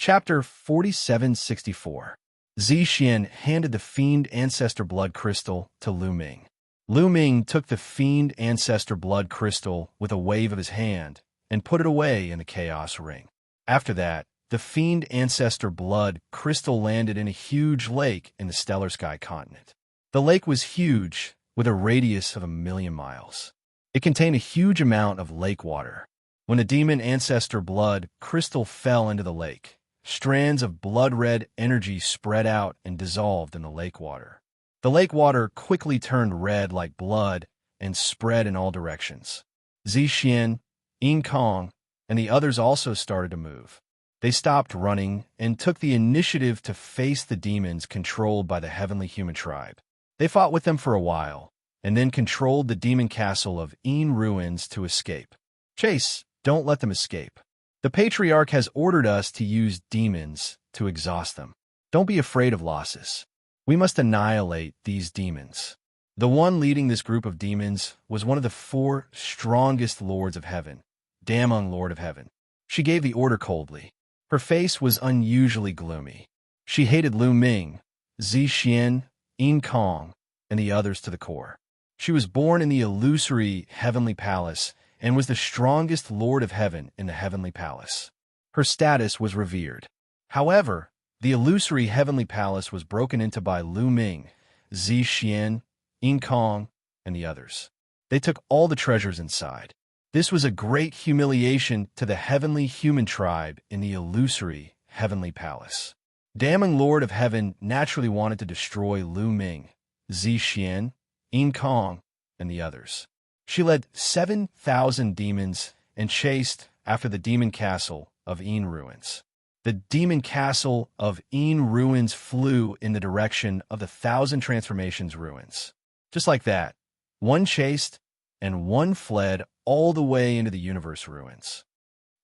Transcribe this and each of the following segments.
Chapter 4764. Xianxia handed the Fiend Ancestor Blood Crystal to Lu Ming. Lu Ming took the Fiend Ancestor Blood Crystal with a wave of his hand and put it away in the Chaos Ring. After that, the Fiend Ancestor Blood Crystal landed in a huge lake in the Stellar Sky continent. The lake was huge, with a radius of 1,000,000 miles. It contained a huge amount of lake water. When the Demon Ancestor Blood Crystal fell into the lake, strands of blood-red energy spread out and dissolved in the lake water. The lake water quickly turned red like blood and spread in all directions. Xianxia, Yin Kong, and the others also started to move. They stopped running and took the initiative to face the demons controlled by the Heavenly Human Tribe. They fought with them for a while, and then controlled the demon castle of Yin Ruins to escape. Chase, don't let them escape. The Patriarch has ordered us to use demons to exhaust them. Don't be afraid of losses. We must annihilate these demons. The one leading this group of demons was one of the 4 strongest Lords of Heaven, Damung Lord of Heaven. She gave the order coldly. Her face was unusually gloomy. She hated Lu Ming, Xianxia, Yin Kong, and the others to the core. She was born in the illusory Heavenly Palace and was the strongest Lord of Heaven in the Heavenly Palace. Her status was revered. However, the illusory Heavenly Palace was broken into by Lu Ming, Xianxia, Yin Kong, and the others. They took all the treasures inside. This was a great humiliation to the Heavenly Human Tribe in the illusory Heavenly Palace. Damung Lord of Heaven naturally wanted to destroy Lu Ming, Xianxia, Yin Kong, and the others. She led 7,000 demons and chased after the demon castle of Yin Ruins. The demon castle of Yin Ruins flew in the direction of the 1,000 Transformations ruins. Just like that, one chased and one fled all the way into the universe ruins.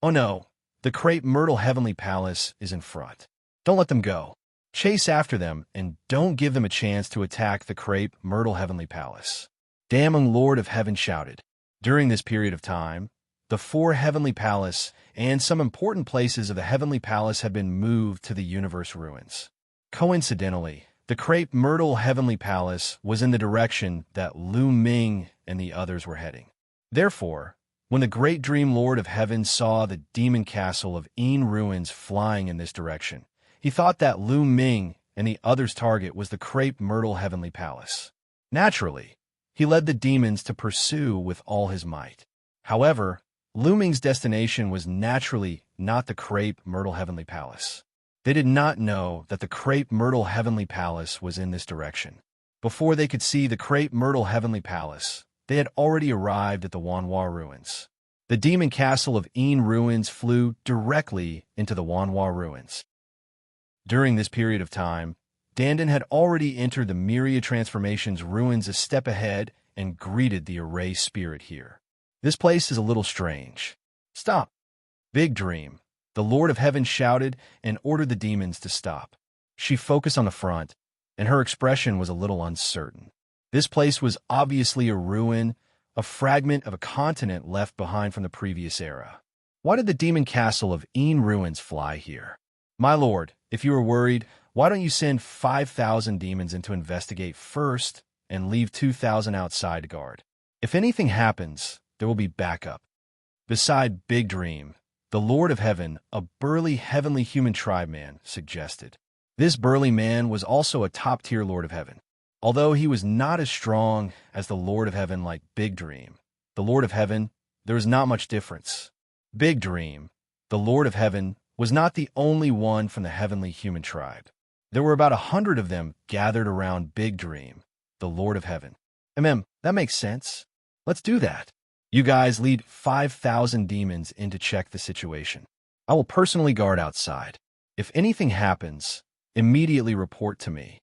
Oh no, the Crepe Myrtle Heavenly Palace is in front. Don't let them go. Chase after them and don't give them a chance to attack the Crepe Myrtle Heavenly Palace. Damung Lord of Heaven shouted. During this period of time, the 4 Heavenly Palace and some important places of the Heavenly Palace had been moved to the universe ruins. Coincidentally, the Crepe Myrtle Heavenly Palace was in the direction that Lu Ming and the others were heading. Therefore, when the Great Dream Lord of Heaven saw the demon castle of Yin Ruins flying in this direction, he thought that Lu Ming and the others' target was the Crepe Myrtle Heavenly Palace. Naturally, he led the demons to pursue with all his might. However, Lu Ming's destination was naturally not the Crepe Myrtle Heavenly Palace. They did not know that the Crepe Myrtle Heavenly Palace was in this direction. Before they could see the Crepe Myrtle Heavenly Palace, they had already arrived at the Wanhua Ruins. The demon castle of Yin Ruins flew directly into the Wanhua Ruins. During this period of time, Dandan had already entered the Myriad Transformations ruins a step ahead and greeted the Array Spirit here. This place is a little strange. Stop. Big Dream. The Lord of Heaven shouted and ordered the demons to stop. She focused on the front, and her expression was a little uncertain. This place was obviously a ruin, a fragment of a continent left behind from the previous era. Why did the demon castle of Yin Ruins fly here? My lord, if you are worried, why don't you send 5,000 demons in to investigate first and leave 2,000 outside to guard? If anything happens, there will be backup. Beside Big Dream, the Lord of Heaven, a burly Heavenly Human Tribe man, suggested. This burly man was also a top-tier Lord of Heaven. Although he was not as strong as the Lord of Heaven like Big Dream, the Lord of Heaven, there was not much difference. Big Dream, the Lord of Heaven, was not the only one from the Heavenly Human Tribe. There were about 100 of them gathered around Big Dream, the Lord of Heaven. That makes sense. Let's do that. You guys lead 5,000 demons in to check the situation. I will personally guard outside. If anything happens, immediately report to me.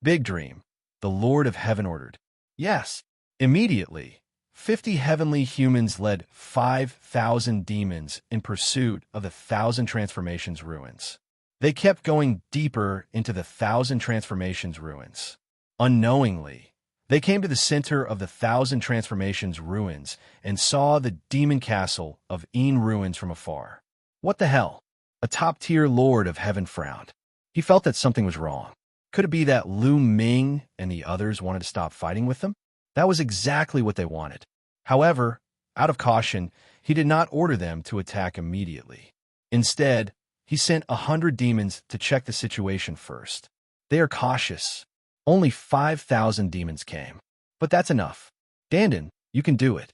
Big Dream, the Lord of Heaven ordered. Yes, immediately. 50 heavenly humans led 5,000 demons in pursuit of the 1,000 Transformations ruins. They kept going deeper into the 1,000 Transformations ruins. Unknowingly, they came to the center of the 1,000 Transformations ruins and saw the demon castle of Yin Ruins from afar. What the hell? A top-tier Lord of Heaven frowned. He felt that something was wrong. Could it be that Lu Ming and the others wanted to stop fighting with them? That was exactly what they wanted. However, out of caution, he did not order them to attack immediately. Instead, he sent 100 demons to check the situation first. They are cautious. Only 5,000 demons came. But that's enough. Dandan, you can do it.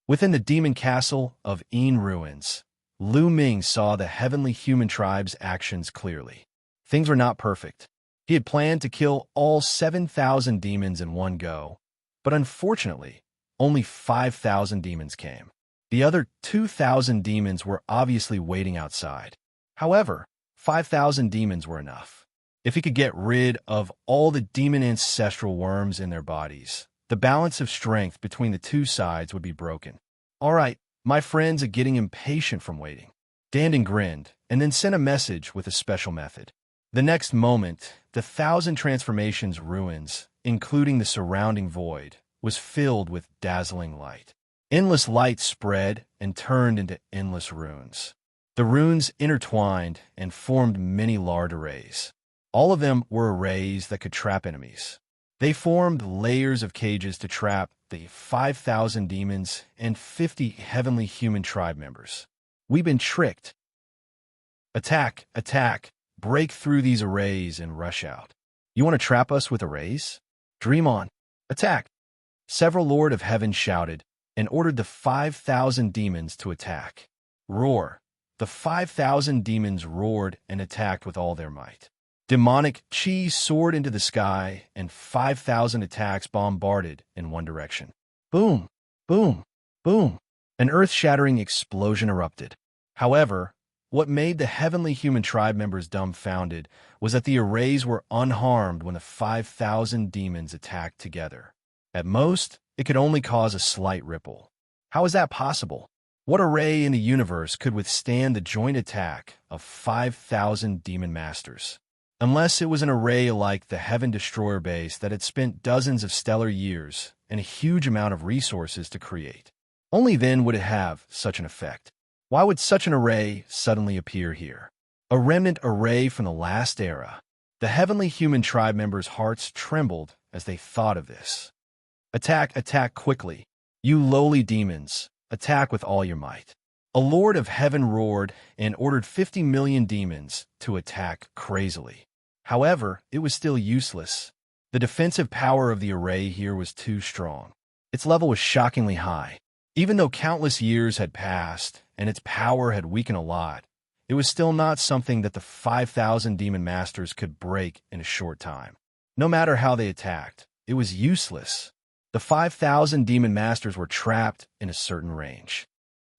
Within the demon castle of Yin ruins, Lu Ming saw the heavenly human tribe's actions clearly. Things were not perfect. He had planned to kill all 7,000 demons in one go, but unfortunately, only 5,000 demons came. The other 2,000 demons were obviously waiting outside. However, 5,000 demons were enough. If he could get rid of all the demon ancestral worms in their bodies, the balance of strength between the two sides would be broken. All right, my friends are getting impatient from waiting. Dandan grinned and then sent a message with a special method. The next moment, the 1,000 transformations ruins, including the surrounding void, was filled with dazzling light. Endless light spread and turned into endless runes. The runes intertwined and formed many large arrays. All of them were arrays that could trap enemies. They formed layers of cages to trap the 5,000 demons and 50 heavenly human tribe members. We've been tricked. Attack, attack, break through these arrays and rush out. You want to trap us with arrays? Dream on. Attack. Several Lord of Heaven shouted and ordered the 5,000 demons to attack. Roar. The 5,000 demons roared and attacked with all their might. Demonic chi soared into the sky, and 5,000 attacks bombarded in one direction. Boom, boom, boom. An earth-shattering explosion erupted. However, what made the heavenly human tribe members dumbfounded was that the arrays were unharmed when the 5,000 demons attacked together. At most, it could only cause a slight ripple. How is that possible? What array in the universe could withstand the joint attack of 5,000 demon masters? Unless it was an array like the Heaven Destroyer base that had spent dozens of stellar years and a huge amount of resources to create. Only then would it have such an effect. Why would such an array suddenly appear here? A remnant array from the last era. The heavenly human tribe members' hearts trembled as they thought of this. Attack, attack quickly. You lowly demons, attack with all your might. A Lord of Heaven roared and ordered 50 million demons to attack crazily. However, it was still useless. The defensive power of the array here was too strong. Its level was shockingly high. Even though countless years had passed and its power had weakened a lot, it was still not something that the 5,000 demon masters could break in a short time. No matter how they attacked, it was useless. The 5,000 demon masters were trapped in a certain range.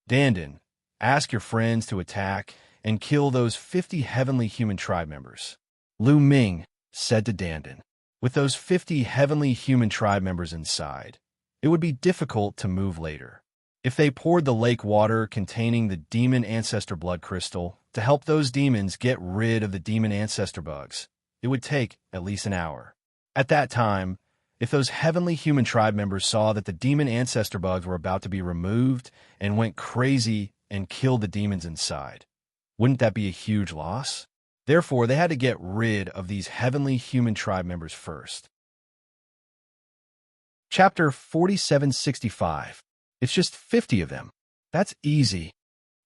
Dandan, ask your friends to attack and kill those 50 heavenly human tribe members. Lu Ming said to Dandan, with those 50 heavenly human tribe members inside, it would be difficult to move later. If they poured the lake water containing the demon ancestor blood crystal to help those demons get rid of the demon ancestor bugs, it would take at least an hour. At that time, if those heavenly human tribe members saw that the demon ancestor bugs were about to be removed and went crazy and killed the demons inside, wouldn't that be a huge loss? Therefore, they had to get rid of these heavenly human tribe members first. Chapter 4765. It's just 50 of them. That's easy.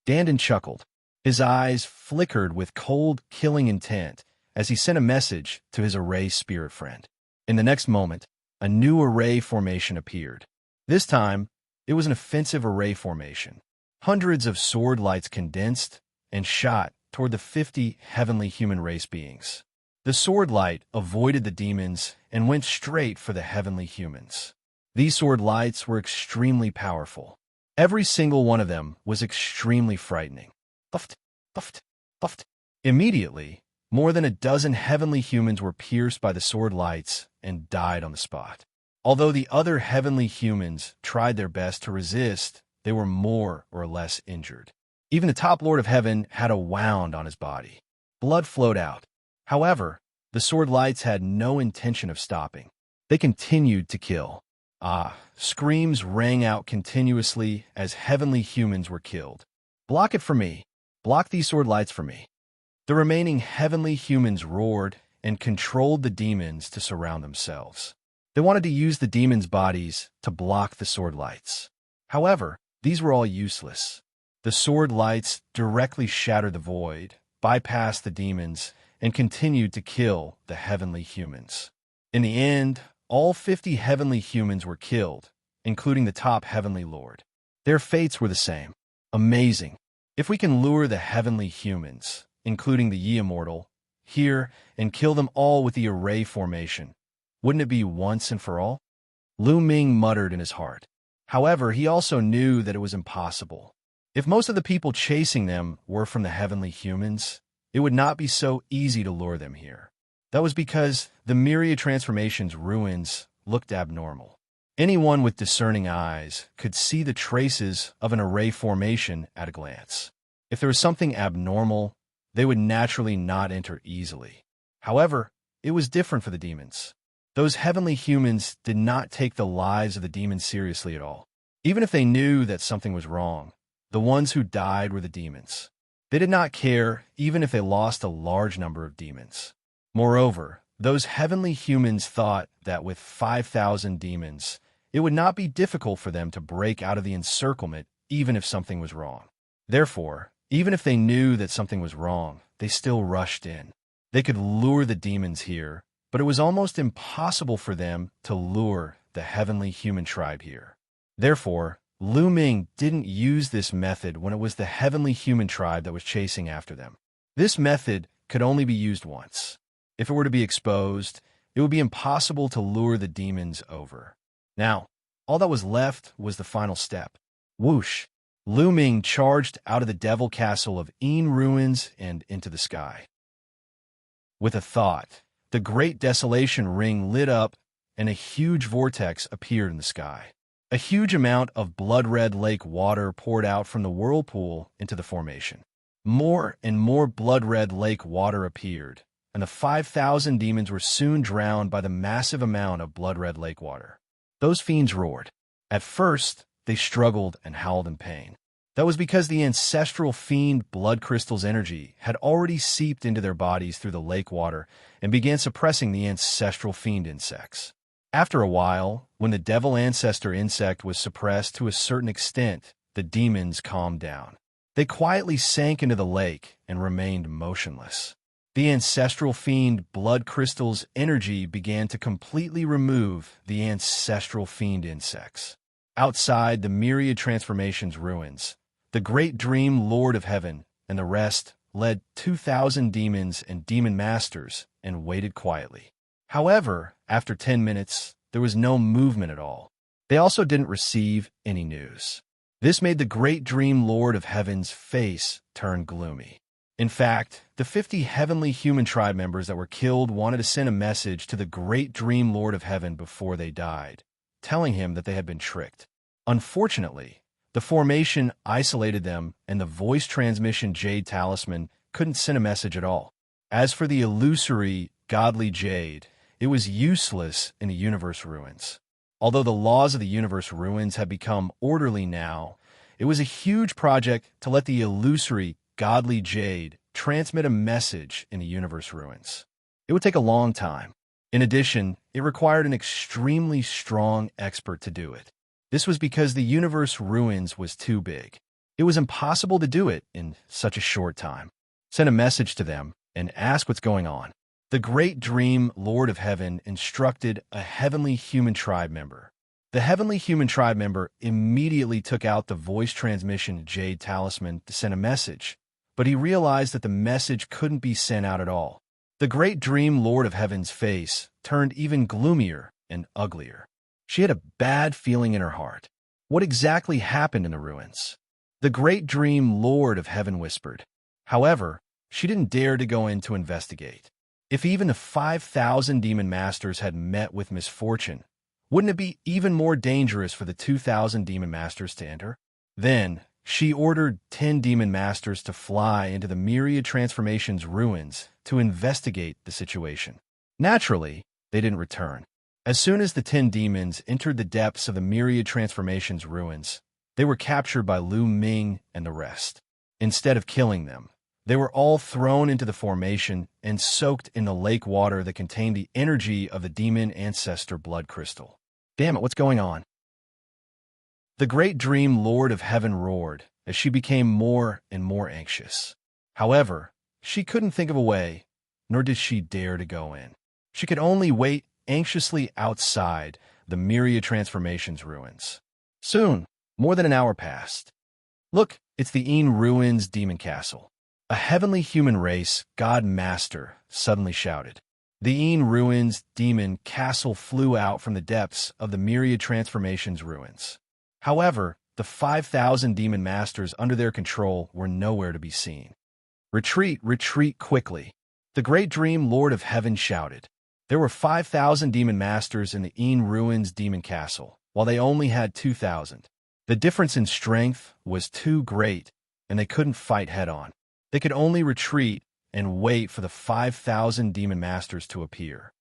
Dandan chuckled. His eyes flickered with cold, killing intent as he sent a message to his array spirit friend. In the next moment, a new array formation appeared. This time, it was an offensive array formation. Hundreds of sword lights condensed and shot toward the 50 heavenly human race beings. The sword light avoided the demons and went straight for the heavenly humans. These sword lights were extremely powerful. Every single one of them was extremely frightening. Puffed, puffed, puffed. Immediately, more than a dozen heavenly humans were pierced by the sword lights and died on the spot. Although the other heavenly humans tried their best to resist, they were more or less injured. Even the top Lord of Heaven had a wound on his body. Blood flowed out. However, the sword lights had no intention of stopping. They continued to kill. Screams rang out continuously as heavenly humans were killed. Block it for me. Block these sword lights for me. The remaining heavenly humans roared and controlled the demons to surround themselves. They wanted to use the demons' bodies to block the sword lights. However, these were all useless. The sword lights directly shattered the void, bypassed the demons, and continued to kill the heavenly humans. In the end, all 50 heavenly humans were killed, including the top heavenly lord. Their fates were the same. Amazing. If we can lure the heavenly humans, including the immortal, here and kill them all with the array formation, wouldn't it be once and for all? Lu Ming muttered in his heart. However, he also knew that it was impossible. If most of the people chasing them were from the heavenly humans, it would not be so easy to lure them here. That was because the myriad transformations ruins looked abnormal. Anyone with discerning eyes could see the traces of an array formation at a glance. If there was something abnormal, they would naturally not enter easily. However, it was different for the demons. Those heavenly humans did not take the lives of the demons seriously at all. Even if they knew that something was wrong, the ones who died were the demons. They did not care even if they lost a large number of demons. Moreover, those heavenly humans thought that with 5,000 demons, it would not be difficult for them to break out of the encirclement even if something was wrong. Therefore, even if they knew that something was wrong, they still rushed in. They could lure the demons here, but it was almost impossible for them to lure the heavenly human tribe here. Therefore, Lu Ming didn't use this method when it was the heavenly human tribe that was chasing after them. This method could only be used once. If it were to be exposed, it would be impossible to lure the demons over. Now, all that was left was the final step. Whoosh! Lu Ming charged out of the devil castle of Yin ruins and into the sky. With a thought, the great desolation ring lit up and a huge vortex appeared in the sky. A huge amount of blood-red lake water poured out from the whirlpool into the formation. More and more blood-red lake water appeared, and the 5,000 demons were soon drowned by the massive amount of blood-red lake water. Those fiends roared. At first, they struggled and howled in pain. That was because the ancestral fiend blood crystal's energy had already seeped into their bodies through the lake water and began suppressing the ancestral fiend insects. After a while, when the devil ancestor insect was suppressed to a certain extent, the demons calmed down. They quietly sank into the lake and remained motionless. The ancestral fiend blood crystal's energy began to completely remove the ancestral fiend insects. Outside the myriad transformations ruins, the great dream Lord of Heaven and the rest led 2,000 demons and demon masters and waited quietly. However, after 10 minutes, there was no movement at all. They also didn't receive any news. This made the great dream Lord of Heaven's face turn gloomy. In fact, the 50 heavenly human tribe members that were killed wanted to send a message to the great dream Lord of Heaven before they died, telling him that they had been tricked. Unfortunately, the formation isolated them and the voice transmission Jade Talisman couldn't send a message at all. As for the illusory, godly Jade, it was useless in the universe ruins. Although the laws of the universe ruins had become orderly now, it was a huge project to let the illusory, godly Jade transmit a message in the universe ruins. It would take a long time. In addition, it required an extremely strong expert to do it. This was because the universe ruins was too big. It was impossible to do it in such a short time. Send a message to them and ask what's going on. The great dream Lord of Heaven instructed a heavenly human tribe member. The heavenly human tribe member immediately took out the voice transmission Jade Talisman to send a message, but he realized that the message couldn't be sent out at all. The great dream Lord of Heaven's face turned even gloomier and uglier. She had a bad feeling in her heart. What exactly happened in the ruins? The great dream Lord of Heaven whispered. However, she didn't dare to go in to investigate. If even the 5,000 demon masters had met with misfortune, wouldn't it be even more dangerous for the 2,000 demon masters to enter? Then, she ordered 10 demon masters to fly into the myriad transformations ruins to investigate the situation. Naturally, they didn't return. As soon as the 10 demons entered the depths of the myriad transformations ruins, they were captured by Lu Ming and the rest. Instead of killing them, They were all thrown into the formation and soaked in the lake water that contained the energy of the demon ancestor blood crystal. Damn it, what's going on? The great dream Lord of Heaven roared as she became more and more anxious. However, she couldn't think of a way, nor did she dare to go in. She could only wait anxiously outside the myriad transformations ruins. Soon, more than an hour passed. Look, it's the Een Ruins Demon Castle. A heavenly human race, God Master, suddenly shouted. The Een Ruins Demon Castle flew out from the depths of the myriad transformations ruins. However, the 5,000 demon masters under their control were nowhere to be seen. Retreat, retreat quickly. The great dream Lord of Heaven shouted. There were 5,000 demon masters in the Een Ruins Demon Castle, while they only had 2,000. The difference in strength was too great, and they couldn't fight head-on. They could only retreat and wait for the 5,000 demon masters to appear.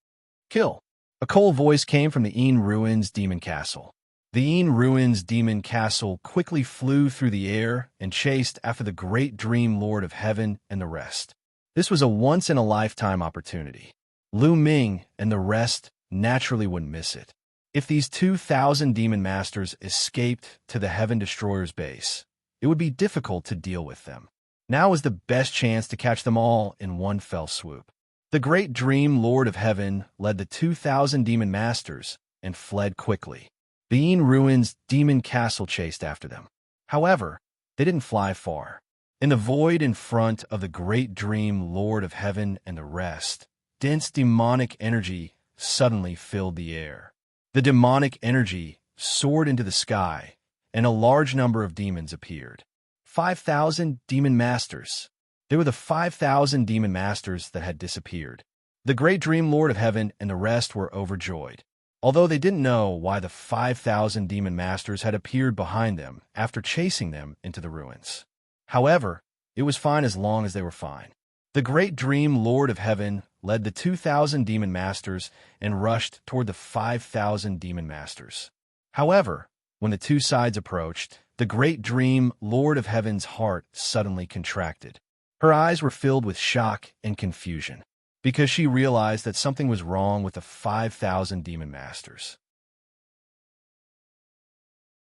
Kill! A cold voice came from the Een Ruins Demon Castle. The Een Ruins Demon Castle quickly flew through the air and chased after the great dream Lord of Heaven and the rest. This was a once-in-a-lifetime opportunity. Lu Ming and the rest naturally wouldn't miss it. If these 2,000 demon masters escaped to the Heaven Destroyer's base, it would be difficult to deal with them. Now was the best chance to catch them all in one fell swoop. The great dream Lord of Heaven led the 2,000 demon masters and fled quickly. The Een Ruins Demon Castle chased after them. However, they didn't fly far. In the void in front of the great dream Lord of Heaven and the rest, dense demonic energy suddenly filled the air. The demonic energy soared into the sky, and a large number of demons appeared. 5,000 demon masters. They were the 5,000 demon masters that had disappeared. The great dream Lord of Heaven and the rest were overjoyed. Although they didn't know why the 5,000 demon masters had appeared behind them after chasing them into the ruins. However, it was fine as long as they were fine. The great dream Lord of Heaven led the 2,000 demon masters and rushed toward the 5,000 demon masters. However, when the two sides approached, the great dream Lord of Heaven's heart suddenly contracted. Her eyes were filled with shock and confusion, because she realized that something was wrong with the 5,000 demon masters.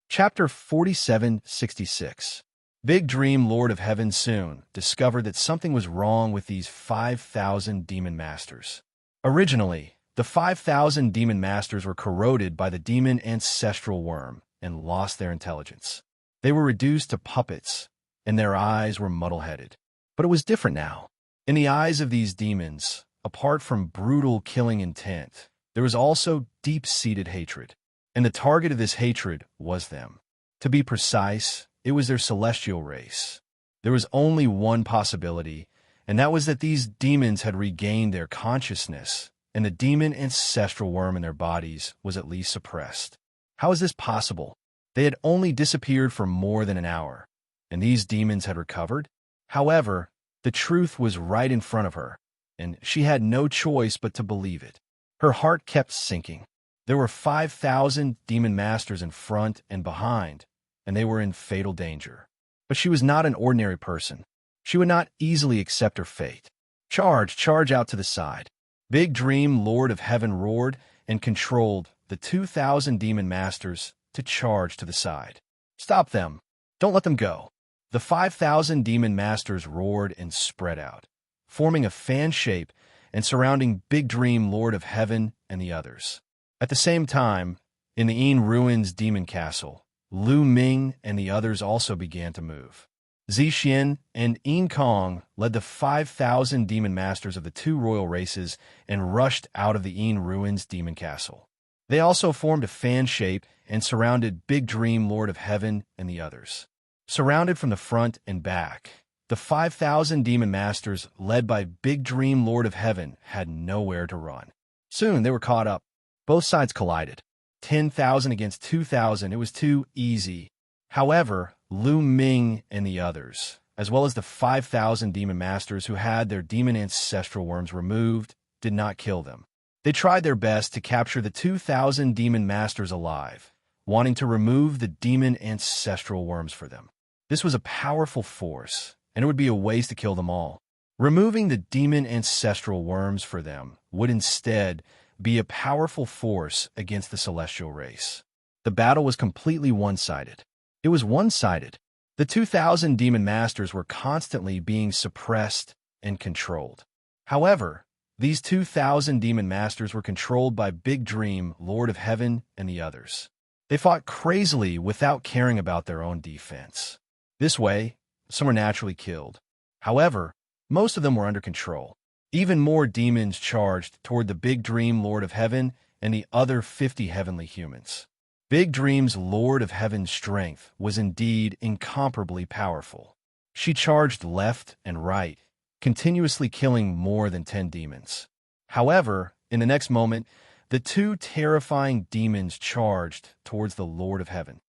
Chapter 4766. Big Dream Lord of Heaven soon discovered that something was wrong with these 5,000 demon masters. Originally, the 5,000 demon masters were corroded by the demon ancestral worm and lost their intelligence. They were reduced to puppets, and their eyes were muddle-headed. But it was different now. In the eyes of these demons, apart from brutal killing intent, there was also deep-seated hatred. And the target of this hatred was them. To be precise, it was their celestial race. There was only one possibility, and that was that these demons had regained their consciousness, and the demon ancestral worm in their bodies was at least suppressed. How is this possible? They had only disappeared for more than an hour, and these demons had recovered? However, the truth was right in front of her, and she had no choice but to believe it. Her heart kept sinking. There were 5,000 demon masters in front and behind, and they were in fatal danger. But she was not an ordinary person. She would not easily accept her fate. Charge out to the side. Big Dream Lord of Heaven roared and controlled the 2,000 demon masters to charge to the side. Stop them. Don't let them go. The 5,000 demon masters roared and spread out, forming a fan shape and surrounding Big Dream Lord of Heaven and the others. At the same time, in the Een Ruins Demon Castle, Lu Ming and the others also began to move. Xianxia and Een Kong led the 5,000 demon masters of the two royal races and rushed out of the Een Ruins Demon Castle. They also formed a fan shape and surrounded Big Dream Lord of Heaven and the others. Surrounded from the front and back, the 5,000 demon masters led by Big Dream Lord of Heaven had nowhere to run. Soon they were caught up. Both sides collided. 10,000 against 2,000, it was too easy. However, Lu Ming and the others, as well as the 5,000 demon masters who had their demon ancestral worms removed, did not kill them. They tried their best to capture the 2,000 demon masters alive, wanting to remove the demon ancestral worms for them. This was a powerful force, and it would be a waste to kill them all. Removing the demon ancestral worms for them would instead be a powerful force against the celestial race. The battle was completely one-sided. It was one-sided. The 2,000 demon masters were constantly being suppressed and controlled. However, these 2,000 demon masters were controlled by Big Dream, Lord of Heaven, and the others. They fought crazily without caring about their own defense. This way, some were naturally killed. However, most of them were under control. Even more demons charged toward the Big Dream, Lord of Heaven, and the other 50 heavenly humans. Big Dream's Lord of Heaven's strength was indeed incomparably powerful. She charged left and right, continuously killing more than 10 demons. However, in the next moment, the two terrifying demons charged towards the Lord of Heaven.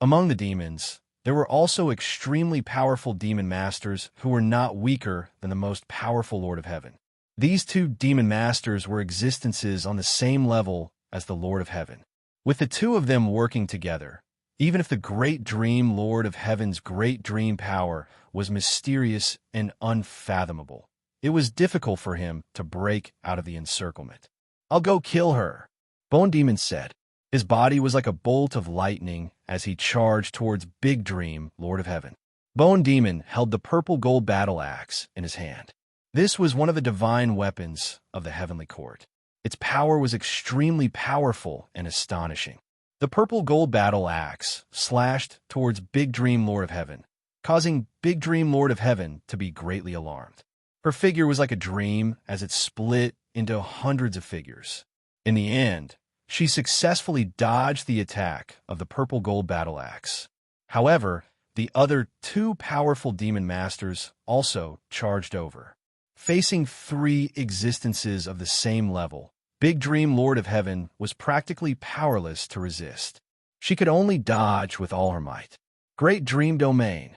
Among the demons, there were also extremely powerful demon masters who were not weaker than the most powerful Lord of Heaven. These two demon masters were existences on the same level as the Lord of Heaven. With the two of them working together, even if the Great Dream Lord of Heaven's great dream power was mysterious and unfathomable, it was difficult for him to break out of the encirclement. "I'll go kill her," Bone Demon said. His body was like a bolt of lightning as he charged towards Big Dream, Lord of Heaven. Bone Demon held the purple gold battle axe in his hand. This was one of the divine weapons of the Heavenly Court. Its power was extremely powerful and astonishing. The purple gold battle axe slashed towards Big Dream Lord of Heaven, causing Big Dream Lord of Heaven to be greatly alarmed. Her figure was like a dream as it split into hundreds of figures. In the end, she successfully dodged the attack of the purple gold battle axe. However, the other two powerful demon masters also charged over. Facing three existences of the same level, Big Dream Lord of Heaven was practically powerless to resist. She could only dodge with all her might. Great Dream Domain.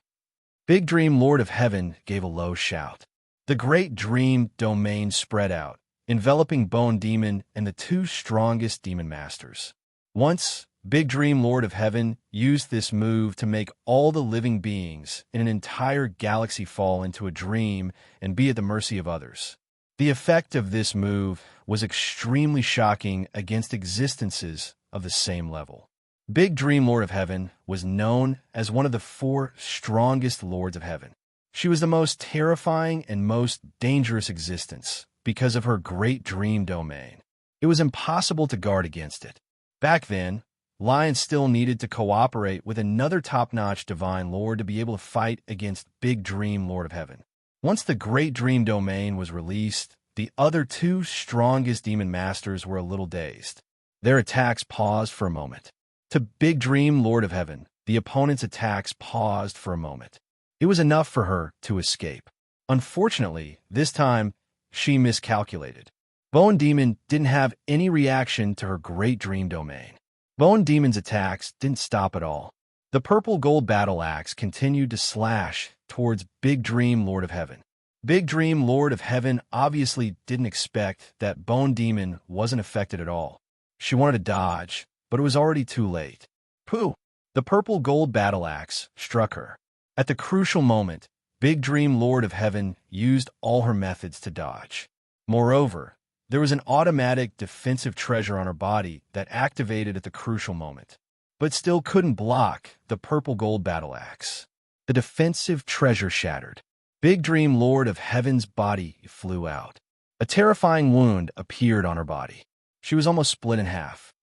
Big Dream Lord of Heaven gave a low shout. The Great Dream Domain spread out, enveloping Bone Demon and the two strongest demon masters. Once, Big Dream Lord of Heaven used this move to make all the living beings in an entire galaxy fall into a dream and be at the mercy of others. The effect of this move was extremely shocking against existences of the same level. Big Dream Lord of Heaven was known as one of the four strongest Lords of Heaven. She was the most terrifying and most dangerous existence because of her Great Dream Domain. It was impossible to guard against it. Back then, Lion still needed to cooperate with another top-notch Divine Lord to be able to fight against Big Dream Lord of Heaven. Once the Great Dream Domain was released, the other two strongest demon masters were a little dazed. Their attacks paused for a moment. To Big Dream Lord of Heaven, the opponent's attacks paused for a moment. It was enough for her to escape. Unfortunately, this time, she miscalculated. Bone Demon didn't have any reaction to her Great Dream Domain. Bone Demon's attacks didn't stop at all. The purple gold battle axe continued to slash towards Big Dream Lord of Heaven. Big Dream Lord of Heaven obviously didn't expect that Bone Demon wasn't affected at all. She wanted to dodge, but it was already too late. Pooh! The purple gold battle axe struck her. At the crucial moment, Big Dream Lord of Heaven used all her methods to dodge. Moreover, there was an automatic defensive treasure on her body that activated at the crucial moment, but still couldn't block the purple gold battle axe. The defensive treasure shattered. Big Dream Lord of Heaven's body flew out. A terrifying wound appeared on her body. She was almost split in half.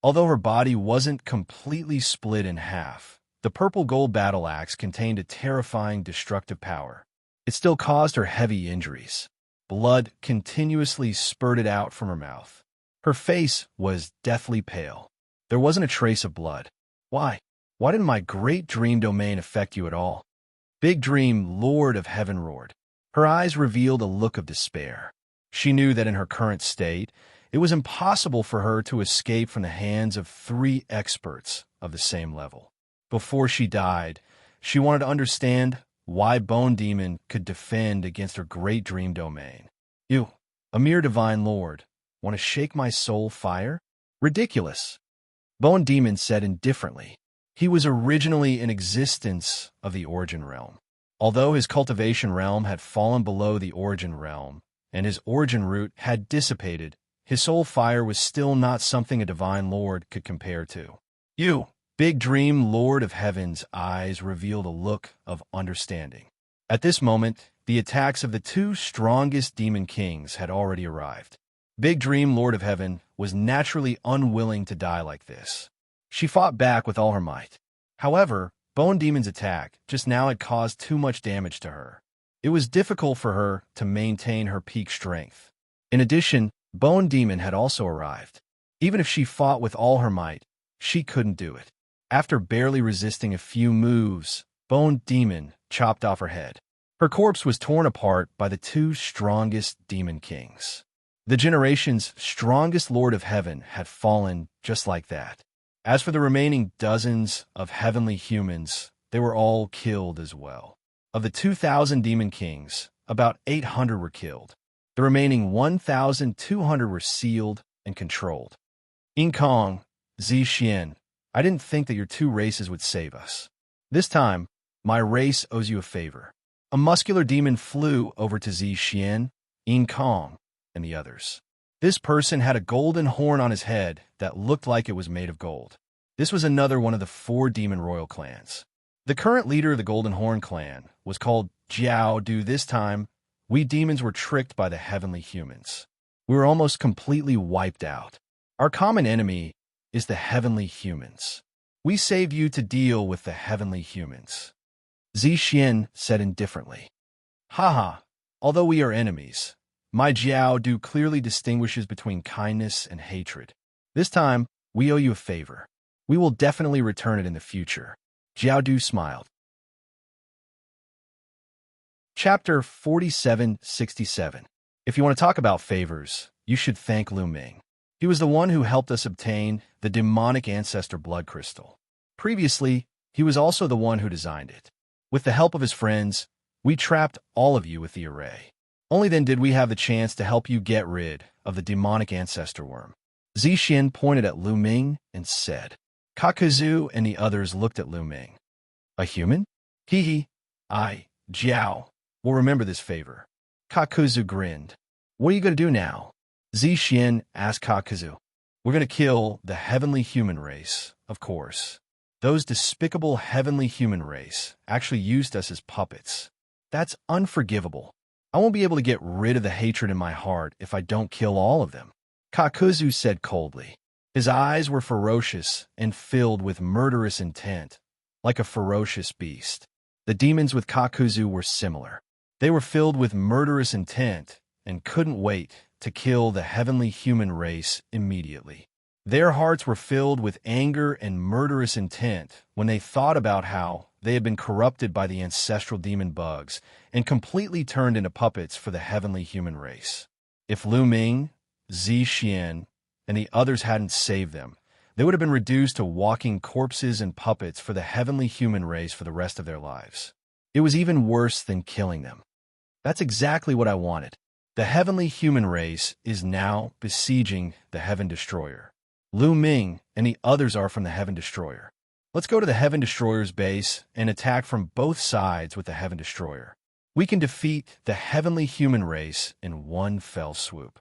Although her body wasn't completely split in half, the purple gold battle axe contained a terrifying destructive power. It still caused her heavy injuries. Blood continuously spurted out from her mouth. Her face was deathly pale. There wasn't a trace of blood. Why? Why didn't my Great Dream Domain affect you at all? Big Dream Lord of Heaven roared. Her eyes revealed a look of despair. She knew that in her current state, it was impossible for her to escape from the hands of three experts of the same level. Before she died, she wanted to understand why Bone Demon could defend against her Great Dream Domain. You, a mere Divine Lord, want to shake my soul fire? Ridiculous, Bone Demon said indifferently. He was originally an existence of the origin realm. Although his cultivation realm had fallen below the origin realm, and his origin root had dissipated, his soul fire was still not something a divine lord could compare to. You, Big Dream Lord of Heaven's eyes revealed a look of understanding. At this moment, the attacks of the two strongest demon kings had already arrived. Big Dream Lord of Heaven was naturally unwilling to die like this. She fought back with all her might. However, Bone Demon's attack just now had caused too much damage to her. It was difficult for her to maintain her peak strength. In addition, Bone Demon had also arrived. Even if she fought with all her might, she couldn't do it. After barely resisting a few moves, Bone Demon chopped off her head. Her corpse was torn apart by the two strongest demon kings. The generation's strongest Lord of Heaven had fallen just like that. As for the remaining dozens of heavenly humans, they were all killed as well. Of the 2,000 demon kings, about 800 were killed. The remaining 1,200 were sealed and controlled. Kong, Xianxia, I didn't think that your two races would save us. This time, my race owes you a favor. A muscular demon flew over to Xianxia, Kong, and the others. This person had a golden horn on his head that looked like it was made of gold. This was another one of the 4 demon royal clans. The current leader of the Golden Horn clan was called Jiao Du. This time, we demons were tricked by the heavenly humans. We were almost completely wiped out. Our common enemy is the heavenly humans. We saved you to deal with the heavenly humans. Xianxia said indifferently. Haha, although we are enemies, my Jiao Du clearly distinguishes between kindness and hatred. This time, we owe you a favor. We will definitely return it in the future. Jiao Du smiled. Chapter 4767. If you want to talk about favors, you should thank Lu Ming. He was the one who helped us obtain the demonic ancestor blood crystal. Previously, he was also the one who designed it. With the help of his friends, we trapped all of you with the array. Only then did we have the chance to help you get rid of the demonic ancestor worm. Xianxia pointed at Lu Ming and said. Kakuzu and the others looked at Lu Ming. A human? Hee. I, Jiao, will remember this favor. Kakuzu grinned. What are you going to do now? Xianxia asked Kakuzu. We're going to kill the heavenly human race, of course. Those despicable heavenly human race actually used us as puppets. That's unforgivable. I won't be able to get rid of the hatred in my heart if I don't kill all of them. Kakuzu said coldly. His eyes were ferocious and filled with murderous intent, like a ferocious beast. The demons with Kakuzu were similar. They were filled with murderous intent and couldn't wait to kill the heavenly human race immediately. Their hearts were filled with anger and murderous intent when they thought about how they had been corrupted by the ancestral demon bugs and completely turned into puppets for the heavenly human race. If Lu Ming, Xianxia, and the others hadn't saved them, they would have been reduced to walking corpses and puppets for the heavenly human race for the rest of their lives. It was even worse than killing them. That's exactly what I wanted. The heavenly human race is now besieging the Heaven Destroyer. Lu Ming and the others are from the Heaven Destroyer. Let's go to the Heaven Destroyer's base and attack from both sides with the Heaven Destroyer. We can defeat the heavenly human race in one fell swoop.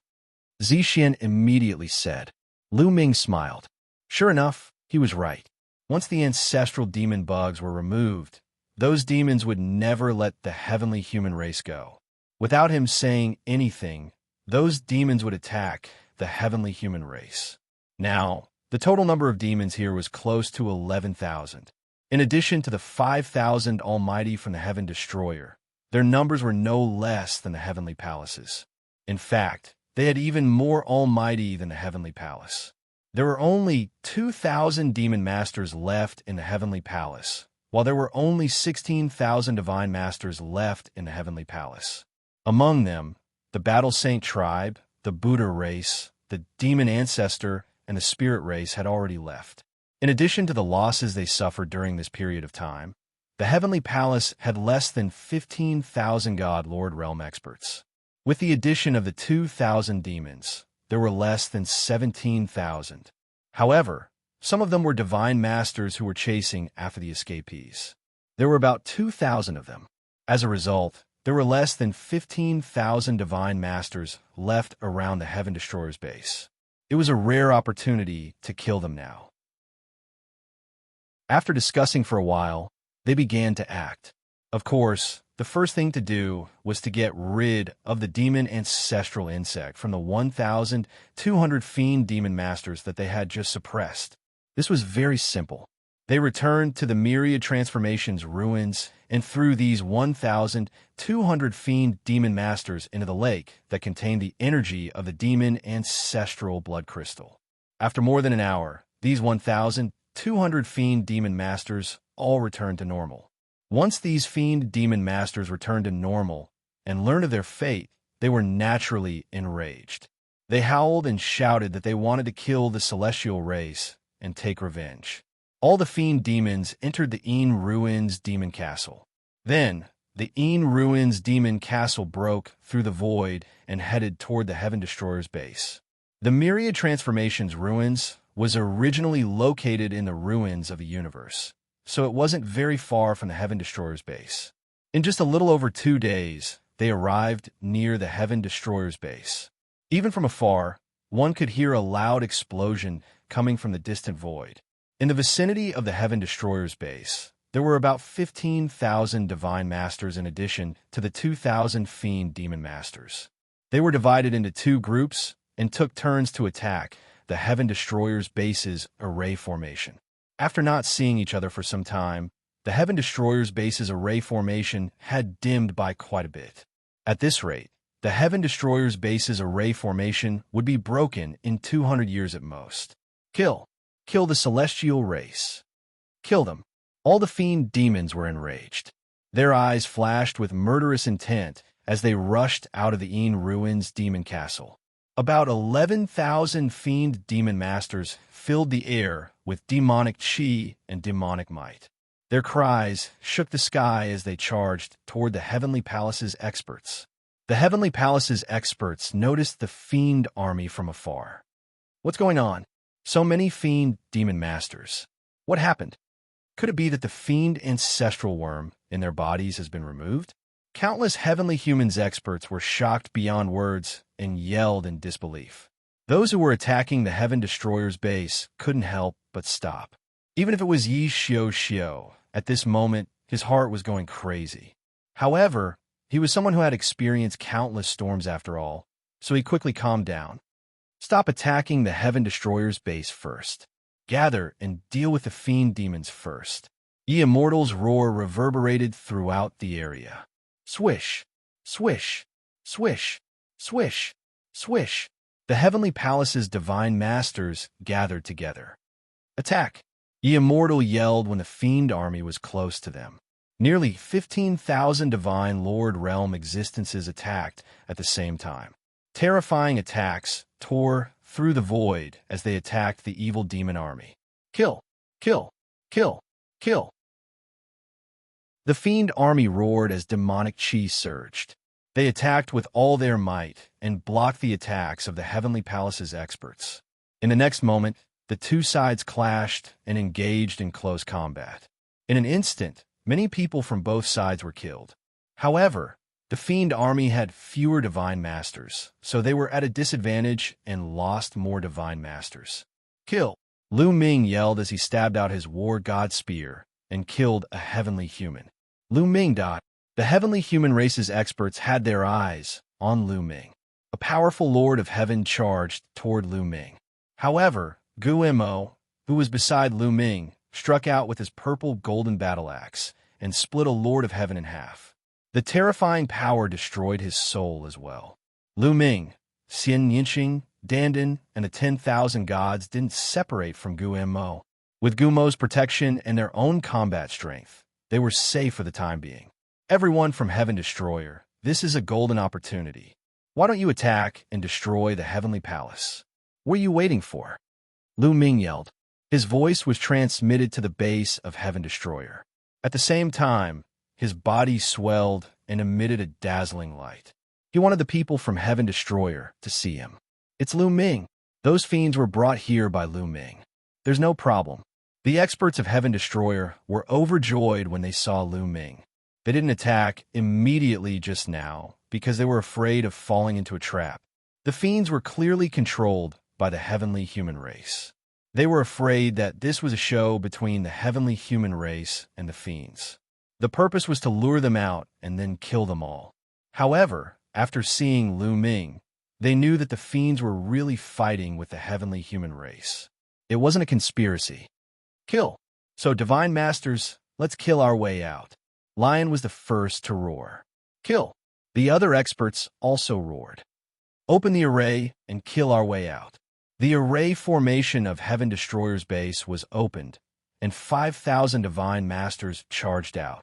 Xianxia immediately said. Lu Ming smiled. Sure enough, he was right. Once the ancestral demon bugs were removed, those demons would never let the heavenly human race go. Without him saying anything, those demons would attack the heavenly human race. Now, the total number of demons here was close to 11,000. In addition to the 5,000 almighty from the Heaven Destroyer, their numbers were no less than the heavenly palaces. In fact, they had even more almighty than the heavenly palace. There were only 2,000 demon masters left in the heavenly palace, while there were only 16,000 divine masters left in the heavenly palace. Among them, the Battle Saint tribe, the Buddha race, the demon ancestor, and the spirit race had already left. In addition to the losses they suffered during this period of time, the heavenly palace had less than 15,000 God Lord realm experts. With the addition of the 2,000 demons, there were less than 17,000. However, Some of them were divine masters who were chasing after the escapees. There were about 2,000 of them. As a result, there were less than 15,000 divine masters left around the Heaven Destroyer's base. It was a rare opportunity to kill them now. After discussing for a while, they began to act. Of course, the first thing to do was to get rid of the demon ancestral insect from the 1,200 fiend demon masters that they had just suppressed. This was very simple. They returned to the Myriad Transformations ruins and threw these 1,200 fiend demon masters into the lake that contained the energy of the demon ancestral blood crystal. After more than an hour, these 1,200 fiend demon masters all returned to normal. Once these fiend demon masters returned to normal and learned of their fate, they were naturally enraged. They howled and shouted that they wanted to kill the celestial race and take revenge. All the fiend demons entered the Een Ruins demon castle. Then, the Een Ruins demon castle broke through the void and headed toward the Heaven Destroyer's base. The Myriad Transformations ruins was originally located in the ruins of a universe, so it wasn't very far from the Heaven Destroyer's base. In just a little over 2 days, they arrived near the Heaven Destroyer's base. Even from afar, one could hear a loud explosion coming from the distant void. In the vicinity of the Heaven Destroyer's base, there were about 15,000 divine masters in addition to the 2,000 fiend demon masters. They were divided into 2 groups and took turns to attack the Heaven Destroyer's base's array formation. After not seeing each other for some time, the Heaven Destroyer's base's array formation had dimmed by quite a bit. At this rate, the Heaven Destroyer's base's array formation would be broken in 200 years at most. Kill the celestial race. Kill them. All the fiend demons were enraged. Their eyes flashed with murderous intent as they rushed out of the Een Ruins demon castle. About 11,000 fiend demon masters filled the air with demonic chi and demonic might. Their cries shook the sky as they charged toward the Heavenly Palace's experts. The Heavenly Palace's experts noticed the fiend army from afar. What's going on? So many fiend demon masters. What happened? Could it be that the fiend ancestral worm in their bodies has been removed? Countless heavenly humans experts were shocked beyond words and yelled in disbelief. Those who were attacking the Heaven Destroyer's base couldn't help but stop. Even if it was Xianxia, at this moment, his heart was going crazy. However, he was someone who had experienced countless storms after all, so he quickly calmed down. Stop attacking the Heaven Destroyer's base first. Gather and deal with the fiend demons first. Ye Immortals' roar reverberated throughout the area. Swish, swish, swish, swish, swish. The Heavenly Palace's divine masters gathered together. Attack! Ye Immortal yelled when the fiend army was close to them. Nearly 15,000 divine Lord Realm existences attacked at the same time. Terrifying attacks tore through the void as they attacked the evil demon army. Kill! Kill! Kill! Kill! The fiend army roared as demonic chi surged. They attacked with all their might and blocked the attacks of the Heavenly Palace's experts. In the next moment, the two sides clashed and engaged in close combat. In an instant, many people from both sides were killed. However, the fiend army had fewer divine masters, so they were at a disadvantage and lost more divine masters. Kill! Lu Ming yelled as he stabbed out his war god spear and killed a heavenly human. Lu Ming. The heavenly human race's experts had their eyes on Lu Ming. A powerful lord of heaven charged toward Lu Ming. However, Gu Mo, who was beside Lu Ming, struck out with his purple golden battle axe and split a lord of heaven in half. The terrifying power destroyed his soul as well. Lu Ming, Xianxia, Dandan, and the 10,000 gods didn't separate from Gu Mo. With Gu Mo's protection and their own combat strength, they were safe for the time being. Everyone from Heaven Destroyer, this is a golden opportunity. Why don't you attack and destroy the Heavenly Palace? What are you waiting for? Lu Ming yelled. His voice was transmitted to the base of Heaven Destroyer. At the same time, his body swelled and emitted a dazzling light. He wanted the people from Heaven Destroyer to see him. It's Lu Ming. Those fiends were brought here by Lu Ming. There's no problem. The experts of Heaven Destroyer were overjoyed when they saw Lu Ming. They didn't attack immediately just now because they were afraid of falling into a trap. The fiends were clearly controlled by the heavenly human race. They were afraid that this was a show between the heavenly human race and the fiends. The purpose was to lure them out and then kill them all. However, after seeing Lu Ming, they knew that the fiends were really fighting with the heavenly human race. It wasn't a conspiracy. Kill. So, Divine Masters, let's kill our way out. Lion was the first to roar. Kill. The other experts also roared. Open the array and kill our way out. The array formation of Heaven Destroyer's base was opened, and 5,000 Divine Masters charged out.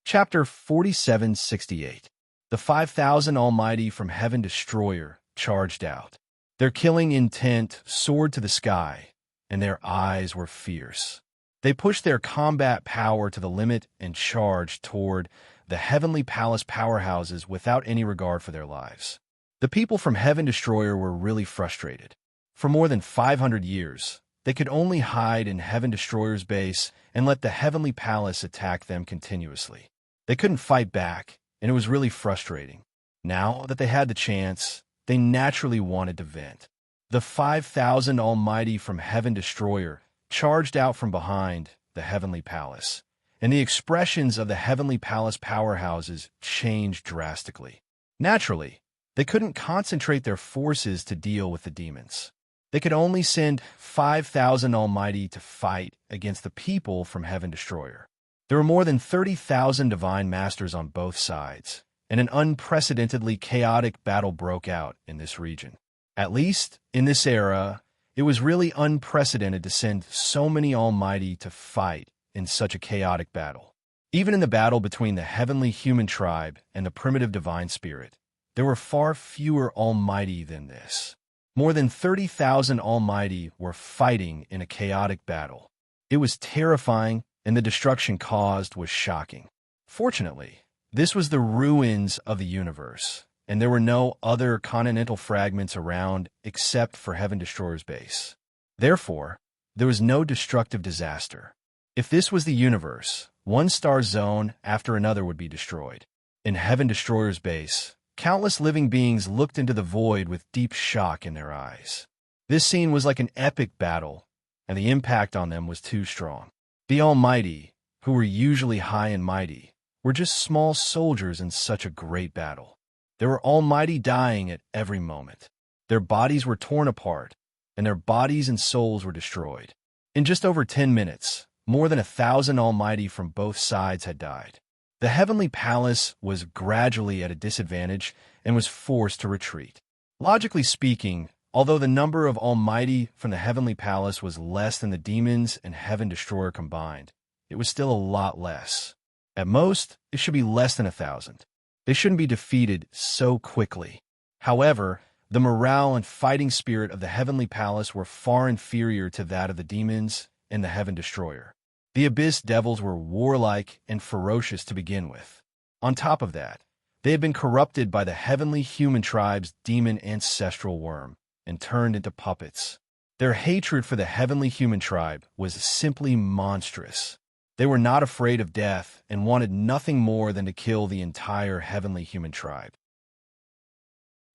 Chapter 4768. The 5,000 Almighty from Heaven Destroyer charged out. Their killing intent soared to the sky, and their eyes were fierce. They pushed their combat power to the limit and charged toward the Heavenly Palace powerhouses without any regard for their lives. The people from Heaven Destroyer were really frustrated. For more than 500 years, they could only hide in Heaven Destroyer's base and let the Heavenly Palace attack them continuously. They couldn't fight back, and it was really frustrating. Now that they had the chance, they naturally wanted to vent. The 5,000 Almighty from Heaven Destroyer charged out from behind the Heavenly Palace, and the expressions of the Heavenly Palace powerhouses changed drastically. Naturally, they couldn't concentrate their forces to deal with the demons. They could only send 5,000 Almighty to fight against the people from Heaven Destroyer. There were more than 30,000 Divine Masters on both sides, and an unprecedentedly chaotic battle broke out in this region. At least, in this era, it was really unprecedented to send so many Almighty to fight in such a chaotic battle. Even in the battle between the heavenly human tribe and the primitive divine spirit, there were far fewer Almighty than this. More than 30,000 Almighty were fighting in a chaotic battle. It was terrifying, and the destruction caused was shocking. Fortunately, this was the ruins of the universe, and there were no other continental fragments around except for Heaven Destroyer's base. Therefore, there was no destructive disaster. If this was the universe, one star zone after another would be destroyed. In Heaven Destroyer's base, countless living beings looked into the void with deep shock in their eyes. This scene was like an epic battle, and the impact on them was too strong. The Almighty, who were usually high and mighty, were just small soldiers in such a great battle. There were Almighty dying at every moment. Their bodies were torn apart, and their bodies and souls were destroyed. In just over 10 minutes, more than 1,000 Almighty from both sides had died. The Heavenly Palace was gradually at a disadvantage and was forced to retreat. Logically speaking, although the number of Almighty from the Heavenly Palace was less than the demons and Heaven Destroyer combined, it was still a lot less. At most, it should be less than 1,000. They shouldn't be defeated so quickly. However, the morale and fighting spirit of the Heavenly Palace were far inferior to that of the demons and the Heaven Destroyer. The Abyss Devils were warlike and ferocious to begin with. On top of that, they had been corrupted by the heavenly human tribe's demon ancestral worm and turned into puppets. Their hatred for the heavenly human tribe was simply monstrous. They were not afraid of death and wanted nothing more than to kill the entire heavenly human tribe.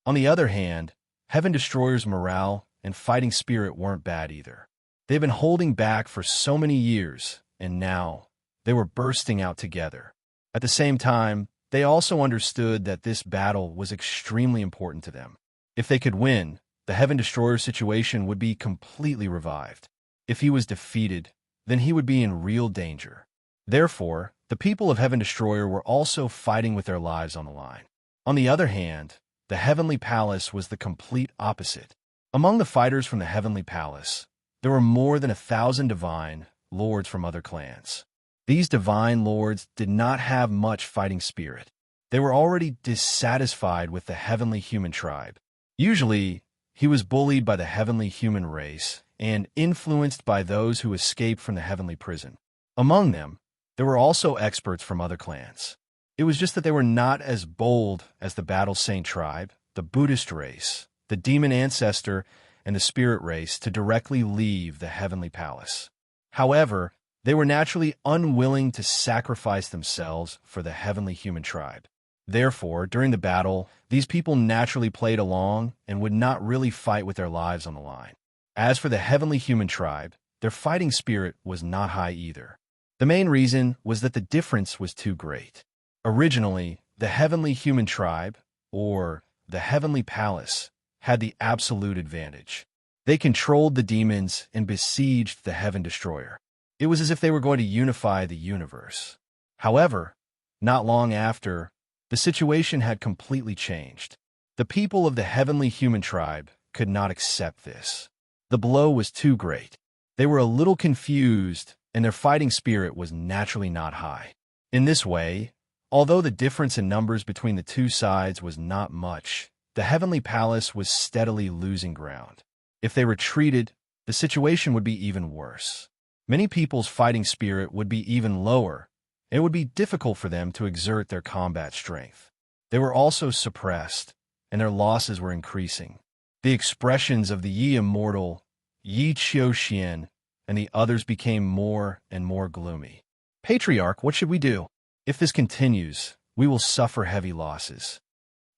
On the other hand, Heaven Destroyer's morale and fighting spirit weren't bad either. They've been holding back for so many years, and now they were bursting out together. At the same time, they also understood that this battle was extremely important to them. If they could win, the Heaven Destroyer situation would be completely revived. If he was defeated, then he would be in real danger. Therefore, the people of Heaven Destroyer were also fighting with their lives on the line. On the other hand, the Heavenly Palace was the complete opposite. Among the fighters from the Heavenly Palace, there were more than 1,000 divine lords from other clans. These divine lords did not have much fighting spirit. They were already dissatisfied with the heavenly human tribe. Usually, he was bullied by the heavenly human race and influenced by those who escaped from the heavenly prison. Among them, there were also experts from other clans. It was just that they were not as bold as the Battle Saint tribe, the Buddhist race, the demon ancestor, and the spirit race to directly leave the heavenly palace. However, they were naturally unwilling to sacrifice themselves for the heavenly human tribe. Therefore, during the battle, these people naturally played along and would not really fight with their lives on the line. As for the heavenly human tribe, their fighting spirit was not high either. The main reason was that the difference was too great. Originally, the heavenly human tribe, or the heavenly palace, had the absolute advantage. They controlled the demons and besieged the heaven destroyer. It was as if they were going to unify the universe. However, not long after, the situation had completely changed. The people of the heavenly human tribe could not accept this. The blow was too great. They were a little confused, and their fighting spirit was naturally not high. In this way, although the difference in numbers between the two sides was not much, the heavenly palace was steadily losing ground. If they retreated, the situation would be even worse. Many people's fighting spirit would be even lower. It would be difficult for them to exert their combat strength. They were also suppressed, and their losses were increasing. The expressions of the Yi Immortal, Yi Xianxia, and the others became more and more gloomy. Patriarch, what should we do? If this continues, we will suffer heavy losses.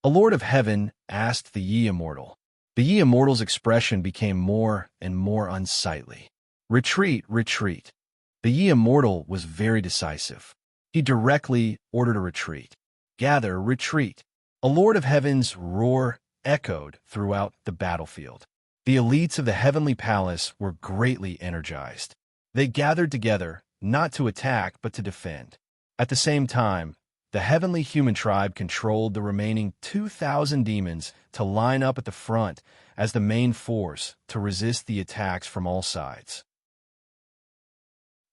A Lord of Heaven asked the Yi Immortal. The Yi Immortal's expression became more and more unsightly. Retreat, retreat. The Yi Immortal was very decisive. He directly ordered a retreat. Gather, retreat. A Lord of Heaven's roar echoed throughout the battlefield. The elites of the heavenly palace were greatly energized. They gathered together, not to attack but to defend. At the same time, the heavenly human tribe controlled the remaining 2,000 demons to line up at the front as the main force to resist the attacks from all sides.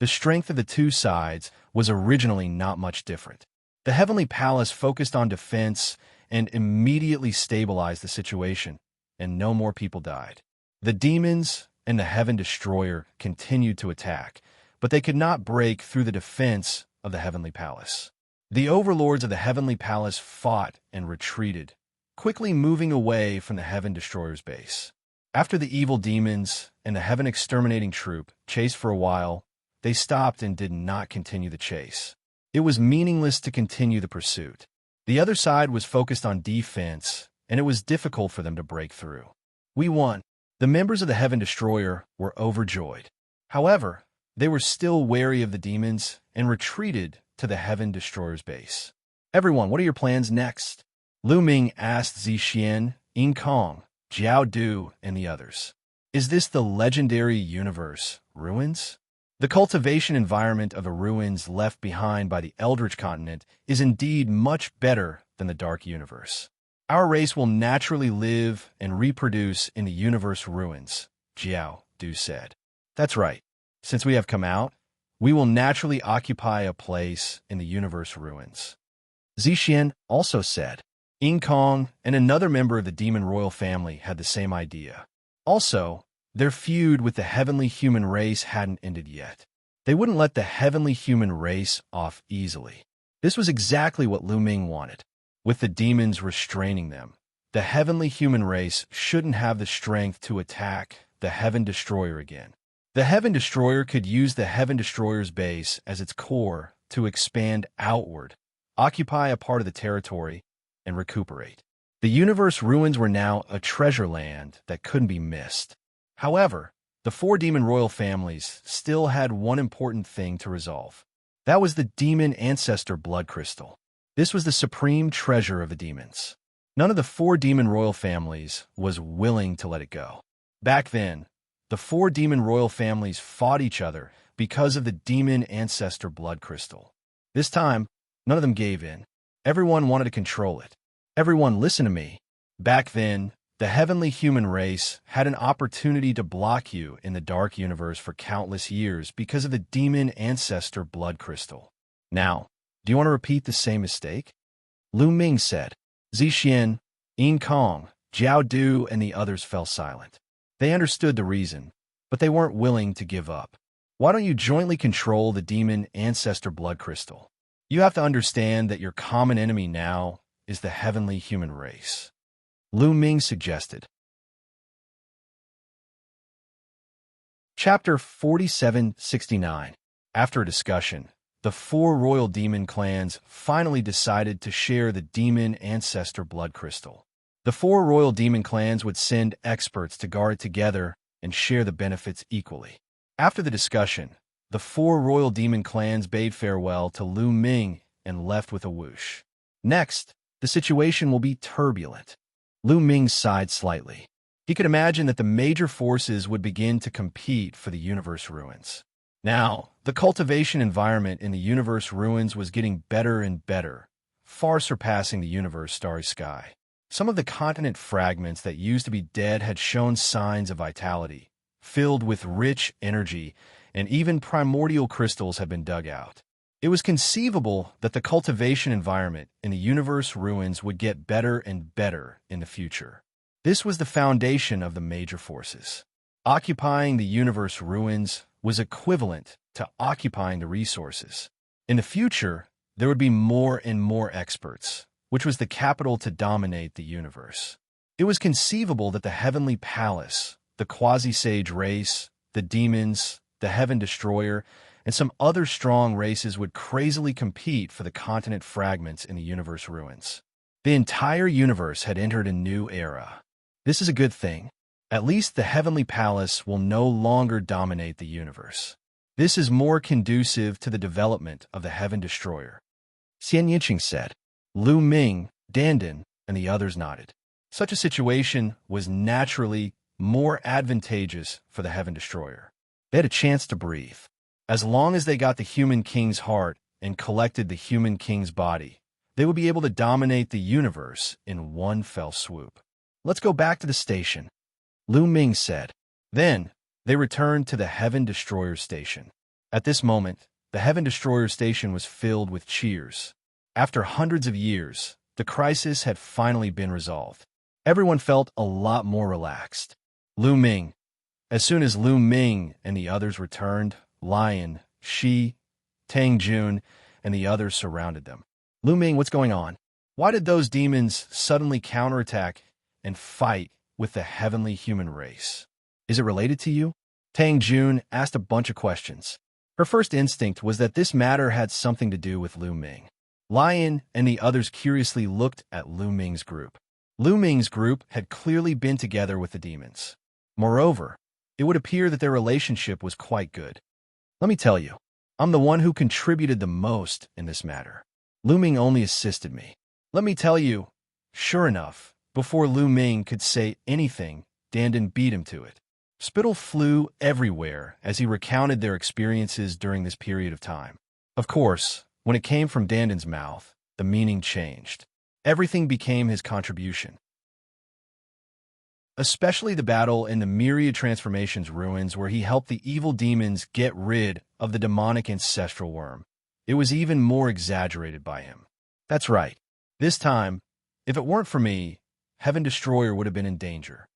The strength of the two sides was originally not much different. The heavenly palace focused on defense and immediately stabilized the situation, and no more people died. The demons and the heaven destroyer continued to attack, but they could not break through the defense of the heavenly palace. The overlords of the heavenly palace fought and retreated, quickly moving away from the heaven destroyer's base. After the evil demons and the heaven exterminating troop chased for a while, they stopped and did not continue the chase. It was meaningless to continue the pursuit. The other side was focused on defense, and it was difficult for them to break through. We won. The members of the heaven destroyer were overjoyed. However, they were still wary of the demons and retreated to the heaven destroyer's base. Everyone, what are your plans next? Lu Ming asked Zixian, Ying Kong, Jiao Du, and the others. Is this the legendary universe, ruins? The cultivation environment of the ruins left behind by the Eldritch continent is indeed much better than the Dark Universe. Our race will naturally live and reproduce in the universe ruins, Jiao Du said. That's right. Since we have come out, we will naturally occupy a place in the universe ruins. Zixian also said. Ying Kong and another member of the demon royal family had the same idea. Also, their feud with the heavenly human race hadn't ended yet. They wouldn't let the heavenly human race off easily. This was exactly what Lu Ming wanted. With the demons restraining them, the heavenly human race shouldn't have the strength to attack the heaven destroyer again. The heaven destroyer could use the heaven destroyer's base as its core to expand outward, occupy a part of the territory, and recuperate. The universe ruins were now a treasure land that couldn't be missed. However, the four demon royal families still had one important thing to resolve. That was the demon ancestor blood crystal. This was the supreme treasure of the demons. None of the four demon royal families was willing to let it go. Back then, the four demon royal families fought each other because of the demon ancestor blood crystal. This time, none of them gave in. Everyone wanted to control it. Everyone, listen to me. Back then, the heavenly human race had an opportunity to block you in the dark universe for countless years because of the demon ancestor blood crystal. Now, do you want to repeat the same mistake? Lu Ming said. Zixian, Ying Kong, Jiao Du, and the others fell silent. They understood the reason, but they weren't willing to give up. Why don't you jointly control the demon ancestor blood crystal? You have to understand that your common enemy now is the heavenly human race. Lu Ming suggested. Chapter 4769. After a discussion, the 4 royal demon clans finally decided to share the demon ancestor blood crystal. The 4 royal demon clans would send experts to guard it together and share the benefits equally. After the discussion, the 4 royal demon clans bade farewell to Lu Ming and left with a whoosh. Next, the situation will be turbulent. Lu Ming sighed slightly. He could imagine that the major forces would begin to compete for the universe ruins. Now, the cultivation environment in the universe ruins was getting better and better, far surpassing the universe starry sky. Some of the continent fragments that used to be dead had shown signs of vitality, filled with rich energy, and even primordial crystals had been dug out. It was conceivable that the cultivation environment in the universe ruins would get better and better in the future. This was the foundation of the major forces. Occupying the universe ruins was equivalent to occupying the resources. In the future, there would be more and more experts, which was the capital to dominate the universe. It was conceivable that the Heavenly Palace, the quasi-sage race, the demons, the Heaven Destroyer, and some other strong races would crazily compete for the continent fragments in the universe ruins. The entire universe had entered a new era. This is a good thing. At least the Heavenly Palace will no longer dominate the universe. This is more conducive to the development of the Heaven Destroyer. Xianxia said. Lu Ming, Dandan, and the others nodded. Such a situation was naturally more advantageous for the Heaven Destroyer. They had a chance to breathe. As long as they got the Human King's heart and collected the Human King's body, they would be able to dominate the universe in one fell swoop. Let's go back to the station, Lu Ming said. Then, they returned to the Heaven Destroyer Station. At this moment, the Heaven Destroyer Station was filled with cheers. After hundreds of years, the crisis had finally been resolved. Everyone felt a lot more relaxed. Lu Ming. As soon as Lu Ming and the others returned, Lion, Shi, Tang Jun, and the others surrounded them. Lu Ming, what's going on? Why did those demons suddenly counterattack and fight with the heavenly human race? Is it related to you? Tang Jun asked a bunch of questions. Her first instinct was that this matter had something to do with Lu Ming. Lion and the others curiously looked at Lu Ming's group. Lu Ming's group had clearly been together with the demons. Moreover, it would appear that their relationship was quite good. Let me tell you, I'm the one who contributed the most in this matter. Lu Ming only assisted me. Let me tell you, sure enough, before Lu Ming could say anything, Dandan beat him to it. Spittle flew everywhere as he recounted their experiences during this period of time. Of course, when it came from Dandan's mouth, the meaning changed. Everything became his contribution. Especially the battle in the Myriad Transformations ruins where he helped the evil demons get rid of the demonic ancestral worm. It was even more exaggerated by him. That's right. This time, if it weren't for me, Heaven Destroyer would have been in danger.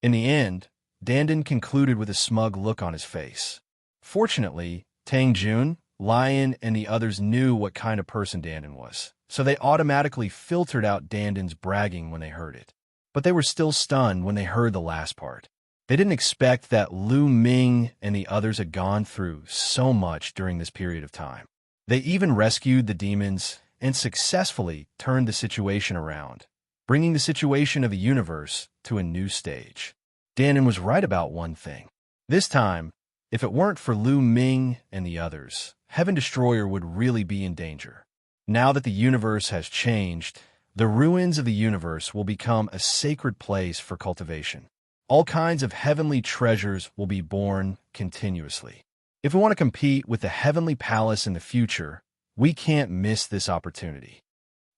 In the end, Dandan concluded with a smug look on his face. Fortunately, Tang Jun, Lion, and the others knew what kind of person Dandan was, so they automatically filtered out Dandan's bragging when they heard it. But they were still stunned when they heard the last part. They didn't expect that Lu Ming and the others had gone through so much during this period of time. They even rescued the demons and successfully turned the situation around, bringing the situation of the universe to a new stage. Dandan was right about one thing. This time, if it weren't for Lu Ming and the others, Heaven Destroyer would really be in danger. Now that the universe has changed, the ruins of the universe will become a sacred place for cultivation. All kinds of heavenly treasures will be born continuously. If we want to compete with the Heavenly Palace in the future, we can't miss this opportunity.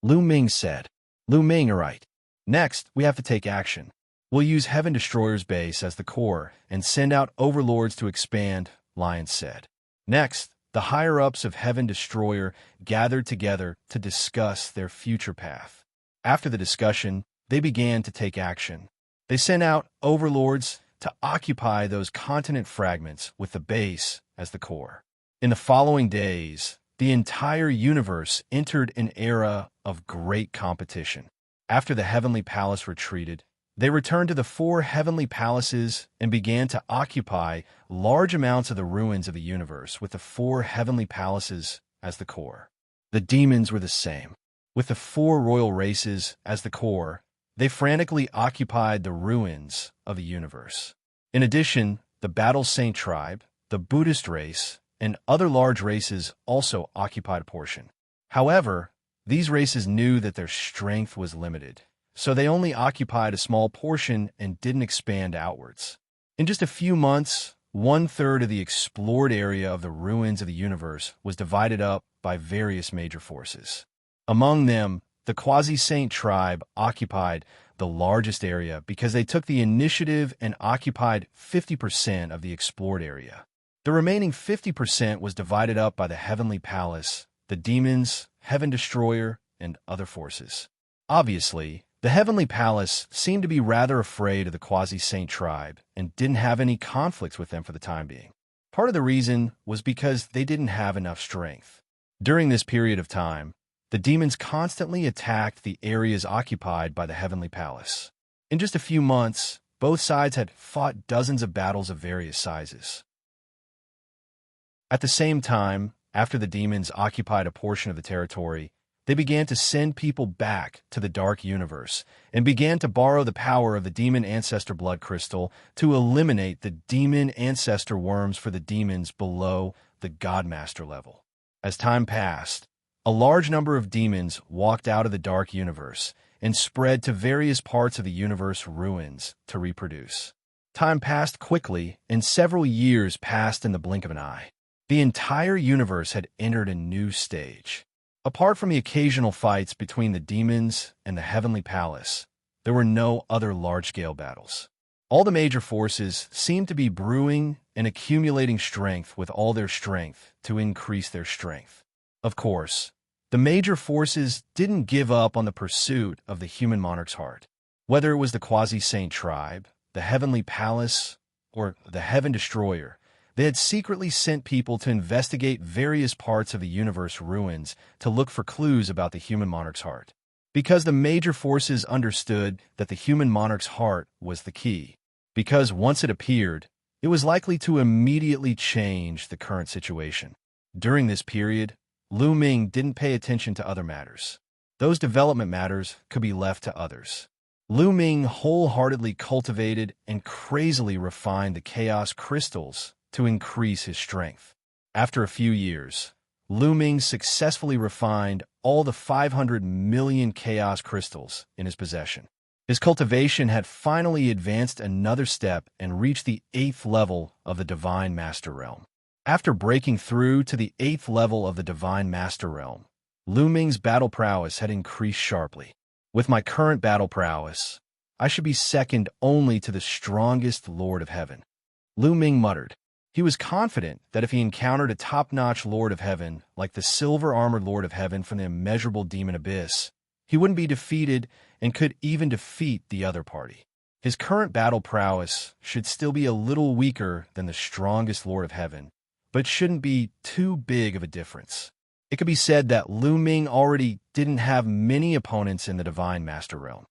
Lu Ming said. Lu Ming, all right. Next, we have to take action. We'll use Heaven Destroyer's base as the core and send out overlords to expand, Lion said. Next, the higher-ups of Heaven Destroyer gathered together to discuss their future path. After the discussion, they began to take action. They sent out overlords to occupy those continent fragments with the base as the core. In the following days, the entire universe entered an era of great competition. After the Heavenly Palace retreated, They returned to the four heavenly palaces and began to occupy large amounts of the ruins of the universe with the four heavenly palaces as the core. The demons were the same. With the four royal races as the core, they frantically occupied the ruins of the universe. In addition, the Battle Saint tribe, the Buddhist race, and other large races also occupied a portion. However, these races knew that their strength was limited, so they only occupied a small portion and didn't expand outwards. In just a few months, 1/3 of the explored area of the ruins of the universe was divided up by various major forces. Among them, the Quasi-Saint tribe occupied the largest area because they took the initiative and occupied 50% of the explored area. The remaining 50% was divided up by the Heavenly Palace, the demons, Heaven Destroyer, and other forces. Obviously, the Heavenly Palace seemed to be rather afraid of the Quasi-Saint tribe and didn't have any conflicts with them for the time being. Part of the reason was because they didn't have enough strength. During this period of time, the demons constantly attacked the areas occupied by the Heavenly Palace. In just a few months, both sides had fought dozens of battles of various sizes. At the same time, after the demons occupied a portion of the territory, they began to send people back to the dark universe and began to borrow the power of the demon ancestor blood crystal to eliminate the demon ancestor worms for the demons below the Godmaster level. As time passed, a large number of demons walked out of the dark universe and spread to various parts of the universe ruins to reproduce. Time passed quickly, and several years passed in the blink of an eye. The entire universe had entered a new stage. Apart from the occasional fights between the demons and the Heavenly Palace, there were no other large-scale battles. All the major forces seemed to be brewing and accumulating strength with all their strength to increase their strength. Of course, the major forces didn't give up on the pursuit of the human monarch's heart. Whether it was the Quasi-Saint tribe, the Heavenly Palace, or the Heaven Destroyer, they had secretly sent people to investigate various parts of the universe ruins to look for clues about the human monarch's heart. Because the major forces understood that the human monarch's heart was the key. Because once it appeared, it was likely to immediately change the current situation. During this period, Lu Ming didn't pay attention to other matters. Those development matters could be left to others. Lu Ming wholeheartedly cultivated and crazily refined the chaos crystals to increase his strength. After a few years, Lu Ming successfully refined all the 500 million chaos crystals in his possession. His cultivation had finally advanced another step and reached the 8th level of the Divine Master Realm. After breaking through to the 8th level of the Divine Master Realm, Lu Ming's battle prowess had increased sharply. With my current battle prowess, I should be second only to the strongest Lord of Heaven. Lu Ming muttered. He was confident that if he encountered a top-notch Lord of Heaven, like the silver-armored Lord of Heaven from the immeasurable demon abyss, he wouldn't be defeated and could even defeat the other party. His current battle prowess should still be a little weaker than the strongest Lord of Heaven, but shouldn't be too big of a difference. It could be said that Lu Ming already didn't have many opponents in the Divine Master Realm.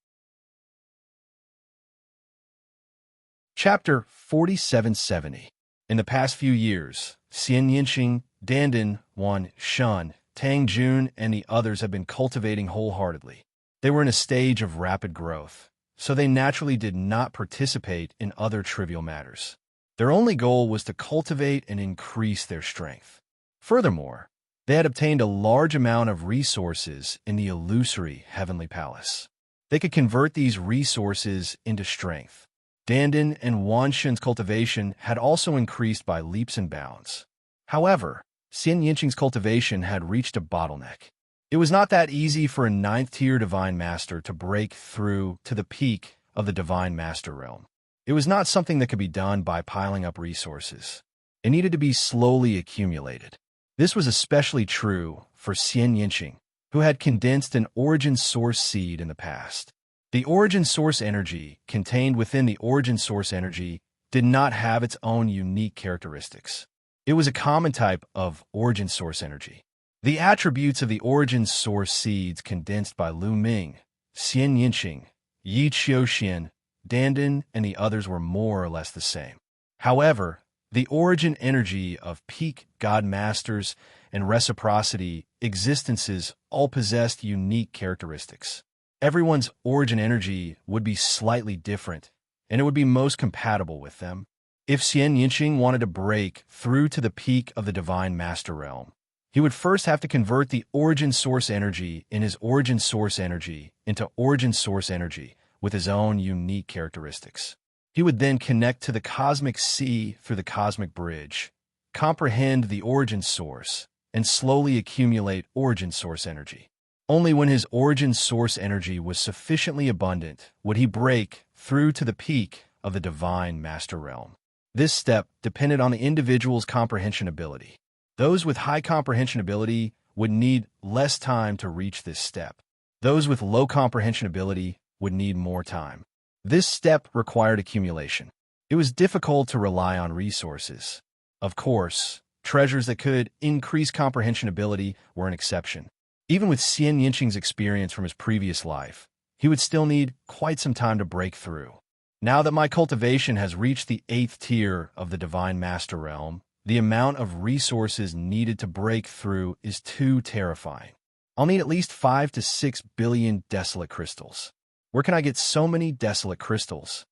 Chapter 4770. In the past few years, Xianxia, Dandan, Wan, Shun, Tang Jun, and the others have been cultivating wholeheartedly. They were in a stage of rapid growth, so they naturally did not participate in other trivial matters. Their only goal was to cultivate and increase their strength. Furthermore, they had obtained a large amount of resources in the illusory Heavenly Palace. They could convert these resources into strength. Dandan and Wanshin's cultivation had also increased by leaps and bounds. However, Xianxing's cultivation had reached a bottleneck. It was not that easy for a 9th-tier Divine Master to break through to the peak of the Divine Master Realm. It was not something that could be done by piling up resources. It needed to be slowly accumulated. This was especially true for Xianxia, who had condensed an origin source seed in the past. The origin source energy contained within the origin source energy did not have its own unique characteristics. It was a common type of origin source energy. The attributes of the origin source seeds condensed by Lu Ming, Xianxia, Yi Qiuxian, Dandan and the others were more or less the same. However, the origin energy of peak God Masters and reciprocity existences all possessed unique characteristics. Everyone's origin energy would be slightly different, and it would be most compatible with them. If Xianxia wanted to break through to the peak of the Divine Master Realm, he would first have to convert the origin source energy in his origin source energy into origin source energy with his own unique characteristics. He would then connect to the cosmic sea through the cosmic bridge, comprehend the origin source, and slowly accumulate origin source energy. Only when his origin source energy was sufficiently abundant would he break through to the peak of the Divine Master Realm. This step depended on the individual's comprehension ability. Those with high comprehension ability would need less time to reach this step. Those with low comprehension ability would need more time. This step required accumulation. It was difficult to rely on resources. Of course, treasures that could increase comprehension ability were an exception. Even with Xianxia's experience from his previous life, he would still need quite some time to break through. Now that my cultivation has reached the 8th tier of the Divine Master Realm, the amount of resources needed to break through is too terrifying. I'll need at least 5 to 6 billion desolate crystals. Where can I get so many desolate crystals?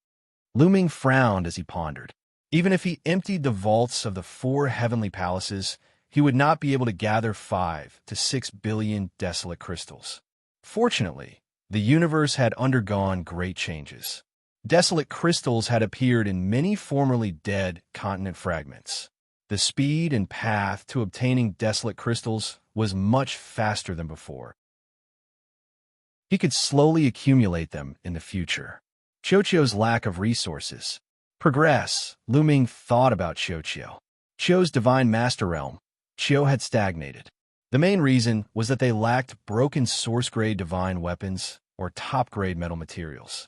Lu Ming frowned as he pondered. Even if he emptied the vaults of the 4 heavenly palaces, he would not be able to gather 5 to 6 billion desolate crystals. Fortunately, the universe had undergone great changes. Desolate crystals had appeared in many formerly dead continent fragments. The speed and path to obtaining desolate crystals was much faster than before. He could slowly accumulate them in the future. Xiaoqiu's lack of resources. Progress. Lu Ming thought about Xiaoqiu. Qiu's Divine Master Realm. Qiu had stagnated. The main reason was that they lacked broken source-grade divine weapons or top-grade metal materials.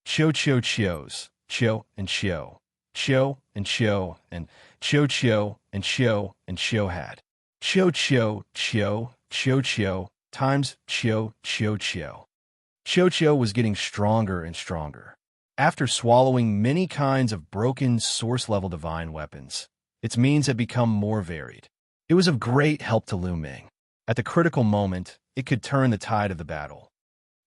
Qiu's, Qiu and Qiu, Qiu and Qiu, and Qiu and Qiu and Qiu had. Qiu times Qiu. Qiu was getting stronger and stronger. After swallowing many kinds of broken source-level divine weapons, its means had become more varied. It was of great help to Lu Ming. At the critical moment, it could turn the tide of the battle.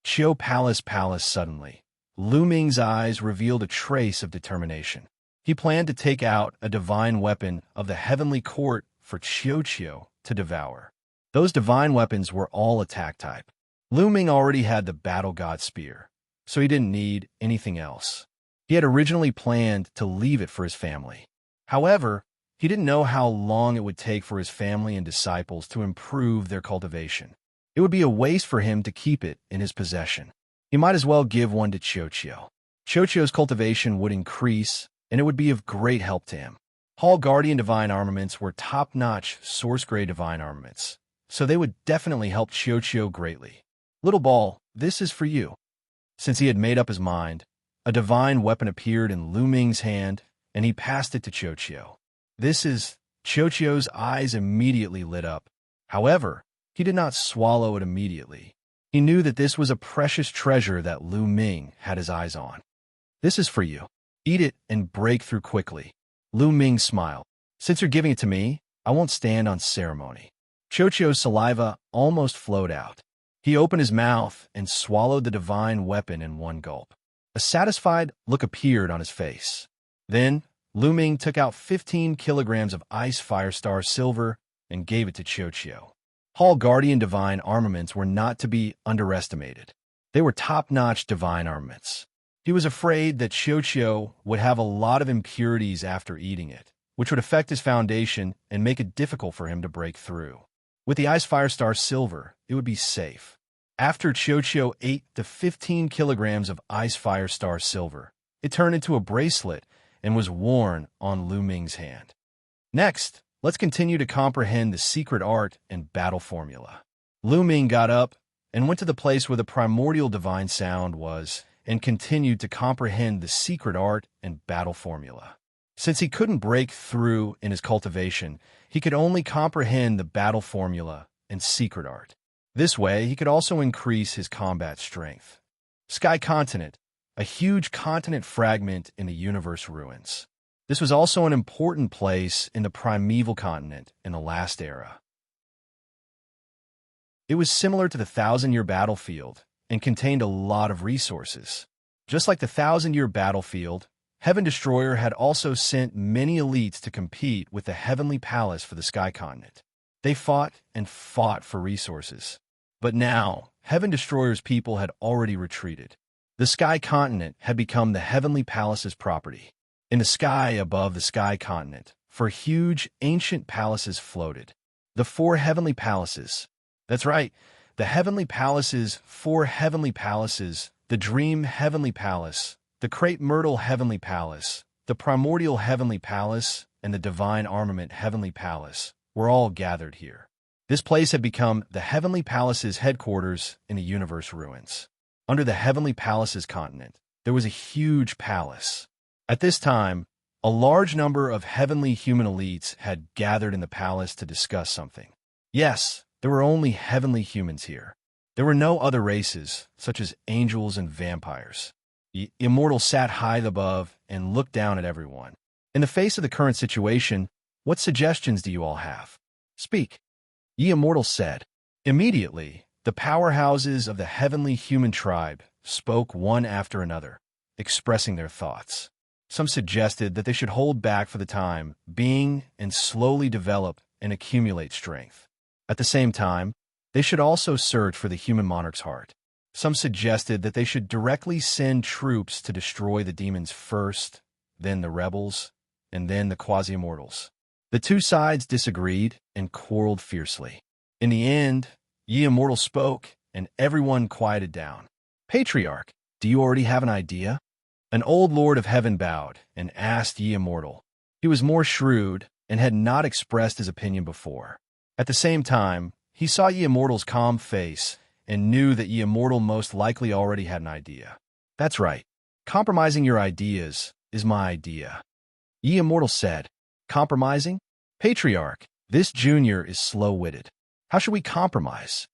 Qiu Palace suddenly. Lu Ming's eyes revealed a trace of determination. He planned to take out a divine weapon of the heavenly court for Qiu to devour. Those divine weapons were all attack type. Lu Ming already had the Battle God Spear, so he didn't need anything else. He had originally planned to leave it for his family. However, he didn't know how long it would take for his family and disciples to improve their cultivation. It would be a waste for him to keep it in his possession. He might as well give one to Xiaoqiu. Xiaoqiu's cultivation would increase, and it would be of great help to him. Hall Guardian Divine Armaments were top-notch source-grade divine armaments, so they would definitely help Xiaoqiu greatly. Little Ball, this is for you. Since he had made up his mind, a divine weapon appeared in Lu Ming's hand, and he passed it to Xiaoqiu. This is... Xiaoqiu's eyes immediately lit up. However, he did not swallow it immediately. He knew that this was a precious treasure that Lu Ming had his eyes on. This is for you. Eat it and break through quickly. Lu Ming smiled. Since you're giving it to me, I won't stand on ceremony. Xiaoqiu's saliva almost flowed out. He opened his mouth and swallowed the divine weapon in one gulp. A satisfied look appeared on his face. Then, Lu Ming took out 15 kilograms of ice firestar silver and gave it to Xiaoqiu. Hall Guardian Divine Armaments were not to be underestimated. They were top-notch divine armaments. He was afraid that Xiaoqiu would have a lot of impurities after eating it, which would affect his foundation and make it difficult for him to break through. With the Ice Firestar Silver, it would be safe. After Xiaoqiu ate the 15 kilograms of Ice Firestar Silver, it turned into a bracelet and was worn on Lu Ming's hand. Next, let's continue to comprehend the secret art and battle formula. Lu Ming got up and went to the place where the primordial divine sound was and continued to comprehend the secret art and battle formula. Since he couldn't break through in his cultivation, he could only comprehend the battle formula and secret art. This way, he could also increase his combat strength. Sky Continent, a huge continent fragment in the universe ruins. This was also an important place in the primeval continent in the last era. It was similar to the thousand-year battlefield and contained a lot of resources. Just like the thousand-year battlefield, Heaven Destroyer had also sent many elites to compete with the Heavenly Palace for the Sky Continent. They fought and fought for resources. But now, Heaven Destroyer's people had already retreated. The Sky Continent had become the Heavenly Palace's property. In the sky above the Sky Continent, four huge, ancient palaces floated. The four Heavenly Palaces. That's right, the Heavenly Palaces, four Heavenly Palaces, the Dream Heavenly Palace, the Crepe Myrtle Heavenly Palace, the Primordial Heavenly Palace, and the Divine Armament Heavenly Palace were all gathered here. This place had become the Heavenly Palace's headquarters in the universe ruins. Under the Heavenly Palace's continent, there was a huge palace. At this time, a large number of heavenly human elites had gathered in the palace to discuss something. Yes, there were only heavenly humans here. There were no other races, such as angels and vampires. The Immortal sat high above and looked down at everyone. In the face of the current situation, what suggestions do you all have? Speak. Ye Immortal said. Immediately, the powerhouses of the heavenly human tribe spoke one after another, expressing their thoughts. Some suggested that they should hold back for the time being and slowly develop and accumulate strength. At the same time, they should also search for the human monarch's heart. Some suggested that they should directly send troops to destroy the demons first, then the rebels, and then the quasi-immortals. The two sides disagreed and quarreled fiercely. In the end, Ye Immortal spoke, and everyone quieted down. Patriarch, do you already have an idea? An old lord of heaven bowed and asked Ye Immortal. He was more shrewd and had not expressed his opinion before. At the same time, he saw Ye Immortal's calm face and knew that Ye Immortal most likely already had an idea. That's right. Compromising your ideas is my idea. Ye Immortal said. Compromising? Patriarch, this junior is slow-witted. How should we compromise?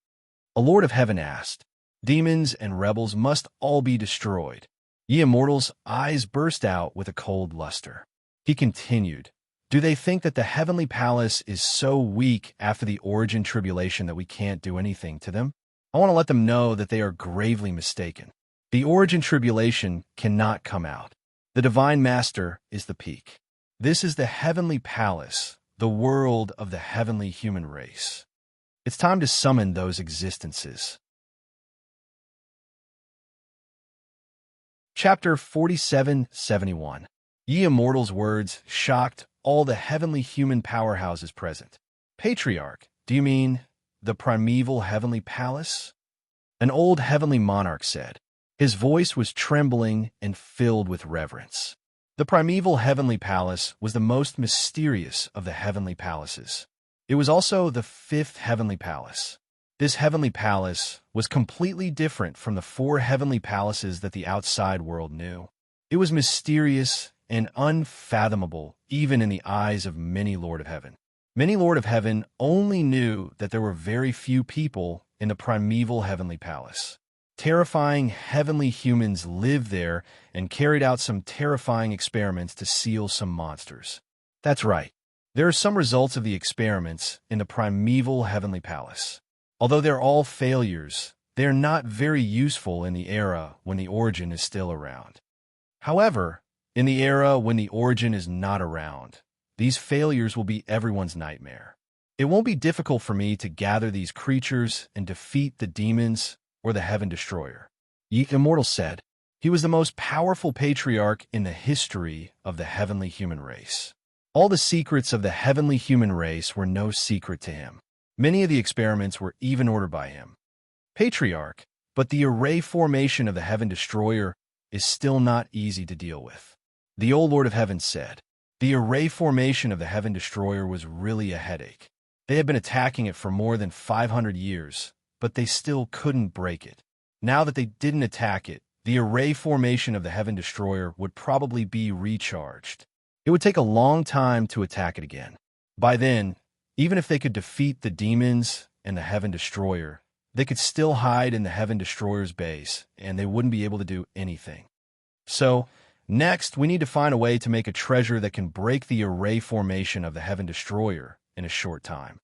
A lord of heaven asked. Demons and rebels must all be destroyed. Ye Immortal's eyes burst out with a cold luster. He continued, do they think that the Heavenly Palace is so weak after the origin tribulation that we can't do anything to them? I want to let them know that they are gravely mistaken. The origin tribulation cannot come out. The Divine Master is the peak. This is the Heavenly Palace, the world of the heavenly human race. It's time to summon those existences. Chapter 4771. Ye Immortal's words shocked all the heavenly human powerhouses present. Patriarch, do you mean the primeval heavenly palace? An old heavenly monarch said. His voice was trembling and filled with reverence. The primeval heavenly palace was the most mysterious of the heavenly palaces. It was also the fifth heavenly palace. This heavenly palace was completely different from the four heavenly palaces that the outside world knew. It was mysterious and unfathomable even in the eyes of many Lord of Heaven. Many Lord of Heaven only knew that there were very few people in the primeval heavenly palace. Terrifying heavenly humans lived there and carried out some terrifying experiments to seal some monsters. That's right. There are some results of the experiments in the primeval heavenly palace. Although they're all failures, they're not very useful in the era when the origin is still around. However, in the era when the origin is not around, these failures will be everyone's nightmare. It won't be difficult for me to gather these creatures and defeat the demons or the Heaven Destroyer. Ye Immortal said. He was the most powerful patriarch in the history of the heavenly human race. All the secrets of the heavenly human race were no secret to him. Many of the experiments were even ordered by him. Patriarch, but the array formation of the Heaven Destroyer is still not easy to deal with. The old Lord of Heaven said. The array formation of the Heaven Destroyer was really a headache. They had been attacking it for more than 500 years, but they still couldn't break it. Now that they didn't attack it, the array formation of the Heaven Destroyer would probably be recharged. It would take a long time to attack it again. By then, even if they could defeat the demons and the Heaven Destroyer, they could still hide in the Heaven Destroyer's base, and they wouldn't be able to do anything. So, next, we need to find a way to make a treasure that can break the array formation of the Heaven Destroyer in a short time.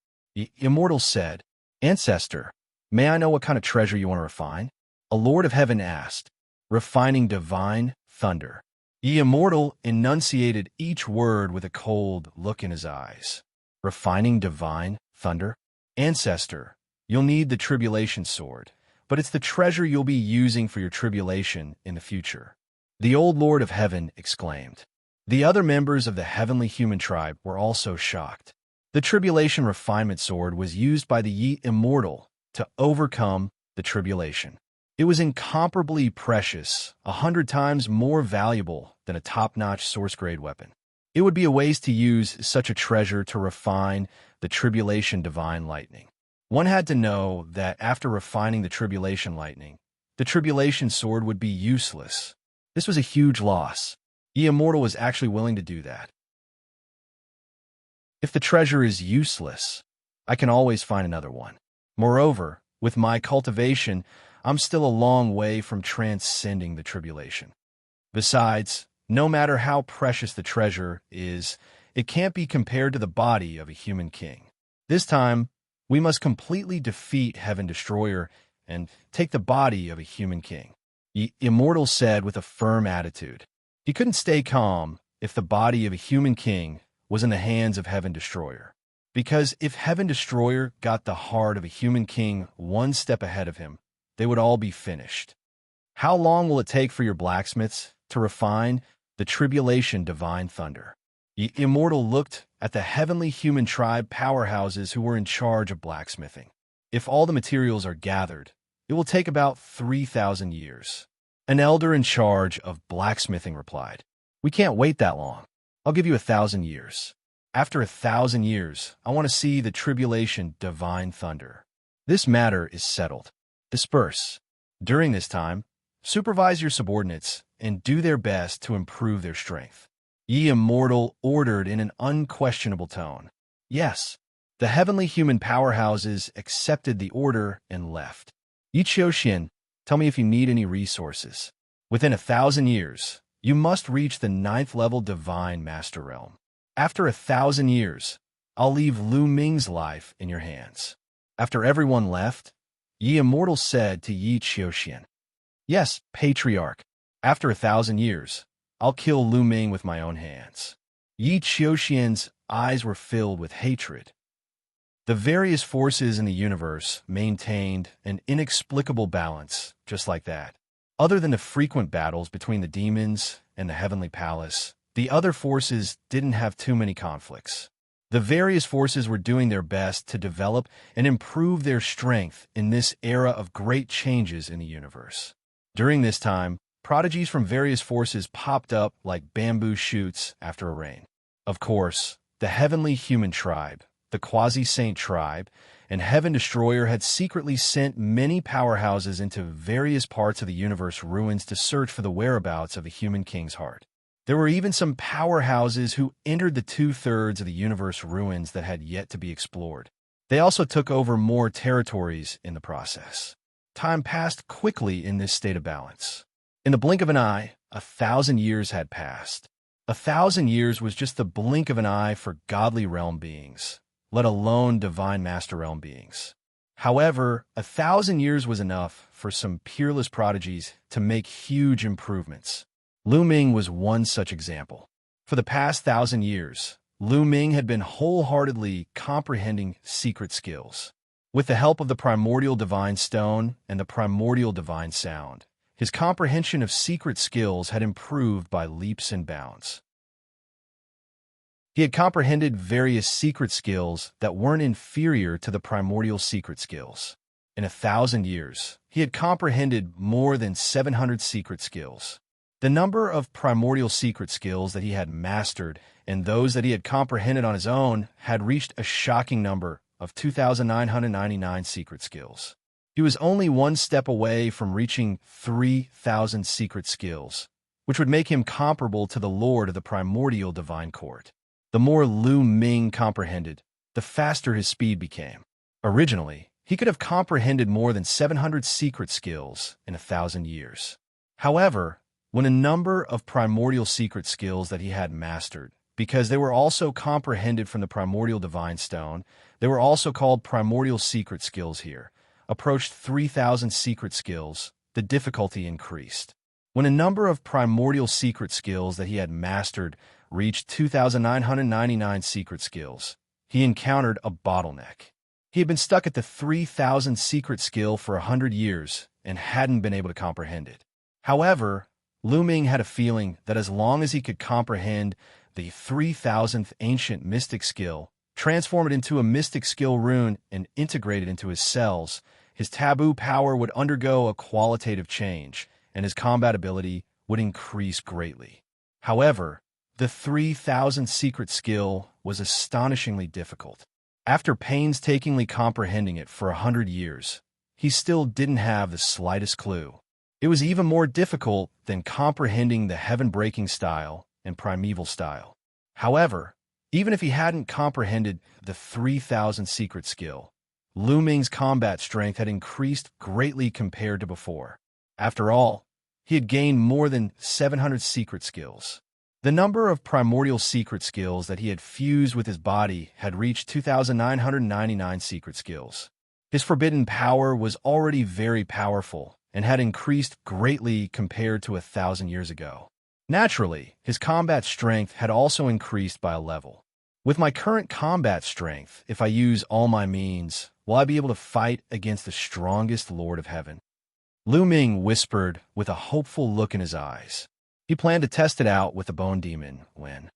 Immortal said, Ancestor, may I know what kind of treasure you want to refine? A Lord of Heaven asked, refining divine thunder. Immortal enunciated each word with a cold look in his eyes. Refining divine thunder? Ancestor, you'll need the tribulation sword, but it's the treasure you'll be using for your tribulation in the future. The old Lord of Heaven exclaimed. The other members of the heavenly human tribe were also shocked. The tribulation refinement sword was used by the Immortal to overcome the tribulation. It was incomparably precious, 100 times more valuable than a top-notch source-grade weapon. It would be a waste to use such a treasure to refine the tribulation divine lightning. One had to know that after refining the tribulation lightning, the tribulation sword would be useless. This was a huge loss. Immortal was actually willing to do that. If the treasure is useless, I can always find another one. Moreover, with my cultivation, I'm still a long way from transcending the tribulation. Besides, no matter how precious the treasure is, it can't be compared to the body of a human king. This time, we must completely defeat Heaven Destroyer and take the body of a human king. Immortal said with a firm attitude. He couldn't stay calm if the body of a human king was in the hands of Heaven Destroyer. Because if Heaven Destroyer got the heart of a human king one step ahead of him, they would all be finished. How long will it take for your blacksmiths to refine the tribulation divine thunder? Immortal looked at the heavenly human tribe powerhouses who were in charge of blacksmithing. If all the materials are gathered, it will take about 3,000 years. An elder in charge of blacksmithing replied, We can't wait that long. I'll give you 1,000 years. After 1,000 years, I want to see the tribulation divine thunder. This matter is settled. Disperse. During this time, supervise your subordinates and do their best to improve their strength. Immortal ordered in an unquestionable tone. Yes, the heavenly human powerhouses accepted the order and left. Xianxia, tell me if you need any resources. Within 1,000 years, you must reach the 9th level divine master realm. After 1,000 years, I'll leave Lu Ming's life in your hands. After everyone left, Immortal said to Xianxia, Yes, Patriarch, after 1,000 years, I'll kill Lu Ming with my own hands. Xianxia's eyes were filled with hatred. The various forces in the universe maintained an inexplicable balance, just like that. Other than the frequent battles between the demons and the heavenly palace, the other forces didn't have too many conflicts. The various forces were doing their best to develop and improve their strength in this era of great changes in the universe. During this time, prodigies from various forces popped up like bamboo shoots after a rain. Of course, the heavenly human tribe, the quasi-saint tribe, and Heaven Destroyer had secretly sent many powerhouses into various parts of the universe ruins to search for the whereabouts of a human king's heart. There were even some powerhouses who entered the 2/3 of the universe ruins that had yet to be explored. They also took over more territories in the process. Time passed quickly in this state of balance. In the blink of an eye, 1,000 years had passed. 1,000 years was just the blink of an eye for godly realm beings, let alone divine master realm beings. However, 1,000 years was enough for some peerless prodigies to make huge improvements. Lu Ming was one such example. For the past 1,000 years, Lu Ming had been wholeheartedly comprehending secret skills. With the help of the primordial divine stone and the primordial divine sound, his comprehension of secret skills had improved by leaps and bounds. He had comprehended various secret skills that weren't inferior to the primordial secret skills. In 1,000 years, he had comprehended more than 700 secret skills. The number of primordial secret skills that he had mastered and those that he had comprehended on his own had reached a shocking number of 2,999 secret skills. He was only one step away from reaching 3,000 secret skills, which would make him comparable to the Lord of the Primordial Divine Court. The more Lu Ming comprehended, the faster his speed became. Originally, he could have comprehended more than 700 secret skills in 1,000 years. However, when a number of primordial secret skills that he had mastered, because they were also comprehended from the primordial divine stone, they were also called primordial secret skills here, approached 3,000 secret skills, the difficulty increased. When a number of primordial secret skills that he had mastered reached 2,999 secret skills, he encountered a bottleneck. He had been stuck at the 3,000 secret skill for 100 years and hadn't been able to comprehend it. However, Lu Ming had a feeling that as long as he could comprehend the 3,000th ancient mystic skill, transform it into a mystic skill rune, and integrate it into his cells, his taboo power would undergo a qualitative change, and his combat ability would increase greatly. However, the 3,000 secret skill was astonishingly difficult. After painstakingly comprehending it for 100 years, he still didn't have the slightest clue. It was even more difficult than comprehending the heaven-breaking style and primeval style. However, even if he hadn't comprehended the 3,000 secret skill, Lu Ming's combat strength had increased greatly compared to before. After all, he had gained more than 700 secret skills. The number of primordial secret skills that he had fused with his body had reached 2,999 secret skills. His forbidden power was already very powerful and had increased greatly compared to 1,000 years ago. Naturally, his combat strength had also increased by a level. With my current combat strength, if I use all my means, will I be able to fight against the strongest Lord of Heaven? Lu Ming whispered with a hopeful look in his eyes. He planned to test it out with the Bone Demon when.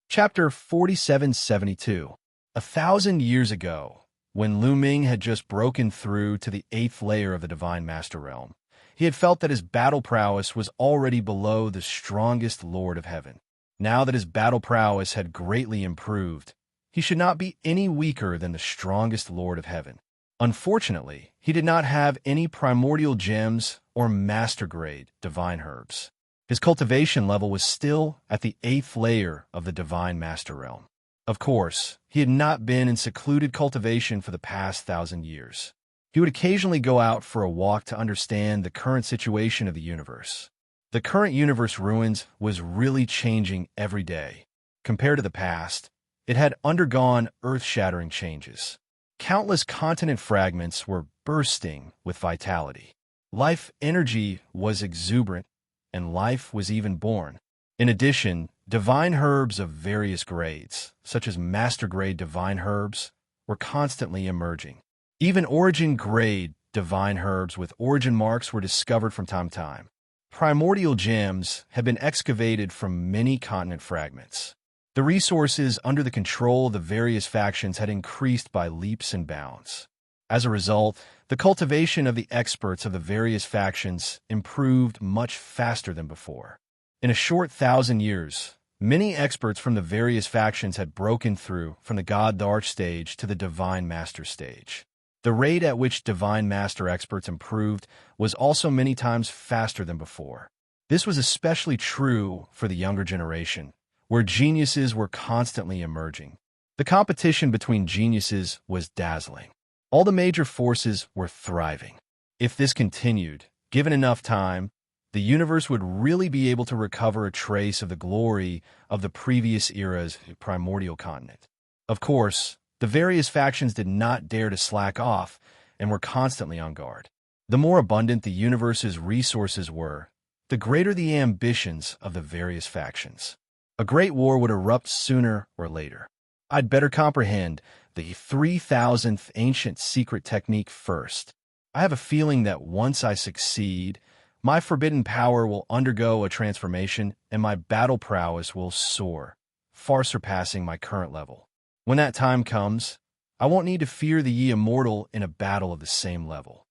Chapter 4772. 1,000 years ago, when Lu Ming had just broken through to the 8th layer of the Divine Master Realm, he had felt that his battle prowess was already below the strongest Lord of Heaven. Now that his battle prowess had greatly improved, he should not be any weaker than the strongest Lord of Heaven. Unfortunately, he did not have any primordial gems or master-grade divine herbs. His cultivation level was still at the 8th layer of the Divine Master Realm. Of course, he had not been in secluded cultivation for the past 1,000 years. He would occasionally go out for a walk to understand the current situation of the universe. The current universe ruins was really changing every day. Compared to the past, it had undergone earth-shattering changes. Countless continent fragments were bursting with vitality. Life energy was exuberant, and life was even born. In addition, divine herbs of various grades, such as master-grade divine herbs, were constantly emerging. Even origin-grade divine herbs with origin marks were discovered from time to time. Primordial gems had been excavated from many continent fragments. The resources under the control of the various factions had increased by leaps and bounds. As a result, the cultivation of the experts of the various factions improved much faster than before. In a short 1,000 years, many experts from the various factions had broken through from the God-Darch stage to the Divine Master stage. The rate at which Divine Master experts improved was also many times faster than before. This was especially true for the younger generation, where geniuses were constantly emerging. The competition between geniuses was dazzling. All the major forces were thriving. If this continued, given enough time, the universe would really be able to recover a trace of the glory of the previous era's primordial continent. Of course, the various factions did not dare to slack off and were constantly on guard. The more abundant the universe's resources were, the greater the ambitions of the various factions. A great war would erupt sooner or later. I'd better comprehend the 3,000th ancient secret technique first. I have a feeling that once I succeed, my forbidden power will undergo a transformation and my battle prowess will soar, far surpassing my current level. When that time comes, I won't need to fear the Yi Immortal in a battle of the same level.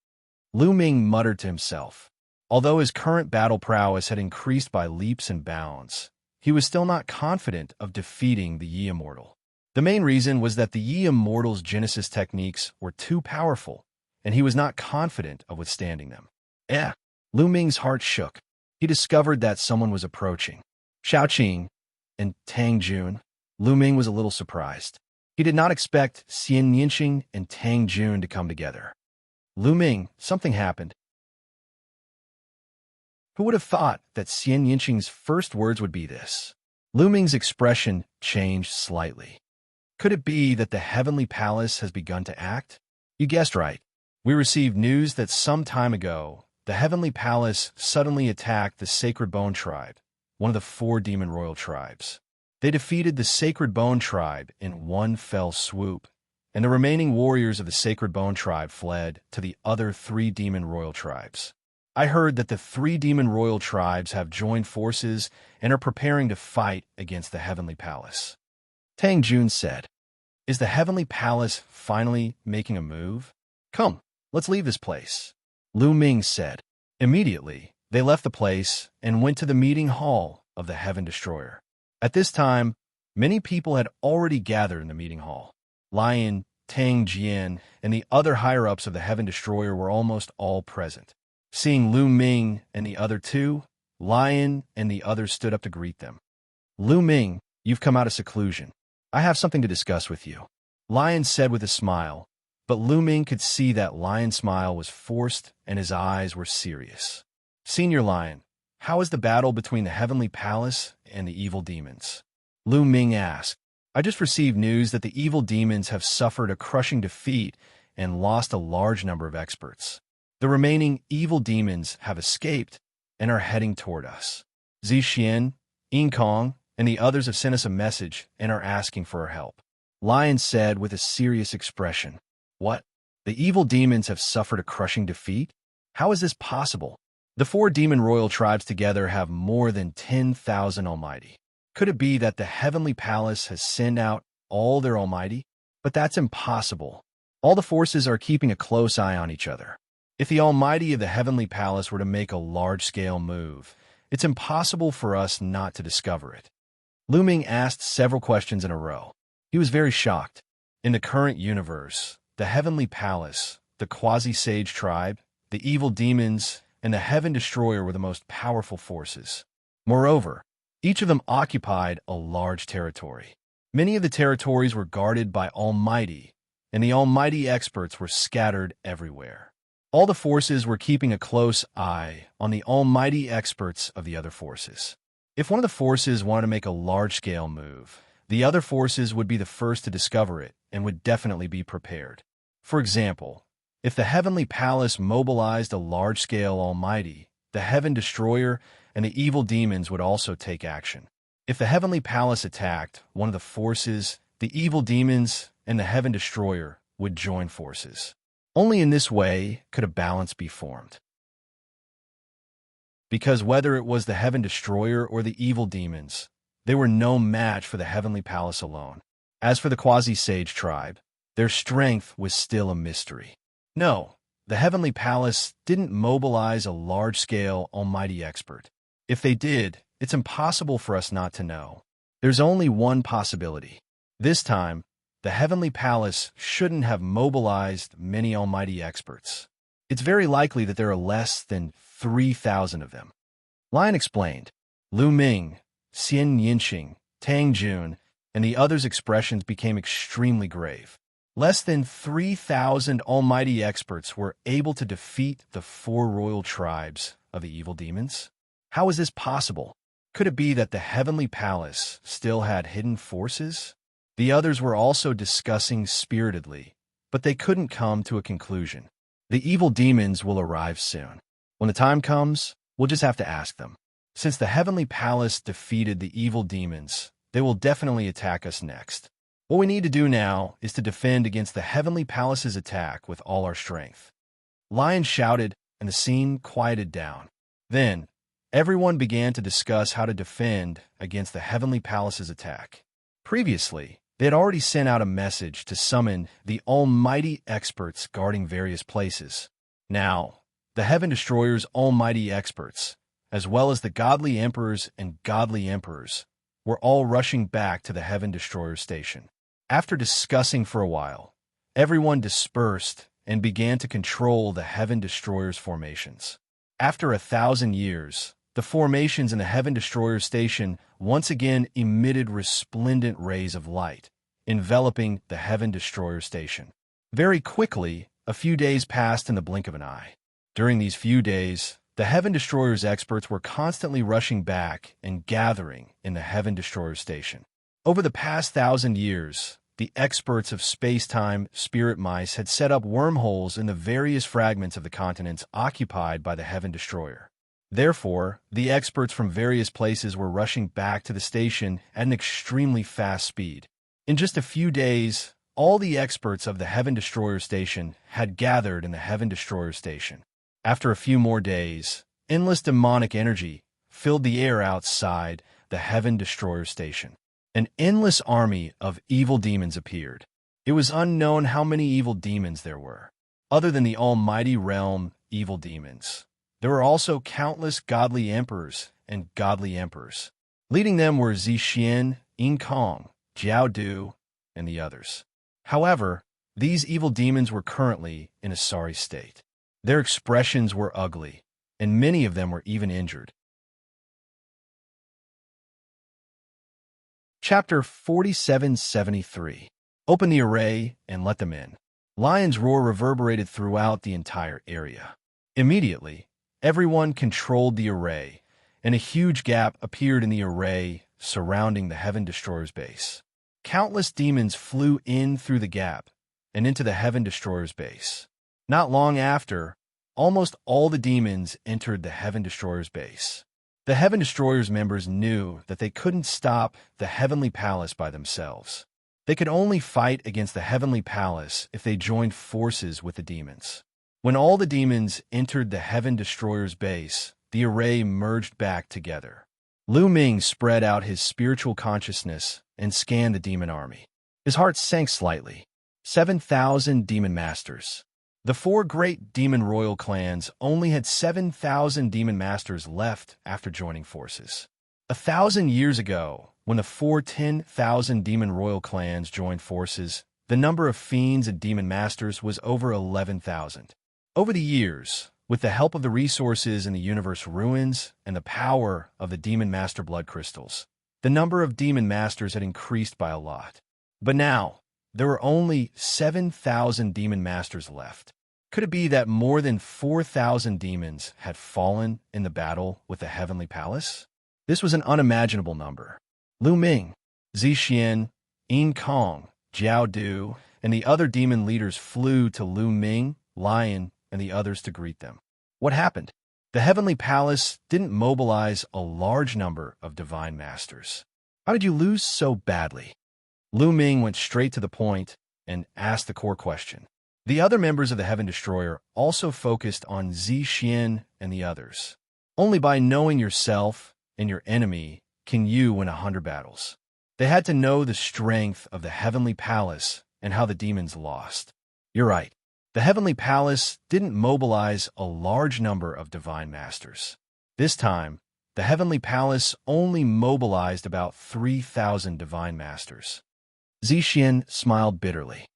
Lu Ming muttered to himself. Although his current battle prowess had increased by leaps and bounds, he was still not confident of defeating the Yi Immortal. The main reason was that the Yi Immortal's Genesis techniques were too powerful, and he was not confident of withstanding them. Lu Ming's heart shook. He discovered that someone was approaching. Xiaoqing and Tang Jun. Lu Ming was a little surprised. He did not expect Xianxia and Tang Jun to come together. Lu Ming, something happened. Who would have thought that Xianxia's first words would be this? Lu Ming's expression changed slightly. Could it be that the Heavenly Palace has begun to act? You guessed right. We received news that some time ago, the Heavenly Palace suddenly attacked the Sacred Bone Tribe, one of the 4 demon royal tribes. They defeated the Sacred Bone Tribe in one fell swoop, and the remaining warriors of the Sacred Bone Tribe fled to the other 3 demon royal tribes. I heard that the 3 demon royal tribes have joined forces and are preparing to fight against the Heavenly Palace. Tang Jun said, "Is the Heavenly Palace finally making a move? Come, let's leave this place." Lu Ming said. Immediately, they left the place and went to the meeting hall of the Heaven Destroyer. At this time, many people had already gathered in the meeting hall. Lion, Tang Jian, and the other higher-ups of the Heaven Destroyer were almost all present. Seeing Lu Ming and the other 2, Lion and the others stood up to greet them. "Lu Ming, you've come out of seclusion. I have something to discuss with you," Lion said with a smile, but Lu Ming could see that Lion's smile was forced and his eyes were serious. "Senior Lion, how is the battle between the Heavenly Palace and the evil demons?" Lu Ming asked. "I just received news that the evil demons have suffered a crushing defeat and lost a large number of experts. The remaining evil demons have escaped and are heading toward us. Zixian, Kong, and the others have sent us a message and are asking for our help," Lion said with a serious expression. "What? The evil demons have suffered a crushing defeat? How is this possible? The 4 demon royal tribes together have more than 10,000 almighty. Could it be that the Heavenly Palace has sent out all their almighty? But that's impossible. All the forces are keeping a close eye on each other. If the almighty of the Heavenly Palace were to make a large-scale move, it's impossible for us not to discover it." Lu Ming asked several questions in a row. He was very shocked. In the current universe, the Heavenly Palace, the Quasi-Sage Tribe, the evil demons, and the Heaven Destroyer were the most powerful forces. Moreover, each of them occupied a large territory. Many of the territories were guarded by Almighty, and the Almighty experts were scattered everywhere. All the forces were keeping a close eye on the almighty experts of the other forces. If one of the forces wanted to make a large-scale move, the other forces would be the first to discover it and would definitely be prepared. For example, if the Heavenly Palace mobilized a large-scale almighty, the Heaven Destroyer and the evil demons would also take action. If the Heavenly Palace attacked one of the forces, the evil demons and the Heaven Destroyer would join forces. Only in this way could a balance be formed. Because whether it was the Heaven Destroyer or the evil demons, they were no match for the Heavenly Palace alone. As for the Quasi-Sage Tribe, their strength was still a mystery. No, the Heavenly Palace didn't mobilize a large-scale almighty expert. If they did, it's impossible for us not to know. There's only one possibility. This time, the Heavenly Palace shouldn't have mobilized many almighty experts. It's very likely that there are less than 3,000 of them. Lion explained. Lu Ming, Xianxia, Tang Jun, and the others' expressions became extremely grave. Less than 3,000 almighty experts were able to defeat the 4 royal tribes of the evil demons? How is this possible? Could it be that the Heavenly Palace still had hidden forces? The others were also discussing spiritedly, but they couldn't come to a conclusion. The evil demons will arrive soon. When the time comes, we'll just have to ask them. Since the Heavenly Palace defeated the evil demons, they will definitely attack us next. What we need to do now is to defend against the Heavenly Palace's attack with all our strength. Lion shouted, and the scene quieted down. Then, everyone began to discuss how to defend against the Heavenly Palace's attack. Previously, they had already sent out a message to summon the almighty experts guarding various places. Now, the Heaven Destroyer's almighty experts, as well as the godly emperors and godly emperors, were all rushing back to the Heaven Destroyer station. After discussing for a while, everyone dispersed and began to control the Heaven Destroyer's formations. After 1,000 years, the formations in the Heaven Destroyer station once again emitted resplendent rays of light, enveloping the Heaven Destroyer station. Very quickly, A few days passed in the blink of an eye. During these few days, the Heaven Destroyer's experts were constantly rushing back and gathering in the Heaven Destroyer station. Over the past 1,000 years, the experts of space-time spirit mice had set up wormholes in the various fragments of the continents occupied by the Heaven Destroyer. Therefore, the experts from various places were rushing back to the station at an extremely fast speed. In just a few days, all the experts of the Heaven Destroyer station had gathered in the Heaven Destroyer station. After a few more days, endless demonic energy filled the air outside the Heaven Destroyer station. An endless army of evil demons appeared. It was unknown how many evil demons there were. Other than the almighty realm evil demons, there were also countless godly emperors and godly emperors. Leading them were Xianxia, Kong, Jiao Du, and the others. However, these evil demons were currently in a sorry state. Their expressions were ugly, and many of them were even injured. Chapter 4773. Open the array and let them in. Lion's roar reverberated throughout the entire area. Immediately, everyone controlled the array, and a huge gap appeared in the array surrounding the Heaven Destroyer's base. Countless demons flew in through the gap and into the Heaven Destroyer's base. Not long after, almost all the demons entered the Heaven Destroyer's base. The Heaven Destroyer's members knew that they couldn't stop the Heavenly Palace by themselves. They could only fight against the Heavenly Palace if they joined forces with the demons. When all the demons entered the Heaven Destroyer's base, the array merged back together. Lu Ming spread out his spiritual consciousness and scanned the demon army. His heart sank slightly. 7,000 demon masters. The 4 great demon royal clans only had 7,000 demon masters left after joining forces. 1,000 years ago, when the 10,000 demon royal clans joined forces, the number of fiends and demon masters was over 11,000. Over the years, with the help of the resources in the universe ruins and the power of the demon master blood crystals, the number of demon masters had increased by a lot. But now, there were only 7,000 demon masters left. Could it be that more than 4,000 demons had fallen in the battle with the Heavenly Palace? This was an unimaginable number. Lu Ming, Xianxia, Kong, Jiao Du, and the other demon leaders flew to Lu Ming, Lion, and the others to greet them. What happened? The Heavenly Palace didn't mobilize a large number of divine masters. How did you lose so badly? Lu Ming went straight to the point and asked the core question. The other members of the Heaven Destroyer also focused on Xianxia and the others. Only by knowing yourself and your enemy can you win 100 battles. They had to know the strength of the Heavenly Palace and how the demons lost. You're right. The Heavenly Palace didn't mobilize a large number of divine masters. This time, the Heavenly Palace only mobilized about 3,000 divine masters. Xianxia smiled bitterly.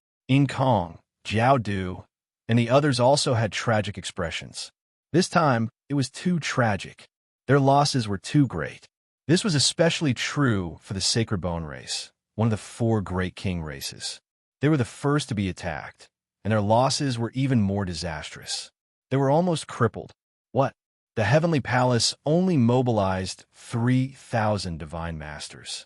Kong, Jiao Du, and the others also had tragic expressions. This time, it was too tragic. Their losses were too great. This was especially true for the Sacred Bone race, one of the 4 great king races. They were the first to be attacked, and their losses were even more disastrous. They were almost crippled. What? The Heavenly Palace only mobilized 3,000 divine masters.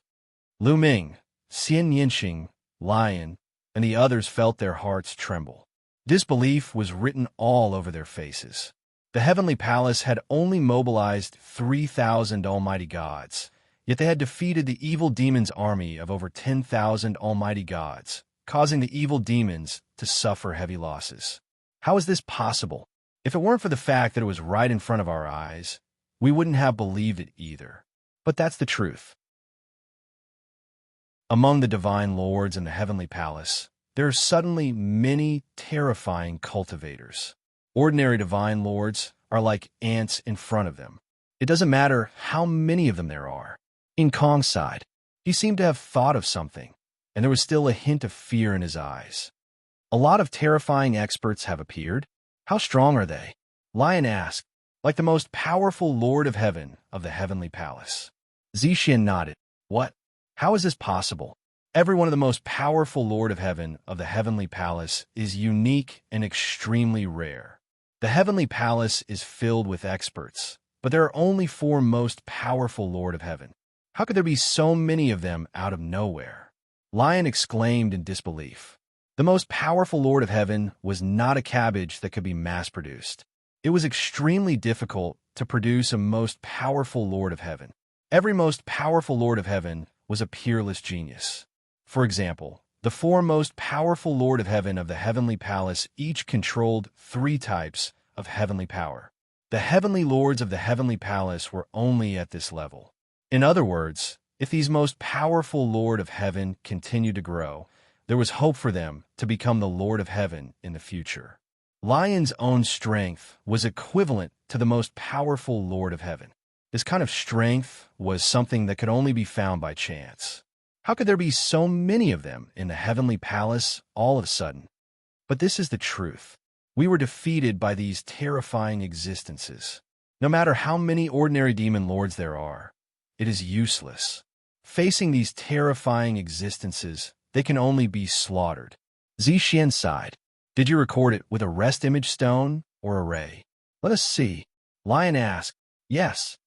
Lu Ming, Xianxia, Lion, and the others felt their hearts tremble. Disbelief was written all over their faces. The Heavenly Palace had only mobilized 3,000 almighty gods, yet they had defeated the evil demons' army of over 10,000 almighty gods, causing the evil demons to suffer heavy losses. How is this possible? If it weren't for the fact that it was right in front of our eyes, we wouldn't have believed it either. But that's the truth. Among the divine lords in the Heavenly Palace, there are suddenly many terrifying cultivators. Ordinary divine lords are like ants in front of them. It doesn't matter how many of them there are. In Kong's side, he seemed to have thought of something, and there was still a hint of fear in his eyes. A lot of terrifying experts have appeared. How strong are they? Lion asked, like the most powerful Lord of Heaven of the Heavenly Palace. Xianxia nodded. What? How is this possible? Every one of the most powerful Lord of Heaven of the Heavenly Palace is unique and extremely rare. The Heavenly Palace is filled with experts, but there are only 4 most powerful Lord of Heaven. How could there be so many of them out of nowhere? Lion exclaimed in disbelief. The most powerful Lord of Heaven was not a cabbage that could be mass-produced. It was extremely difficult to produce a most powerful Lord of Heaven. Every most powerful Lord of Heaven was a peerless genius. For example, the 4 most powerful Lord of Heaven of the Heavenly Palace each controlled 3 types of heavenly power. The Heavenly Lords of the Heavenly Palace were only at this level. In other words, if these most powerful Lord of Heaven continued to grow, there was hope for them to become the Lord of Heaven in the future. Lion's own strength was equivalent to the most powerful Lord of Heaven. This kind of strength was something that could only be found by chance. How could there be so many of them in the Heavenly Palace all of a sudden? But this is the truth. We were defeated by these terrifying existences. No matter how many ordinary demon lords there are, it is useless. Facing these terrifying existences, they can only be slaughtered. Xianxia sighed. Did you record it with a rest image stone or a ray? Let us see. Lion asked. Yes.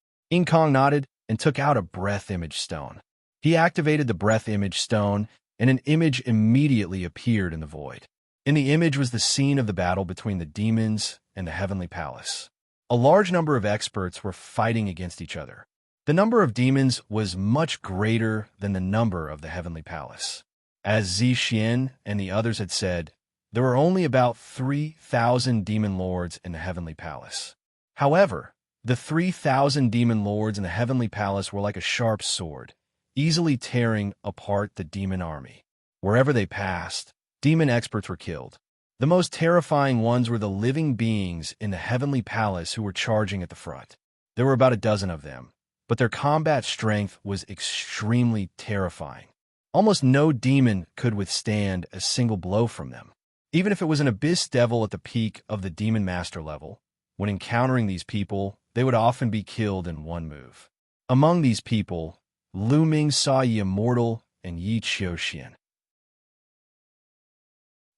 Kong nodded and took out a breath image stone. He activated the breath image stone, and an image immediately appeared in the void. In the image was the scene of the battle between the demons and the Heavenly Palace. A large number of experts were fighting against each other. The number of demons was much greater than the number of the Heavenly Palace. As Xianxia and the others had said, there were only about 3,000 demon lords in the Heavenly Palace. However, the 3,000 demon lords in the Heavenly Palace were like a sharp sword, easily tearing apart the demon army. Wherever they passed, demon experts were killed. The most terrifying ones were the living beings in the Heavenly Palace who were charging at the front. There were about a dozen of them, but their combat strength was extremely terrifying. Almost no demon could withstand a single blow from them. Even if it was an abyss devil at the peak of the demon master level, when encountering these people, they would often be killed in one move. Among these people, Lu Ming saw Immortal and Xianxia.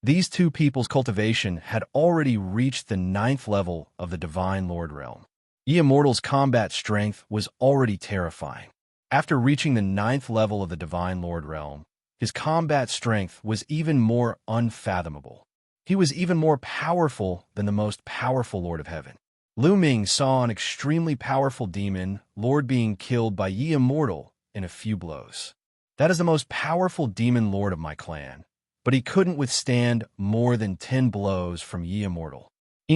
These 2 people's cultivation had already reached the 9th level of the Divine Lord realm. Immortal's combat strength was already terrifying. After reaching the 9th level of the Divine Lord realm, his combat strength was even more unfathomable. He was even more powerful than the most powerful Lord of Heaven. Lu Ming saw an extremely powerful demon lord being killed by Immortal in a few blows. That is the most powerful demon lord of my clan, but he couldn't withstand more than 10 blows from Immortal.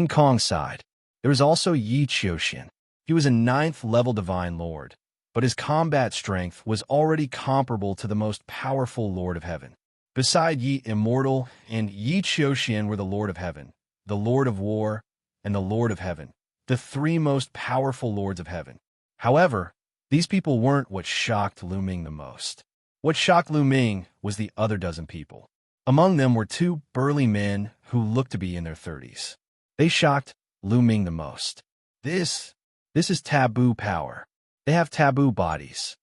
Kong sighed. There was also Xianxia. He was a 9th level divine lord, but his combat strength was already comparable to the most powerful Lord of Heaven. Beside Immortal and Xianxia were the Lord of Heaven, the Lord of War, and the Lord of Heaven, the 3 most powerful Lords of Heaven. However, these people weren't what shocked Lu Ming the most. What shocked Lu Ming was the other dozen people. Among them were 2 burly men who looked to be in their 30s. They shocked Lu Ming the most. This is taboo power. They have taboo bodies.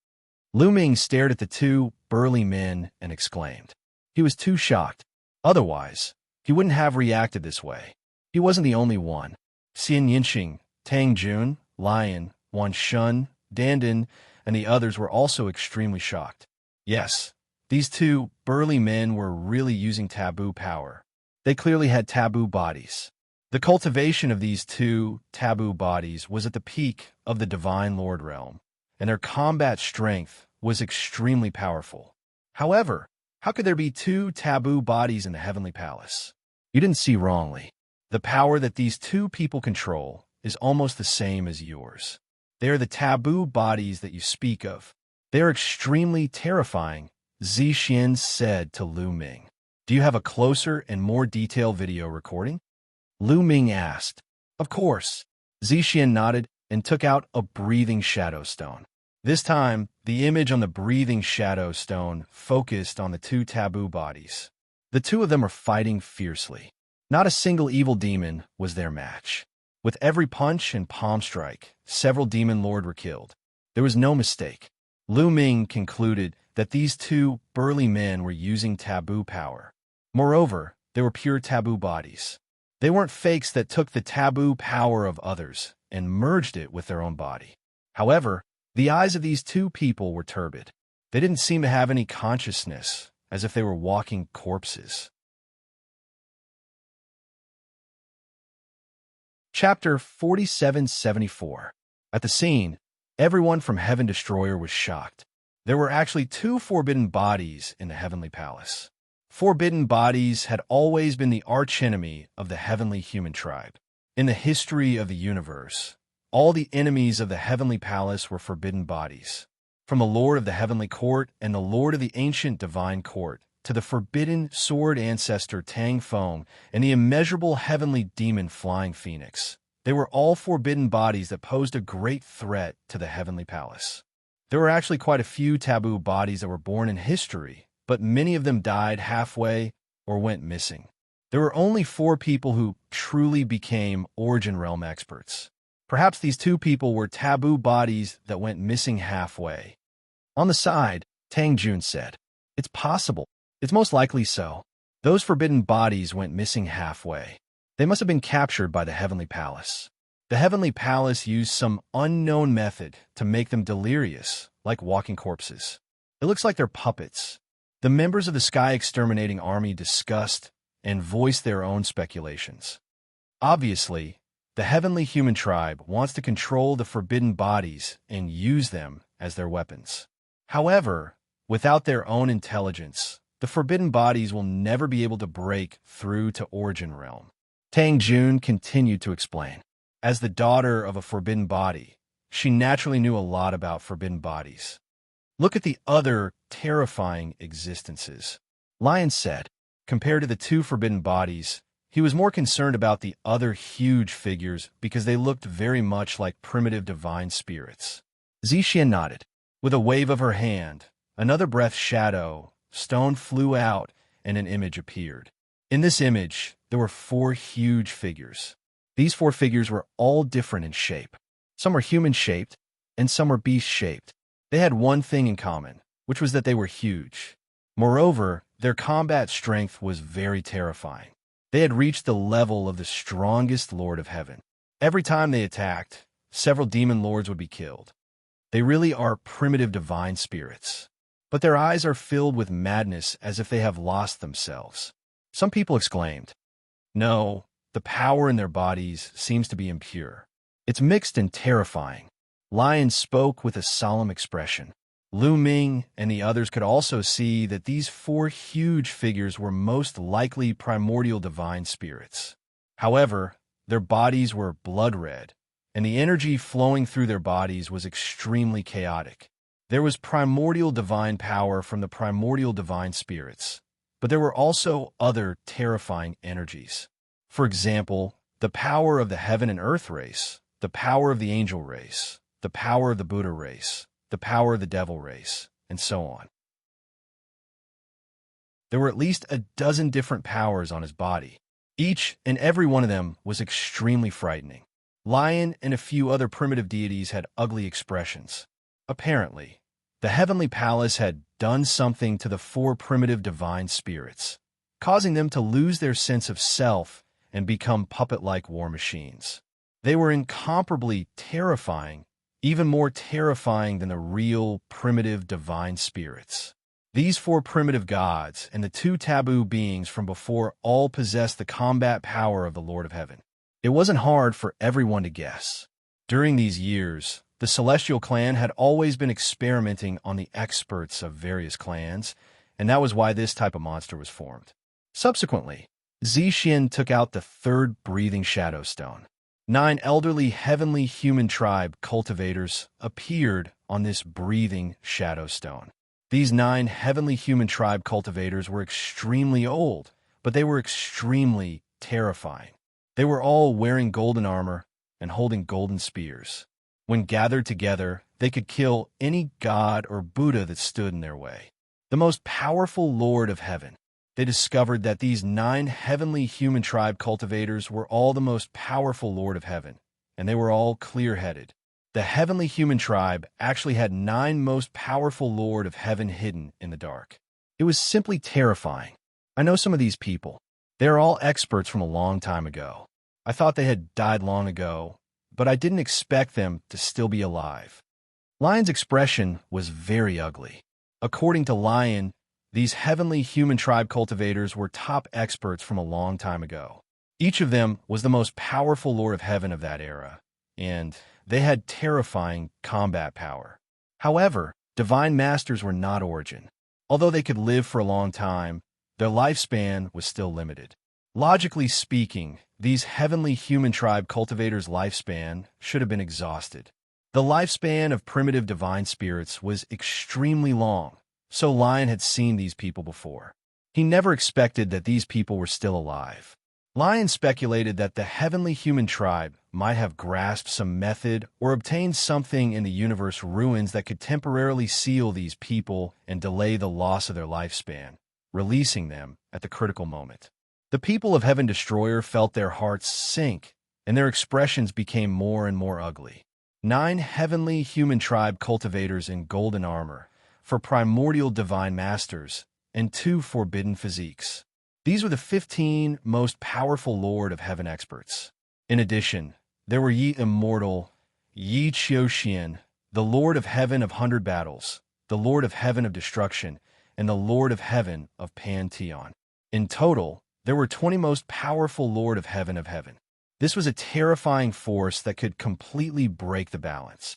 Lu Ming stared at the 2 burly men and exclaimed. He was too shocked. Otherwise, he wouldn't have reacted this way. He wasn't the only one. Xianxia, Tang Jun, Lion, Wan Shun, Dandan, and the others were also extremely shocked. Yes, these 2 burly men were really using taboo power. They clearly had taboo bodies. The cultivation of these 2 taboo bodies was at the peak of the Divine Lord realm, and their combat strength was extremely powerful. However, how could there be 2 taboo bodies in the Heavenly Palace? You didn't see wrongly. The power that these 2 people control is almost the same as yours. They are the taboo bodies that you speak of. They are extremely terrifying, Xianxia said to Lu Ming. Do you have a closer and more detailed video recording? Lu Ming asked. Of course. Xianxia nodded and took out a breathing shadow stone. This time, the image on the breathing shadow stone focused on the 2 taboo bodies. The 2 of them are fighting fiercely. Not a single evil demon was their match. With every punch and palm strike, several demon lords were killed. There was no mistake. Lu Ming concluded that these two burly men were using taboo power. Moreover, they were pure taboo bodies. They weren't fakes that took the taboo power of others and merged it with their own body. However, the eyes of these two people were turbid. They didn't seem to have any consciousness, as if they were walking corpses. Chapter 4774. At the scene, everyone from Heaven Destroyer was shocked. There were actually two forbidden bodies in the Heavenly Palace. Forbidden bodies had always been the archenemy of the heavenly human tribe. In the history of the universe, all the enemies of the Heavenly Palace were forbidden bodies. From the Lord of the Heavenly Court and the Lord of the Ancient Divine Court, to the forbidden sword ancestor Tang Feng and the immeasurable heavenly demon Flying Phoenix. They were all forbidden bodies that posed a great threat to the Heavenly Palace. There were actually quite a few taboo bodies that were born in history, but many of them died halfway or went missing. There were only 4 people who truly became Origin Realm experts. Perhaps these 2 people were taboo bodies that went missing halfway. On the side, Tang Jun said, "It's possible. It's most likely so. Those forbidden bodies went missing halfway. They must have been captured by the Heavenly Palace. The Heavenly Palace used some unknown method to make them delirious, like walking corpses. It looks like they're puppets." The members of the Sky Exterminating Army discussed and voiced their own speculations. Obviously, the heavenly human tribe wants to control the forbidden bodies and use them as their weapons. However, without their own intelligence, the forbidden bodies will never be able to break through to Origin Realm. Tang Jun continued to explain. As the daughter of a forbidden body, she naturally knew a lot about forbidden bodies. Look at the other terrifying existences. Lion said, compared to the 2 forbidden bodies, he was more concerned about the other huge figures because they looked very much like primitive divine spirits. Xianxia nodded. With a wave of her hand, another breath shadow, stone flew out and an image appeared. In this image, there were 4 huge figures. These 4 figures were all different in shape. Some were human-shaped, and some were beast-shaped. They had one thing in common, which was that they were huge. Moreover, their combat strength was very terrifying. They had reached the level of the strongest Lord of Heaven. Every time they attacked, several demon lords would be killed. They really are primitive divine spirits. But their eyes are filled with madness as if they have lost themselves. Some people exclaimed, "No, the power in their bodies seems to be impure. It's mixed and terrifying." Lion spoke with a solemn expression. Lu Ming and the others could also see that these 4 huge figures were most likely primordial divine spirits. However, their bodies were blood red, and the energy flowing through their bodies was extremely chaotic. There was primordial divine power from the primordial divine spirits, but there were also other terrifying energies. For example, the power of the heaven and earth race, the power of the angel race, the power of the Buddha race, the power of the devil race, and so on. There were at least a dozen different powers on his body. Each and every one of them was extremely frightening. Lion and a few other primitive deities had ugly expressions. Apparently, the Heavenly Palace had done something to the 4 primitive divine spirits, causing them to lose their sense of self and become puppet-like war machines. They were incomparably terrifying, even more terrifying than the real primitive divine spirits. These 4 primitive gods and the 2 taboo beings from before all possessed the combat power of the Lord of Heaven. It wasn't hard for everyone to guess. During these years, the Celestial Clan had always been experimenting on the experts of various clans, and that was why this type of monster was formed. Subsequently, Xianxia took out the 3rd breathing shadow stone. 9 elderly heavenly human tribe cultivators appeared on this breathing shadow stone. These 9 heavenly human tribe cultivators were extremely old, but they were extremely terrifying. They were all wearing golden armor and holding golden spears. When gathered together, they could kill any god or Buddha that stood in their way. The most powerful Lord of Heaven. They discovered that these 9 heavenly human tribe cultivators were all the most powerful Lord of Heaven, and they were all clear-headed. the heavenly human tribe actually had 9 most powerful Lord of Heaven hidden in the dark. It was simply terrifying. I know some of these people. They are all experts from a long time ago. I thought they had died long ago, but I didn't expect them to still be alive. Lion's expression was very ugly. According to Lion, these heavenly human tribe cultivators were top experts from a long time ago. Each of them was the most powerful Lord of Heaven of that era, and they had terrifying combat power. However, divine masters were not Origin. Although they could live for a long time, their lifespan was still limited. Logically speaking, these heavenly human tribe cultivators' lifespan should have been exhausted. The lifespan of primitive divine spirits was extremely long, so Lion had seen these people before. He never expected that these people were still alive. Lion speculated that the heavenly human tribe might have grasped some method or obtained something in the universe ruins that could temporarily seal these people and delay the loss of their lifespan, releasing them at the critical moment. The people of Heaven Destroyer felt their hearts sink, and their expressions became more and more ugly. 9 heavenly human tribe cultivators in golden armor, for primordial divine masters, and 2 forbidden physiques. These were the 15 most powerful Lord of Heaven experts. In addition, there were Immortal, Xianxia, the Lord of Heaven of 100 Battles, the Lord of Heaven of Destruction, and the Lord of Heaven of Pantheon. In total, there were 20 most powerful Lord of Heaven of Heaven. This was a terrifying force that could completely break the balance.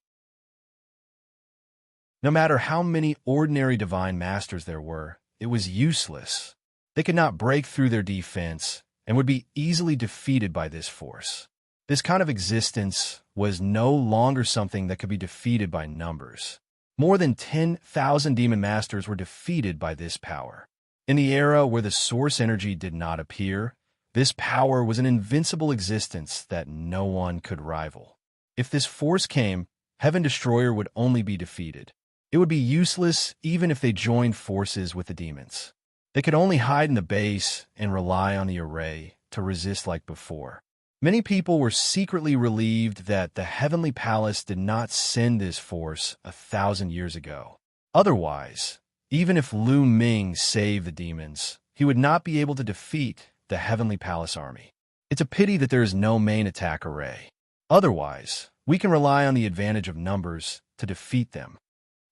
No matter how many ordinary divine masters there were, it was useless. They could not break through their defense and would be easily defeated by this force. This kind of existence was no longer something that could be defeated by numbers. More than 10,000 demon masters were defeated by this power. In the era where the source energy did not appear, this power was an invincible existence that no one could rival. If this force came, Heaven Destroyer would only be defeated. It would be useless even if they joined forces with the demons. They could only hide in the base and rely on the array to resist like before. Many people were secretly relieved that the Heavenly Palace did not send this force 1,000 years ago. Otherwise, even if Lu Ming saved the demons, he would not be able to defeat the Heavenly Palace army. It's a pity that there is no main attack array. Otherwise, we can rely on the advantage of numbers to defeat them.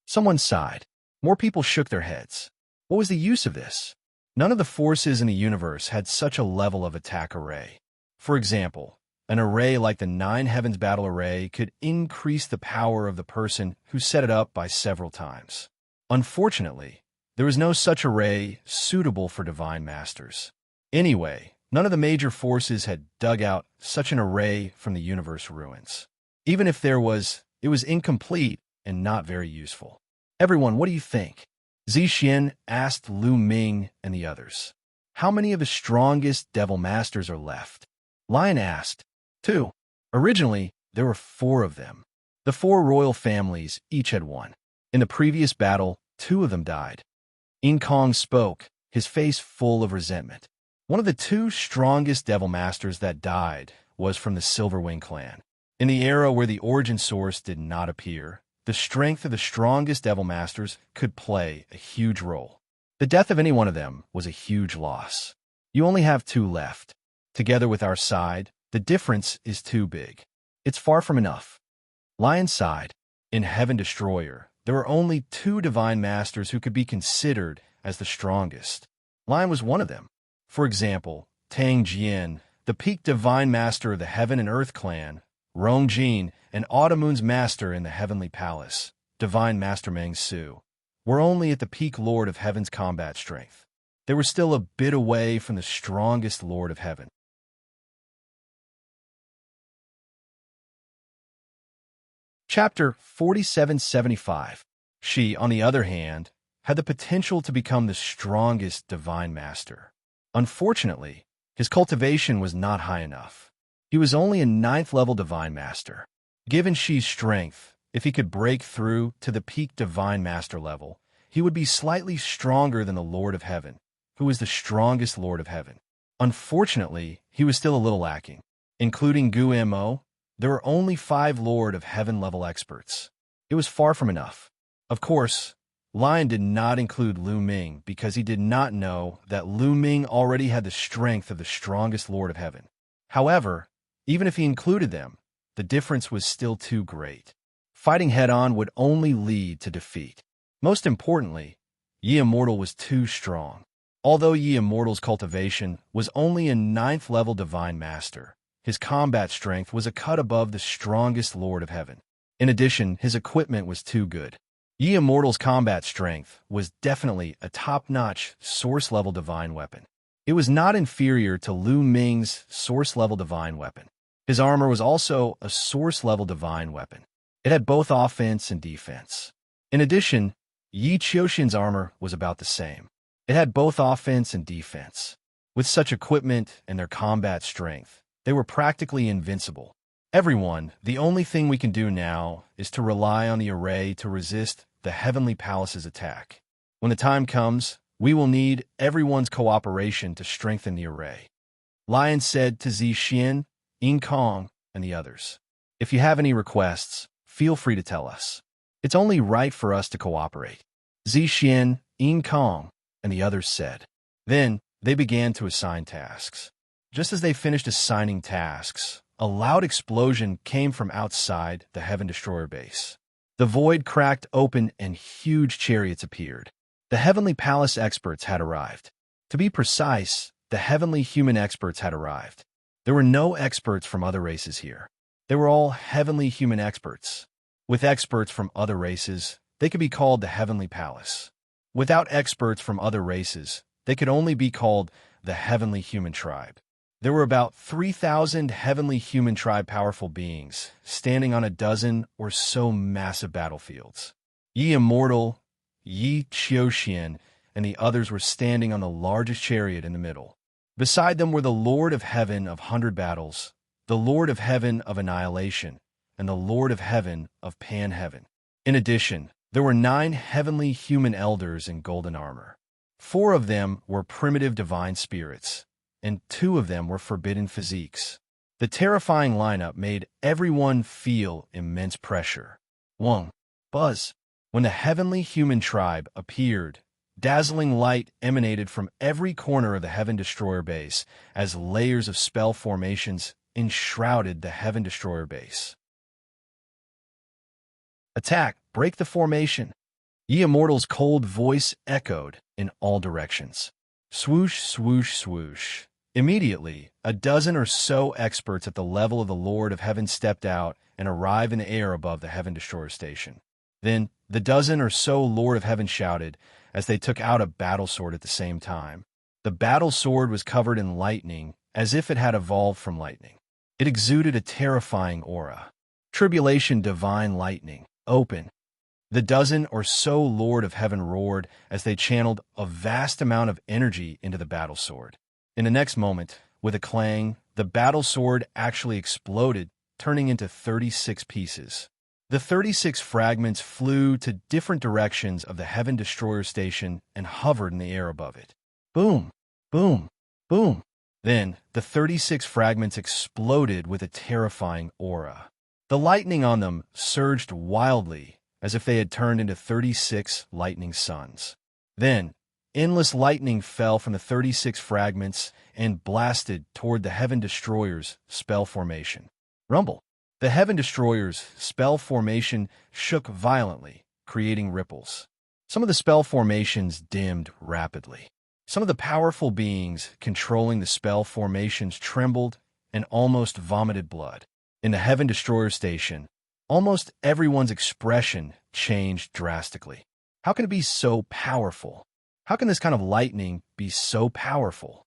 Someone sighed. More people shook their heads. What was the use of this? None of the forces in the universe had such a level of attack array. For example, an array like the 9 Heavens Battle Array could increase the power of the person who set it up by several times. Unfortunately, there was no such array suitable for divine masters. Anyway, none of the major forces had dug out such an array from the universe ruins. Even if there was, it was incomplete and not very useful. Everyone, what do you think? Xianxia asked Lu Ming and the others. How many of the strongest devil masters are left? Lion asked. 2. Originally, there were 4 of them. The 4 royal families each had 1. In the previous battle, 2 of them died. In Kong spoke, his face full of resentment. One of the 2 strongest devil masters that died was from the Silverwing clan. In the era where the origin source did not appear, the strength of the strongest devil masters could play a huge role. The death of any one of them was a huge loss. You only have 2 left. Together with our side, the difference is too big. It's far from enough. Lion sighed. In Heaven Destroyer, there were only 2 divine masters who could be considered as the strongest. Lion was one of them. For example, Tang Jian, the peak divine master of the Heaven and Earth clan, Rong Jin, and Autumn's master in the Heavenly Palace, divine master Meng Su, were only at the peak Lord of Heaven's combat strength. They were still a bit away from the strongest Lord of Heaven. Chapter 4775. She, on the other hand, had the potential to become the strongest divine master. Unfortunately, his cultivation was not high enough. He was only a 9th level divine master. Given Shi's strength, if he could break through to the peak divine master level, he would be slightly stronger than the Lord of Heaven, who is the strongest Lord of Heaven. Unfortunately, he was still a little lacking. Including Gu Mo, there were only 5 Lord of Heaven level experts. It was far from enough. Of course, Lion did not include Lu Ming because he did not know that Lu Ming already had the strength of the strongest Lord of Heaven. However, even if he included them, the difference was still too great. Fighting head-on would only lead to defeat. Most importantly, Yi Immortal was too strong. Although Yi Immortal's cultivation was only a 9th level Divine Master, his combat strength was a cut above the strongest Lord of Heaven. In addition, his equipment was too good. Yi Immortal's combat strength was definitely a top-notch Source-level Divine weapon. It was not inferior to Lu Ming's Source-level Divine weapon. His armor was also a Source-level Divine weapon. It had both offense and defense. In addition, Yi Qiuxian's armor was about the same. It had both offense and defense. With such equipment and their combat strength, they were practically invincible. Everyone, the only thing we can do now is to rely on the array to resist the Heavenly Palace's attack. When the time comes, we will need everyone's cooperation to strengthen the array. Lion said to Zixian, Ying Kong, and the others. If you have any requests, feel free to tell us. It's only right for us to cooperate. Zixian, Ying Kong, and the others said. Then, they began to assign tasks. Just as they finished assigning tasks, a loud explosion came from outside the Heaven Destroyer base. The void cracked open and huge chariots appeared. The Heavenly Palace experts had arrived. To be precise, the Heavenly Human experts had arrived. There were no experts from other races here. They were all Heavenly Human experts. With experts from other races, they could be called the Heavenly Palace. Without experts from other races, they could only be called the Heavenly Human Tribe. There were about 3,000 Heavenly Human Tribe powerful beings, standing on a dozen or so massive battlefields. Yi Immortal, Yi Qiuxian, and the others were standing on the largest chariot in the middle. Beside them were the Lord of Heaven of 100 Battles, the Lord of Heaven of Annihilation, and the Lord of Heaven of Pan-Heaven. In addition, there were 9 Heavenly Human Elders in golden armor. 4 of them were primitive divine spirits, and 2 of them were forbidden physiques. The terrifying lineup made everyone feel immense pressure. Wong, buzz. When the Heavenly Human Tribe appeared, dazzling light emanated from every corner of the Heaven Destroyer base as layers of spell formations enshrouded the Heaven Destroyer base. Attack! Break the formation! Yi Immortal's cold voice echoed in all directions. Swoosh, swoosh, swoosh. Immediately, a dozen or so experts at the level of the Lord of Heaven stepped out and arrived in the air above the Heaven Destroyer station. Then, the dozen or so Lord of Heaven shouted as they took out a battle sword at the same time. The battle sword was covered in lightning, as if it had evolved from lightning. It exuded a terrifying aura. Tribulation Divine Lightning. Open. The dozen or so Lord of Heaven roared as they channeled a vast amount of energy into the battle sword. In the next moment, with a clang, the battle sword actually exploded, turning into 36 pieces. The 36 fragments flew to different directions of the Heaven Destroyer station and hovered in the air above it. Boom! Boom! Boom! Then, the 36 fragments exploded with a terrifying aura. The lightning on them surged wildly, as if they had turned into 36 lightning suns. Then, endless lightning fell from the 36 fragments and blasted toward the Heaven Destroyer's spell formation. Rumble! The Heaven Destroyer's spell formation shook violently, creating ripples. Some of the spell formations dimmed rapidly. Some of the powerful beings controlling the spell formations trembled and almost vomited blood. In the Heaven Destroyer station, almost everyone's expression changed drastically. How can it be so powerful? How can this kind of lightning be so powerful?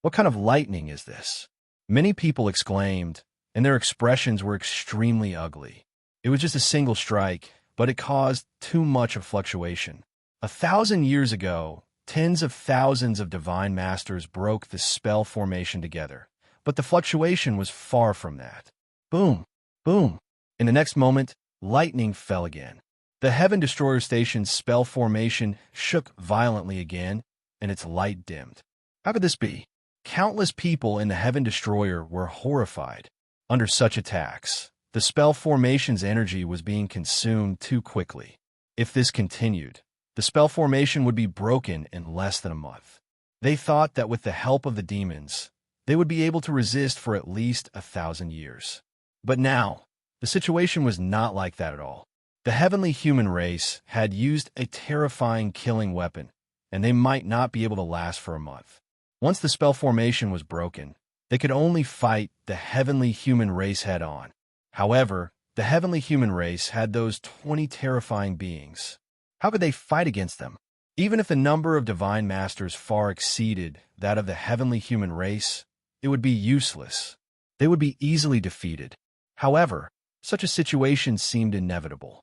What kind of lightning is this? Many people exclaimed, and their expressions were extremely ugly. It was just a single strike, but it caused too much of fluctuation. 1,000 years ago, tens of thousands of divine masters broke the spell formation together, but the fluctuation was far from that. Boom! Boom! In the next moment, lightning fell again. The Heaven Destroyer station's spell formation shook violently again, and its light dimmed. How could this be? Countless people in the Heaven Destroyer were horrified. Under such attacks, the spell formation's energy was being consumed too quickly. If this continued, the spell formation would be broken in less than a month. They thought that with the help of the demons, they would be able to resist for at least 1,000 years. But now, the situation was not like that at all. The heavenly human race had used a terrifying killing weapon, and they might not be able to last for a month. Once the spell formation was broken, they could only fight the heavenly human race head-on. However, the heavenly human race had those 20 terrifying beings. How could they fight against them? Even if the number of divine masters far exceeded that of the heavenly human race, it would be useless. They would be easily defeated. However, such a situation seemed inevitable.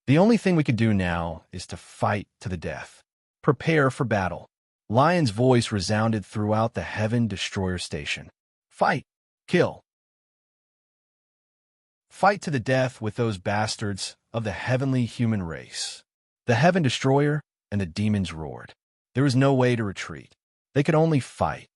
The only thing we could do now is to fight to the death. Prepare for battle. Lion's voice resounded throughout the Heaven Destroyer station. Fight! Kill! Fight to the death with those bastards of the heavenly human race. The Heaven Destroyer and the demons roared. There was no way to retreat. They could only fight.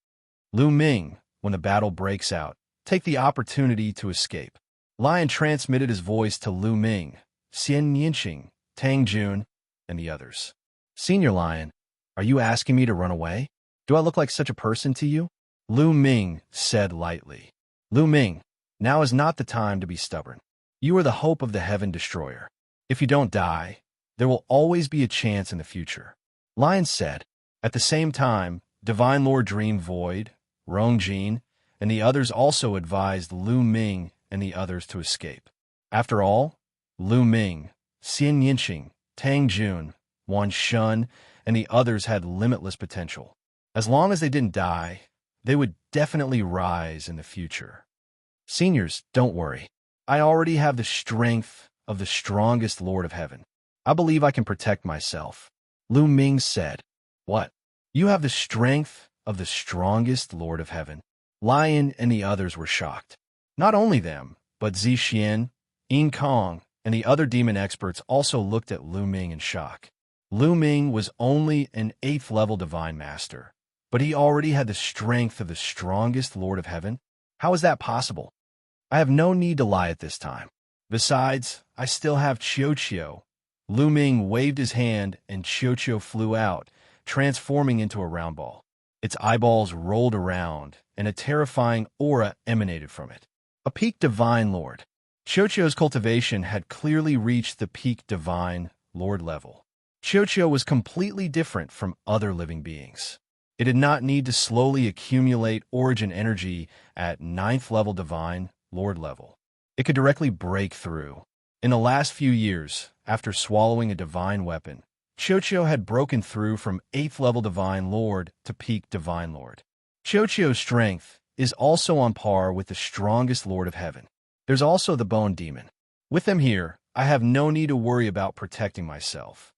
Lu Ming, when the battle breaks out, take the opportunity to escape. Lion transmitted his voice to Lu Ming, Xianxia, Tang Jun, and the others. Senior Lion, are you asking me to run away? Do I look like such a person to you? Lu Ming said lightly. Lu Ming, now is not the time to be stubborn. You are the hope of the Heaven Destroyer. If you don't die, there will always be a chance in the future. Lion said. At the same time, Divine Lord Dream Void, Rongjin, and the others also advised Lu Ming and the others to escape. After all, Lu Ming, Xianxia, Tang Jun, Wan Shun, and the others had limitless potential. As long as they didn't die, they would definitely rise in the future. Seniors, don't worry. I already have the strength of the strongest Lord of Heaven. I believe I can protect myself. Lu Ming said. What? You have the strength of the strongest Lord of Heaven? Lion and the others were shocked. Not only them, but Zixian, Ying Kong, and the other demon experts also looked at Lu Ming in shock. Lu Ming was only an 8th level divine master, but he already had the strength of the strongest Lord of Heaven. How is that possible? I have no need to lie at this time. Besides, I still have Xianxia. Lu Ming waved his hand and Xianxia flew out, transforming into a round ball. Its eyeballs rolled around, and a terrifying aura emanated from it. A peak divine lord. Xianxia's cultivation had clearly reached the peak divine lord level. Xianxia was completely different from other living beings. It did not need to slowly accumulate origin energy at 9th level divine lord level. It could directly break through. In the last few years, after swallowing a divine weapon, Xianxia had broken through from 8th level divine lord to peak divine lord. Xianxia's strength is also on par with the strongest Lord of Heaven. There's also the Bone Demon. With them here, I have no need to worry about protecting myself.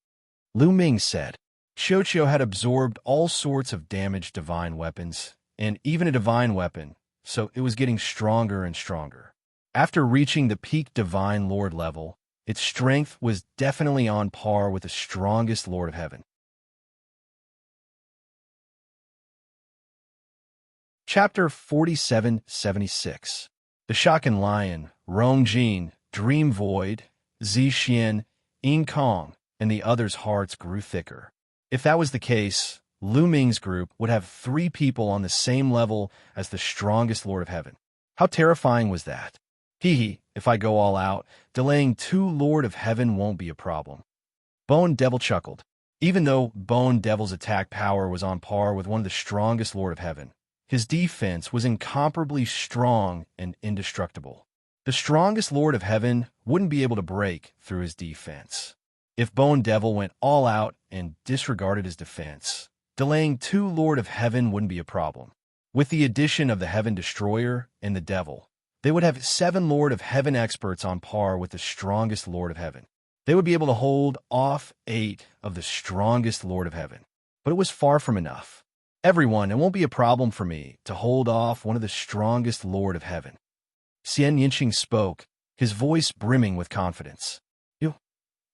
Lu Ming said. Xianxia had absorbed all sorts of damaged divine weapons, and even a divine weapon, so it was getting stronger and stronger. After reaching the peak divine lord level, its strength was definitely on par with the strongest Lord of Heaven. Chapter 4776. The Shaken Lion, Rongjin, Dream Void, Zixian, Ying Kong, and the others' hearts grew thicker. If that was the case, Lu Ming's group would have 3 people on the same level as the strongest Lord of Heaven. How terrifying was that? If I go all out, delaying 2 Lord of Heaven won't be a problem. Bone Devil chuckled. Even though Bone Devil's attack power was on par with one of the strongest Lord of Heaven, his defense was incomparably strong and indestructible. The strongest Lord of Heaven wouldn't be able to break through his defense. If Bone Devil went all out and disregarded his defense, delaying 2 Lord of Heaven wouldn't be a problem. With the addition of the Heaven Destroyer and the Devil, they would have 7 Lord of Heaven experts on par with the strongest Lord of Heaven. They would be able to hold off 8 of the strongest Lord of Heaven. But it was far from enough. Everyone, it won't be a problem for me to hold off one of the strongest Lord of Heaven. Xianxia spoke, his voice brimming with confidence.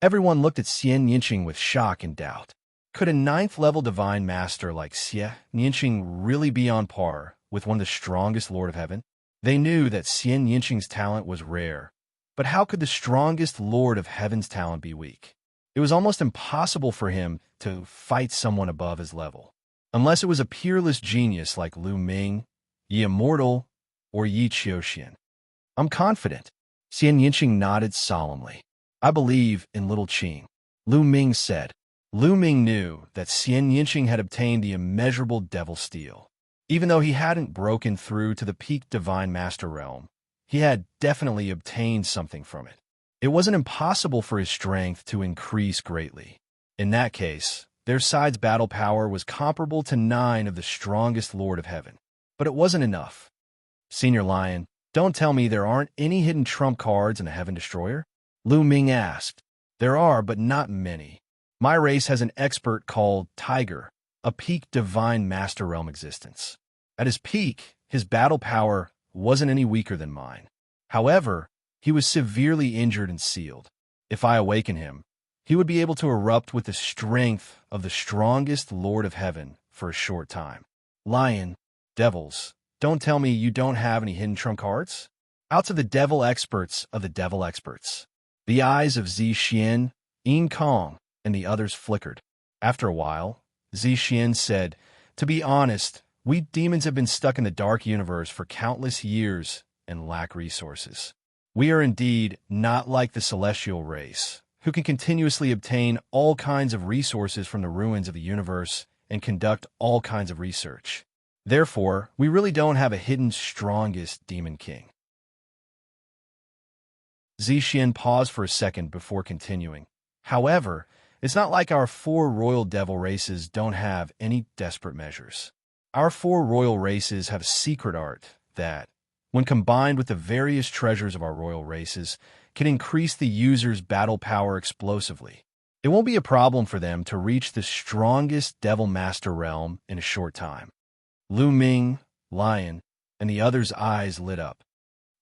Everyone looked at Xianxia with shock and doubt. Could a 9th level divine master like Xianxia really be on par with one of the strongest Lord of Heaven? They knew that Xianxia's talent was rare, but how could the strongest Lord of Heaven's talent be weak? It was almost impossible for him to fight someone above his level, unless it was a peerless genius like Lu Ming, Yi Immortal, or Yi Qiuxian. I'm confident. Xianxia nodded solemnly. I believe in Little Qing, Lu Ming said. Lu Ming knew that Xianxia had obtained the immeasurable devil steel. Even though he hadn't broken through to the peak divine master realm, he had definitely obtained something from it. It wasn't impossible for his strength to increase greatly. In that case, their side's battle power was comparable to 9 of the strongest Lord of Heaven. But it wasn't enough. Senior Lion, don't tell me there aren't any hidden trump cards in a Heaven Destroyer? Lu Ming asked. There are, but not many. My race has an expert called Tiger, a peak divine master realm existence. At his peak, his battle power wasn't any weaker than mine. However, he was severely injured and sealed. If I awaken him, he would be able to erupt with the strength of the strongest Lord of Heaven for a short time. Lion, devils, don't tell me you don't have any hidden trump cards? Out to the devil experts of the devil experts. The eyes of Zixian, Yin Kong, and the others flickered. After a while, Zixian said, to be honest, we demons have been stuck in the dark universe for countless years and lack resources. We are indeed not like the celestial race, who can continuously obtain all kinds of resources from the ruins of the universe and conduct all kinds of research. Therefore, we really don't have a hidden strongest demon king. Zixian paused for a second before continuing. However, it's not like our 4 royal devil races don't have any desperate measures. Our 4 royal races have a secret art that, when combined with the various treasures of our royal races, can increase the user's battle power explosively. It won't be a problem for them to reach the strongest Devil Master realm in a short time. Lu Ming, Lion, and the others' eyes lit up.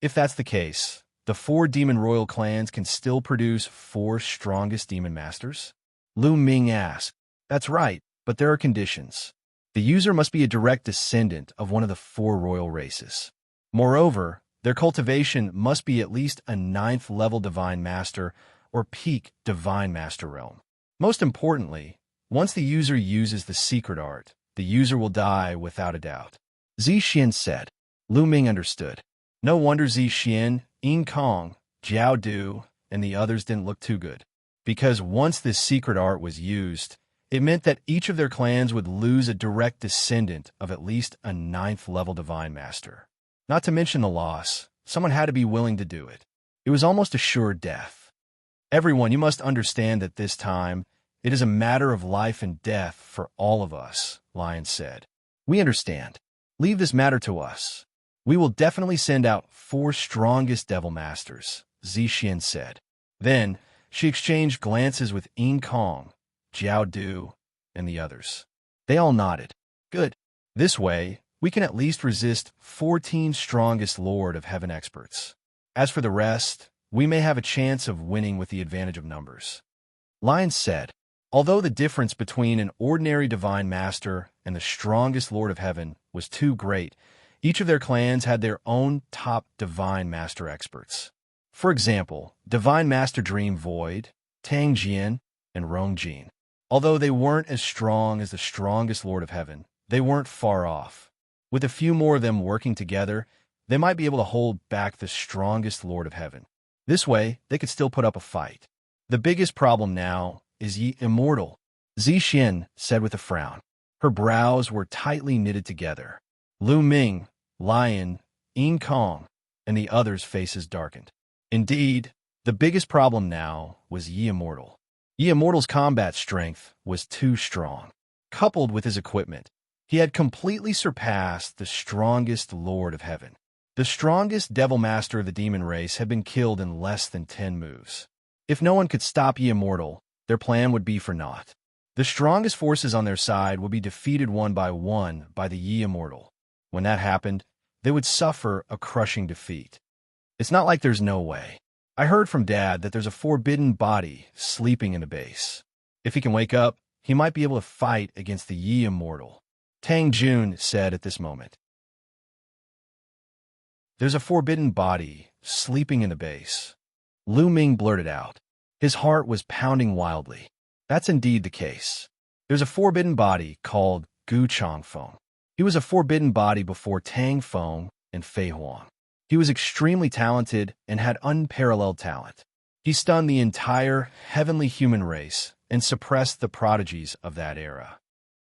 If that's the case, the 4 demon royal clans can still produce 4 strongest demon masters? Lu Ming asked. That's right, but there are conditions. The user must be a direct descendant of one of the 4 royal races. Moreover, their cultivation must be at least a 9th level Divine Master or peak Divine Master realm. Most importantly, once the user uses the secret art, the user will die without a doubt. Zixian said. Lu Ming understood. No wonder Zixian, Yin Kong, Jiao Du, and the others didn't look too good. Because once this secret art was used, it meant that each of their clans would lose a direct descendant of at least a 9th level Divine Master. Not to mention the loss, someone had to be willing to do it. It was almost assured death. Everyone, you must understand that this time, it is a matter of life and death for all of us, Lion said. We understand. Leave this matter to us. We will definitely send out 4 strongest Devil Masters, Zixian said. Then, she exchanged glances with Yin Kong, Jiao Du, and the others. They all nodded. Good. This way, we can at least resist 14 strongest Lord of Heaven experts. As for the rest, we may have a chance of winning with the advantage of numbers. Lion said, although the difference between an ordinary Divine Master and the strongest Lord of Heaven was too great, each of their clans had their own top Divine Master experts. For example, Divine Master Dream Void, Tang Jian, and Rong Jin. Although they weren't as strong as the strongest Lord of Heaven, they weren't far off. With a few more of them working together, they might be able to hold back the strongest Lord of Heaven. This way, they could still put up a fight. The biggest problem now is Yi Immortal, Zixian said with a frown. Her brows were tightly knitted together. Lu Ming, Lion, Yin Kong, and the others' faces darkened. Indeed, the biggest problem now was Yi Immortal. Yi Immortal's combat strength was too strong. Coupled with his equipment, he had completely surpassed the strongest Lord of Heaven. The strongest Devil Master of the demon race had been killed in less than 10 moves. If no one could stop Yi Immortal, their plan would be for naught. The strongest forces on their side would be defeated one by the Yi Immortal. When that happened, they would suffer a crushing defeat. It's not like there's no way. I heard from Dad that there's a forbidden body sleeping in the base. If he can wake up, he might be able to fight against the Yi Immortal, Tang Jun said at this moment. "There's a forbidden body sleeping in the base." Lu Ming blurted out. His heart was pounding wildly. That's indeed the case. There's a forbidden body called Gu Changfeng. He was a forbidden body before Tang Feng and Fei Huang. He was extremely talented and had unparalleled talent. He stunned the entire heavenly human race and suppressed the prodigies of that era.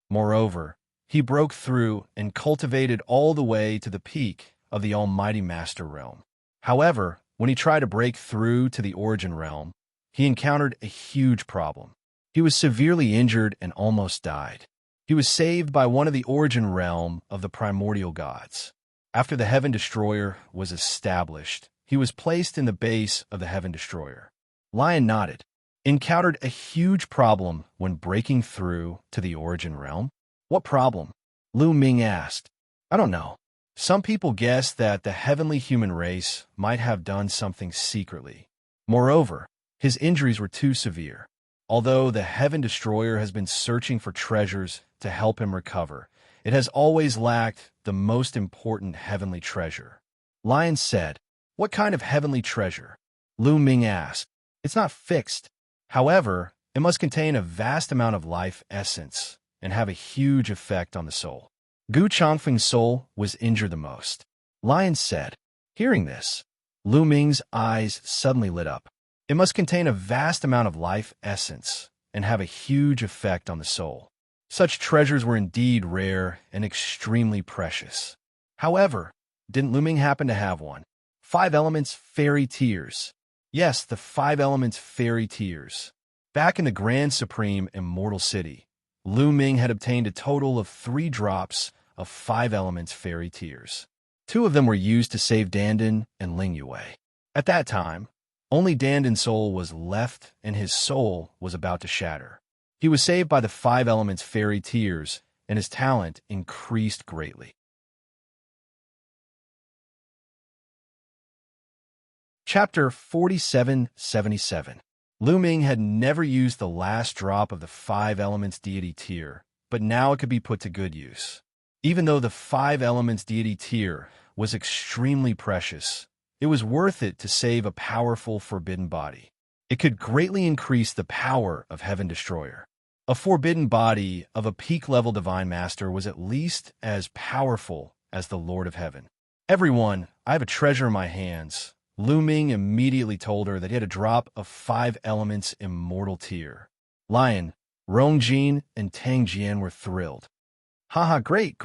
Moreover, he broke through and cultivated all the way to the peak of the Almighty Master Realm. However, when he tried to break through to the Origin Realm, he encountered a huge problem. He was severely injured and almost died. He was saved by one of the Origin Realm of the primordial gods. After the Heaven Destroyer was established, he was placed in the base of the Heaven Destroyer. Lion nodded. Encountered a huge problem when breaking through to the Origin Realm? What problem? Lu Ming asked. I don't know. Some people guess that the heavenly human race might have done something secretly. Moreover, his injuries were too severe. Although the Heaven Destroyer has been searching for treasures to help him recover, it has always lacked the most important heavenly treasure. Lion said, What kind of heavenly treasure? Lu Ming asked. It's not fixed. However, it must contain a vast amount of life essence and have a huge effect on the soul. Gu Changfeng's soul was injured the most. Lion said. Hearing this, Lu Ming's eyes suddenly lit up. It must contain a vast amount of life essence and have a huge effect on the soul. Such treasures were indeed rare and extremely precious. However, didn't Lu Ming happen to have one? 5 elements fairy tears. Yes, the 5 elements fairy tears. Back in the Grand Supreme Immortal City, Lu Ming had obtained a total of 3 drops of 5 elements fairy tears. 2 of them were used to save Dandan and Ling Yue. At that time, only Dandan's soul was left and his soul was about to shatter. He was saved by the 5 elements fairy tears and his talent increased greatly. Chapter 4777. Lu Ming had never used the last drop of the 5 elements deity tier, but now it could be put to good use. Even though the 5 elements deity tier was extremely precious, it was worth it to save a powerful forbidden body. It could greatly increase the power of Heaven Destroyer. A forbidden body of a peak-level Divine Master was at least as powerful as the Lord of Heaven. Everyone, I have a treasure in my hands. Lu Ming immediately told her that he had a drop of 5 elements immortal tier. Lion, Rongjin, and Tang Jian were thrilled. Haha, great.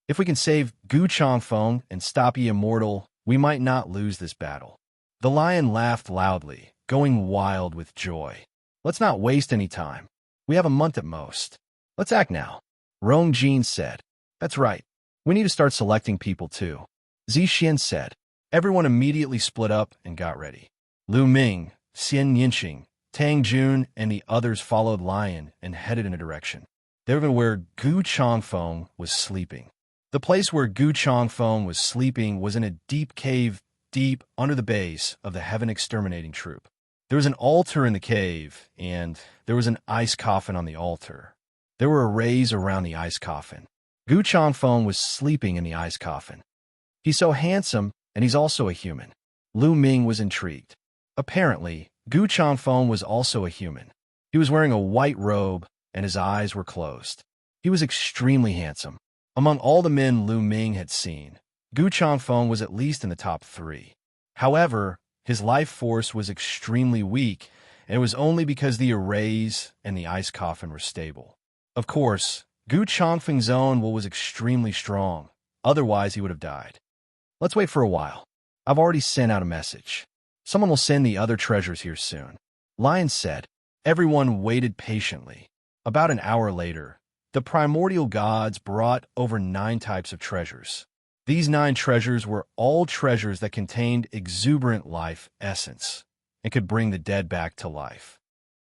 If we can save Gu Changfeng and stop Yi Immortal, we might not lose this battle. The lion laughed loudly, going wild with joy. Let's not waste any time. We have a month at most. Let's act now. Rongjin said. That's right. We need to start selecting people too. Xianxia said. Everyone immediately split up and got ready. Lu Ming, Xianxia, Tang Jun, and the others followed Lion and headed in a direction. They were where Gu Changfeng was sleeping. The place where Gu Changfeng was sleeping was in a deep cave deep under the base of the Heaven Exterminating Troop. There was an altar in the cave, and there was an ice coffin on the altar. There were arrays around the ice coffin. Gu Changfeng was sleeping in the ice coffin. He's so handsome, and he's also a human. Lu Ming was intrigued. Apparently, Gu Changfeng was also a human. He was wearing a white robe, and his eyes were closed. He was extremely handsome. Among all the men Lu Ming had seen, Gu Changfeng was at least in the top 3. However, his life force was extremely weak, and it was only because the arrays and the ice coffin were stable. Of course, Gu Changfeng's own will was extremely strong, otherwise he would have died. Let's wait for a while. I've already sent out a message. Someone will send the other treasures here soon. Lion said. Everyone waited patiently. About an hour later, the primordial gods brought over 9 types of treasures. These 9 treasures were all treasures that contained exuberant life essence and could bring the dead back to life.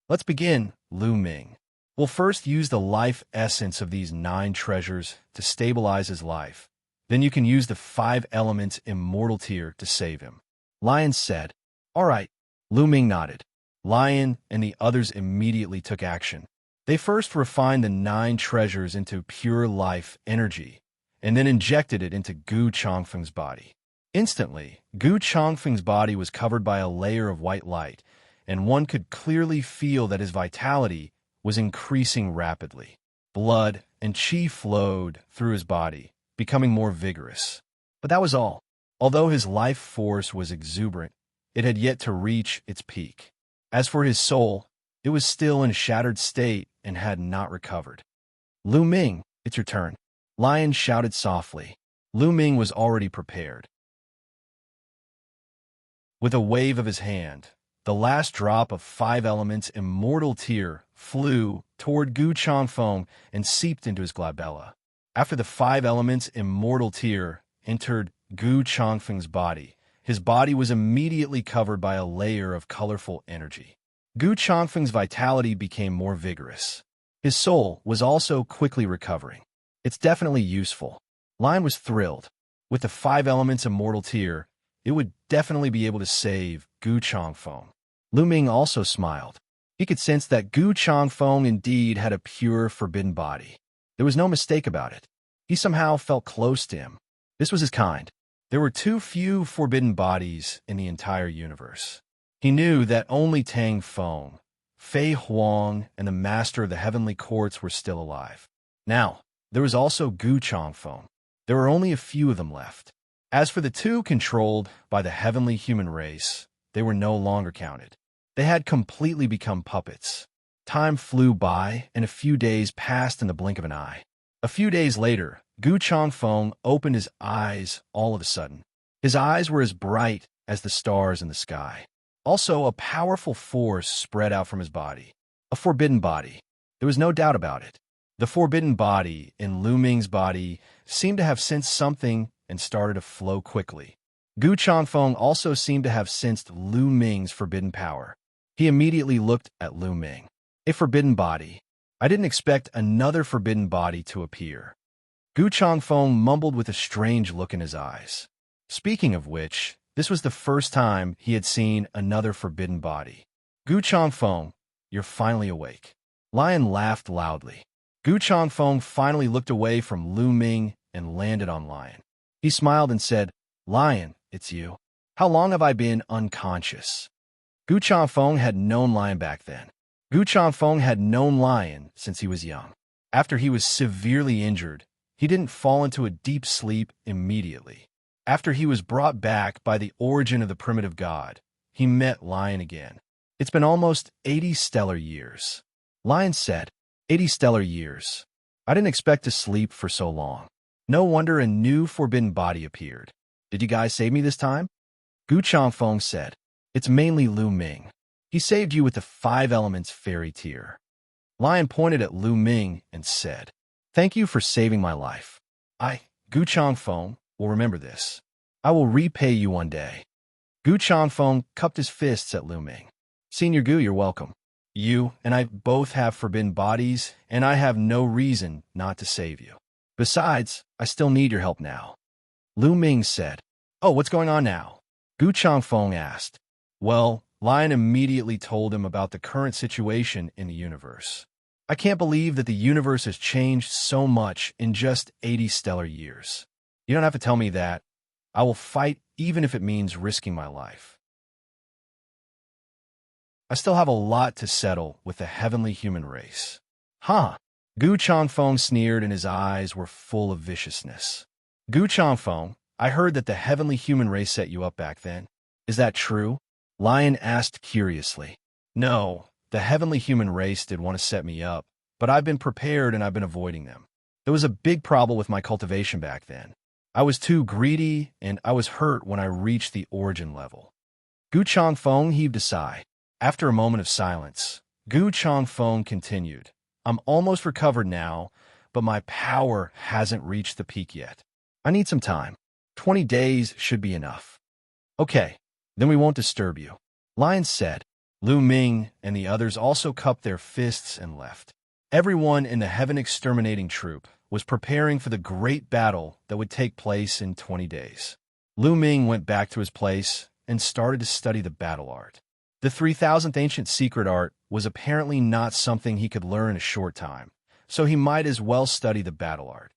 Let's begin, Lu Ming. We'll first use the life essence of these 9 treasures to stabilize his life. Then you can use the 5 elements immortal tier to save him. Lion said. All right. Lu Ming nodded. Lion and the others immediately took action. They first refined the 9 treasures into pure life energy, and then injected it into Gu Changfeng's body. Instantly, Gu Chongfeng's body was covered by a layer of white light, and one could clearly feel that his vitality was increasing rapidly. Blood and qi flowed through his body, becoming more vigorous. But that was all. Although his life force was exuberant, it had yet to reach its peak. As for his soul, it was still in a shattered state and had not recovered. Lu Ming, it's your turn. Lion shouted softly. Lu Ming was already prepared. With a wave of his hand, the last drop of 5 elements immortal tear flew toward Gu Chongfeng and seeped into his glabella. After the 5 elements immortal tear entered Gu Chongfeng's body, his body was immediately covered by a layer of colorful energy. Gu Chongfeng's vitality became more vigorous. His soul was also quickly recovering. It's definitely useful. Lion was thrilled. With the 5 elements immortal tear, it would definitely be able to save Gu Chongfeng. Lu Ming also smiled. He could sense that Gu Chongfeng indeed had a pure, forbidden body. There was no mistake about it. He somehow felt close to him. This was his kind. There were too few forbidden bodies in the entire universe. He knew that only Tang Feng, Fei Huang, and the Master of the Heavenly Courts were still alive. Now, there was also Gu Chongfeng. There were only a few of them left. As for the 2 controlled by the heavenly human race, they were no longer counted. They had completely become puppets. Time flew by, and a few days passed in the blink of an eye. A few days later, Gu Chongfeng opened his eyes all of a sudden. His eyes were as bright as the stars in the sky. Also, a powerful force spread out from his body. A forbidden body. There was no doubt about it. The forbidden body in Lu Ming's body seemed to have sensed something and started to flow quickly. Gu Chongfeng also seemed to have sensed Lu Ming's forbidden power. He immediately looked at Lu Ming. A forbidden body. I didn't expect another forbidden body to appear. Gu Chongfeng mumbled with a strange look in his eyes. Speaking of which, this was the first time he had seen another forbidden body. Gu Chongfeng, you're finally awake. Lion laughed loudly. Gu Chongfeng finally looked away from Lu Ming and landed on Lion. He smiled and said, Lion, it's you. How long have I been unconscious? Gu Chongfeng had known Lion back then. Gu Chongfeng had known Lion since he was young. After he was severely injured, he didn't fall into a deep sleep immediately. After he was brought back by the origin of the primitive god, he met Lion again. It's been almost 80 stellar years. Lion said, 80 stellar years. I didn't expect to sleep for so long. No wonder a new forbidden body appeared. Did you guys save me this time? Gu Chongfeng said, it's mainly Lu Ming. He saved you with the 5 elements fairy tear. Lion pointed at Lu Ming and said, thank you for saving my life. Gu Chongfeng, will remember this. I will repay you one day. Gu Chongfeng cupped his fists at Lu Ming. Senior Gu, you're welcome. You and I both have forbidden bodies, and I have no reason not to save you. Besides, I still need your help now. Lu Ming said, oh, what's going on now? Gu Chongfeng asked. Well, Lion immediately told him about the current situation in the universe. I can't believe that the universe has changed so much in just 80 stellar years. You don't have to tell me that. I will fight even if it means risking my life. I still have a lot to settle with the heavenly human race. Huh? Gu Chongfeng sneered and his eyes were full of viciousness. Gu Chongfeng, I heard that the heavenly human race set you up back then. Is that true? Lion asked curiously. No, the heavenly human race did want to set me up, but I've been prepared and I've been avoiding them. There was a big problem with my cultivation back then. I was too greedy and I was hurt when I reached the origin level. Gu Chongfeng heaved a sigh. After a moment of silence, Gu Chongfeng continued. I'm almost recovered now, but my power hasn't reached the peak yet. I need some time. 20 days should be enough. Okay, then we won't disturb you. Lion said. Lu Ming and the others also cupped their fists and left. Everyone in the Heaven Exterminating Troop was preparing for the great battle that would take place in 20 days. Lu Ming went back to his place and started to study the battle art. The 3000th ancient secret art was apparently not something he could learn in a short time, so he might as well study the battle art.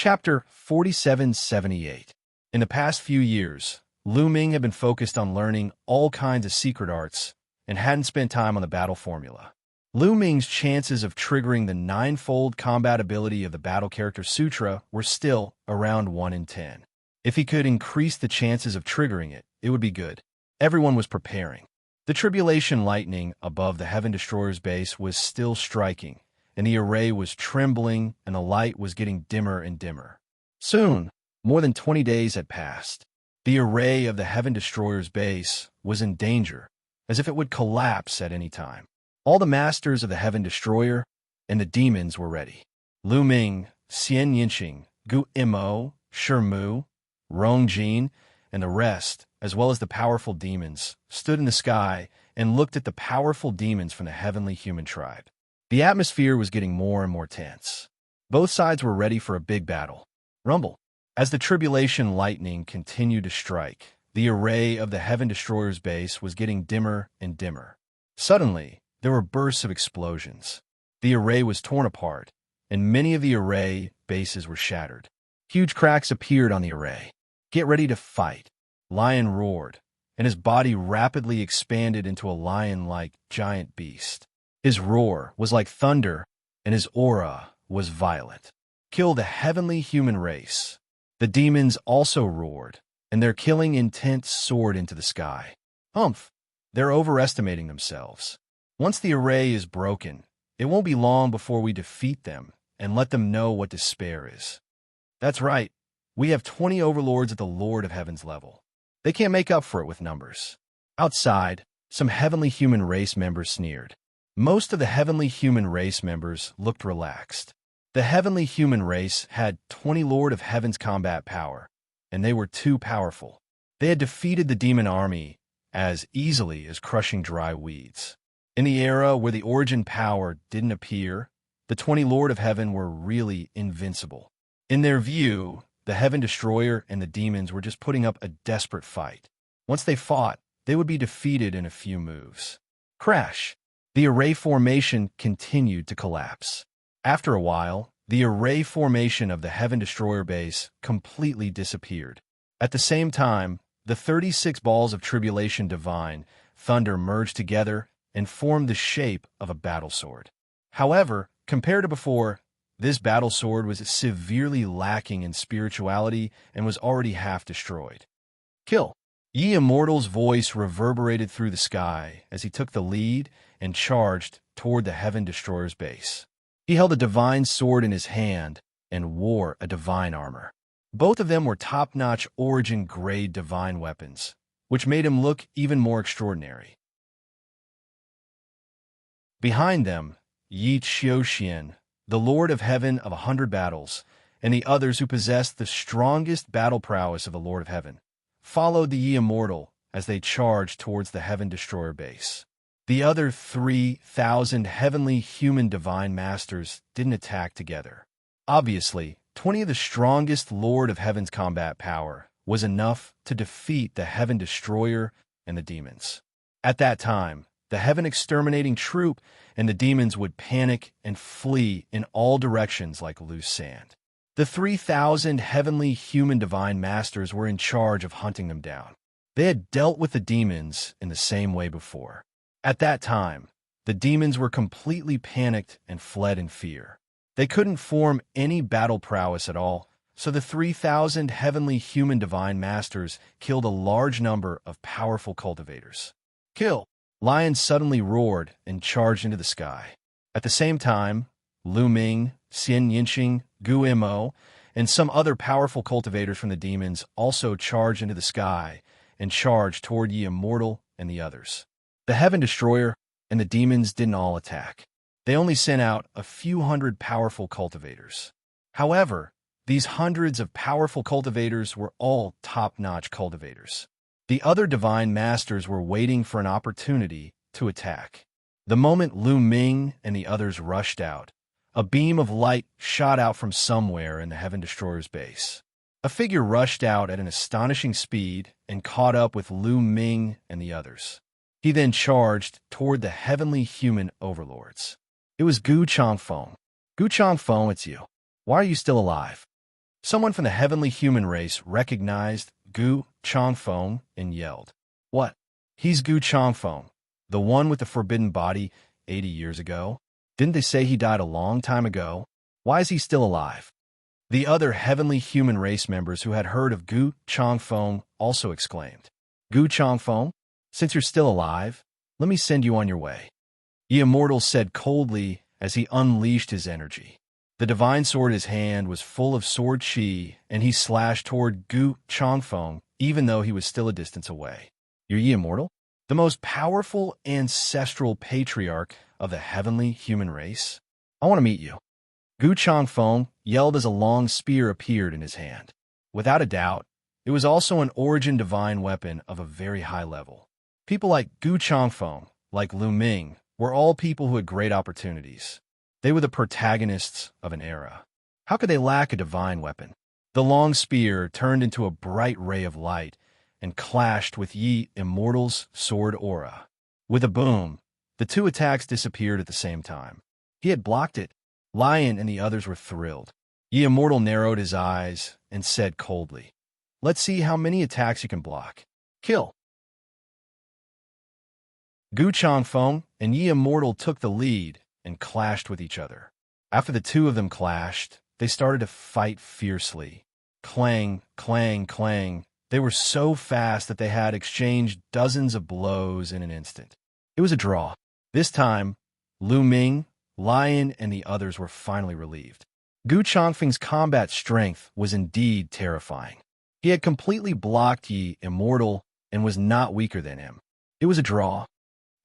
Chapter 4778. In the past few years, Lu Ming had been focused on learning all kinds of secret arts and hadn't spent time on the battle formula. Lu Ming's chances of triggering the ninefold combat ability of the Battle Character Sutra were still around 1 in 10. If he could increase the chances of triggering it, it would be good. Everyone was preparing. The Tribulation lightning above the Heaven Destroyer's base was still striking, and the array was trembling and the light was getting dimmer and dimmer. Soon, more than 20 days had passed. The array of the Heaven Destroyer's base was in danger, as if it would collapse at any time. All the masters of the Heaven Destroyer and the demons were ready. Lu Ming, Xianxia, Gu Imo, Shimu, Rongjin, and the rest, as well as the powerful demons, stood in the sky and looked at the powerful demons from the heavenly human tribe. The atmosphere was getting more and more tense. Both sides were ready for a big battle. Rumble. As the Tribulation lightning continued to strike, the array of the Heaven Destroyer's base was getting dimmer and dimmer. Suddenly, there were bursts of explosions. The array was torn apart, and many of the array bases were shattered. Huge cracks appeared on the array. "Get ready to fight," Lion roared, and his body rapidly expanded into a lion-like giant beast. His roar was like thunder, and his aura was violent. "Kill the heavenly human race." The demons also roared, and their killing intent soared into the sky. Humph! They're overestimating themselves. Once the array is broken, it won't be long before we defeat them and let them know what despair is. That's right. We have 20 overlords at the Lord of Heaven's level. They can't make up for it with numbers. Outside, some heavenly human race members sneered. Most of the heavenly human race members looked relaxed. The heavenly human race had 20 Lord of Heaven's combat power, and they were too powerful. They had defeated the demon army as easily as crushing dry weeds. In the era where the origin power didn't appear, the 20 Lord of Heaven were really invincible. In their view, the Heaven Destroyer and the demons were just putting up a desperate fight. Once they fought, they would be defeated in a few moves. Crash! The array formation continued to collapse. After a while, the array formation of the Heaven Destroyer base completely disappeared. At the same time, the 36 balls of Tribulation Divine Thunder merged together and formed the shape of a battle sword. However, compared to before, this battle sword was severely lacking in spirituality and was already half destroyed. "Kill!" Ye Immortal's voice reverberated through the sky as he took the lead and charged toward the Heaven Destroyer's base. He held a divine sword in his hand and wore a divine armor. Both of them were top-notch origin-grade divine weapons, which made him look even more extraordinary. Behind them, Yi Xiaoxian, the Lord of Heaven of 100 battles, and the others who possessed the strongest battle prowess of the Lord of Heaven, followed the Yi Immortal as they charged towards the Heaven Destroyer base. The other 3,000 heavenly human divine masters didn't attack together. Obviously, 20 of the strongest Lord of Heaven's combat power was enough to defeat the Heaven Destroyer and the demons. At that time, the Heaven Exterminating Troop and the demons would panic and flee in all directions like loose sand. The 3,000 heavenly human divine masters were in charge of hunting them down. They had dealt with the demons in the same way before. At that time, the demons were completely panicked and fled in fear. They couldn't form any battle prowess at all, so the 3,000 heavenly human divine masters killed a large number of powerful cultivators. "Kill!" Lion suddenly roared and charged into the sky. At the same time, Lu Ming, Xianxia, Gu Imo, and some other powerful cultivators from the demons also charged into the sky and charged toward Ye Immortal and the others. The Heaven Destroyer and the demons didn't all attack. They only sent out a few hundred powerful cultivators. However, these hundreds of powerful cultivators were all top-notch cultivators. The other divine masters were waiting for an opportunity to attack. The moment Lu Ming and the others rushed out, a beam of light shot out from somewhere in the Heaven Destroyer's base. A figure rushed out at an astonishing speed and caught up with Lu Ming and the others. He then charged toward the heavenly human overlords. It was Gu Changfeng. "Gu Changfeng, it's you. Why are you still alive?" Someone from the heavenly human race recognized Gu Changfeng and yelled, "What? He's Gu Changfeng, the one with the forbidden body 80 years ago? Didn't they say he died a long time ago? Why is he still alive?" The other heavenly human race members who had heard of Gu Changfeng also exclaimed, "Gu Changfeng, since you're still alive, let me send you on your way." The immortal said coldly as he unleashed his energy. The divine sword in his hand was full of sword chi, and he slashed toward Gu Changfeng, even though he was still a distance away. "You're Yi Immortal? The most powerful ancestral patriarch of the heavenly human race? I want to meet you." Gu Changfeng yelled as a long spear appeared in his hand. Without a doubt, it was also an origin divine weapon of a very high level. People like Gu Changfeng, like Lu Ming, were all people who had great opportunities. They were the protagonists of an era. How could they lack a divine weapon? The long spear turned into a bright ray of light and clashed with Yi Immortal's sword aura. With a boom, the two attacks disappeared at the same time. He had blocked it. Lion and the others were thrilled. Yi Immortal narrowed his eyes and said coldly, "Let's see how many attacks you can block. Kill." Gu Changfeng and Yi Immortal took the lead and clashed with each other. After the two of them clashed, they started to fight fiercely. Clang, clang, clang. They were so fast that they had exchanged dozens of blows in an instant. It was a draw. This time, Lu Ming, Lion, and the others were finally relieved. Gu Changfeng's combat strength was indeed terrifying. He had completely blocked Yi Immortal and was not weaker than him. It was a draw.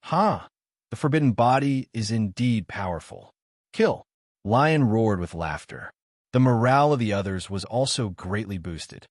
"Ha! The forbidden body is indeed powerful. Kill!" Lion roared with laughter. The morale of the others was also greatly boosted.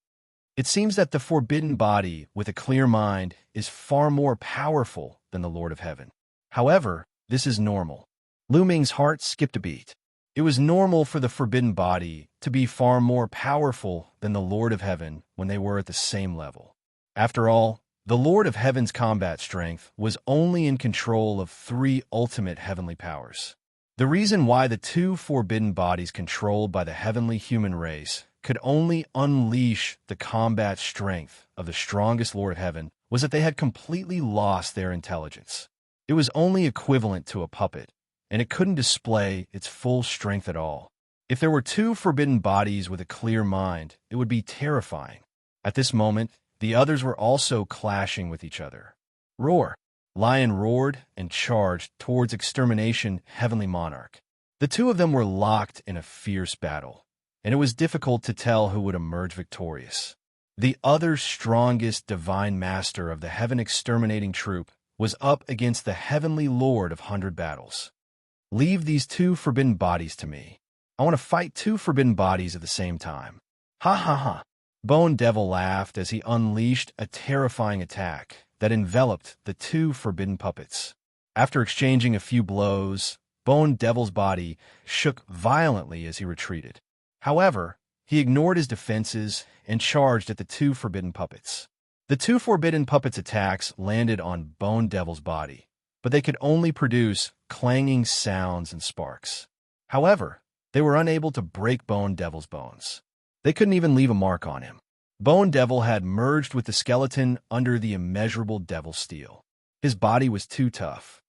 It seems that the forbidden body with a clear mind is far more powerful than the Lord of Heaven. However, this is normal. Lu Ming's heart skipped a beat. It was normal for the forbidden body to be far more powerful than the Lord of Heaven when they were at the same level. After all, the Lord of Heaven's combat strength was only in control of 3 ultimate heavenly powers. The reason why the 2 forbidden bodies controlled by the heavenly human race could only unleash the combat strength of the strongest Lord of Heaven was that they had completely lost their intelligence. It was only equivalent to a puppet, and it couldn't display its full strength at all. If there were 2 forbidden bodies with a clear mind, it would be terrifying. At this moment, the others were also clashing with each other. Roar! Lion roared and charged towards Extermination Heavenly Monarch. The 2 of them were locked in a fierce battle, and it was difficult to tell who would emerge victorious. The other strongest divine master of the Heaven Exterminating Troop was up against the Heavenly Lord of 100 Battles. "Leave these 2 forbidden bodies to me. I want to fight 2 forbidden bodies at the same time." "Ha ha ha!" Bone Devil laughed as he unleashed a terrifying attack that enveloped the 2 forbidden puppets. After exchanging a few blows, Bone Devil's body shook violently as he retreated. However, he ignored his defenses and charged at the 2 forbidden puppets. The 2 forbidden puppets' attacks landed on Bone Devil's body, but they could only produce clanging sounds and sparks. However, they were unable to break Bone Devil's bones. They couldn't even leave a mark on him. Bone Devil had merged with the skeleton under the immeasurable devil steel. His body was too tough.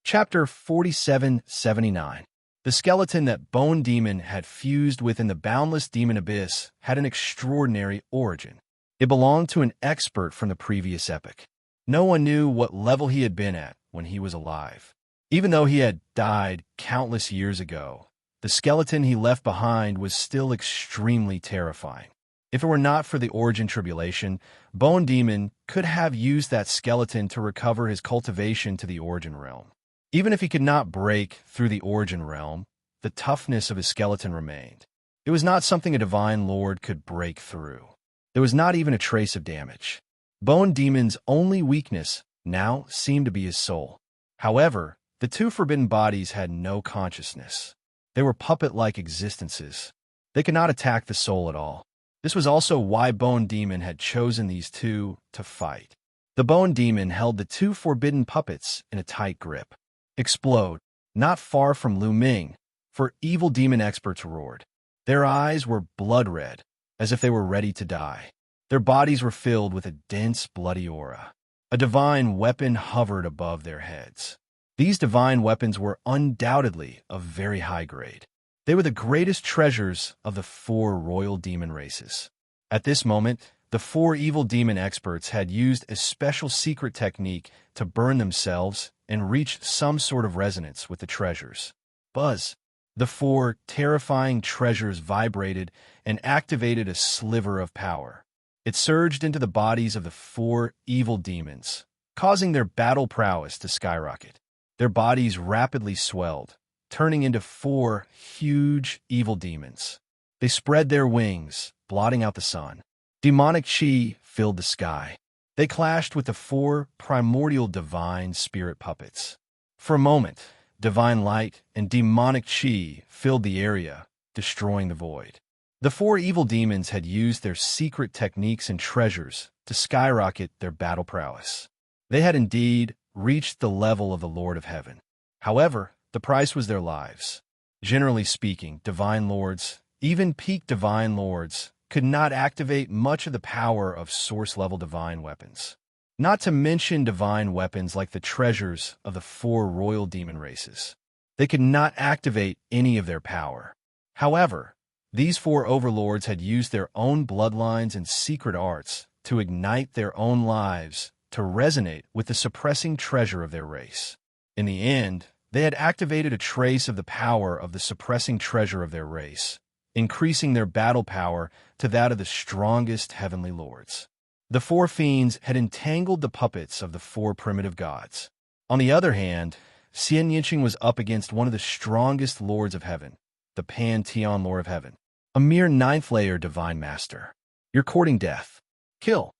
Chapter 4779. The skeleton that Bone Demon had fused within the boundless demon abyss had an extraordinary origin. It belonged to an expert from the previous epoch. No one knew what level he had been at when he was alive. Even though he had died countless years ago, the skeleton he left behind was still extremely terrifying. If it were not for the origin tribulation, Bone Demon could have used that skeleton to recover his cultivation to the origin realm. Even if he could not break through the origin realm, the toughness of his skeleton remained. It was not something a divine lord could break through. There was not even a trace of damage. Bone Demon's only weakness now seemed to be his soul. However, the 2 forbidden bodies had no consciousness. They were puppet-like existences. They could not attack the soul at all. This was also why Bone Demon had chosen these 2 to fight. The Bone Demon held the 2 forbidden puppets in a tight grip. Explode! not far from Lu Ming, for evil demon experts roared. Their eyes were blood red, as if they were ready to die. Their bodies were filled with a dense, bloody aura. A divine weapon hovered above their heads. These divine weapons were undoubtedly of very high grade. They were the greatest treasures of the 4 royal demon races. At this moment, the 4 evil demon experts had used a special secret technique to burn themselves and reach some sort of resonance with the treasures. Buzz! The 4 terrifying treasures vibrated and activated a sliver of power. It surged into the bodies of the 4 evil demons, causing their battle prowess to skyrocket. Their bodies rapidly swelled, turning into 4 huge evil demons. They spread their wings, blotting out the sun. Demonic chi filled the sky. They clashed with the 4 primordial divine spirit puppets. For a moment, divine light and demonic chi filled the area, destroying the void. The 4 evil demons had used their secret techniques and treasures to skyrocket their battle prowess. They had indeed reached the level of the Lord of Heaven. However, the price was their lives. Generally speaking, divine lords, even peak divine lords, could not activate much of the power of source-level divine weapons. Not to mention divine weapons like the treasures of the 4 royal demon races. They could not activate any of their power. However, these 4 overlords had used their own bloodlines and secret arts to ignite their own lives to resonate with the suppressing treasure of their race. In the end, they had activated a trace of the power of the suppressing treasure of their race, increasing their battle power to that of the strongest heavenly lords. The 4 fiends had entangled the puppets of the 4 primitive gods. On the other hand, Xianxia was up against one of the strongest lords of heaven, the Pantheon Lord of Heaven, a mere 9th-layer divine master. You're courting death. Kill.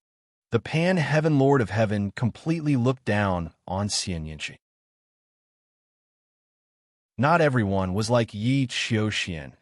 The Pan-Heaven Lord of Heaven completely looked down on Xianxia. Not everyone was like Yi Xiaoxian,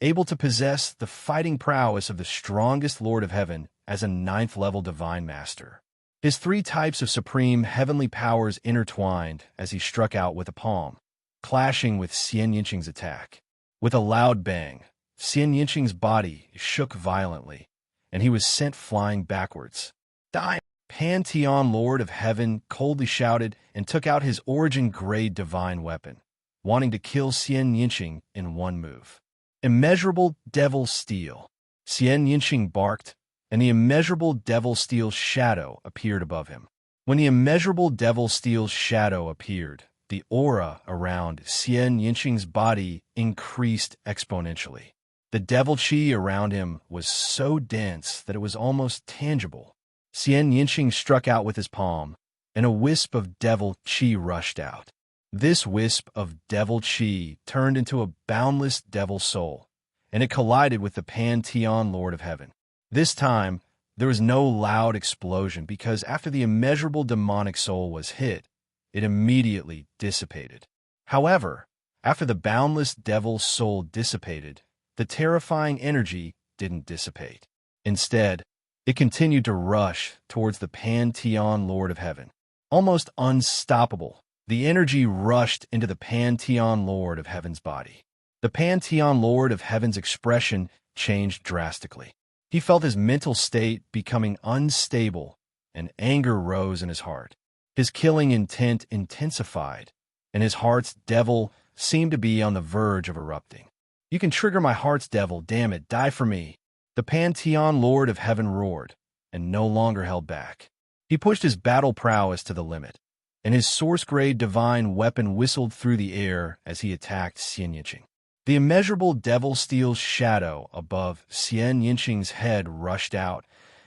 able to possess the fighting prowess of the strongest Lord of Heaven as a 9th-level divine master. His 3 types of supreme heavenly powers intertwined as he struck out with a palm, clashing with Xianxing's attack. With a loud bang, Xianxing's body shook violently, and he was sent flying backwards. Die! Pantheon Lord of Heaven coldly shouted and took out his origin-grade divine weapon, wanting to kill Xianxia in one move. Immeasurable Devil Steel. Xianxia barked, and the immeasurable Devil Steel shadow appeared above him. When the immeasurable Devil Steel shadow appeared, the aura around Xianxing's body increased exponentially. The devil chi around him was so dense that it was almost tangible. Xianxia struck out with his palm, and a wisp of devil chi rushed out. This wisp of devil chi turned into a boundless devil soul, and it collided with the Pantheon Lord of Heaven. This time, there was no loud explosion because after the immeasurable demonic soul was hit, it immediately dissipated. However, after the boundless devil soul dissipated, the terrifying energy didn't dissipate. Instead, it continued to rush towards the Pantheon Lord of Heaven. Almost unstoppable, the energy rushed into the Pantheon Lord of Heaven's body. The Pantheon Lord of Heaven's expression changed drastically. He felt his mental state becoming unstable, and anger rose in his heart. His killing intent intensified, and his heart's devil seemed to be on the verge of erupting. You can trigger my heart's devil, damn it, die for me. The Pantheon Lord of Heaven roared, and no longer held back. He pushed his battle prowess to the limit, and his source-grade divine weapon whistled through the air as he attacked Xianxia. The immeasurable devil steel's shadow above Xianxing's head rushed out,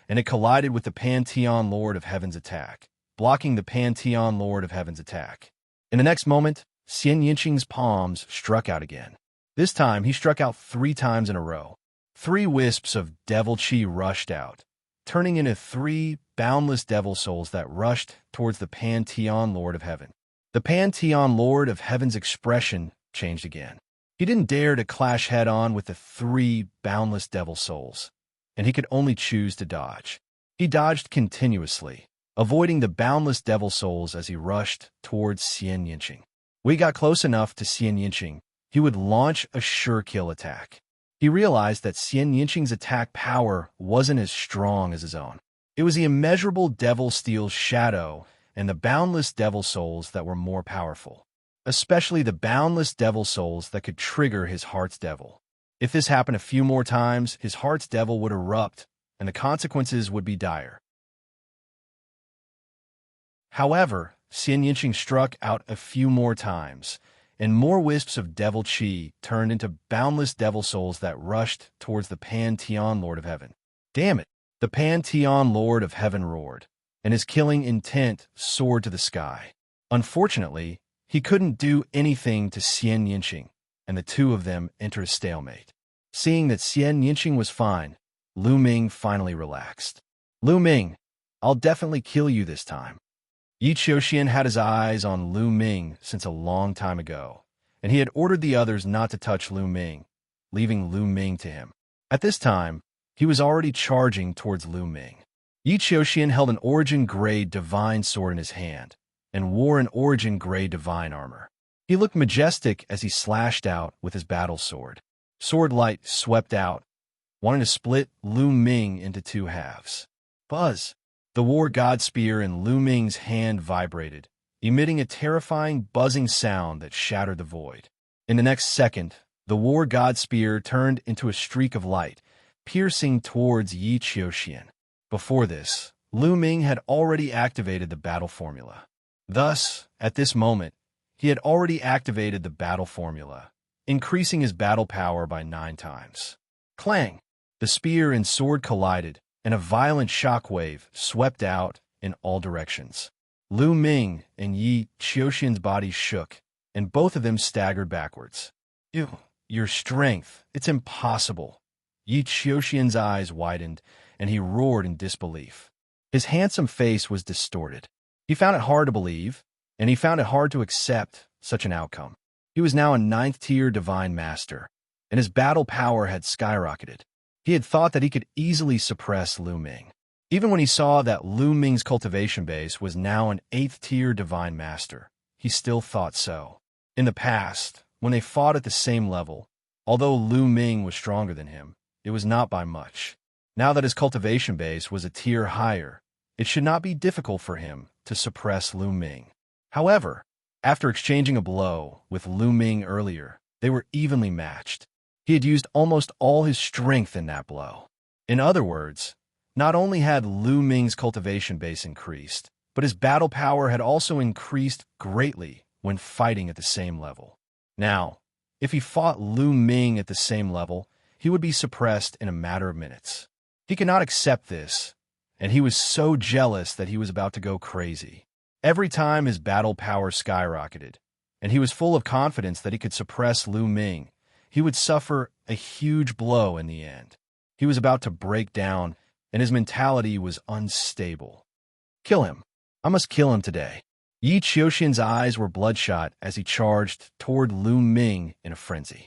and it collided with the Pantheon Lord of Heaven's attack, blocking the Pantheon Lord of Heaven's attack. In the next moment, Xianxing's palms struck out again. This time, he struck out 3 times in a row. 3 wisps of devil chi rushed out, turning into 3 boundless devil souls that rushed towards the Pantheon Lord of Heaven. The Pantheon Lord of Heaven's expression changed again. He didn't dare to clash head-on with the 3 boundless devil souls, and he could only choose to dodge. He dodged continuously, avoiding the boundless devil souls as he rushed towards Xianxia. When he got close enough to Xianxia, he would launch a sure kill attack. He realized that Xianxia's attack power wasn't as strong as his own. It was the immeasurable Devil Steel's shadow and the boundless Devil Souls that were more powerful, especially the boundless Devil Souls that could trigger his Heart's Devil. If this happened a few more times, his Heart's Devil would erupt, and the consequences would be dire. However, Xianxia struck out a few more times, and more wisps of Devil Chi turned into boundless Devil Souls that rushed towards the Pantheon Lord of Heaven. Damn it! The Pantheon Lord of Heaven roared, and his killing intent soared to the sky. Unfortunately, he couldn't do anything to Xianxia, and the two of them entered a stalemate. Seeing that Xianxia was fine, Lu Ming finally relaxed. Lu Ming, I'll definitely kill you this time. Yi Qiuxian had his eyes on Lu Ming since a long time ago, and he had ordered the others not to touch Lu Ming, leaving Lu Ming to him. At this time, he was already charging towards Lu Ming. Yi Qiuxian held an Origin-grade divine sword in his hand, and wore an Origin-grade divine armor. He looked majestic as he slashed out with his battle sword. Sword light swept out, wanting to split Lu Ming into two halves. Buzz! The war god spear in Lu Ming's hand vibrated, emitting a terrifying buzzing sound that shattered the void. In the next second, the war god spear turned into a streak of light, piercing towards Yi Qiuxian. Before this, Lu Ming had already activated the battle formula. Thus, at this moment, he had already activated the battle formula, increasing his battle power by 9 times. Clang! The spear and sword collided, and a violent shockwave swept out in all directions. Lu Ming and Yi Qiuxian's bodies shook, and both of them staggered backwards. Your strength, it's impossible. Yi Qiuxian's eyes widened, and he roared in disbelief. His handsome face was distorted. He found it hard to believe, and he found it hard to accept such an outcome. He was now a 9th-tier divine master, and his battle power had skyrocketed. He had thought that he could easily suppress Lu Ming. Even when he saw that Lu Ming's cultivation base was now an 8th-tier divine master, he still thought so. In the past, when they fought at the same level, although Lu Ming was stronger than him, it was not by much. Now that his cultivation base was a tier higher, it should not be difficult for him to suppress Lu Ming. However, after exchanging a blow with Lu Ming earlier, they were evenly matched. He had used almost all his strength in that blow. In other words, not only had Lu Ming's cultivation base increased, but his battle power had also increased greatly when fighting at the same level. Now, if he fought Lu Ming at the same level, he would be suppressed in a matter of minutes. He could not accept this, and he was so jealous that he was about to go crazy. Every time his battle power skyrocketed, and he was full of confidence that he could suppress Lu Ming, he would suffer a huge blow in the end. He was about to break down, and his mentality was unstable. Kill him. I must kill him today. Yi Qiuxian's eyes were bloodshot as he charged toward Lu Ming in a frenzy.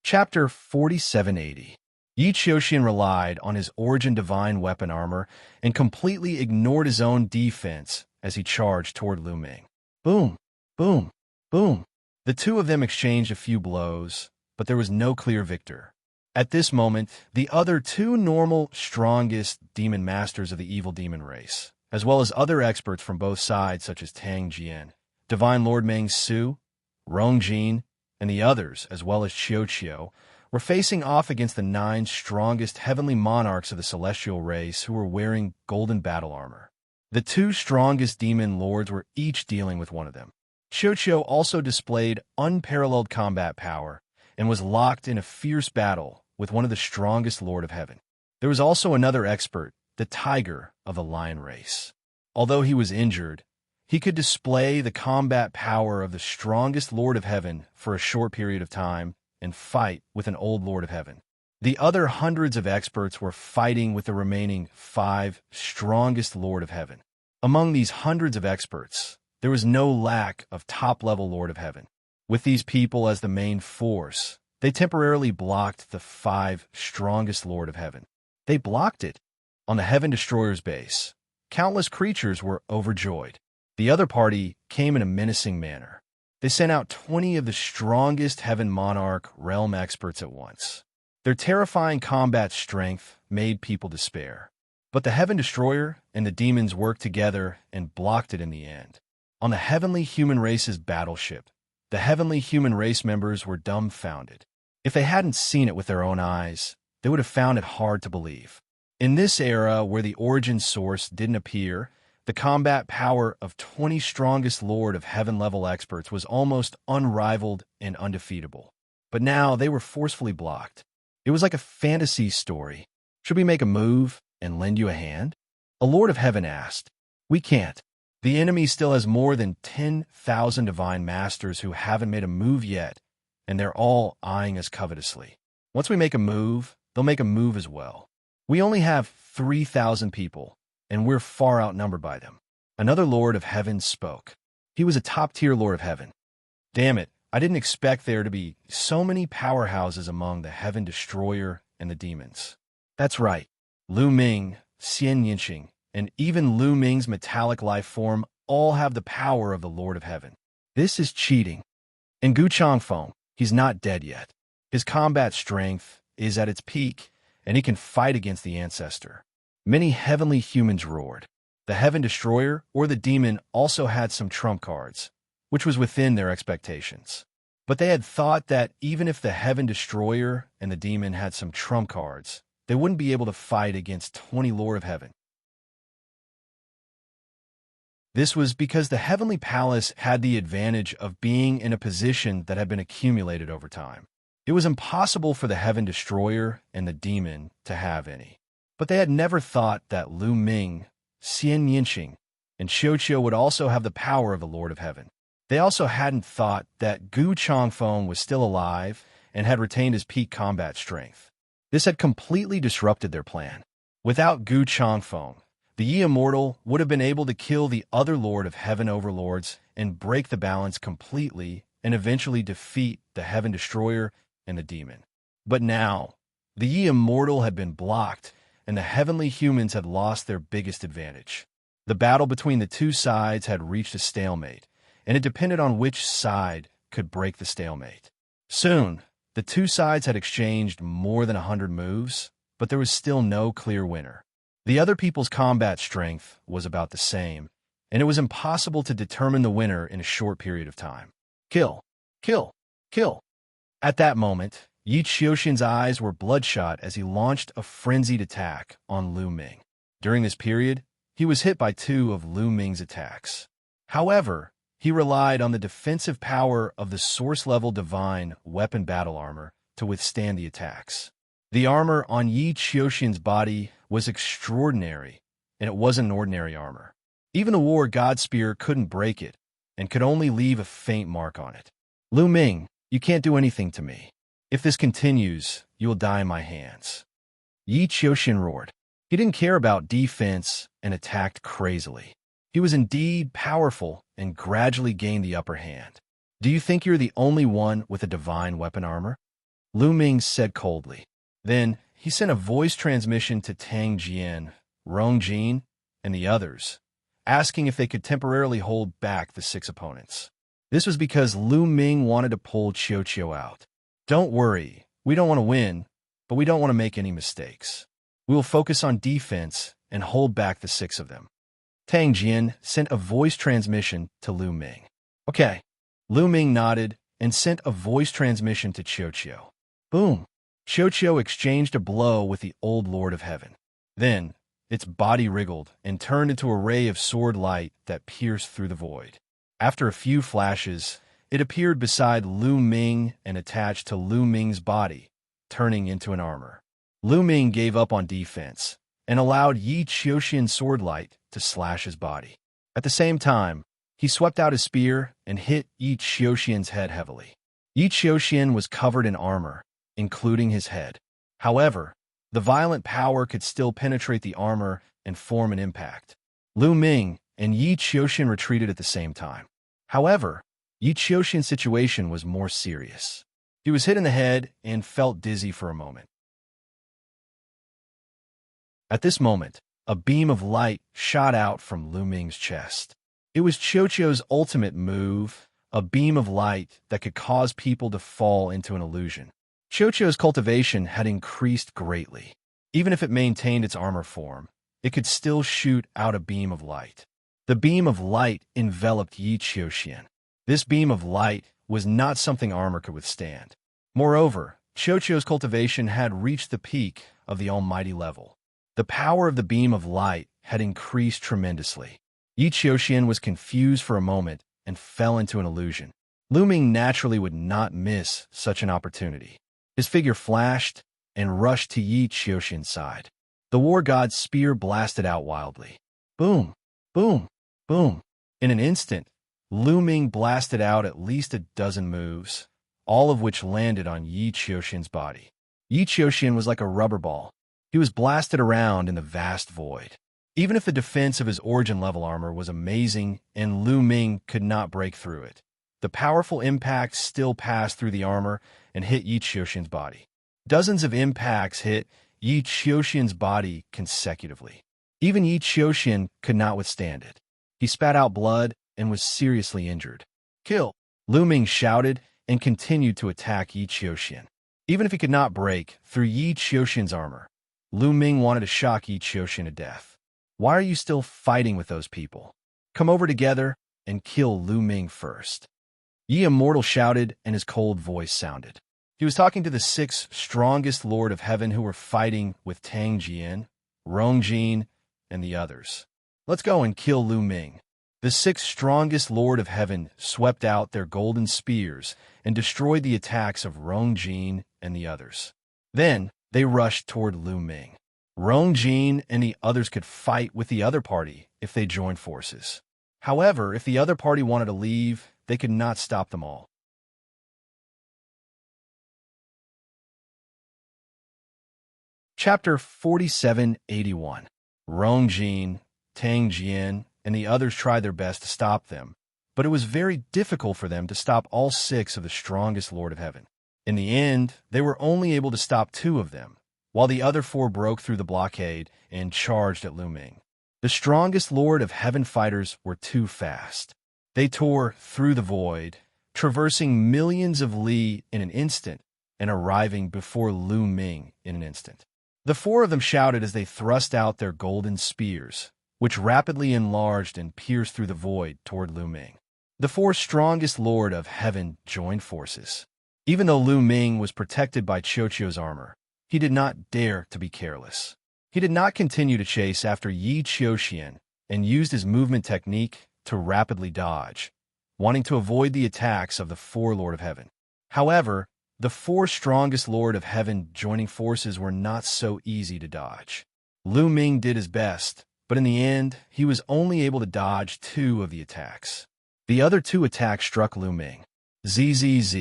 Chapter 4780. Yi Qiuxian relied on his Origin Divine weapon armor and completely ignored his own defense as he charged toward Lu Ming. Boom, boom, boom. The two of them exchanged a few blows, but there was no clear victor. At this moment, the other two normal, strongest demon masters of the evil demon race, as well as other experts from both sides such as Tang Jian, Divine Lord Meng Su, Rong Jin, and the others, as well as Qiu, were facing off against the 9 strongest heavenly monarchs of the celestial race who were wearing golden battle armor. The 2 strongest demon lords were each dealing with one of them. Qiu also displayed unparalleled combat power and was locked in a fierce battle with one of the strongest Lord of Heaven. There was also another expert, the Tiger of the Lion race. Although he was injured, he could display the combat power of the strongest Lord of Heaven for a short period of time and fight with an old Lord of Heaven. The other hundreds of experts were fighting with the remaining 5 strongest Lord of Heaven. Among these hundreds of experts, there was no lack of top-level Lord of Heaven. With these people as the main force, they temporarily blocked the 5 strongest Lord of Heaven. They blocked it. On the Heaven Destroyer's base, countless creatures were overjoyed. The other party came in a menacing manner. They sent out 20 of the strongest Heaven Monarch realm experts at once. Their terrifying combat strength made people despair. But the Heaven Destroyer and the demons worked together and blocked it in the end. On the Heavenly Human Race's battleship, the Heavenly Human Race members were dumbfounded. If they hadn't seen it with their own eyes, they would have found it hard to believe. In this era where the origin source didn't appear, the combat power of 20 strongest Lord of Heaven-level experts was almost unrivaled and undefeatable. But now they were forcefully blocked. It was like a fantasy story. Should we make a move and lend you a hand? A Lord of Heaven asked. We can't. The enemy still has more than 10,000 divine masters who haven't made a move yet, and they're all eyeing us covetously. Once we make a move, they'll make a move as well. We only have 3,000 people, and we're far outnumbered by them. Another Lord of Heaven spoke. He was a top-tier Lord of Heaven. Damn it, I didn't expect there to be so many powerhouses among the Heaven Destroyer and the demons. That's right. Lu Ming, Xianxia, and even Lu Ming's metallic life form all have the power of the Lord of Heaven. This is cheating. And Gu Changfeng, he's not dead yet. His combat strength is at its peak, and he can fight against the Ancestor. Many heavenly humans roared. The Heaven Destroyer or the demon also had some trump cards, which was within their expectations. But they had thought that even if the Heaven Destroyer and the demon had some trump cards, they wouldn't be able to fight against 20 Lord of Heaven. This was because the Heavenly Palace had the advantage of being in a position that had been accumulated over time. It was impossible for the Heaven Destroyer and the demon to have any. But they had never thought that Lu Ming, Xianxia, and Xianxia would also have the power of the Lord of Heaven. They also hadn't thought that Gu Changfeng was still alive and had retained his peak combat strength. This had completely disrupted their plan. Without Gu Changfeng, the Immortal would have been able to kill the other Lord of Heaven overlords and break the balance completely and eventually defeat the Heaven Destroyer and the demon. But now, the Immortal had been blocked, and the heavenly humans had lost their biggest advantage. The battle between the two sides had reached a stalemate, and it depended on which side could break the stalemate. Soon, the two sides had exchanged more than 100 moves, but there was still no clear winner. The other people's combat strength was about the same, and it was impossible to determine the winner in a short period of time. Kill! Kill! Kill! At that moment, Yi Xiuxian's eyes were bloodshot as he launched a frenzied attack on Lu Ming. During this period, he was hit by 2 of Lu Ming's attacks. However, he relied on the defensive power of the source-level divine weapon battle armor to withstand the attacks. The armor on Yi Xiuxian's body was extraordinary, and it wasn't ordinary armor. Even the War God Spear couldn't break it, and could only leave a faint mark on it. Lu Ming, you can't do anything to me. If this continues, you will die in my hands. Yi Xiuxian roared. He didn't care about defense and attacked crazily. He was indeed powerful and gradually gained the upper hand. Do you think you're the only one with a divine weapon armor? Lu Ming said coldly. Then he sent a voice transmission to Tang Jian, Rong Jin, and the others, asking if they could temporarily hold back the 6 opponents. This was because Lu Ming wanted to pull Xianxia out. Don't worry, we don't want to win, but we don't want to make any mistakes. We will focus on defense and hold back the 6 of them. Tang Jian sent a voice transmission to Lu Ming. Okay. Lu Ming nodded and sent a voice transmission to Xianxia. Boom. Xianxia exchanged a blow with the old Lord of Heaven. Then, its body wriggled and turned into a ray of sword light that pierced through the void. After a few flashes, it appeared beside Lu Ming and attached to Lu Ming's body, turning into an armor. Lu Ming gave up on defense and allowed Yi Xiuxian's sword light to slash his body. At the same time, he swept out his spear and hit Yi Xiuxian's head heavily. Yi Xiuxian was covered in armor, including his head. However, the violent power could still penetrate the armor and form an impact. Lu Ming and Yi Xiuxian retreated at the same time. However, Yi Xiuxian's situation was more serious. He was hit in the head and felt dizzy for a moment. At this moment, a beam of light shot out from Lu Ming's chest. It was Qiuqiu's ultimate move, a beam of light that could cause people to fall into an illusion. Qiuqiu's cultivation had increased greatly. Even if it maintained its armor form, it could still shoot out a beam of light. The beam of light enveloped Yi Qiuqian. This beam of light was not something armor could withstand. Moreover, Qiuqiu's cultivation had reached the peak of the almighty level. The power of the beam of light had increased tremendously. Yi Qiuqian was confused for a moment and fell into an illusion. Lu Ming naturally would not miss such an opportunity. His figure flashed and rushed to Yi Qiuqian's side. The war god's spear blasted out wildly. Boom, boom, boom. In an instant, Lu Ming blasted out at least a dozen moves, all of which landed on Yi Qiuqian's body. Yi Qiuqian was like a rubber ball. He was blasted around in the vast void. Even if the defense of his origin-level armor was amazing and Lu Ming could not break through it, the powerful impact still passed through the armor and hit Yi Qiuqian's body. Dozens of impacts hit Yi Qiuqian's body consecutively. Even Yi Qiuqian could not withstand it. He spat out blood and was seriously injured. Kill! Lu Ming shouted and continued to attack Yi Qiuqian. Even if he could not break through Yi Qiuqian's armor, Lu Ming wanted to shock Yi Qiuqian to death. Why are you still fighting with those people? Come over together and kill Lu Ming first. Yi Immortal shouted and his cold voice sounded. He was talking to the 6 strongest Lord of Heaven who were fighting with Tang Jian, Rong Jin, and the others. Let's go and kill Lu Ming. The 6 strongest Lord of Heaven swept out their golden spears and destroyed the attacks of Rong Jin and the others. Then they rushed toward Lu Ming. Rong Jin and the others could fight with the other party if they joined forces. However, if the other party wanted to leave, they could not stop them all. Chapter 4781. Rong Jin, Tang Jian, and the others tried their best to stop them, but it was very difficult for them to stop all 6 of the strongest Lord of Heaven. In the end, they were only able to stop 2 of them, while the other 4 broke through the blockade and charged at Lu Ming. The strongest Lord of Heaven fighters were too fast. They tore through the void, traversing millions of li in an instant and arriving before Lu Ming in an instant. The 4 of them shouted as they thrust out their golden spears, which rapidly enlarged and pierced through the void toward Lu Ming. The 4 strongest Lord of Heaven joined forces. Even though Lu Ming was protected by Qiuqiu's armor, he did not dare to be careless. He did not continue to chase after Yi Qiuqian and used his movement technique to rapidly dodge, wanting to avoid the attacks of the 4 Lord of Heaven. However, the 4 strongest Lord of Heaven joining forces were not so easy to dodge. Lu Ming did his best, but in the end, he was only able to dodge 2 of the attacks. The other 2 attacks struck Lu Ming. Zzz.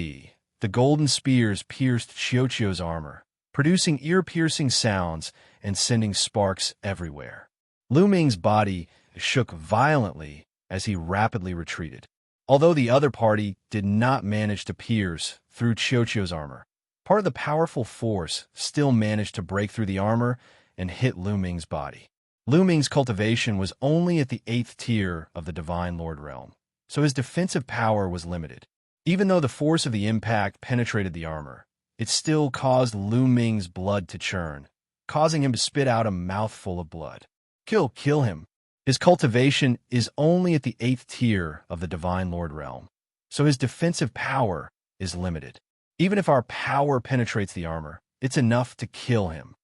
The golden spears pierced Qiuqiu's armor, producing ear-piercing sounds and sending sparks everywhere. Lu Ming's body shook violently as he rapidly retreated. Although the other party did not manage to pierce through Qiuqiu's armor, part of the powerful force still managed to break through the armor and hit Lu Ming's body. Lu Ming's cultivation was only at the 8th tier of the Divine Lord realm, so his defensive power was limited. Even though the force of the impact penetrated the armor, it still caused Lu Ming's blood to churn, causing him to spit out a mouthful of blood. Kill him. His cultivation is only at the 8th tier of the Divine Lord realm, so his defensive power is limited. Even if our power penetrates the armor, it's enough to kill him.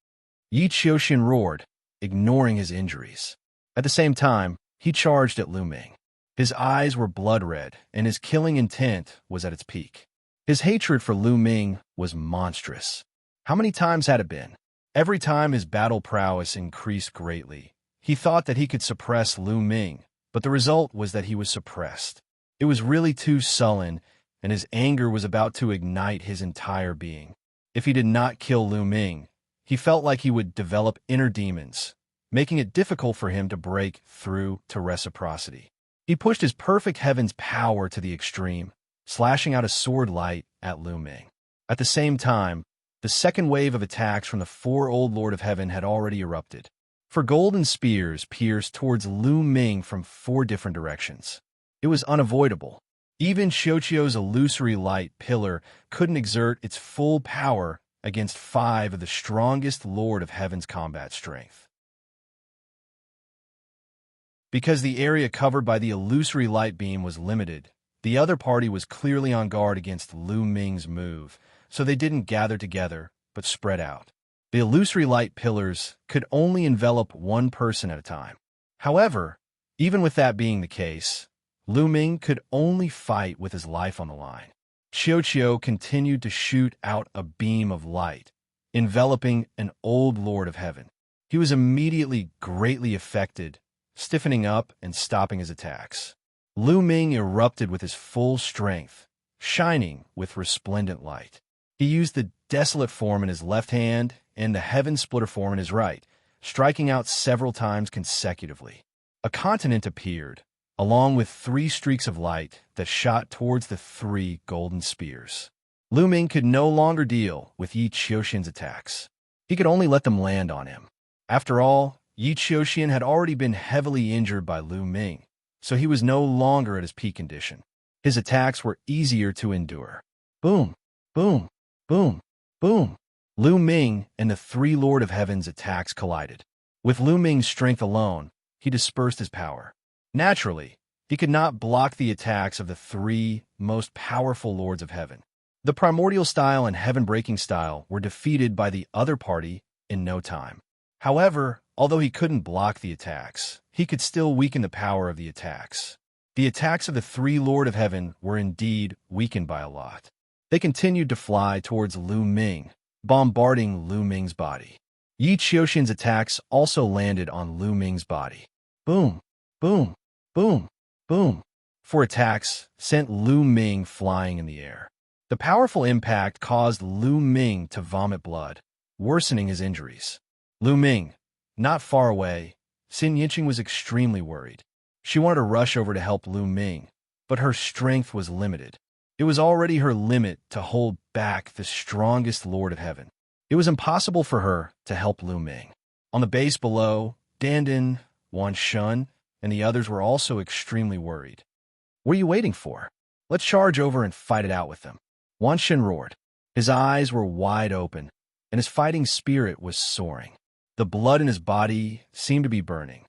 Yi Qiuqian roared, ignoring his injuries. At the same time, he charged at Lu Ming. His eyes were blood red, and his killing intent was at its peak. His hatred for Lu Ming was monstrous. How many times had it been? Every time his battle prowess increased greatly, he thought that he could suppress Lu Ming, but the result was that he was suppressed. It was really too sullen, and his anger was about to ignite his entire being. If he did not kill Lu Ming, he felt like he would develop inner demons, making it difficult for him to break through to reciprocity. He pushed his perfect heaven's power to the extreme, slashing out a sword light at Lu Ming. At the same time, the second wave of attacks from the 4 Old Lord of Heaven had already erupted. For golden spears pierced towards Lu Ming from 4 different directions. It was unavoidable. Even Xianxia's illusory light pillar couldn't exert its full power against 5 of the strongest Lord of Heaven's combat strength. Because the area covered by the illusory light beam was limited, the other party was clearly on guard against Lu Ming's move, so they didn't gather together, but spread out. The illusory light pillars could only envelop one person at a time. However, even with that being the case, Lu Ming could only fight with his life on the line. Xianxia continued to shoot out a beam of light, enveloping an old Lord of Heaven. He was immediately greatly affected, stiffening up and stopping his attacks. Lu Ming erupted with his full strength, shining with resplendent light. He used the desolate form in his left hand and the heaven splitter form in his right, striking out several times consecutively. A continent appeared, along with 3 streaks of light that shot towards the 3 golden spears. Lu Ming could no longer deal with Yi Qiuxian's attacks. He could only let them land on him. After all, Yi Qiuxian had already been heavily injured by Lu Ming, so he was no longer at his peak condition. His attacks were easier to endure. Boom, boom, boom, boom. Lu Ming and the 3 Lord of Heaven's attacks collided. With Lu Ming's strength alone, he dispersed his power. Naturally, he could not block the attacks of the 3 most powerful Lords of Heaven. The Primordial Style and Heaven-Breaking Style were defeated by the other party in no time. However, although he couldn't block the attacks, he could still weaken the power of the attacks. The attacks of the 3 Lord of Heaven were indeed weakened by a lot. They continued to fly towards Lu Ming, bombarding Lu Ming's body. Yi Qiuxian's attacks also landed on Lu Ming's body. Boom, boom, boom, boom. 4 attacks sent Lu Ming flying in the air. The powerful impact caused Lu Ming to vomit blood, worsening his injuries. Lu Ming, not far away, Xianxia was extremely worried. She wanted to rush over to help Lu Ming, but her strength was limited. It was already her limit to hold back the strongest Lord of Heaven. It was impossible for her to help Lu Ming. On the base below, Dandan, Wan Shun, and the others were also extremely worried. What are you waiting for? Let's charge over and fight it out with them. Wan Shun roared. His eyes were wide open, and his fighting spirit was soaring. The blood in his body seemed to be burning.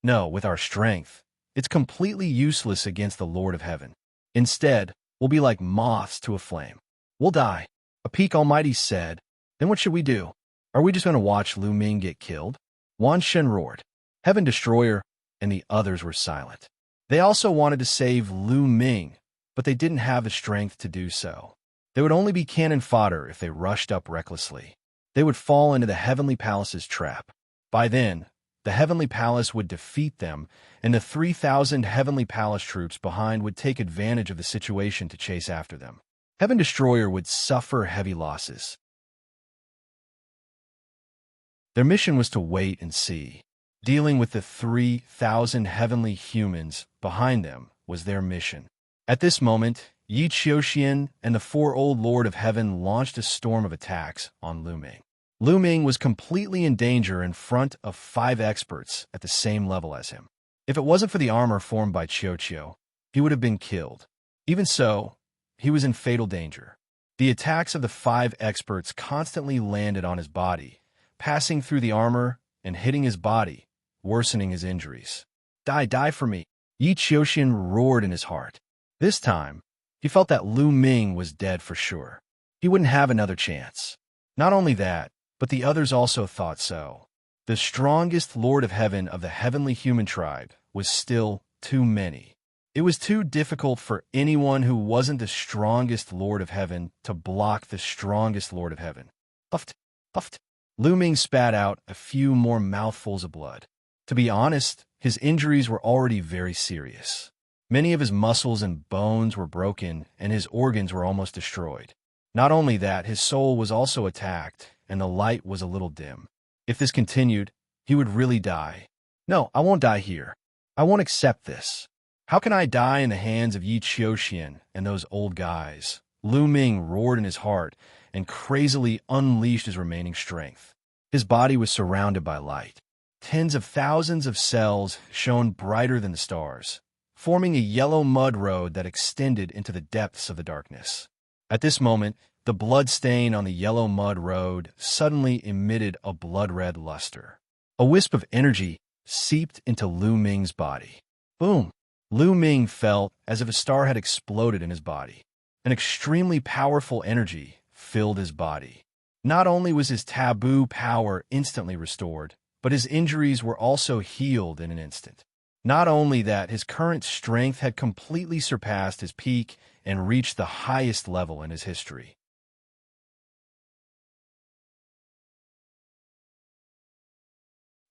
No, with our strength, it's completely useless against the Lord of Heaven. Instead, we'll be like moths to a flame. We'll die. A Peak Almighty said. Then what should we do? Are we just going to watch Lu Ming get killed? Wan Shun roared. Heaven Destroyer and the others were silent. They also wanted to save Lu Ming, but they didn't have the strength to do so. They would only be cannon fodder if they rushed up recklessly. They would fall into the Heavenly Palace's trap. By then, the Heavenly Palace would defeat them, and the 3,000 Heavenly Palace troops behind would take advantage of the situation to chase after them. Heaven Destroyer would suffer heavy losses. Their mission was to wait and see. Dealing with the 3,000 heavenly humans behind them was their mission. At this moment, Yi Qiuxian and the 4 Old Lord of Heaven launched a storm of attacks on Lu Ming. Lu Ming was completely in danger in front of 5 experts at the same level as him. If it wasn't for the armor formed by Xianxia, he would have been killed. Even so, he was in fatal danger. The attacks of the 5 experts constantly landed on his body, passing through the armor and hitting his body, worsening his injuries. Die for me, Yi Qiuxian roared in his heart. This time, he felt that Lu Ming was dead for sure. He wouldn't have another chance. Not only that, but the others also thought so. The strongest Lord of Heaven of the heavenly human tribe was still too many. It was too difficult for anyone who wasn't the strongest Lord of Heaven to block the strongest Lord of Heaven. Puffed, puffed. Lu Ming spat out a few more mouthfuls of blood. To be honest, his injuries were already very serious. Many of his muscles and bones were broken, and his organs were almost destroyed. Not only that, his soul was also attacked, and the light was a little dim. If this continued, he would really die. No, I won't die here. I won't accept this. How can I die in the hands of Yi Qiuxian and those old guys? Lu Ming roared in his heart and crazily unleashed his remaining strength. His body was surrounded by light. tens of thousands of cells shone brighter than the stars, forming a yellow mud road that extended into the depths of the darkness. At this moment, the blood stain on the yellow mud road suddenly emitted a blood-red luster. A wisp of energy seeped into Lu Ming's body. Boom! Lu Ming felt as if a star had exploded in his body. An extremely powerful energy filled his body. Not only was his taboo power instantly restored, but his injuries were also healed in an instant. Not only that, his current strength had completely surpassed his peak and reached the highest level in his history.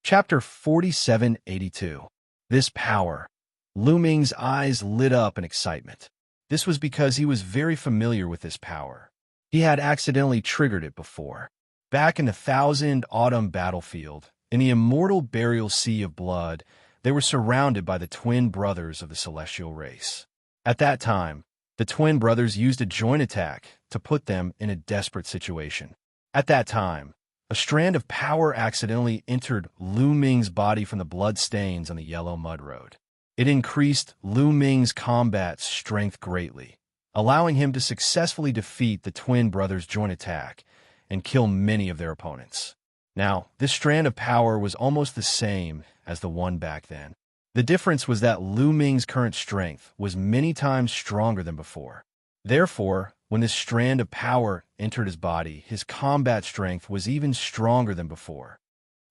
Chapter 4782. This power. Lu Ming's eyes lit up in excitement. This was because he was very familiar with this power. He had accidentally triggered it before. Back in the Thousand Autumn battlefield, in the immortal burial sea of blood, they were surrounded by the twin brothers of the celestial race. At that time, the twin brothers used a joint attack to put them in a desperate situation. At that time, a strand of power accidentally entered Lu Ming's body from the blood stains on the yellow mud road. It increased Lu Ming's combat strength greatly, allowing him to successfully defeat the twin brothers' joint attack and kill many of their opponents. Now, this strand of power was almost the same as the one back then. The difference was that Lu Ming's current strength was many times stronger than before. Therefore, when this strand of power entered his body, his combat strength was even stronger than before.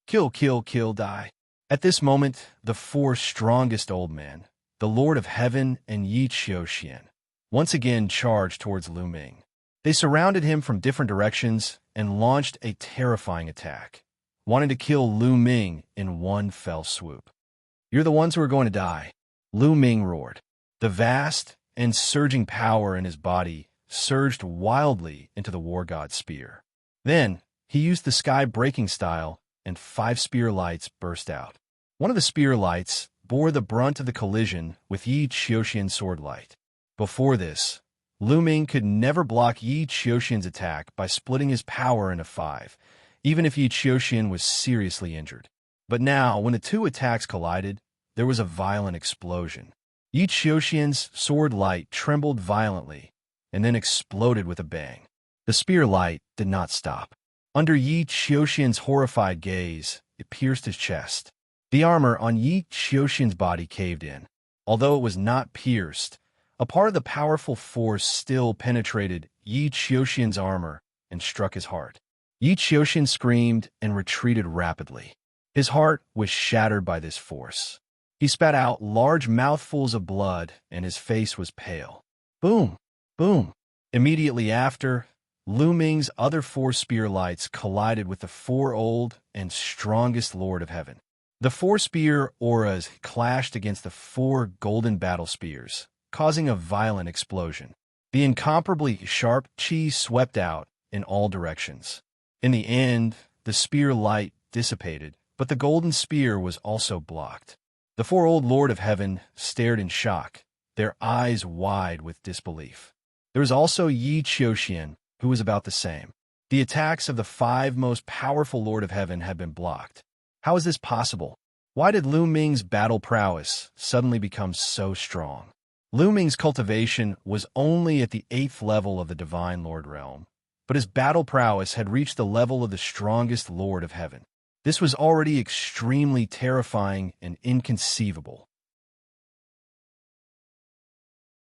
Kill, kill, kill, die. At this moment, the four strongest old men, the Lord of Heaven and Xianxia, once again charged towards Lu Ming. They surrounded him from different directions and launched a terrifying attack, wanting to kill Lu Ming in one fell swoop. "You're the ones who are going to die," Lu Ming roared. The vast and surging power in his body surged wildly into the war god's spear. Then, he used the sky-breaking style, and 5 spear lights burst out. One of the spear lights bore the brunt of the collision with Xianxia's sword light. Before this, Lu Ming could never block Xianxia's attack by splitting his power into 5, even if Xianxia was seriously injured. But now, when the two attacks collided, there was a violent explosion. Xianxia's sword light trembled violently and then exploded with a bang. The spear light did not stop. Under Xianxia's horrified gaze, it pierced his chest. The armor on Xianxia's body caved in. Although it was not pierced, a part of the powerful force still penetrated Xianxia's armor and struck his heart. Xianxia screamed and retreated rapidly. His heart was shattered by this force. He spat out large mouthfuls of blood, and his face was pale. Boom! Boom! Immediately after, Lu Ming's other 4 spear lights collided with the 4 old and strongest Lord of Heaven. The 4 spear auras clashed against the 4 golden battle spears, causing a violent explosion. The incomparably sharp chi swept out in all directions. In the end, the spear light dissipated, but the golden spear was also blocked. The 4 old Lord of Heaven stared in shock, their eyes wide with disbelief. There was also Xianxia, who was about the same. The attacks of the 5 most powerful Lord of Heaven had been blocked. How is this possible? Why did Lu Ming's battle prowess suddenly become so strong? Lu Ming's cultivation was only at the 8th level of the Divine Lord realm, but his battle prowess had reached the level of the strongest Lord of Heaven. This was already extremely terrifying and inconceivable.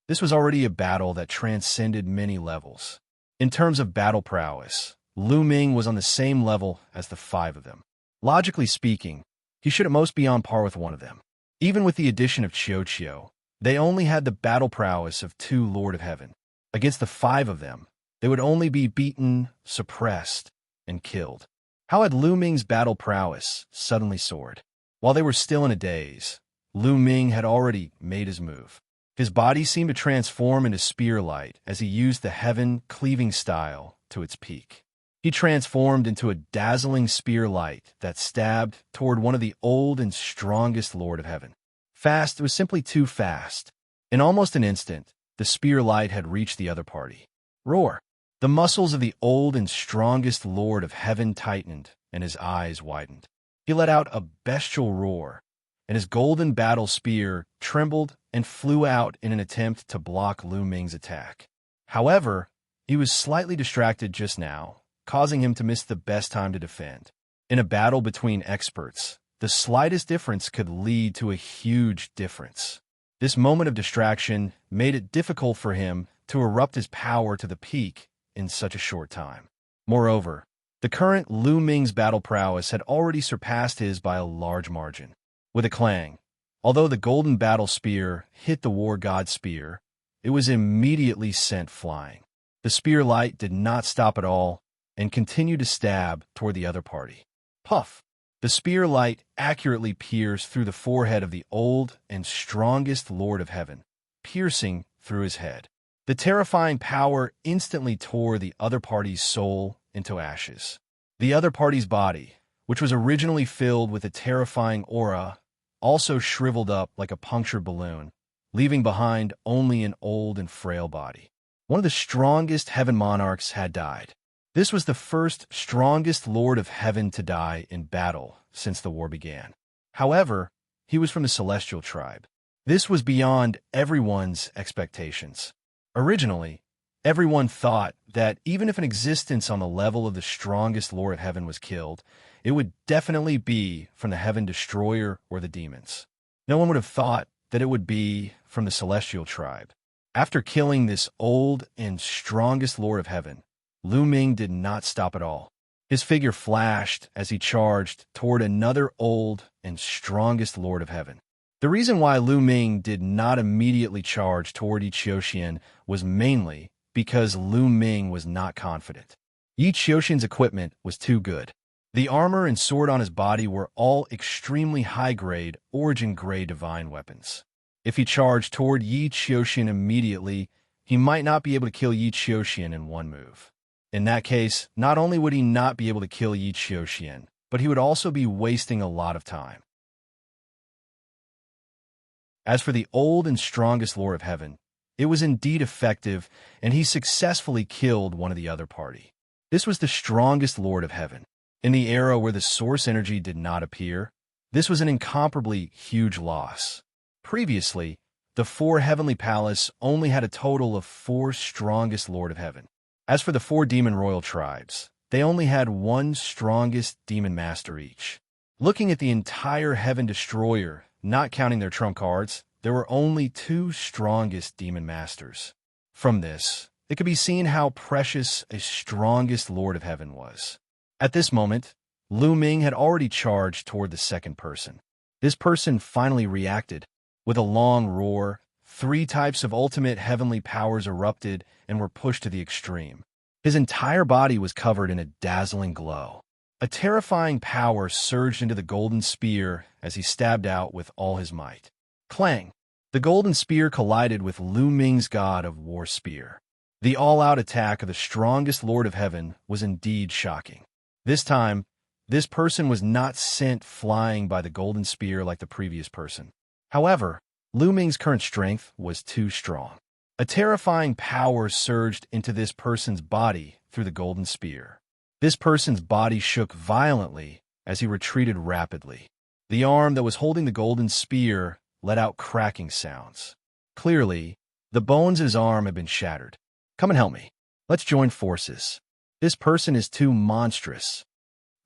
This was already a battle that transcended many levels. In terms of battle prowess, Lu Ming was on the same level as the 5 of them. Logically speaking, he should at most be on par with one of them. Even with the addition of Xianxia, they only had the battle prowess of 2 Lord of Heaven. Against the 5 of them, they would only be beaten, suppressed, and killed. How had Lu Ming's battle prowess suddenly soared? While they were still in a daze, Lu Ming had already made his move. His body seemed to transform into spear light as he used the heaven-cleaving style to its peak. He transformed into a dazzling spear light that stabbed toward one of the old and strongest Lord of Heaven. Fast, it was simply too fast. In almost an instant, the spear light had reached the other party. Roar! The muscles of the old and strongest Lord of Heaven tightened, and his eyes widened. He let out a bestial roar, and his golden battle spear trembled and flew out in an attempt to block Lu Ming's attack. However, he was slightly distracted just now, causing him to miss the best time to defend. In a battle between experts, the slightest difference could lead to a huge difference. This moment of distraction made it difficult for him to erupt his power to the peak in such a short time. Moreover, the current Lu Ming's battle prowess had already surpassed his by a large margin. With a clang, although the golden battle spear hit the war god's spear, it was immediately sent flying. The spear light did not stop at all and continued to stab toward the other party. Puff! The spear light accurately pierced through the forehead of the old and strongest Lord of Heaven, piercing through his head. The terrifying power instantly tore the other party's soul into ashes. The other party's body, which was originally filled with a terrifying aura, also shriveled up like a punctured balloon, leaving behind only an old and frail body. One of the strongest heaven monarchs had died. This was the first strongest Lord of Heaven to die in battle since the war began. However, he was from the celestial tribe. This was beyond everyone's expectations. Originally, everyone thought that even if an existence on the level of the strongest Lord of Heaven was killed, it would definitely be from the Heaven Destroyer or the demons. No one would have thought that it would be from the celestial tribe. After killing this old and strongest Lord of Heaven, Lu Ming did not stop at all. His figure flashed as he charged toward another old and strongest Lord of Heaven. The reason why Lu Ming did not immediately charge toward Xianxia was mainly because Lu Ming was not confident. Xianxia's equipment was too good. The armor and sword on his body were all extremely high-grade, origin-grade divine weapons. If he charged toward Xianxia immediately, he might not be able to kill Xianxia in one move. In that case, not only would he not be able to kill Xianxia, but he would also be wasting a lot of time. As for the old and strongest Lord of Heaven, it was indeed effective, and he successfully killed one of the other party. This was the strongest Lord of Heaven. In the era where the source energy did not appear, this was an incomparably huge loss. Previously, the 4 heavenly palace only had a total of 4 strongest Lord of Heaven. As for the 4 demon royal tribes, they only had 1 strongest demon master each. Looking at the entire Heaven Destroyer, not counting their trump cards, there were only 2 strongest demon masters. From this, it could be seen how precious a strongest Lord of Heaven was. At this moment, Lu Ming had already charged toward the second person. This person finally reacted. With a long roar, 3 types of ultimate heavenly powers erupted and were pushed to the extreme. His entire body was covered in a dazzling glow. A terrifying power surged into the golden spear as he stabbed out with all his might. Clang! The golden spear collided with Lu Ming's god of war spear. The all-out attack of the strongest Lord of Heaven was indeed shocking. This time, this person was not sent flying by the golden spear like the previous person. However, Lu Ming's current strength was too strong. A terrifying power surged into this person's body through the golden spear. This person's body shook violently as he retreated rapidly. The arm that was holding the golden spear let out cracking sounds. Clearly, the bones of his arm had been shattered. Come and help me. Let's join forces. This person is too monstrous.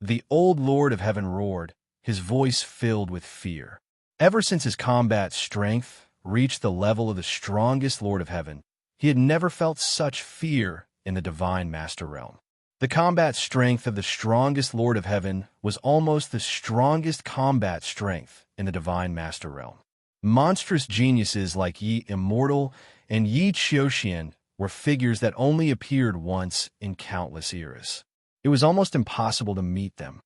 The old Lord of Heaven roared, his voice filled with fear. Ever since his combat strength reached the level of the strongest Lord of Heaven, he had never felt such fear in the Divine Master Realm. The combat strength of the strongest Lord of Heaven was almost the strongest combat strength in the Divine Master Realm. Monstrous geniuses like Yi Immortal and Yi Xianxia were figures that only appeared once in countless eras. It was almost impossible to meet them.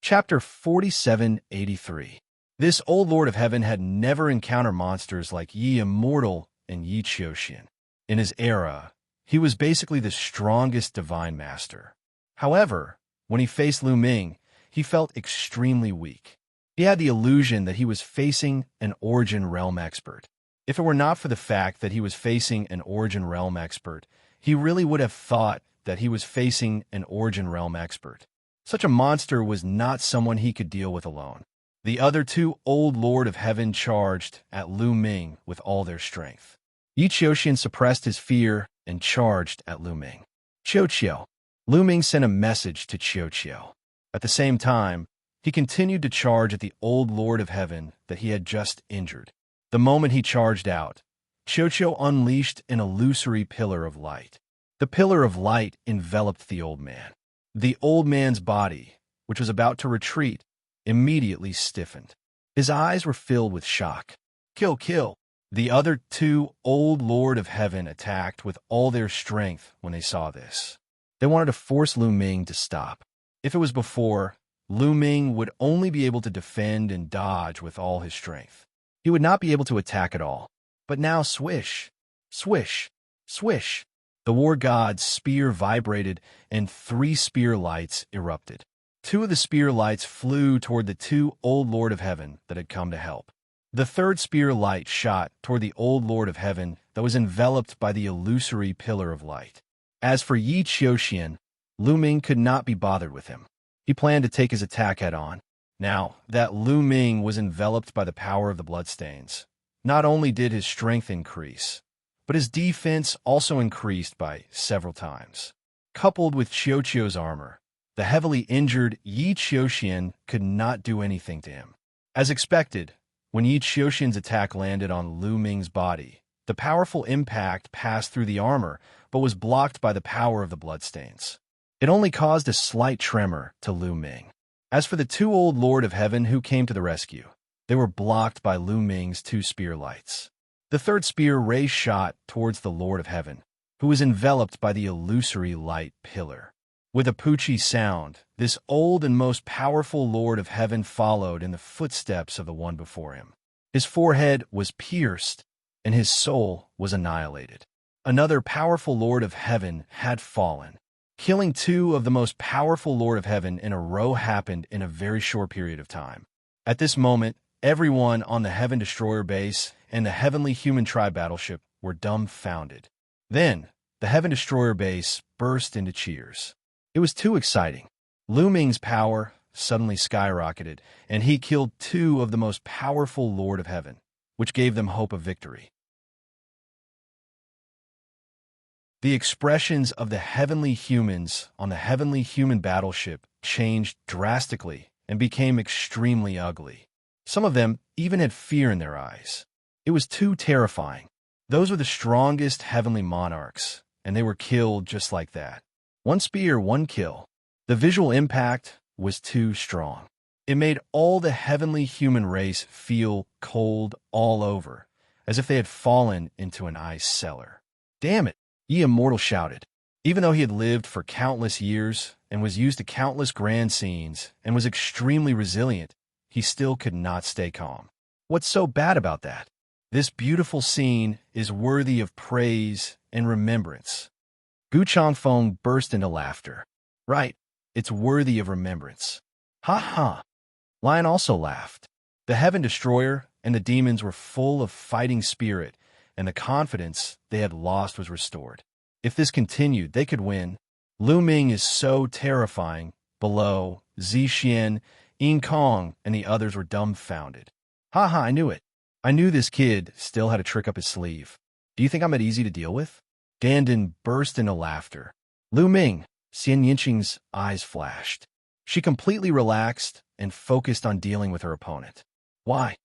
Chapter 4783. This old Lord of Heaven had never encountered monsters like Yi Immortal and Yi Xianxia. In his era, he was basically the strongest divine master. However, when he faced Lu Ming, he felt extremely weak. He had the illusion that he was facing an Origin Realm expert. If it were not for the fact that he was facing an Origin Realm expert, He really would have thought that he was facing an Origin Realm expert. Such a monster was not someone he could deal with alone. The other two Old Lord of Heaven charged at Lu Ming with all their strength. Yi Xiaoxian suppressed his fear and charged at Lu Ming. Qiu. Lu Ming sent a message to Qiu. At the same time, he continued to charge at the Old Lord of Heaven that he had just injured. The moment he charged out, Qiu unleashed an illusory pillar of light. The pillar of light enveloped the old man. The old man's body, which was about to retreat, immediately stiffened. His eyes were filled with shock. Kill. The other two Old Lord of Heaven attacked with all their strength when they saw this. They wanted to force Lu Ming to stop. If it was before, Lu Ming would only be able to defend and dodge with all his strength. He would not be able to attack at all. But now swish, swish, swish. The war god's spear vibrated and 3 spear lights erupted. 2 of the spear lights flew toward the 2 Old Lord of Heaven that had come to help. The 3rd spear light shot toward the Old Lord of Heaven that was enveloped by the illusory pillar of light. As for Yi Xiaoxian, Lu Ming could not be bothered with him. He planned to take his attack head-on. Now that Lu Ming was enveloped by the power of the bloodstains, not only did his strength increase, but his defense also increased by several times. Coupled with Qiu's armor, the heavily injured Yi Xiaoxian could not do anything to him. As expected, when Yi Xiaoxian's attack landed on Lu Ming's body, the powerful impact passed through the armor but was blocked by the power of the bloodstains. It only caused a slight tremor to Lu Ming. As for the 2 Old Lord of Heaven who came to the rescue, they were blocked by Lu Ming's 2 spear lights. The 3rd spear ray shot towards the Lord of Heaven, who was enveloped by the illusory light pillar. With a poochie sound, this old and most powerful Lord of Heaven followed in the footsteps of the one before him. His forehead was pierced, and his soul was annihilated. Another powerful Lord of Heaven had fallen. Killing 2 of the most powerful Lord of Heaven in a row happened in a very short period of time. At this moment, everyone on the Heaven Destroyer base and the Heavenly Human Tribe battleship were dumbfounded. Then, the Heaven Destroyer base burst into cheers. It was too exciting. Lu Ming's power suddenly skyrocketed, and he killed 2 of the most powerful Lord of Heaven, which gave them hope of victory. The expressions of the heavenly humans on the Heavenly Human battleship changed drastically and became extremely ugly. Some of them even had fear in their eyes. It was too terrifying. Those were the strongest heavenly monarchs, and they were killed just like that. 1 spear, 1 kill. The visual impact was too strong. It made all the heavenly human race feel cold all over, as if they had fallen into an ice cellar. Damn it, Ye Immortal shouted. Even though he had lived for countless years and was used to countless grand scenes and was extremely resilient, he still could not stay calm. What's so bad about that? This beautiful scene is worthy of praise and remembrance. Gu Changfeng burst into laughter. Right, it's worthy of remembrance. Ha ha. Lion also laughed. The Heaven Destroyer and the demons were full of fighting spirit, and the confidence they had lost was restored. If this continued, they could win. Lu Ming is so terrifying. Below, Zixian, Yin Kong, and the others were dumbfounded. Ha, I knew it. I knew this kid still had a trick up his sleeve. Do you think I'm easy to deal with? Dandan burst into laughter. Lu Ming, Xianxia's eyes flashed. She completely relaxed and focused on dealing with her opponent. Why?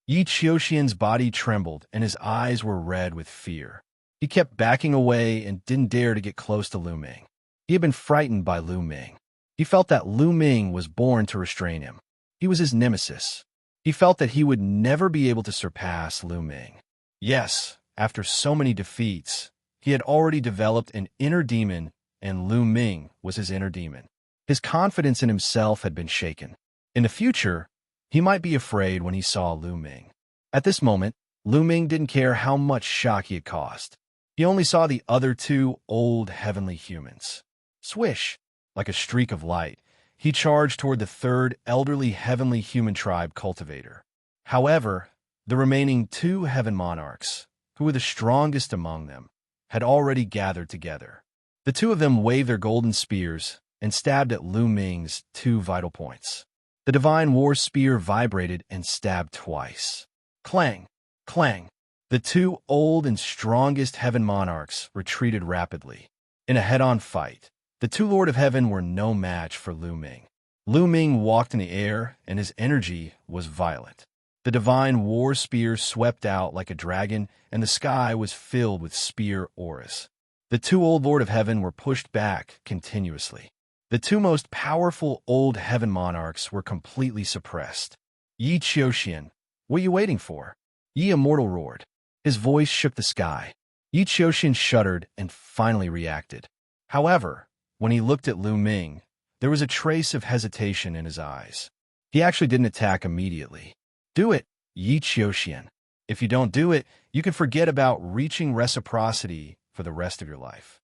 Yi Xiaoxian's body trembled and his eyes were red with fear. He kept backing away and didn't dare to get close to Lu Ming. He had been frightened by Lu Ming. He felt that Lu Ming was born to restrain him. He was his nemesis. He felt that he would never be able to surpass Lu Ming. Yes, after so many defeats, he had already developed an inner demon, and Lu Ming was his inner demon. His confidence in himself had been shaken. In the future, he might be afraid when he saw Lu Ming. At this moment, Lu Ming didn't care how much shock he had caused. He only saw the other 2 old heavenly humans. Swish! Like a streak of light, he charged toward the 3rd elderly heavenly human tribe cultivator. However, the remaining 2 heaven monarchs, who were the strongest among them, had already gathered together. The two of them waved their golden spears and stabbed at Lu Ming's 2 vital points. The divine war spear vibrated and stabbed twice. Clang! Clang! The 2 old and strongest heaven monarchs retreated rapidly. In a head-on fight, the 2 Lord of Heaven were no match for Lu Ming. Lu Ming walked in the air, and his energy was violent. The divine war spear swept out like a dragon, and the sky was filled with spear auras. The 2 old Lord of Heaven were pushed back continuously. The 2 most powerful old heaven monarchs were completely suppressed. Yi Xiaoxian, what are you waiting for? Yi Immortal roared. His voice shook the sky. Yi Xiaoxian shuddered and finally reacted. However, when he looked at Lu Ming, there was a trace of hesitation in his eyes. He actually didn't attack immediately. Do it, Yi Xiaoxian. If you don't do it, you can forget about reaching reciprocity for the rest of your life.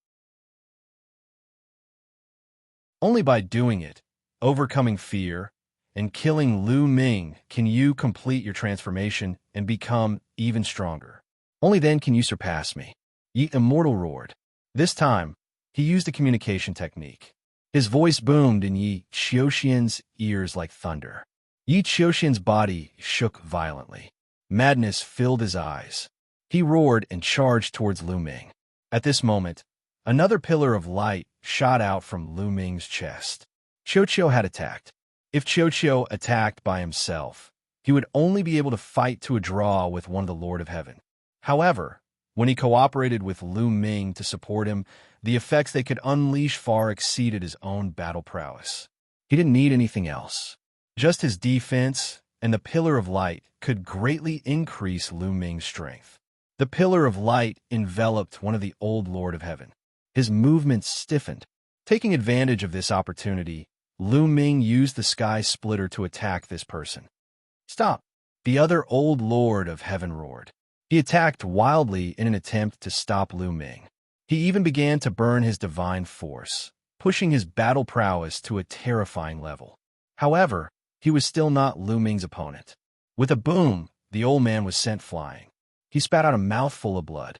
Only by doing it, overcoming fear, and killing Lu Ming can you complete your transformation and become even stronger. Only then can you surpass me. Yi Immortal roared. This time, he used a communication technique. His voice boomed in Yi Xiaoxian's ears like thunder. Yi Xiaoxian's body shook violently. Madness filled his eyes. He roared and charged towards Lu Ming. At this moment, another pillar of light shot out from Lu Ming's chest. Xiao had attacked. If Xiao attacked by himself, he would only be able to fight to a draw with one of the Lord of Heaven. However, when he cooperated with Lu Ming to support him, the effects they could unleash far exceeded his own battle prowess. He didn't need anything else. Just his defense and the Pillar of Light could greatly increase Lu Ming's strength. The Pillar of Light enveloped one of the old Lord of Heaven. His movements stiffened. Taking advantage of this opportunity, Lu Ming used the Sky Splitter to attack this person. Stop! The other old Lord of Heaven roared. He attacked wildly in an attempt to stop Lu Ming. He even began to burn his divine force, pushing his battle prowess to a terrifying level. However, he was still not Lu Ming's opponent. With a boom, the old man was sent flying. He spat out a mouthful of blood.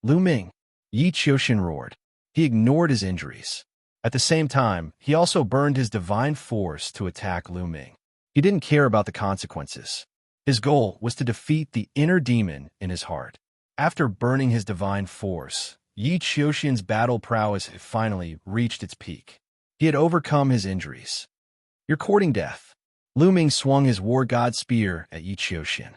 Lu Ming! Yi Xiaoxian roared. He ignored his injuries. At the same time, he also burned his divine force to attack Lu Ming. He didn't care about the consequences. His goal was to defeat the inner demon in his heart. After burning his divine force, Yi Xiaoxian's battle prowess finally reached its peak. He had overcome his injuries. You're courting death. Lu Ming swung his war god spear at Yi Xiaoxian.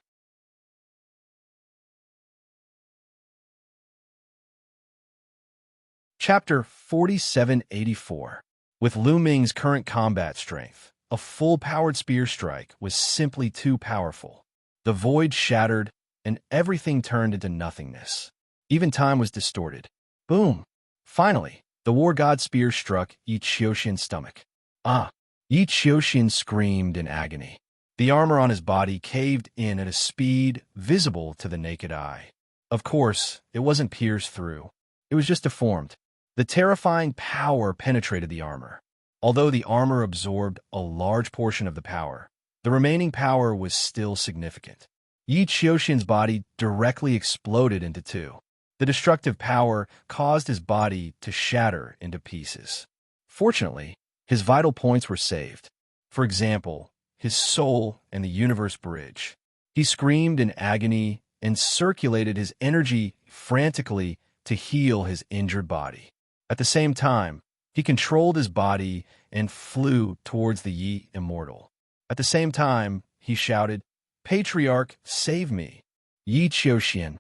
Chapter 4784. With Lu Ming's current combat strength, a full-powered spear strike was simply too powerful. The void shattered, and everything turned into nothingness. Even time was distorted. Boom! Finally, the war god spear struck Yi Xiaoxian's stomach. Ah! Yi Xiaoxian screamed in agony. The armor on his body caved in at a speed visible to the naked eye. Of course, it wasn't pierced through. It was just deformed. The terrifying power penetrated the armor. Although the armor absorbed a large portion of the power, the remaining power was still significant. Yi Xiaoxian's body directly exploded into two. The destructive power caused his body to shatter into pieces. Fortunately, his vital points were saved. For example, his soul and the universe bridge. He screamed in agony and circulated his energy frantically to heal his injured body. At the same time, he controlled his body and flew towards the Yi Immortal. At the same time, he shouted, "Patriarch, save me!" Yi Xiaoxian.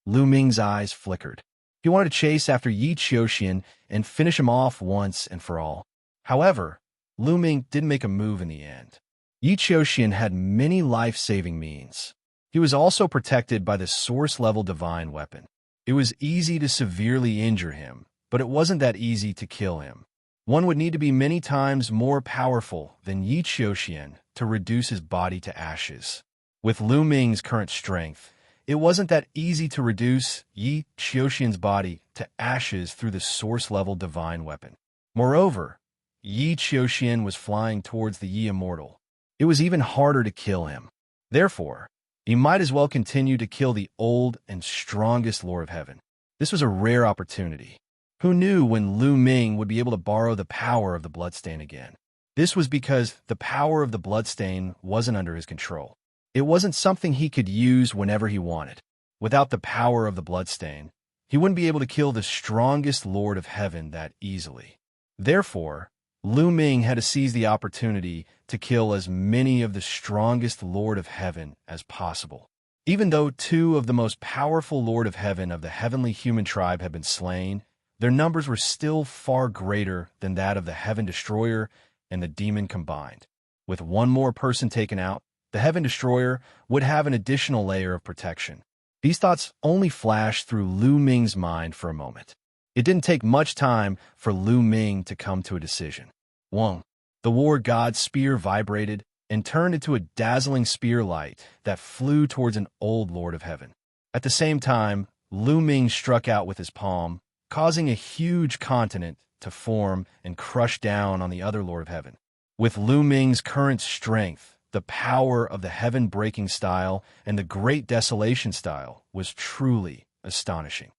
Lu Ming's eyes flickered. He wanted to chase after Yi Xiaoxian and finish him off once and for all. However, Lu Ming didn't make a move in the end. Yi Xiaoxian had many life-saving means. He was also protected by the source-level divine weapon. It was easy to severely injure him, but it wasn't that easy to kill him. One would need to be many times more powerful than Yi Xiaoxian to reduce his body to ashes. With Lu Ming's current strength, it wasn't that easy to reduce Yi Xiaoxian's body to ashes through the source-level divine weapon. Moreover, Yi Xiaoxian was flying towards the Yi Immortal. It was even harder to kill him. Therefore, he might as well continue to kill the old and strongest Lord of Heaven. This was a rare opportunity. Who knew when Lu Ming would be able to borrow the power of the bloodstain again? This was because the power of the bloodstain wasn't under his control. It wasn't something he could use whenever he wanted. Without the power of the bloodstain, he wouldn't be able to kill the strongest Lord of Heaven that easily. Therefore, Lu Ming had to seize the opportunity to kill as many of the strongest Lord of Heaven as possible. Even though two of the most powerful Lord of Heaven of the heavenly human tribe had been slain, their numbers were still far greater than that of the Heaven Destroyer and the demon combined. With one more person taken out, the Heaven Destroyer would have an additional layer of protection. These thoughts only flashed through Lu Ming's mind for a moment. It didn't take much time for Lu Ming to come to a decision. Wong, the war god's spear vibrated and turned into a dazzling spear light that flew towards an old Lord of Heaven. At the same time, Lu Ming struck out with his palm, causing a huge continent to form and crush down on the other Lord of Heaven. With Lu Ming's current strength, the power of the heaven-breaking style and the great desolation style was truly astonishing.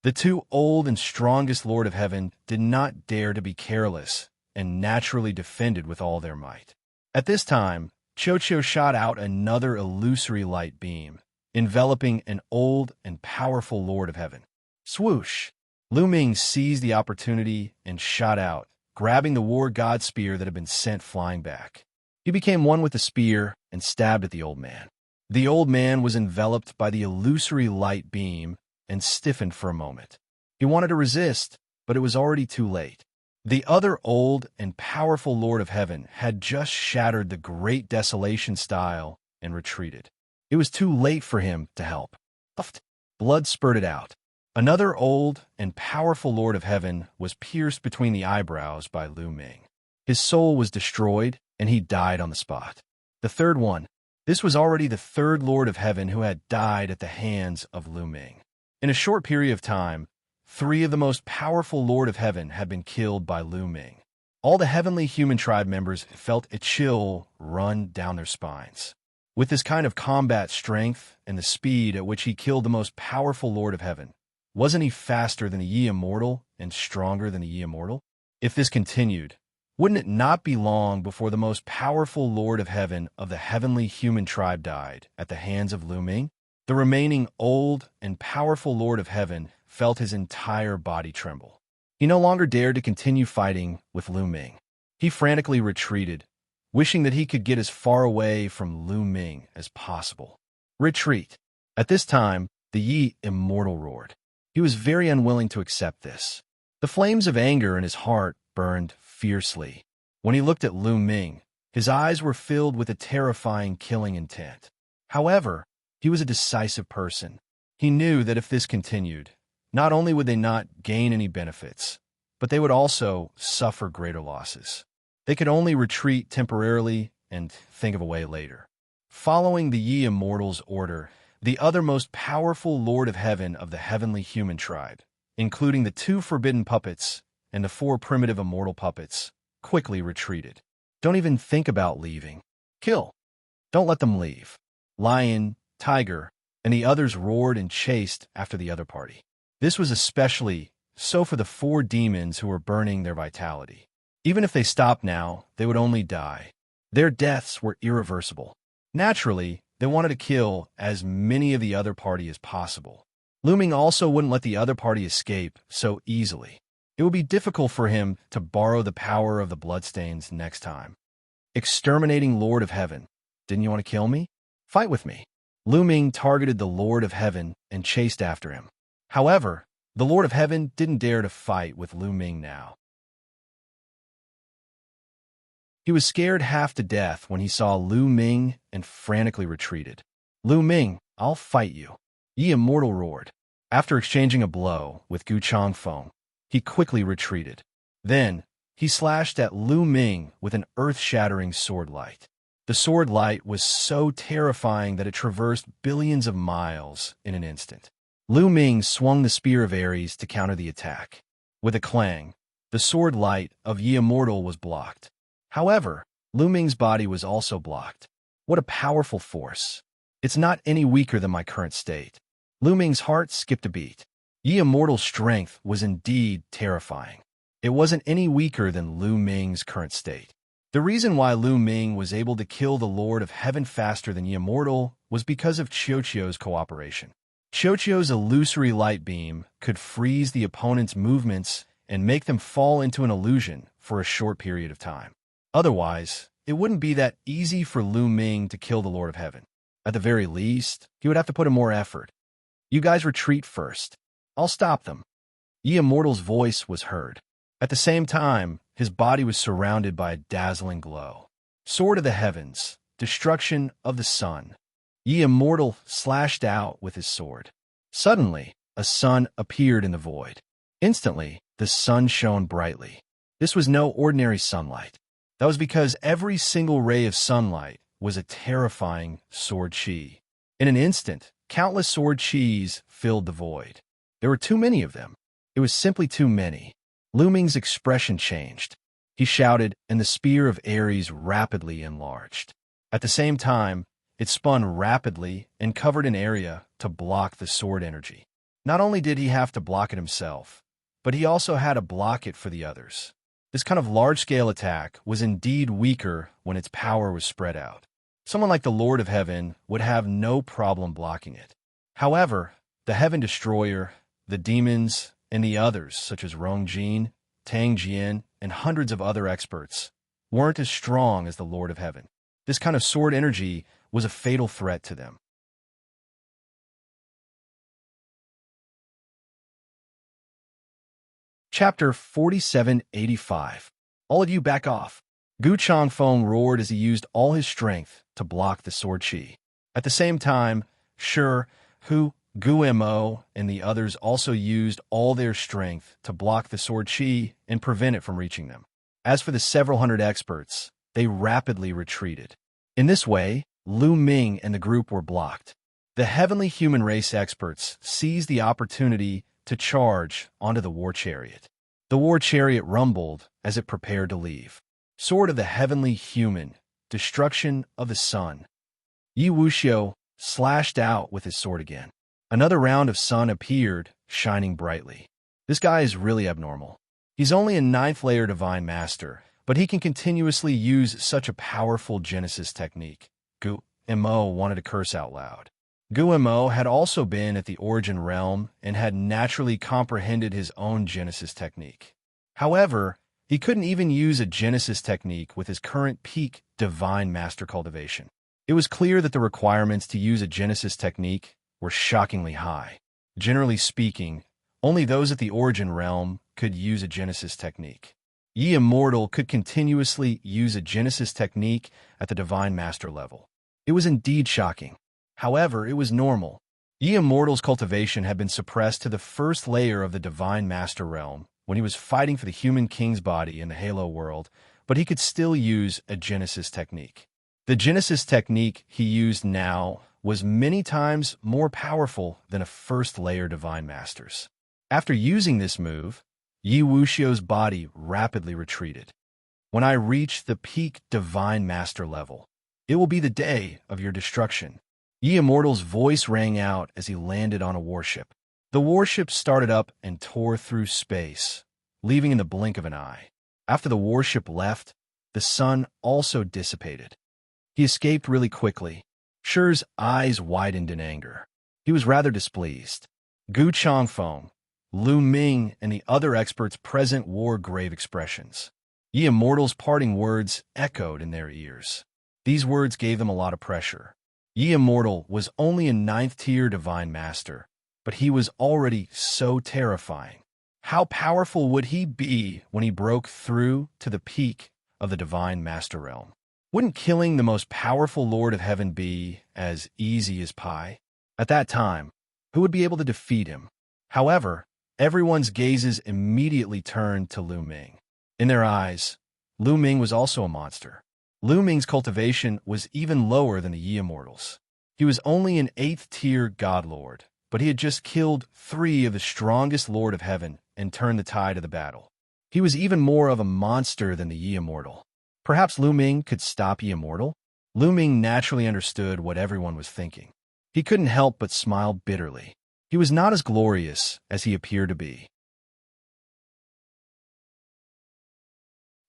The two old and strongest Lord of Heaven did not dare to be careless and naturally defended with all their might. At this time, Cho shot out another illusory light beam, enveloping an old and powerful Lord of Heaven. Swoosh! Lu Ming seized the opportunity and shot out, grabbing the war god spear that had been sent flying back. He became one with the spear and stabbed at the old man. The old man was enveloped by the illusory light beam and stiffened for a moment. He wanted to resist, but it was already too late. The other old and powerful Lord of Heaven had just shattered the great desolation style and retreated. It was too late for him to help. Blood spurted out. Another old and powerful Lord of Heaven was pierced between the eyebrows by Lu Ming. His soul was destroyed, and he died on the spot. The third one. This was already the third Lord of Heaven who had died at the hands of Lu Ming. In a short period of time, 3 of the most powerful Lord of Heaven had been killed by Lu Ming. All the heavenly human tribe members felt a chill run down their spines. With this kind of combat strength and the speed at which he killed the most powerful Lord of Heaven, wasn't he faster than the Yi Immortal and stronger than the Yi Immortal? If this continued, wouldn't it not be long before the most powerful Lord of Heaven of the heavenly human tribe died at the hands of Lu Ming? The remaining old and powerful Lord of Heaven felt his entire body tremble. He no longer dared to continue fighting with Lu Ming. He frantically retreated, wishing that he could get as far away from Lu Ming as possible. Retreat. At this time, the Yi Immortal roared. He was very unwilling to accept this. The flames of anger in his heart burned fiercely. When he looked at Lu Ming, his eyes were filled with a terrifying killing intent. However, he was a decisive person. He knew that if this continued, not only would they not gain any benefits, but they would also suffer greater losses. They could only retreat temporarily and think of a way later. Following the Yi Immortal's order, the other most powerful Lord of Heaven of the heavenly human tribe, including the 2 forbidden puppets and the 4 primitive immortal puppets, quickly retreated. Don't even think about leaving. Kill. Don't let them leave. Lion, Tiger, and the others roared and chased after the other party. This was especially so for the 4 demons who were burning their vitality. Even if they stopped now, they would only die. Their deaths were irreversible. Naturally, they wanted to kill as many of the other party as possible. Lu Ming also wouldn't let the other party escape so easily. It would be difficult for him to borrow the power of the bloodstains next time. Exterminating Lord of Heaven. Didn't you want to kill me? Fight with me. Lu Ming targeted the Lord of Heaven and chased after him. However, the Lord of Heaven didn't dare to fight with Lu Ming now. He was scared half to death when he saw Lu Ming and frantically retreated. Lu Ming, I'll fight you. Yi Immortal roared. After exchanging a blow with Gu Changfeng, he quickly retreated. Then, he slashed at Lu Ming with an earth-shattering sword light. The sword light was so terrifying that it traversed billions of miles in an instant. Lu Ming swung the Spear of Ares to counter the attack. With a clang, the sword light of Yi Immortal was blocked. However, Lu Ming's body was also blocked. What a powerful force. It's not any weaker than my current state. Lu Ming's heart skipped a beat. Yi Immortal's strength was indeed terrifying. It wasn't any weaker than Lu Ming's current state. The reason why Lu Ming was able to kill the Lord of Heaven faster than Yi Immortal was because of Xianxia's cooperation. Xianxia's illusory light beam could freeze the opponent's movements and make them fall into an illusion for a short period of time. Otherwise, it wouldn't be that easy for Lu Ming to kill the Lord of Heaven. At the very least, he would have to put in more effort. You guys retreat first. I'll stop them. Yi Immortal's voice was heard. At the same time, his body was surrounded by a dazzling glow. Sword of the Heavens, destruction of the sun. Yi Immortal slashed out with his sword. Suddenly, a sun appeared in the void. Instantly, the sun shone brightly. This was no ordinary sunlight. That was because every single ray of sunlight was a terrifying sword chi. In an instant, countless sword chis filled the void. There were too many of them. It was simply too many. Lu Ming's expression changed. He shouted, and the spear of Ares rapidly enlarged. At the same time, it spun rapidly and covered an area to block the sword energy. Not only did he have to block it himself, but he also had to block it for the others. This kind of large-scale attack was indeed weaker when its power was spread out. Someone like the Lord of Heaven would have no problem blocking it. However, the Heaven Destroyer, the demons, and the others, such as Rong Jin, Tang Jian, and hundreds of other experts, weren't as strong as the Lord of Heaven. This kind of sword energy was a fatal threat to them. Chapter 4785. All of you back off. Gu Changfeng roared as he used all his strength to block the sword chi. At the same time, Shi, Hu, Gu Mo, and the others also used all their strength to block the sword chi and prevent it from reaching them. As for the several hundred experts, they rapidly retreated. In this way, Lu Ming and the group were blocked. The heavenly human race experts seized the opportunity to charge onto the war chariot. The war chariot rumbled as it prepared to leave. Sword of the heavenly human, destruction of the sun. Yi Wuxia slashed out with his sword again. Another round of sun appeared, shining brightly. This guy is really abnormal. He's only a 9th layer divine master, but he can continuously use such a powerful Genesis technique. Gu Mo wanted to curse out loud. Gu Mo had also been at the Origin realm and had naturally comprehended his own Genesis technique. However, he couldn't even use a Genesis technique with his current peak divine master cultivation. It was clear that the requirements to use a Genesis technique were shockingly high. Generally speaking, only those at the Origin realm could use a Genesis technique. Yi Immortal could continuously use a Genesis technique at the divine master level. It was indeed shocking. However, it was normal. Yi Immortal's cultivation had been suppressed to the 1st layer of the divine master realm when he was fighting for the human king's body in the Halo world, but he could still use a Genesis technique. The Genesis technique he used now was many times more powerful than a 1st layer divine master's. After using this move, Yi Wuxia's body rapidly retreated. When I reach the peak divine master level, it will be the day of your destruction. Yi Immortal's voice rang out as he landed on a warship. The warship started up and tore through space, leaving in the blink of an eye. After the warship left, the sun also dissipated. He escaped really quickly. Shi's eyes widened in anger. He was rather displeased. Gu Changfeng, Lu Ming, and the other experts present wore grave expressions. Yi Immortal's parting words echoed in their ears. These words gave them a lot of pressure. Yi Immortal was only a 9th tier divine master, but he was already so terrifying. How powerful would he be when he broke through to the peak of the divine master realm? Wouldn't killing the most powerful Lord of Heaven be as easy as pie? At that time, who would be able to defeat him? However, everyone's gazes immediately turned to Lu Ming. In their eyes, Lu Ming was also a monster. Lu Ming's cultivation was even lower than the Yi Immortals. He was only an 8th tier God Lord, but he had just killed 3 of the strongest Lord of Heaven and turned the tide of the battle. He was even more of a monster than the Yi Immortal. Perhaps Lu Ming could stop Yi Immortal? Lu Ming naturally understood what everyone was thinking. He couldn't help but smile bitterly. He was not as glorious as he appeared to be.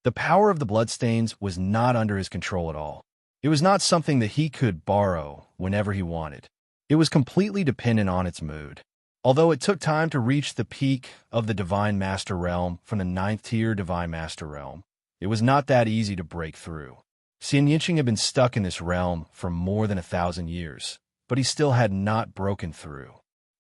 The power of the bloodstains was not under his control at all. It was not something that he could borrow whenever he wanted. It was completely dependent on its mood. Although it took time to reach the peak of the Divine Master Realm from the 9th tier Divine Master Realm, it was not that easy to break through. Xianxia had been stuck in this realm for more than 1,000 years, but he still had not broken through.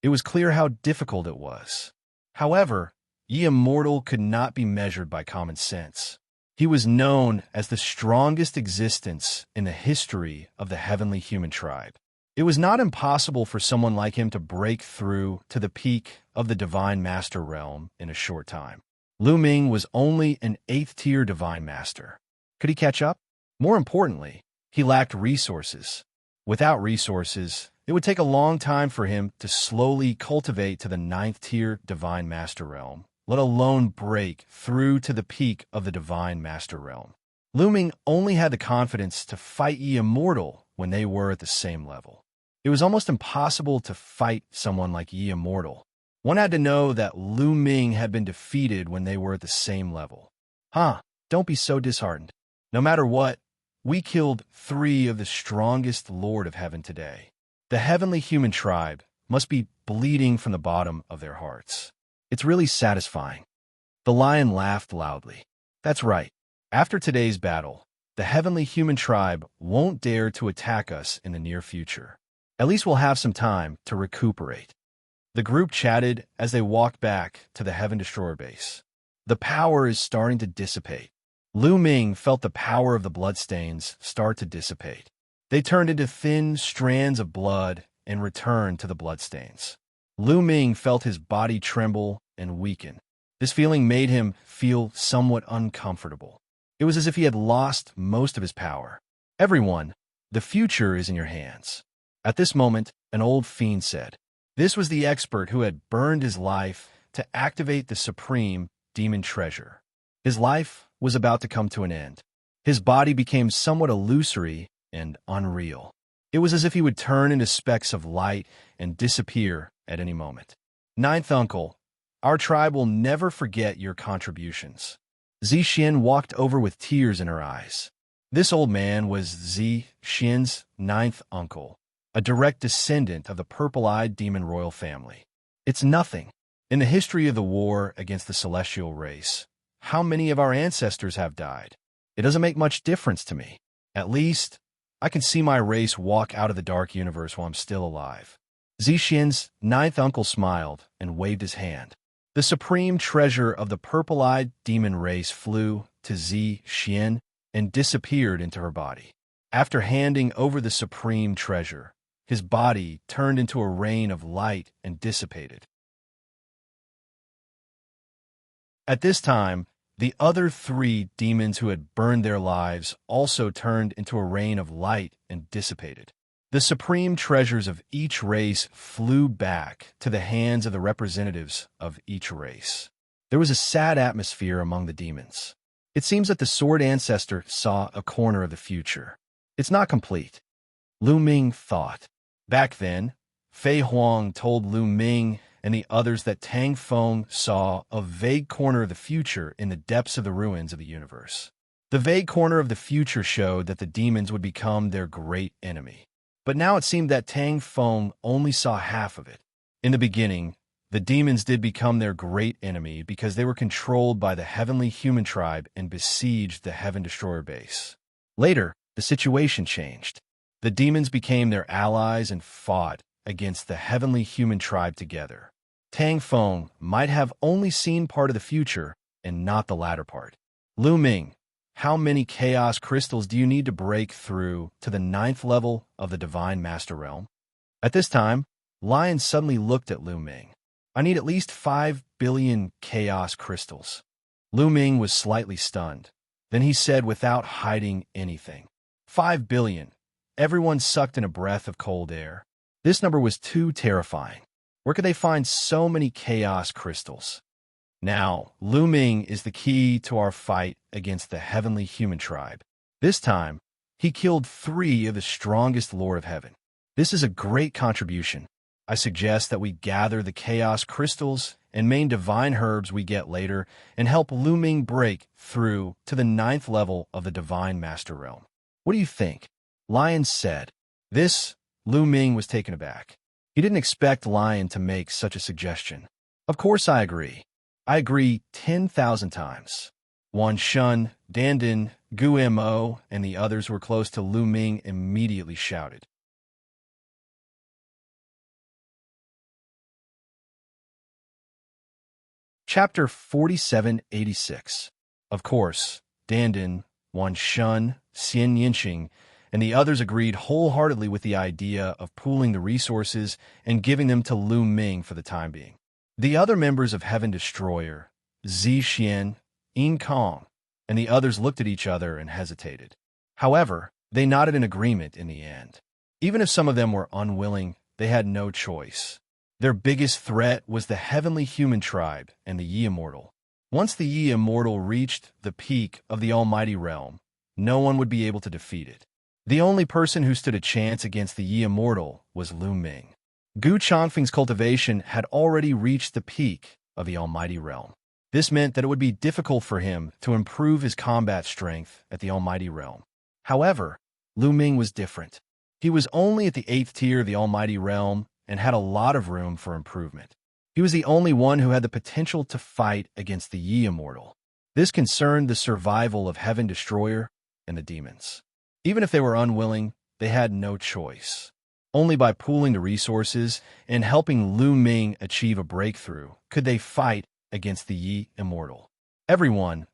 It was clear how difficult it was. However, Ye Immortal could not be measured by common sense. He was known as the strongest existence in the history of the heavenly human tribe. It was not impossible for someone like him to break through to the peak of the Divine Master Realm in a short time. Lu Ming was only an 8th tier Divine Master. Could he catch up? More importantly, he lacked resources. Without resources, it would take a long time for him to slowly cultivate to the 9th tier Divine Master Realm, let alone break through to the peak of the Divine Master Realm. Lu Ming only had the confidence to fight Ye Immortal when they were at the same level. It was almost impossible to fight someone like Ye Immortal. One had to know that Lu Ming had been defeated when they were at the same level. Don't be so disheartened. No matter what, we killed 3 of the strongest Lord of Heaven today. The heavenly human tribe must be bleeding from the bottom of their hearts. It's really satisfying. The lion laughed loudly. That's right. After today's battle, the heavenly human tribe won't dare to attack us in the near future. At least we'll have some time to recuperate. The group chatted as they walked back to the Heaven Destroyer base. The power is starting to dissipate. Lu Ming felt the power of the bloodstains start to dissipate. They turned into thin strands of blood and returned to the bloodstains. Lu Ming felt his body tremble and weaken. This feeling made him feel somewhat uncomfortable. It was as if he had lost most of his power. Everyone, the future is in your hands. At this moment, an old fiend said. This was the expert who had burned his life to activate the supreme demon treasure. His life was about to come to an end. His body became somewhat illusory and unreal. It was as if he would turn into specks of light and disappear at any moment. 9th uncle, our tribe will never forget your contributions. Xianxia walked over with tears in her eyes. This old man was Xianxia's 9th uncle, a direct descendant of the purple-eyed demon royal family. It's nothing. In the history of the war against the celestial race, how many of our ancestors have died? It doesn't make much difference to me. At least, I can see my race walk out of the dark universe while I'm still alive. Xianxia's 9th uncle smiled and waved his hand. The supreme treasure of the purple-eyed demon race flew to Xianxia and disappeared into her body. After handing over the supreme treasure, his body turned into a rain of light and dissipated. At this time, the other 3 demons who had burned their lives also turned into a rain of light and dissipated. The supreme treasures of each race flew back to the hands of the representatives of each race. There was a sad atmosphere among the demons. It seems that the sword ancestor saw a corner of the future. It's not complete. Lu Ming thought. Back then, Fei Huang told Lu Ming and the others that Tang Feng saw a vague corner of the future in the depths of the ruins of the universe. The vague corner of the future showed that the demons would become their great enemy. But now it seemed that Tang Feng only saw half of it. In the beginning, the demons did become their great enemy because they were controlled by the heavenly human tribe and besieged the Heaven Destroyer base. Later, the situation changed. The demons became their allies and fought against the heavenly human tribe together. Tang Feng might have only seen part of the future and not the latter part. Lu Ming, how many chaos crystals do you need to break through to the 9th level of the Divine Master Realm? At this time, Lion suddenly looked at Lu Ming. I need at least 5 billion chaos crystals. Lu Ming was slightly stunned. Then he said without hiding anything. 5 billion. Everyone sucked in a breath of cold air. This number was too terrifying. Where could they find so many chaos crystals? Now, Lu Ming is the key to our fight against the heavenly human tribe. This time, He killed 3 of the strongest Lord of Heaven. This is a great contribution. I suggest that we gather the chaos crystals and main divine herbs we get later and help Lu Ming break through to the 9th level of the divine master realm. What do you think? Lion said. This, Lu Ming was taken aback. He didn't expect Lion to make such a suggestion. Of course I agree. I agree 10,000 times. Wan Shun, Dandan, Gu Mo, and the others who were close to Lu Ming immediately shouted. Chapter 4786. Of course, Dandan, Wan Shun, Xianxia, and the others agreed wholeheartedly with the idea of pooling the resources and giving them to Lu Ming for the time being. The other members of Heaven Destroyer, Zixian, Yin Kong, and the others looked at each other and hesitated. However, they nodded in agreement in the end. Even if some of them were unwilling, they had no choice. Their biggest threat was the heavenly human tribe and the Yi Immortal. Once the Yi Immortal reached the peak of the Almighty Realm, no one would be able to defeat it. The only person who stood a chance against the Yi Immortal was Lu Ming. Gu Changfeng's cultivation had already reached the peak of the Almighty Realm. This meant that it would be difficult for him to improve his combat strength at the Almighty Realm. However, Lu Ming was different. He was only at the 8th tier of the Almighty Realm and had a lot of room for improvement. He was the only one who had the potential to fight against the Yi Immortal. This concerned the survival of Heaven Destroyer and the demons. Even if they were unwilling, they had no choice. Only by pooling the resources and helping Lu Ming achieve a breakthrough could they fight against the Yi Immortal. Everyone,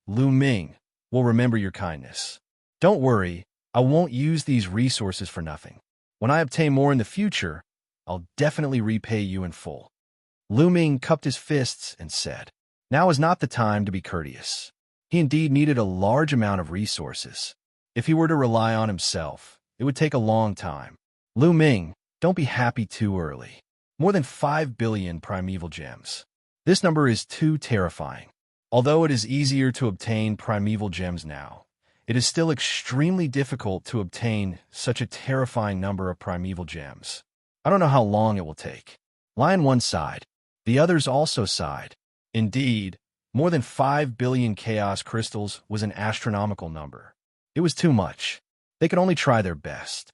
Lu Ming, will remember your kindness. Don't worry, I won't use these resources for nothing. When I obtain more in the future, I'll definitely repay you in full. Lu Ming cupped his fists and said, now is not the time to be courteous. He indeed needed a large amount of resources. If he were to rely on himself, it would take a long time. Lu Ming, don't be happy too early. More than 5 billion primeval gems. This number is too terrifying. Although it is easier to obtain primeval gems now, it is still extremely difficult to obtain such a terrifying number of primeval gems. I don't know how long it will take. Lion one sighed. The others also sighed. Indeed, more than 5 billion chaos crystals was an astronomical number. It was too much. They could only try their best.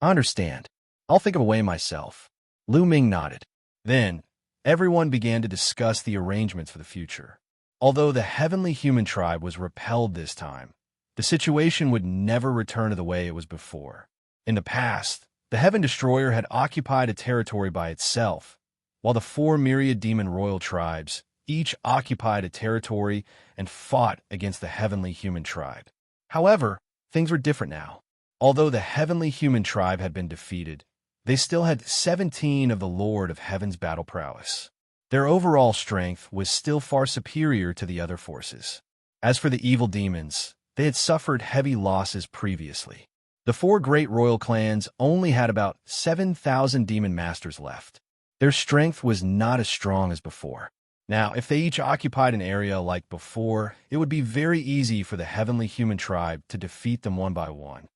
I understand. I'll think of a way myself. Lu Ming nodded. Then, everyone began to discuss the arrangements for the future. Although the heavenly human tribe was repelled this time, the situation would never return to the way it was before. In the past, the Heaven Destroyer had occupied a territory by itself, while the 4 myriad demon royal tribes each occupied a territory and fought against the heavenly human tribe. However, things were different now. Although the heavenly human tribe had been defeated, they still had 17 of the Lord of Heaven's battle prowess. Their overall strength was still far superior to the other forces. As for the evil demons, they had suffered heavy losses previously. The 4 great royal clans only had about 7,000 demon masters left. Their strength was not as strong as before. Now, if they each occupied an area like before, it would be very easy for the heavenly human tribe to defeat them one by one.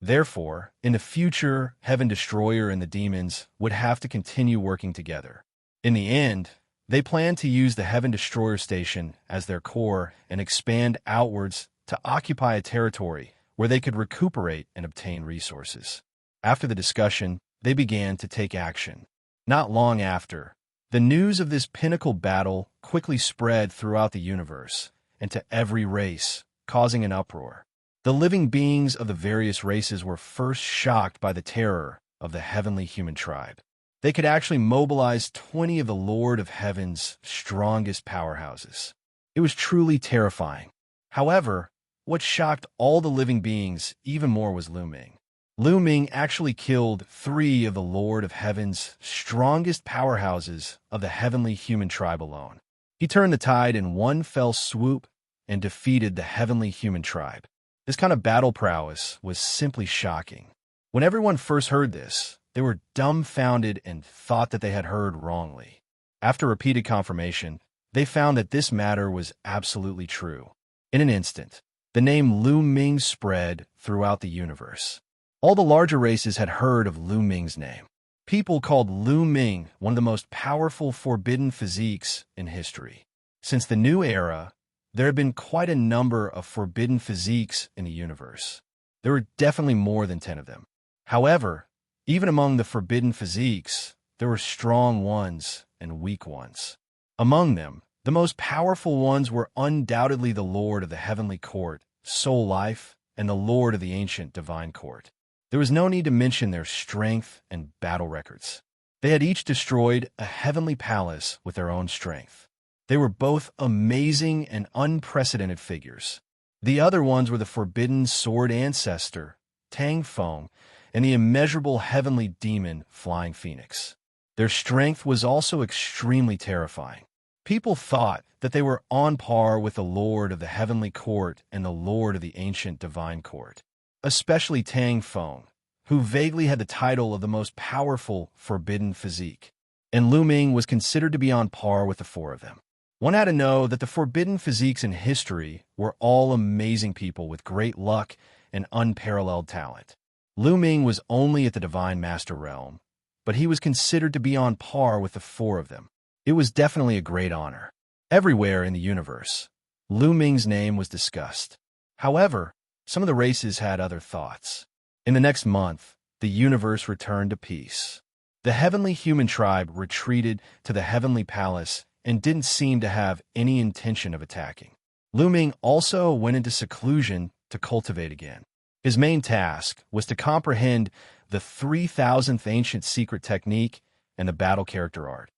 Therefore, in the future, Heaven Destroyer and the demons would have to continue working together. In the end, they planned to use the Heaven Destroyer station as their core and expand outwards to occupy a territory where they could recuperate and obtain resources. After the discussion, they began to take action. Not long after, the news of this pinnacle battle quickly spread throughout the universe and to every race, causing an uproar. The living beings of the various races were first shocked by the terror of the heavenly human tribe. They could actually mobilize 20 of the Lord of Heaven's strongest powerhouses. It was truly terrifying. However, what shocked all the living beings even more was Lu Ming. Lu Ming actually killed 3 of the Lord of Heaven's strongest powerhouses of the heavenly human tribe alone. He turned the tide in one fell swoop and defeated the heavenly human tribe. This kind of battle prowess was simply shocking. When everyone first heard this, they were dumbfounded and thought that they had heard wrongly. After repeated confirmation, they found that this matter was absolutely true. In an instant, the name Lu Ming spread throughout the universe. All the larger races had heard of Lu Ming's name. People called Lu Ming one of the most powerful forbidden physiques in history. Since the new era, there have been quite a number of forbidden physiques in the universe. There were definitely more than 10 of them. However, even among the forbidden physiques, there were strong ones and weak ones. Among them, the most powerful ones were undoubtedly the Lord of the Heavenly Court, Soul Life, and the Lord of the Ancient Divine Court. There was no need to mention their strength and battle records. They had each destroyed a heavenly palace with their own strength. They were both amazing and unprecedented figures. The other ones were the forbidden sword ancestor, Tang Feng, and the immeasurable heavenly demon, Flying Phoenix. Their strength was also extremely terrifying. People thought that they were on par with the Lord of the Heavenly Court and the Lord of the Ancient Divine Court, especially Tang Feng, who vaguely had the title of the most powerful forbidden physique. And Lu Ming was considered to be on par with the four of them. One had to know that the forbidden physiques in history were all amazing people with great luck and unparalleled talent. Lu Ming was only at the Divine Master realm, but he was considered to be on par with the four of them. It was definitely a great honor. Everywhere in the universe, Lu Ming's name was discussed. However, some of the races had other thoughts. In the next month, the universe returned to peace. The heavenly human tribe retreated to the heavenly palace and didn't seem to have any intention of attacking. Lu Ming also went into seclusion to cultivate again. His main task was to comprehend the 3000th ancient secret technique and the battle character art.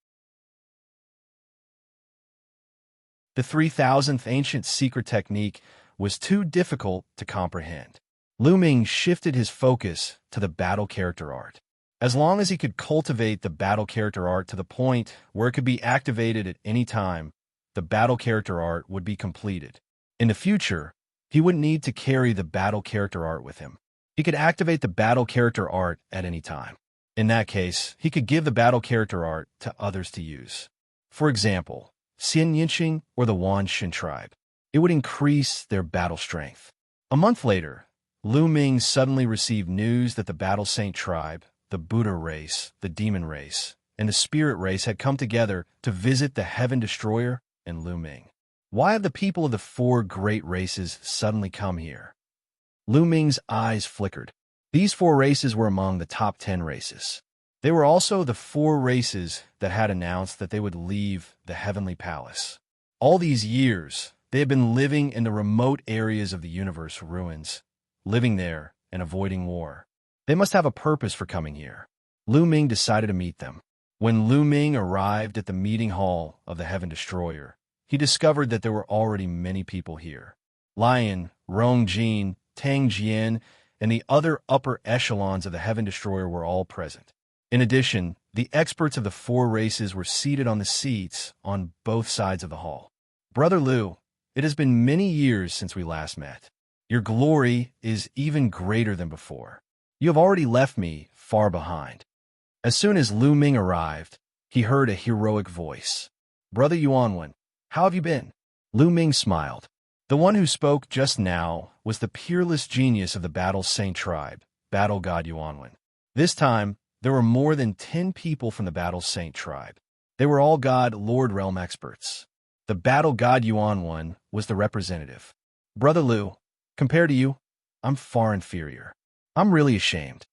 The 3000th ancient secret technique was too difficult to comprehend. Lu Ming shifted his focus to the battle character art. As long as he could cultivate the battle character art to the point where it could be activated at any time, the battle character art would be completed. In the future, he wouldn't need to carry the battle character art with him. He could activate the battle character art at any time. In that case, he could give the battle character art to others to use. For example, Xianxia or the Wuxia tribe. It would increase their battle strength. A month later, Lu Ming suddenly received news that the Battle Saint tribe, the Buddha race, the Demon race, and the Spirit race had come together to visit the Heaven Destroyer and Lu Ming. Why have the people of the four great races suddenly come here? Lu Ming's eyes flickered. These four races were among the top 10 races. They were also the four races that had announced that they would leave the Heavenly Palace. All these years, they had been living in the remote areas of the universe ruins, living there and avoiding war. They must have a purpose for coming here. Lu Ming decided to meet them. When Lu Ming arrived at the meeting hall of the Heaven Destroyer, he discovered that there were already many people here. Lion, Rong Jin, Tang Jian, and the other upper echelons of the Heaven Destroyer were all present. In addition, the experts of the four races were seated on the seats on both sides of the hall. Brother Lu, it has been many years since we last met. Your glory is even greater than before. You have already left me far behind. As soon as Lu Ming arrived, he heard a heroic voice. Brother Yuanwen, how have you been? Lu Ming smiled. The one who spoke just now was the peerless genius of the Battle Saint tribe, Battle God Yuanwen. This time, there were more than 10 people from the Battle Saint tribe. They were all God Lord Realm experts. The Battle God Yuanwen was the representative. Brother Lu, compared to you, I'm far inferior. I'm really ashamed.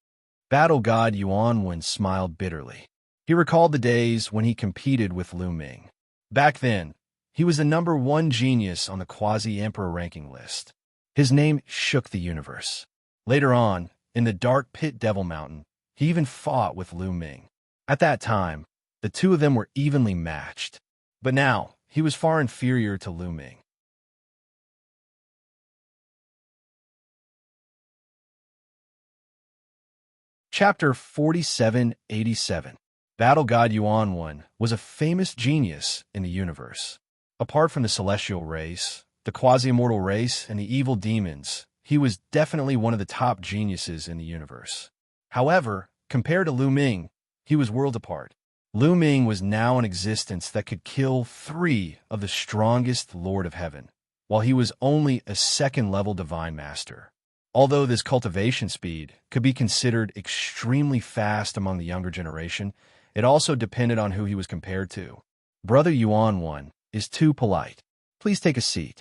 Battle God Yuanwen smiled bitterly. He recalled the days when he competed with Lu Ming. Back then, he was the #1 genius on the Quasi-Emperor ranking list. His name shook the universe. Later on, in the dark pit Devil Mountain, he even fought with Lu Ming. At that time, the two of them were evenly matched. But now, he was far inferior to Lu Ming. Chapter 4787. Battle God Yuanwen was a famous genius in the universe. Apart from the celestial race, the quasi-immortal race, and the evil demons, he was definitely one of the top geniuses in the universe. However, compared to Lu Ming, he was worlds apart. Lu Ming was now in existence that could kill 3 of the strongest Lord of Heaven, while he was only a second-level divine master. Although this cultivation speed could be considered extremely fast among the younger generation, it also depended on who he was compared to. Brother Yuan One is too polite. Please take a seat.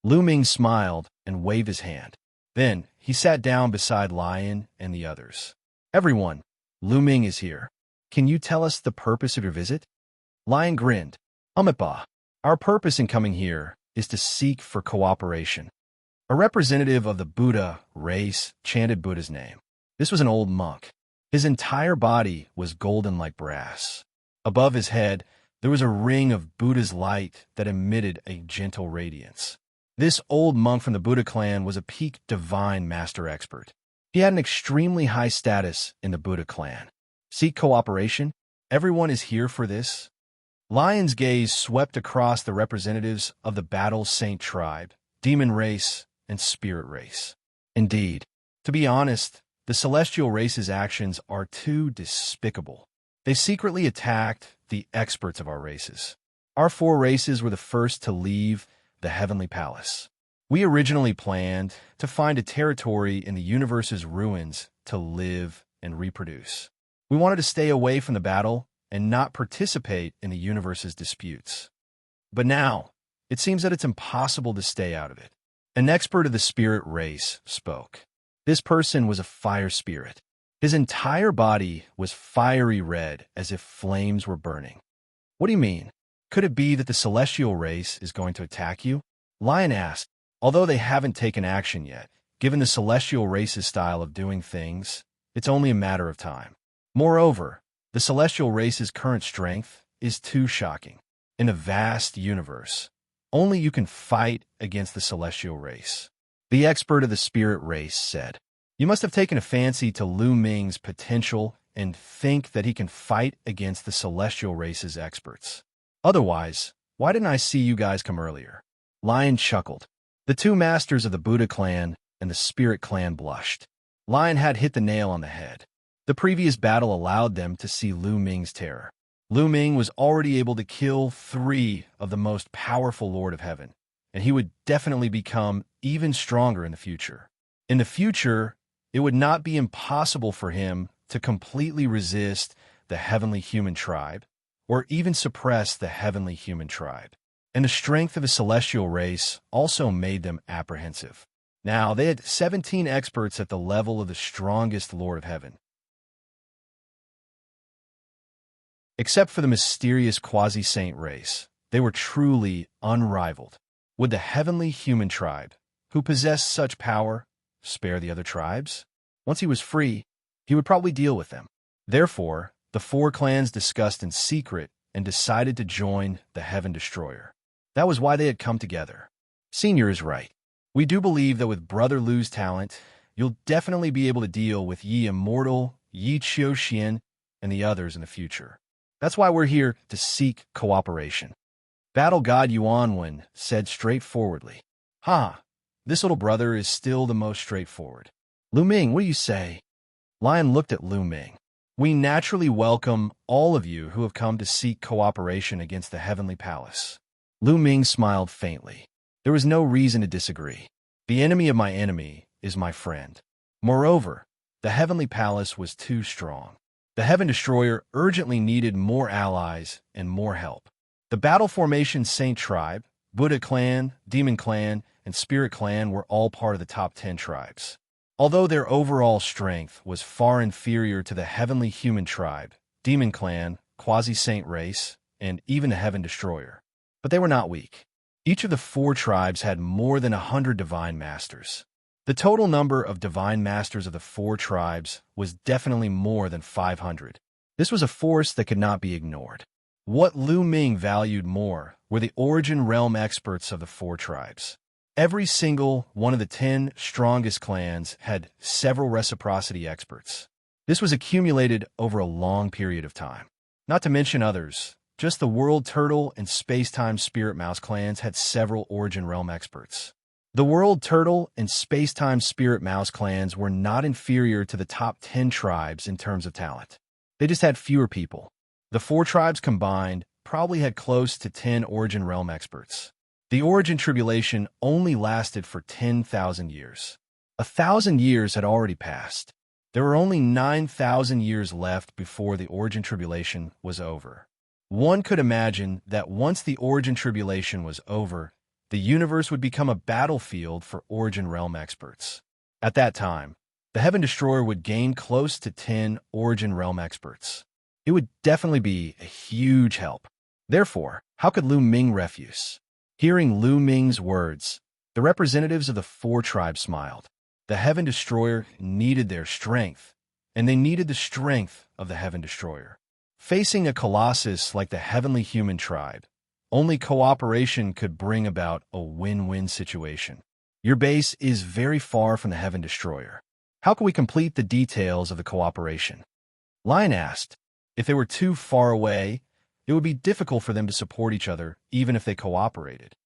Lu Ming smiled and waved his hand. Then he sat down beside Lion and the others. Everyone, Lu Ming is here. Can you tell us the purpose of your visit? Lion grinned. Amipa, our purpose in coming here is to seek for cooperation. A representative of the Buddha race chanted Buddha's name. This was an old monk. His entire body was golden like brass. Above his head, there was a ring of Buddha's light that emitted a gentle radiance. This old monk from the Buddha clan was a peak divine master expert. He had an extremely high status in the Buddha clan. Seek cooperation? Everyone is here for this? Lion's gaze swept across the representatives of the Battle Saint tribe, demon race, and spirit race. Indeed, to be honest, the celestial race's actions are too despicable. They secretly attacked the experts of our races. Our 4 races were the first to leave the Heavenly Palace. We originally planned to find a territory in the universe's ruins to live and reproduce. We wanted to stay away from the battle and not participate in the universe's disputes. But now, it seems that it's impossible to stay out of it. An expert of the spirit race spoke. This person was a fire spirit. His entire body was fiery red as if flames were burning. What do you mean? Could it be that the celestial race is going to attack you? Lion asked. Although they haven't taken action yet, given the celestial race's style of doing things, it's only a matter of time. Moreover, the celestial race's current strength is too shocking. In a vast universe, only you can fight against the celestial race. The expert of the spirit race said, You must have taken a fancy to Lu Ming's potential and think that he can fight against the celestial race's experts. Otherwise, why didn't I see you guys come earlier? Lion chuckled. The 2 masters of the Buddha clan and the Spirit clan blushed. Lion had hit the nail on the head. The previous battle allowed them to see Lu Ming's terror. Lu Ming was already able to kill 3 of the most powerful Lord of Heaven, and he would definitely become even stronger in the future. In the future, it would not be impossible for him to completely resist the heavenly human tribe, or even suppress the heavenly human tribe. And the strength of a celestial race also made them apprehensive. Now, they had 17 experts at the level of the strongest Lord of Heaven. Except for the mysterious quasi-saint race, they were truly unrivaled. Would the heavenly human tribe, who possessed such power, spare the other tribes? Once he was free, he would probably deal with them. Therefore, the 4 clans discussed in secret and decided to join the Heaven Destroyer. That was why they had come together. Senior is right. We do believe that with Brother Lu's talent, you'll definitely be able to deal with Yi Immortal, Yi Xianxia, and the others in the future. That's why we're here to seek cooperation. Battle God Yuanwen said straightforwardly. This little brother is still the most straightforward. Lu Ming, what do you say? Lion looked at Lu Ming. We naturally welcome all of you who have come to seek cooperation against the Heavenly Palace. Lu Ming smiled faintly. There was no reason to disagree. The enemy of my enemy is my friend. Moreover, the Heavenly Palace was too strong. The Heaven Destroyer urgently needed more allies and more help. The battle formation Saint Tribe, Buddha Clan, Demon Clan, and Spirit Clan were all part of the top 10 tribes. Although their overall strength was far inferior to the Heavenly Human Tribe, Demon Clan, Quasi-Saint Race, and even the Heaven Destroyer. But they were not weak. Each of the 4 tribes had more than 100 divine masters. The total number of divine masters of the 4 tribes was definitely more than 500. This was a force that could not be ignored. What Lu Ming valued more were the origin realm experts of the 4 tribes. Every single one of the 10 strongest clans had several reciprocity experts. This was accumulated over a long period of time. Not to mention others. Just the World Turtle and Space-Time Spirit Mouse clans had several Origin Realm experts. The World Turtle and Space-Time Spirit Mouse clans were not inferior to the top 10 tribes in terms of talent. They just had fewer people. The 4 tribes combined probably had close to 10 Origin Realm experts. The origin tribulation only lasted for 10,000 years. 1,000 years had already passed. There were only 9,000 years left before the origin tribulation was over. One could imagine that once the origin tribulation was over, the universe would become a battlefield for origin realm experts. At that time, the Heaven Destroyer would gain close to 10 origin realm experts. It would definitely be a huge help. Therefore, how could Lu Ming refuse? Hearing Lu Ming's words, the representatives of the 4 tribes smiled. The Heaven Destroyer needed their strength, and they needed the strength of the Heaven Destroyer. Facing a colossus like the Heavenly Human Tribe, only cooperation could bring about a win-win situation. Your base is very far from the Heaven Destroyer. How can we complete the details of the cooperation? Lion asked. If they were too far away, it would be difficult for them to support each other, even if they cooperated.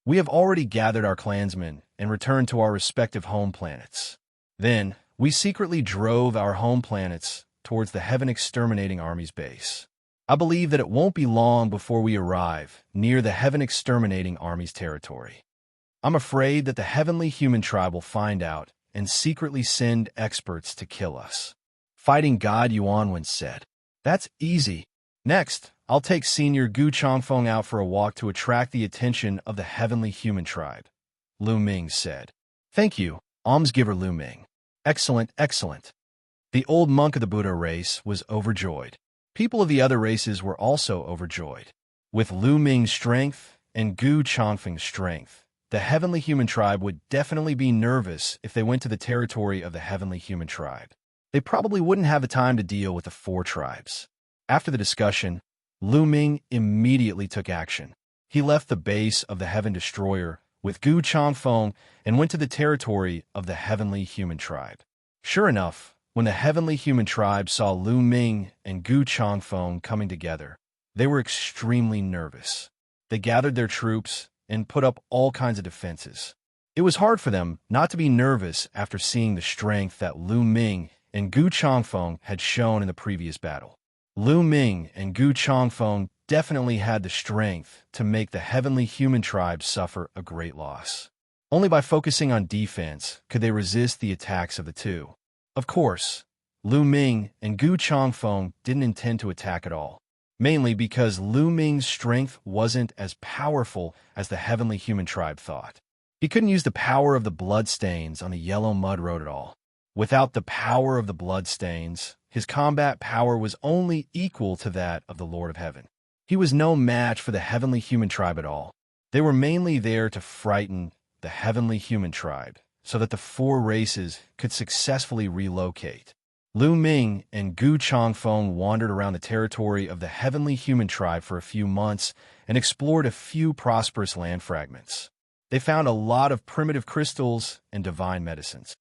We have already gathered our clansmen and returned to our respective home planets. Then, we secretly drove our home planets towards the Heaven Exterminating Army's base. I believe that it won't be long before we arrive near the Heaven Exterminating Army's territory. I'm afraid that the Heavenly Human Tribe will find out and secretly send experts to kill us. Fighting God Yuan once said, "That's easy. Next, I'll take Senior Gu Changfeng out for a walk to attract the attention of the Heavenly Human Tribe," Lu Ming said. "Thank you, almsgiver Lu Ming. Excellent, excellent." The old monk of the Buddha race was overjoyed. People of the other races were also overjoyed. With Lu Ming's strength and Gu Changfeng's strength, the Heavenly Human Tribe would definitely be nervous if they went to the territory of the Heavenly Human Tribe. They probably wouldn't have the time to deal with the 4 tribes. After the discussion, Lu Ming immediately took action. He left the base of the Heaven Destroyer with Gu Changfeng and went to the territory of the Heavenly Human Tribe. Sure enough, when the Heavenly Human Tribe saw Lu Ming and Gu Changfeng coming together, they were extremely nervous. They gathered their troops and put up all kinds of defenses. It was hard for them not to be nervous after seeing the strength that Lu Ming and Gu Changfeng had shown in the previous battle. Lu Ming and Gu Changfeng definitely had the strength to make the Heavenly Human Tribe suffer a great loss. Only by focusing on defense could they resist the attacks of the 2. Of course, Lu Ming and Gu Changfeng didn't intend to attack at all, mainly because Lu Ming's strength wasn't as powerful as the Heavenly Human Tribe thought. He couldn't use the power of the bloodstains on the yellow mud road at all. Without the power of the bloodstains, his combat power was only equal to that of the Lord of Heaven. He was no match for the Heavenly Human Tribe at all. They were mainly there to frighten the Heavenly Human Tribe so that the 4 races could successfully relocate. Lu Ming and Gu Changfeng wandered around the territory of the Heavenly Human Tribe for a few months and explored a few prosperous land fragments. They found a lot of primitive crystals and divine medicines.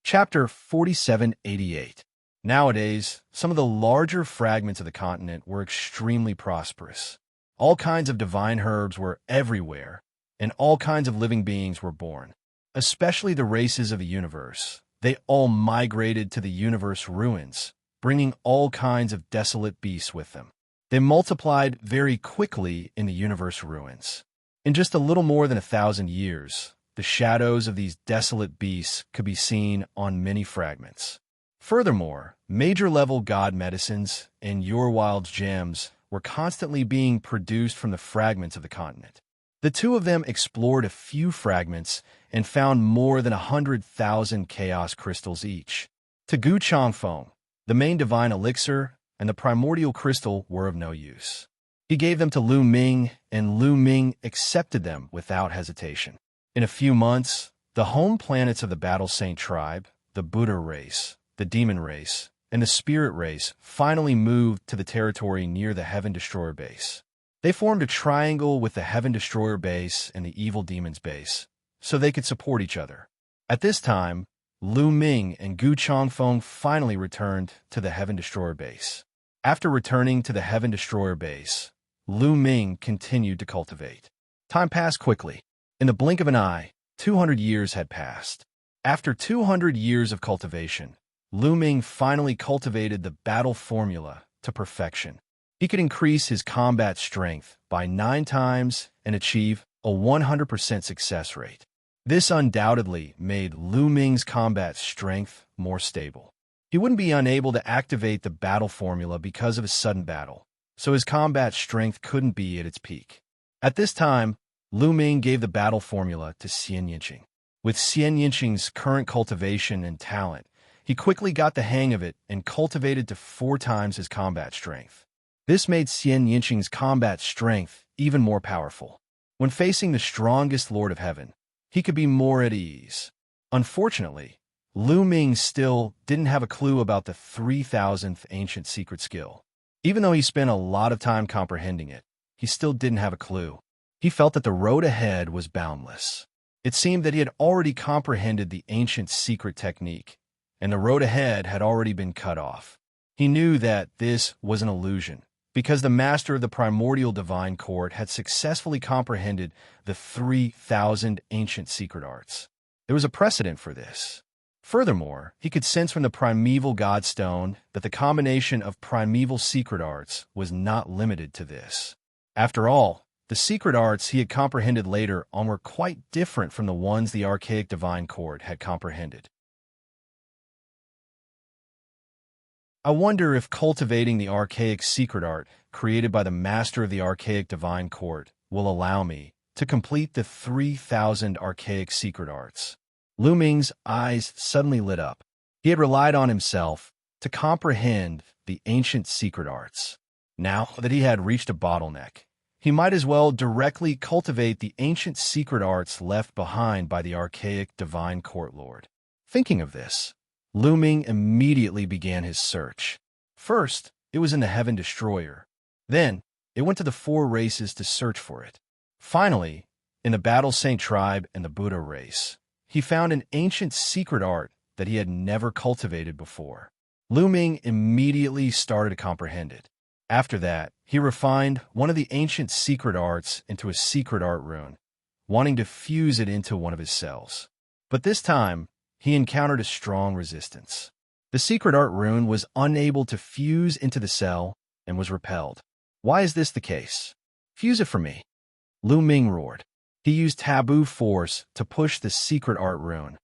Chapter 4788. Nowadays, some of the larger fragments of the continent were extremely prosperous. All kinds of divine herbs were everywhere, and all kinds of living beings were born. Especially the races of the universe. They all migrated to the universe ruins, bringing all kinds of desolate beasts with them. They multiplied very quickly in the universe ruins. In just a little more than 1,000 years, the shadows of these desolate beasts could be seen on many fragments. Furthermore, major-level god medicines and Your Wild's gems were constantly being produced from the fragments of the continent. The 2 of them explored a few fragments and found more than 100,000 chaos crystals each. To Gu Changfeng, the main divine elixir and the primordial crystal were of no use. He gave them to Lu Ming, and Lu Ming accepted them without hesitation. In a few months, the home planets of the Battle Saint tribe, the Buddha race, the Demon race, and the Spirit race finally moved to the territory near the Heaven Destroyer base. They formed a triangle with the Heaven Destroyer base and the Evil Demon's base, so they could support each other. At this time, Lu Ming and Gu Changfeng finally returned to the Heaven Destroyer base. After returning to the Heaven Destroyer base, Lu Ming continued to cultivate. Time passed quickly. In the blink of an eye, 200 years had passed. After 200 years of cultivation, Lu Ming finally cultivated the battle formula to perfection. He could increase his combat strength by 9 times and achieve a 100% success rate. This undoubtedly made Lu Ming's combat strength more stable. He wouldn't be unable to activate the battle formula because of his sudden battle, so his combat strength couldn't be at its peak. At this time, Lu Ming gave the battle formula to Xianxia. With Xianxia's current cultivation and talent, he quickly got the hang of it and cultivated to 4 times his combat strength. This made Xianxia's combat strength even more powerful. When facing the strongest Lord of Heaven, he could be more at ease. Unfortunately, Lu Ming still didn't have a clue about the 3,000th ancient secret skill. Even though he spent a lot of time comprehending it, he still didn't have a clue. He felt that the road ahead was boundless. It seemed that he had already comprehended the ancient secret technique, and the road ahead had already been cut off. He knew that this was an illusion, because the master of the primordial divine court had successfully comprehended the 3,000 ancient secret arts. There was a precedent for this. Furthermore, he could sense from the primeval godstone that the combination of primeval secret arts was not limited to this. After all, the secret arts he had comprehended later on were quite different from the ones the archaic divine court had comprehended. I wonder if cultivating the archaic secret art created by the master of the archaic divine court will allow me to complete the 3,000 archaic secret arts. Lu Ming's eyes suddenly lit up. He had relied on himself to comprehend the ancient secret arts. Now that he had reached a bottleneck, he might as well directly cultivate the ancient secret arts left behind by the archaic divine court lord. Thinking of this, Lu Ming immediately began his search. First, it was in the Heaven Destroyer. Then, it went to the 4 races to search for it. Finally, in the Battle Saint tribe and the Buddha race, he found an ancient secret art that he had never cultivated before. Lu Ming immediately started to comprehend it. After that, he refined one of the ancient secret arts into a secret art rune, wanting to fuse it into one of his cells. But this time, he encountered a strong resistance. The secret art rune was unable to fuse into the cell and was repelled. Why is this the case? Fuse it for me, Lu Ming roared. He used taboo force to push the secret art rune,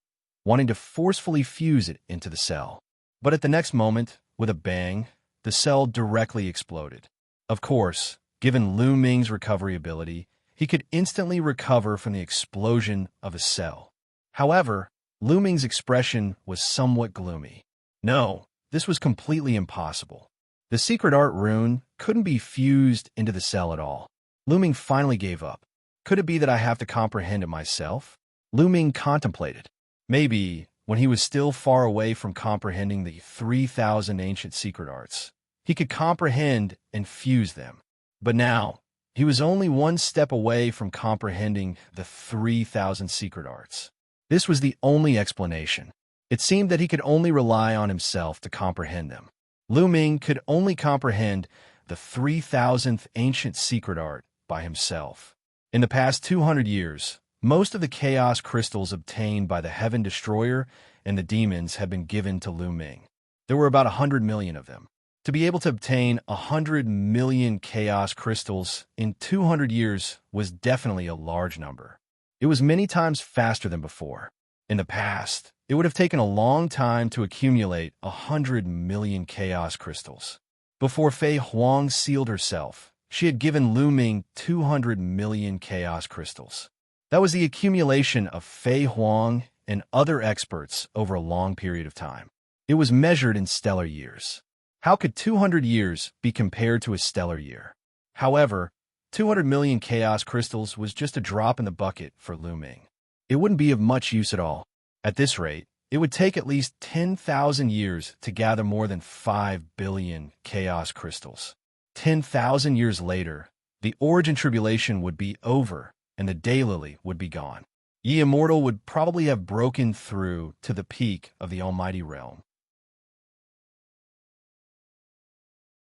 wanting to forcefully fuse it into the cell. But at the next moment, with a bang, the cell directly exploded. Of course, given Lu Ming's recovery ability, he could instantly recover from the explosion of a cell. However, Lu Ming's expression was somewhat gloomy. No, this was completely impossible. The secret art rune couldn't be fused into the cell at all. Lu Ming finally gave up. Could it be that I have to comprehend it myself? Lu Ming contemplated. Maybe, when he was still far away from comprehending the 3,000 ancient secret arts, he could comprehend and fuse them. But now, he was only 1 step away from comprehending the 3,000 secret arts. This was the only explanation. It seemed that he could only rely on himself to comprehend them. Lu Ming could only comprehend the 3,000th ancient secret art by himself. In the past 200 years, most of the chaos crystals obtained by the Heaven Destroyer and the demons had been given to Lu Ming. There were about 100 million of them. To be able to obtain 100 million chaos crystals in 200 years was definitely a large number. It was many times faster than before. In the past, it would have taken a long time to accumulate 100 million chaos crystals. Before Fei Huang sealed herself, she had given Lu Ming 200 million chaos crystals. That was the accumulation of Fei Huang and other experts over a long period of time. It was measured in stellar years. How could 200 years be compared to a stellar year? However, 200 million chaos crystals was just a drop in the bucket for Lu Ming. It wouldn't be of much use at all. At this rate, it would take at least 10,000 years to gather more than 5 billion chaos crystals. 10,000 years later, the origin tribulation would be over and the daylily would be gone. Ye Immortal would probably have broken through to the peak of the Almighty Realm.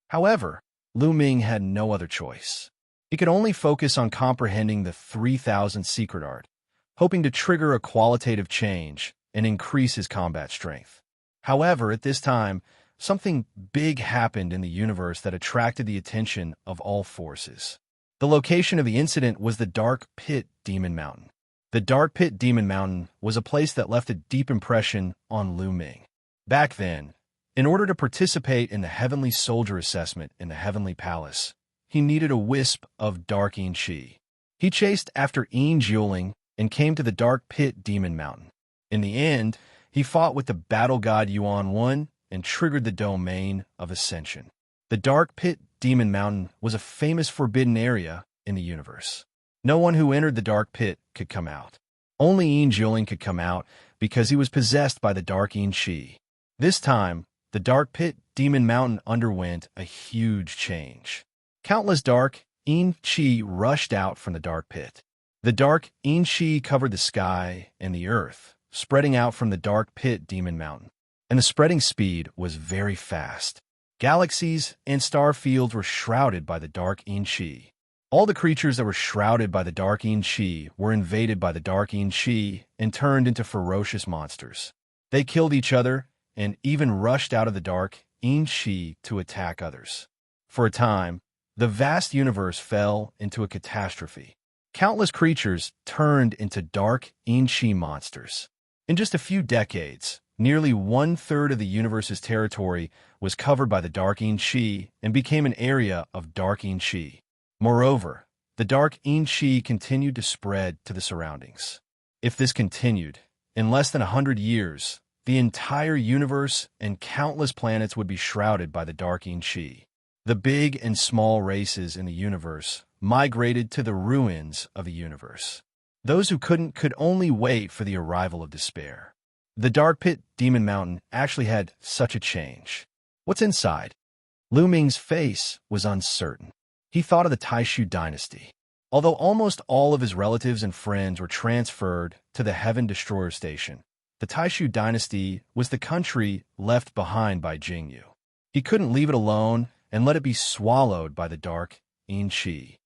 However, Lu Ming had no other choice. He could only focus on comprehending the 3,000 secret art, hoping to trigger a qualitative change and increase his combat strength. However, at this time, something big happened in the universe that attracted the attention of all forces. The location of the incident was the Dark Pit Demon Mountain. The Dark Pit Demon Mountain was a place that left a deep impression on Lu Ming. Back then, in order to participate in the Heavenly Soldier Assessment in the Heavenly Palace, he needed a wisp of Dark Qi. He chased after Yin Jiuling and came to the Dark Pit Demon Mountain. In the end, he fought with the battle god Yuan One and triggered the domain of Ascension. The Dark Pit Demon Mountain was a famous forbidden area in the universe. No one who entered the Dark Pit could come out. Only Yin Jiuling could come out because he was possessed by the Dark Qi. This time, the Dark Pit Demon Mountain underwent a huge change. Countless Dark Qi rushed out from the Dark Pit. The Dark Qi covered the sky and the earth, spreading out from the Dark Pit Demon Mountain. And the spreading speed was very fast. Galaxies and star fields were shrouded by the Dark Qi. All the creatures that were shrouded by the Dark Qi were invaded by the Dark Qi and turned into ferocious monsters. They killed each other and even rushed out of the Dark Qi to attack others. For a time, the vast universe fell into a catastrophe. Countless creatures turned into Dark Qi monsters. In just a few decades, nearly 1/3 of the universe's territory was covered by the Dark Qi and became an area of Dark Qi. Moreover, the Dark Qi continued to spread to the surroundings. If this continued, in less than 100 years, the entire universe and countless planets would be shrouded by the Dark Qi. The big and small races in the universe migrated to the ruins of the universe. Those who couldn't could only wait for the arrival of despair. The Dark Pit Demon Mountain actually had such a change. What's inside? Lu Ming's face was uncertain. He thought of the Taishu dynasty. Although almost all of his relatives and friends were transferred to the Heaven Destroyer Station, the Taishu dynasty was the country left behind by Jingyu. He couldn't leave it alone and let it be swallowed by the Dark Qi.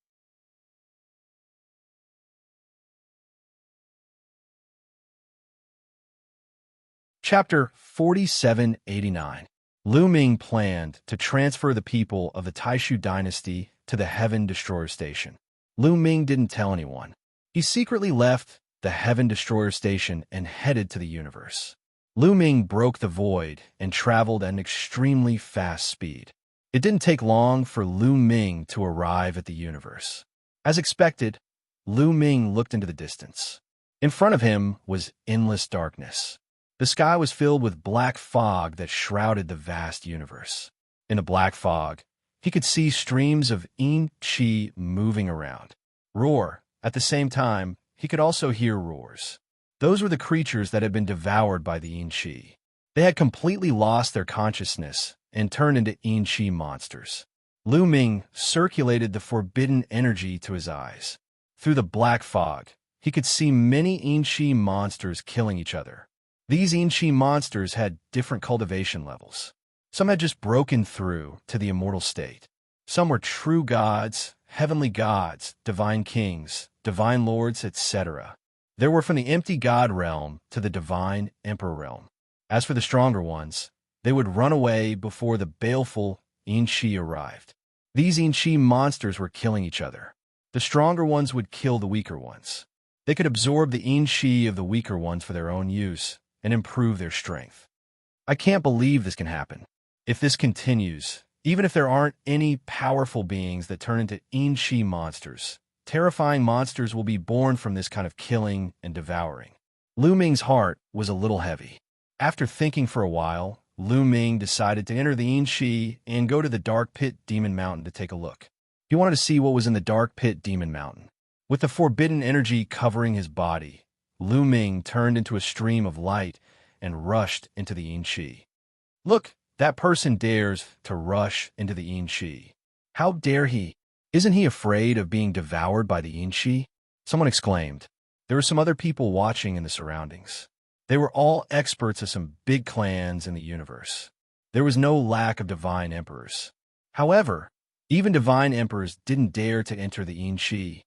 Chapter 4789. Lu Ming planned to transfer the people of the Taishu dynasty to the Heaven Destroyer Station. Lu Ming didn't tell anyone. He secretly left the Heaven Destroyer Station and headed to the universe. Lu Ming broke the void and traveled at an extremely fast speed. It didn't take long for Lu Ming to arrive at the universe. As expected, Lu Ming looked into the distance. In front of him was endless darkness. The sky was filled with black fog that shrouded the vast universe. In the black fog, he could see streams of Yin Qi moving around. Roar. At the same time, he could also hear roars. Those were the creatures that had been devoured by the Yin Qi. They had completely lost their consciousness and turned into Yin Qi monsters. Lu Ming circulated the forbidden energy to his eyes. Through the black fog, he could see many Yin Qi monsters killing each other. These Yin Qi monsters had different cultivation levels. Some had just broken through to the immortal state. Some were true gods, heavenly gods, divine kings, divine lords, etc. There were from the empty god realm to the divine emperor realm. As for the stronger ones, they would run away before the baleful Yin Qi arrived. These Yin Qi monsters were killing each other. The stronger ones would kill the weaker ones. They could absorb the Yin Qi of the weaker ones for their own use and improve their strength. I can't believe this can happen. If this continues, even if there aren't any powerful beings that turn into Yin Qi monsters, terrifying monsters will be born from this kind of killing and devouring. Lu Ming's heart was a little heavy. After thinking for a while, Lu Ming decided to enter the Yin Qi and go to the Dark Pit Demon Mountain to take a look. He wanted to see what was in the Dark Pit Demon Mountain. With the forbidden energy covering his body, Lu Ming turned into a stream of light and rushed into the Yin Qi. Look, that person dares to rush into the Yin Qi. How dare he? Isn't he afraid of being devoured by the Yin Qi? Someone exclaimed. There were some other people watching in the surroundings. They were all experts of some big clans in the universe. There was no lack of divine emperors. However, even divine emperors didn't dare to enter the Yin Qi.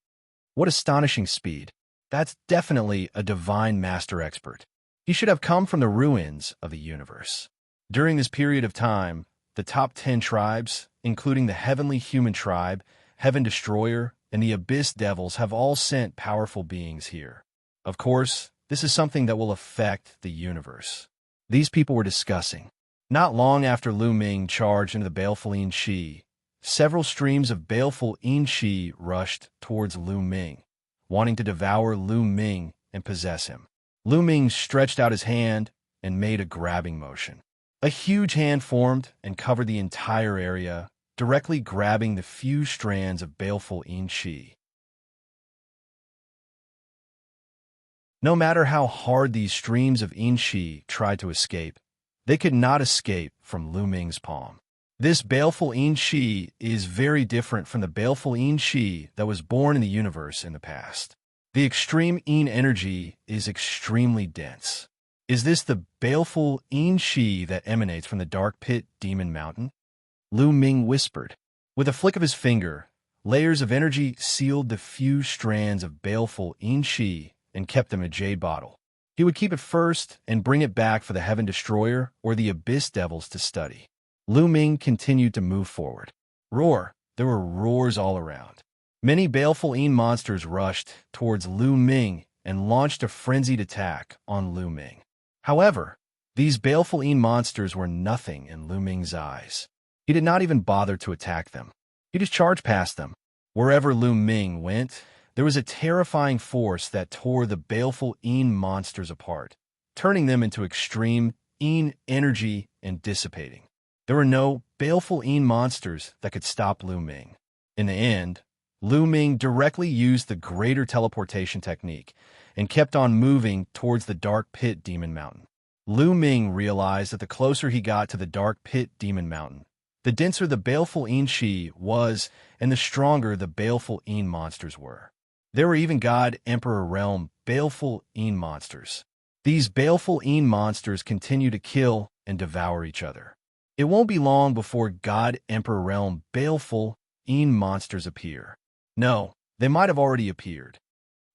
What astonishing speed. That's definitely a divine master expert. He should have come from the ruins of the universe. During this period of time, the top 10 tribes, including the Heavenly Human Tribe, Heaven Destroyer, and the Abyss Devils, have all sent powerful beings here. Of course, this is something that will affect the universe. These people were discussing. Not long after Lu Ming charged into the baleful Yin Shi, several streams of baleful Yin Shi rushed towards Lu Ming, wanting to devour Lu Ming and possess him. Lu Ming stretched out his hand and made a grabbing motion. A huge hand formed and covered the entire area, directly grabbing the few strands of baleful Yin Shi. No matter how hard these streams of Yin Shi tried to escape, they could not escape from Lu Ming's palm. This baleful Yin Shi is very different from the baleful Yin Shi that was born in the universe in the past. The extreme Yin energy is extremely dense. Is this the baleful Yin Shi that emanates from the dark pit demon mountain? Lu Ming whispered. With a flick of his finger, layers of energy sealed the few strands of baleful Yin Shi and kept them in a jade bottle. He would keep it first and bring it back for the Heaven Destroyer or the Abyss Devils to study. Lu Ming continued to move forward. Roar! There were roars all around. Many baleful Yin monsters rushed towards Lu Ming and launched a frenzied attack on Lu Ming. However, these baleful Yin monsters were nothing in Lu Ming's eyes. He did not even bother to attack them. He just charged past them. Wherever Lu Ming went, there was a terrifying force that tore the baleful Yin monsters apart, turning them into extreme Yin energy and dissipating. There were no baleful Yin monsters that could stop Lu Ming. In the end, Lu Ming directly used the greater teleportation technique and kept on moving towards the dark pit demon mountain. Lu Ming realized that the closer he got to the dark pit demon mountain, the denser the baleful Yin Shi was and the stronger the baleful Yin monsters were. There were even God Emperor Realm baleful Yin monsters. These baleful Yin monsters continue to kill and devour each other. It won't be long before God Emperor Realm baleful Yin monsters appear. No, they might have already appeared.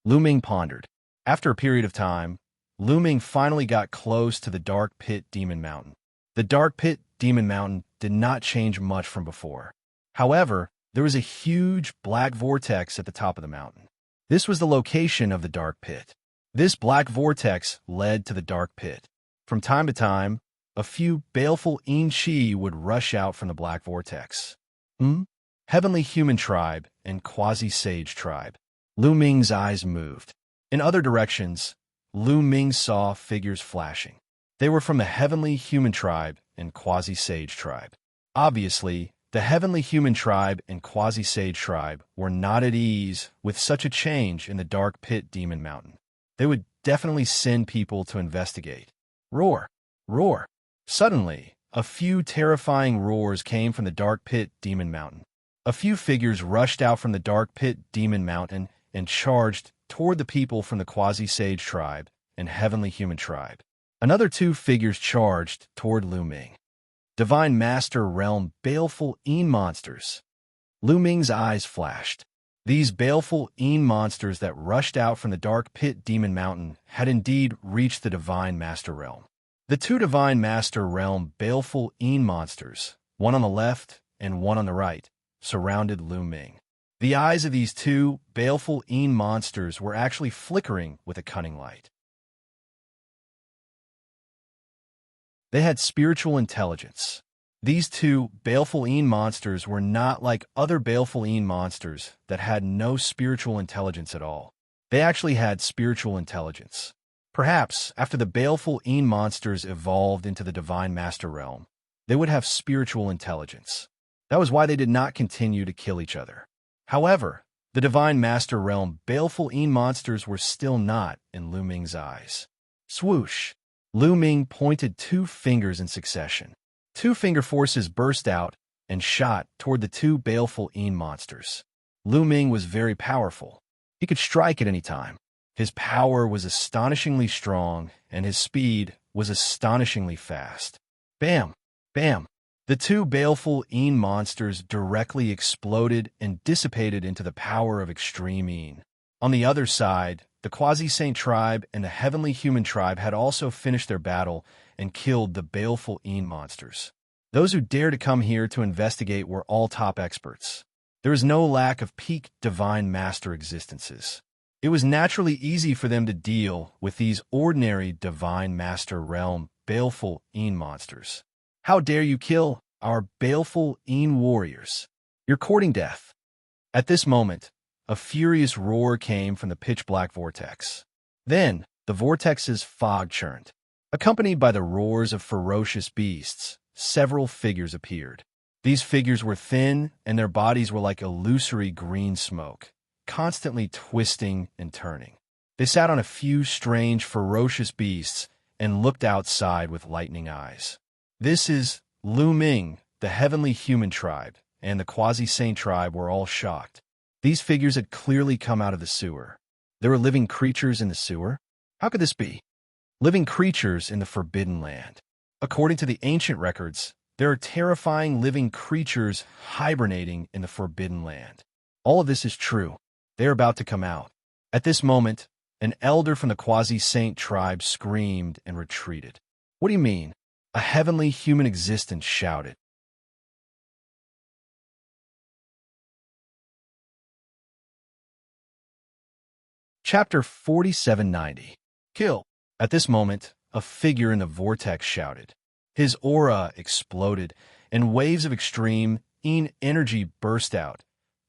Lu Ming pondered. After a period of time, Lu Ming finally got close to the dark pit demon mountain. The dark pit demon mountain did not change much from before. However, there was a huge black vortex at the top of the mountain. This was the location of the dark pit. This black vortex led to the dark pit. From time to time, a few baleful Yin Shi would rush out from the black vortex. Heavenly Human Tribe and Quasi-Sage Tribe. Lu Ming's eyes moved. In other directions, Lu Ming saw figures flashing. They were from the Heavenly Human Tribe and Quasi-Sage Tribe. Obviously, the Heavenly Human Tribe and Quasi-Sage Tribe were not at ease with such a change in the dark pit demon mountain. They would definitely send people to investigate. Roar! Roar! Suddenly, a few terrifying roars came from the dark pit demon mountain. A few figures rushed out from the dark pit demon mountain and charged toward the people from the Quasi-Sage Tribe and Heavenly Human Tribe. Another two figures charged toward Lu Ming. Divine Master Realm baleful Yin monsters. Lu Ming's eyes flashed. These baleful Yin monsters that rushed out from the dark pit demon mountain had indeed reached the Divine Master Realm. The two Divine Master Realm baleful Yin monsters, one on the left and one on the right, surrounded Lu Ming. The eyes of these two baleful Yin monsters were actually flickering with a cunning light. They had spiritual intelligence. These two baleful Yin monsters were not like other baleful Yin monsters that had no spiritual intelligence at all. They actually had spiritual intelligence. Perhaps, after the baleful Yin monsters evolved into the Divine Master Realm, they would have spiritual intelligence. That was why they did not continue to kill each other. However, the Divine Master Realm baleful Yin monsters were still not in Lu Ming's eyes. Swoosh! Lu Ming pointed two fingers in succession. Two finger forces burst out and shot toward the two baleful Yin monsters. Lu Ming was very powerful. He could strike at any time. His power was astonishingly strong, and his speed was astonishingly fast. Bam! Bam! The two baleful Yin monsters directly exploded and dissipated into the power of extreme Yin. On the other side, the the quasi-saint tribe and the heavenly human tribe had also finished their battle and killed the baleful Een monsters. Those who dared to come here to investigate were all top experts. There was no lack of peak divine master existences. It was naturally easy for them to deal with these ordinary divine master realm baleful Een monsters. How dare you kill our baleful Een warriors? You're courting death. At this moment, a furious roar came from the pitch-black vortex. Then, the vortex's fog churned. Accompanied by the roars of ferocious beasts, several figures appeared. These figures were thin, and their bodies were like illusory green smoke, constantly twisting and turning. They sat on a few strange, ferocious beasts and looked outside with lightning eyes. This is Lu Ming, the heavenly human tribe, and the quasi-saint tribe were all shocked. These figures had clearly come out of the sewer. There were living creatures in the sewer? How could this be? Living creatures in the Forbidden Land. According to the ancient records, there are terrifying living creatures hibernating in the Forbidden Land. All of this is true. They are about to come out. At this moment, an elder from the quasi-saint tribe screamed and retreated. What do you mean? A heavenly human existence shouted. Chapter 4790. Kill. At this moment, a figure in the vortex shouted. His aura exploded, and waves of extreme Een energy burst out,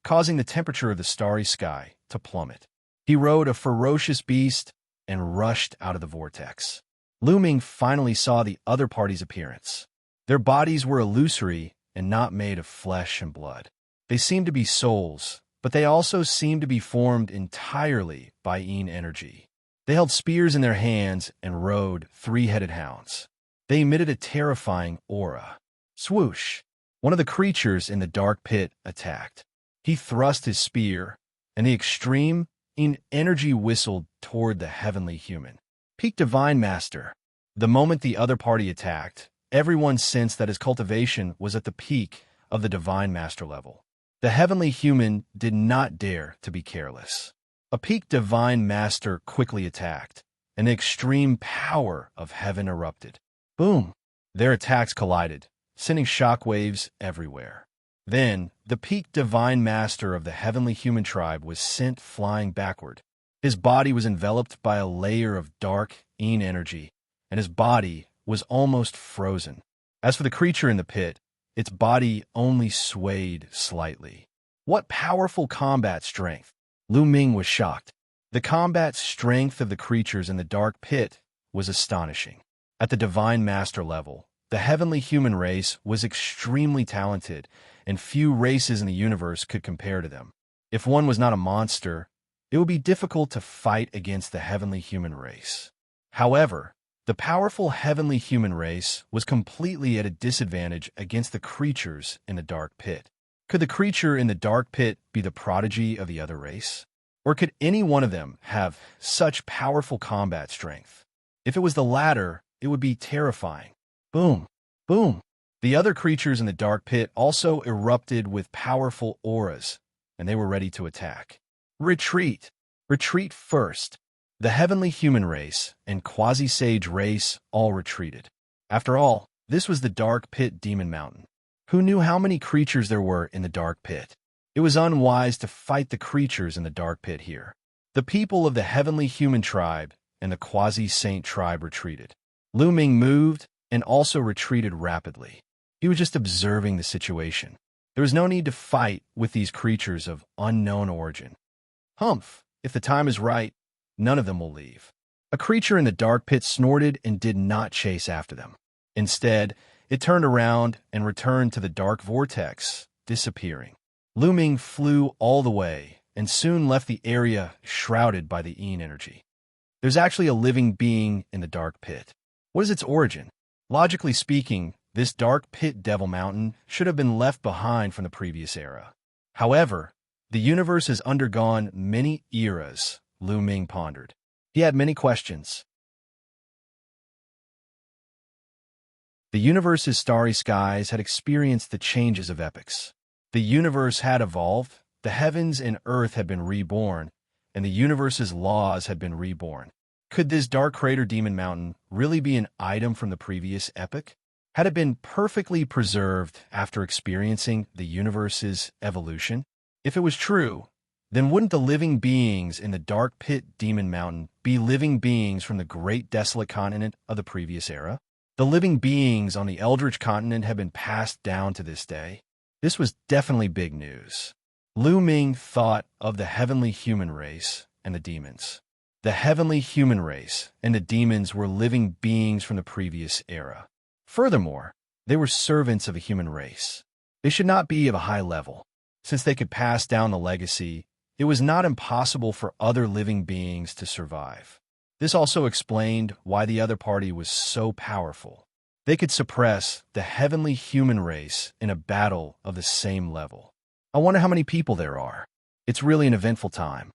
causing the temperature of the starry sky to plummet. He rode a ferocious beast and rushed out of the vortex. Lu Ming finally saw the other party's appearance. Their bodies were illusory and not made of flesh and blood. They seemed to be souls, but they also seemed to be formed entirely by Een energy. They held spears in their hands and rode three-headed hounds. They emitted a terrifying aura. Swoosh! One of the creatures in the dark pit attacked. He thrust his spear, and the extreme Een energy whistled toward the heavenly human. Peak Divine Master. The moment the other party attacked, everyone sensed that his cultivation was at the peak of the Divine Master level. The heavenly human did not dare to be careless. A peak Divine Master quickly attacked, and the extreme power of heaven erupted. Boom! Their attacks collided, sending shockwaves everywhere. Then, the peak Divine Master of the heavenly human tribe was sent flying backward. His body was enveloped by a layer of dark Een energy, and his body was almost frozen. As for the creature in the pit, its body only swayed slightly. What powerful combat strength! Lu Ming was shocked. The combat strength of the creatures in the dark pit was astonishing. At the Divine Master level, the heavenly human race was extremely talented, and few races in the universe could compare to them. If one was not a monster, it would be difficult to fight against the heavenly human race. However, the powerful heavenly human race was completely at a disadvantage against the creatures in the dark pit. Could the creature in the dark pit be the prodigy of the other race? Or could any one of them have such powerful combat strength? If it was the latter, it would be terrifying. Boom! Boom! The other creatures in the dark pit also erupted with powerful auras, and they were ready to attack. Retreat! Retreat first! The heavenly human race and quasi-sage race all retreated. After all, this was the dark pit demon mountain. Who knew how many creatures there were in the dark pit? It was unwise to fight the creatures in the dark pit here. The people of the heavenly human tribe and the quasi-saint tribe retreated. Lu Ming moved and also retreated rapidly. He was just observing the situation. There was no need to fight with these creatures of unknown origin. Humph! If the time is right, none of them will leave. A creature in the dark pit snorted and did not chase after them. Instead, it turned around and returned to the dark vortex, disappearing. Lu Ming flew all the way and soon left the area shrouded by the Een energy. There's actually a living being in the dark pit. What is its origin? Logically speaking, this dark pit devil mountain should have been left behind from the previous era. However, the universe has undergone many eras, Lu Ming pondered. He had many questions. The universe's starry skies had experienced the changes of epochs. The universe had evolved, the heavens and earth had been reborn, and the universe's laws had been reborn. Could this dark crater demon mountain really be an item from the previous epoch? Had it been perfectly preserved after experiencing the universe's evolution? If it was true, then wouldn't the living beings in the dark pit demon mountain be living beings from the great desolate continent of the previous era? The living beings on the Eldritch continent have been passed down to this day. This was definitely big news. Lu Ming thought of the heavenly human race and the demons. The heavenly human race and the demons were living beings from the previous era. Furthermore, they were servants of a human race. They should not be of a high level. Since they could pass down the legacy, it was not impossible for other living beings to survive. This also explained why the other party was so powerful. They could suppress the heavenly human race in a battle of the same level. I wonder how many people there are. It's really an eventful time.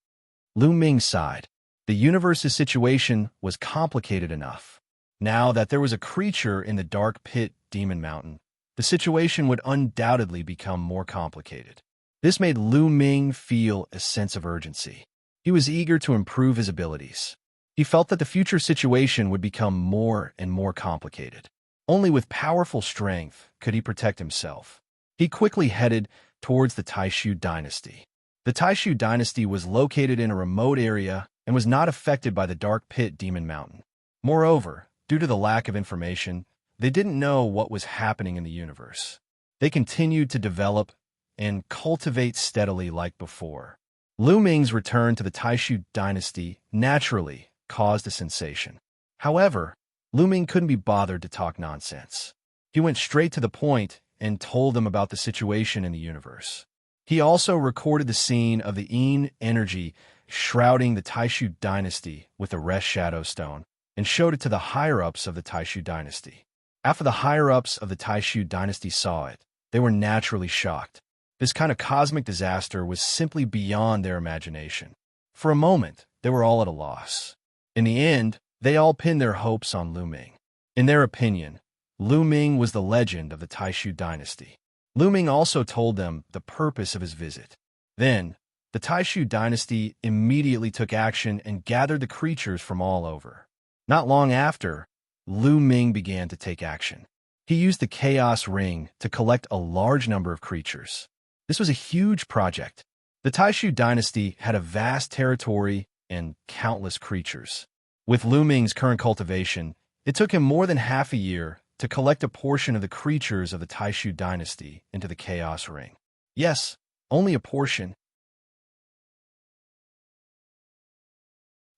Lu Ming sighed. The universe's situation was complicated enough. Now that there was a creature in the dark pit demon mountain, the situation would undoubtedly become more complicated. This made Lu Ming feel a sense of urgency. He was eager to improve his abilities. He felt that the future situation would become more and more complicated. Only with powerful strength could he protect himself. He quickly headed towards the Taishu dynasty. The Taishu dynasty was located in a remote area and was not affected by the dark pit demon mountain. Moreover, due to the lack of information, they didn't know what was happening in the universe. They continued to develop and cultivate steadily like before. Lu Ming's return to the Taishu dynasty naturally caused a sensation. However, Lu Ming couldn't be bothered to talk nonsense. He went straight to the point and told them about the situation in the universe. He also recorded the scene of the Yin energy shrouding the Taishu dynasty with the rest shadow stone and showed it to the higher-ups of the Taishu dynasty. After the higher-ups of the Taishu dynasty saw it, they were naturally shocked. This kind of cosmic disaster was simply beyond their imagination. For a moment, they were all at a loss. In the end, they all pinned their hopes on Lu Ming. In their opinion, Lu Ming was the legend of the Taishu dynasty. Lu Ming also told them the purpose of his visit. Then, the Taishu dynasty immediately took action and gathered the creatures from all over. Not long after, Lu Ming began to take action. He used the Chaos Ring to collect a large number of creatures. This was a huge project. The Taishu dynasty had a vast territory and countless creatures. With Lu Ming's current cultivation, it took him more than half a year to collect a portion of the creatures of the Taishu dynasty into the Chaos Ring. Yes, only a portion.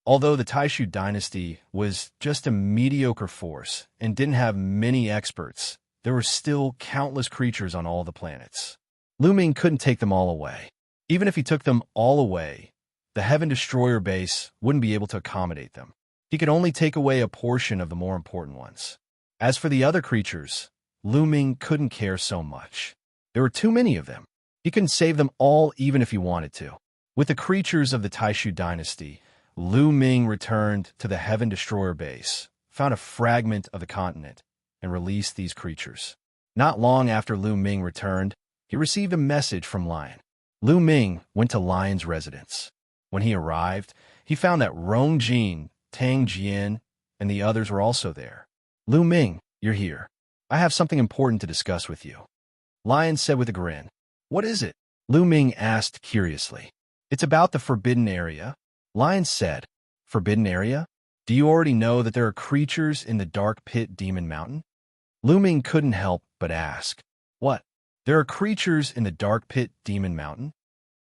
Although the Taishu dynasty was just a mediocre force and didn't have many experts, there were still countless creatures on all the planets. Lu Ming couldn't take them all away. Even if he took them all away, the Heaven Destroyer base wouldn't be able to accommodate them. He could only take away a portion of the more important ones. As for the other creatures, Lu Ming couldn't care so much. There were too many of them. He couldn't save them all even if he wanted to. With the creatures of the Taishu dynasty, Lu Ming returned to the Heaven Destroyer base, found a fragment of the continent, and released these creatures. Not long after Lu Ming returned, he received a message from Lion. Lu Ming went to Lion's residence. When he arrived, he found that Rong Jin, Tang Jian, and the others were also there. Lu Ming, you're here. I have something important to discuss with you. Lion said with a grin. What is it? Lu Ming asked curiously. It's about the Forbidden Area. Lion said, Forbidden Area? Do you already know that there are creatures in the dark pit demon mountain? Lu Ming couldn't help but ask. What? There are creatures in the dark pit demon mountain?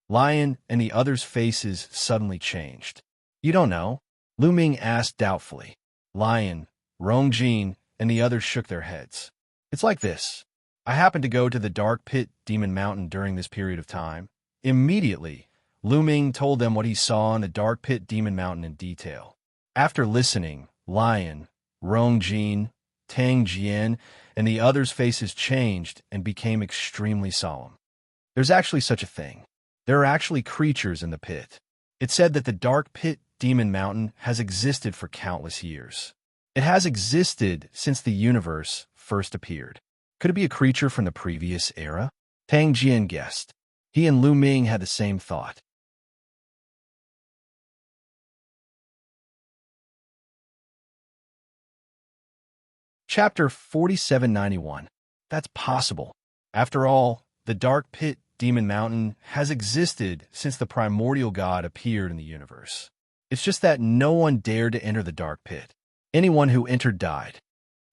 Lion and the others' faces suddenly changed. You don't know? Lu Ming asked doubtfully. Lion, Rong Jin, and the others shook their heads. It's like this. I happened to go to the dark pit demon mountain during this period of time. Immediately, Lu Ming told them what he saw in the dark pit demon mountain in detail. After listening, Lion, Rong Jin, Tang Jian, and the others' faces changed and became extremely solemn. There's actually such a thing. There are actually creatures in the pit. It said that the dark pit demon mountain has existed for countless years. It has existed since the universe first appeared. Could it be a creature from the previous era? Tang Jian guessed. He and Lu Ming had the same thought. Chapter 4791. That's possible. After all, the Dark Pit Demon Mountain has existed since the primordial god appeared in the universe. It's just that no one dared to enter the Dark Pit. Anyone who entered died.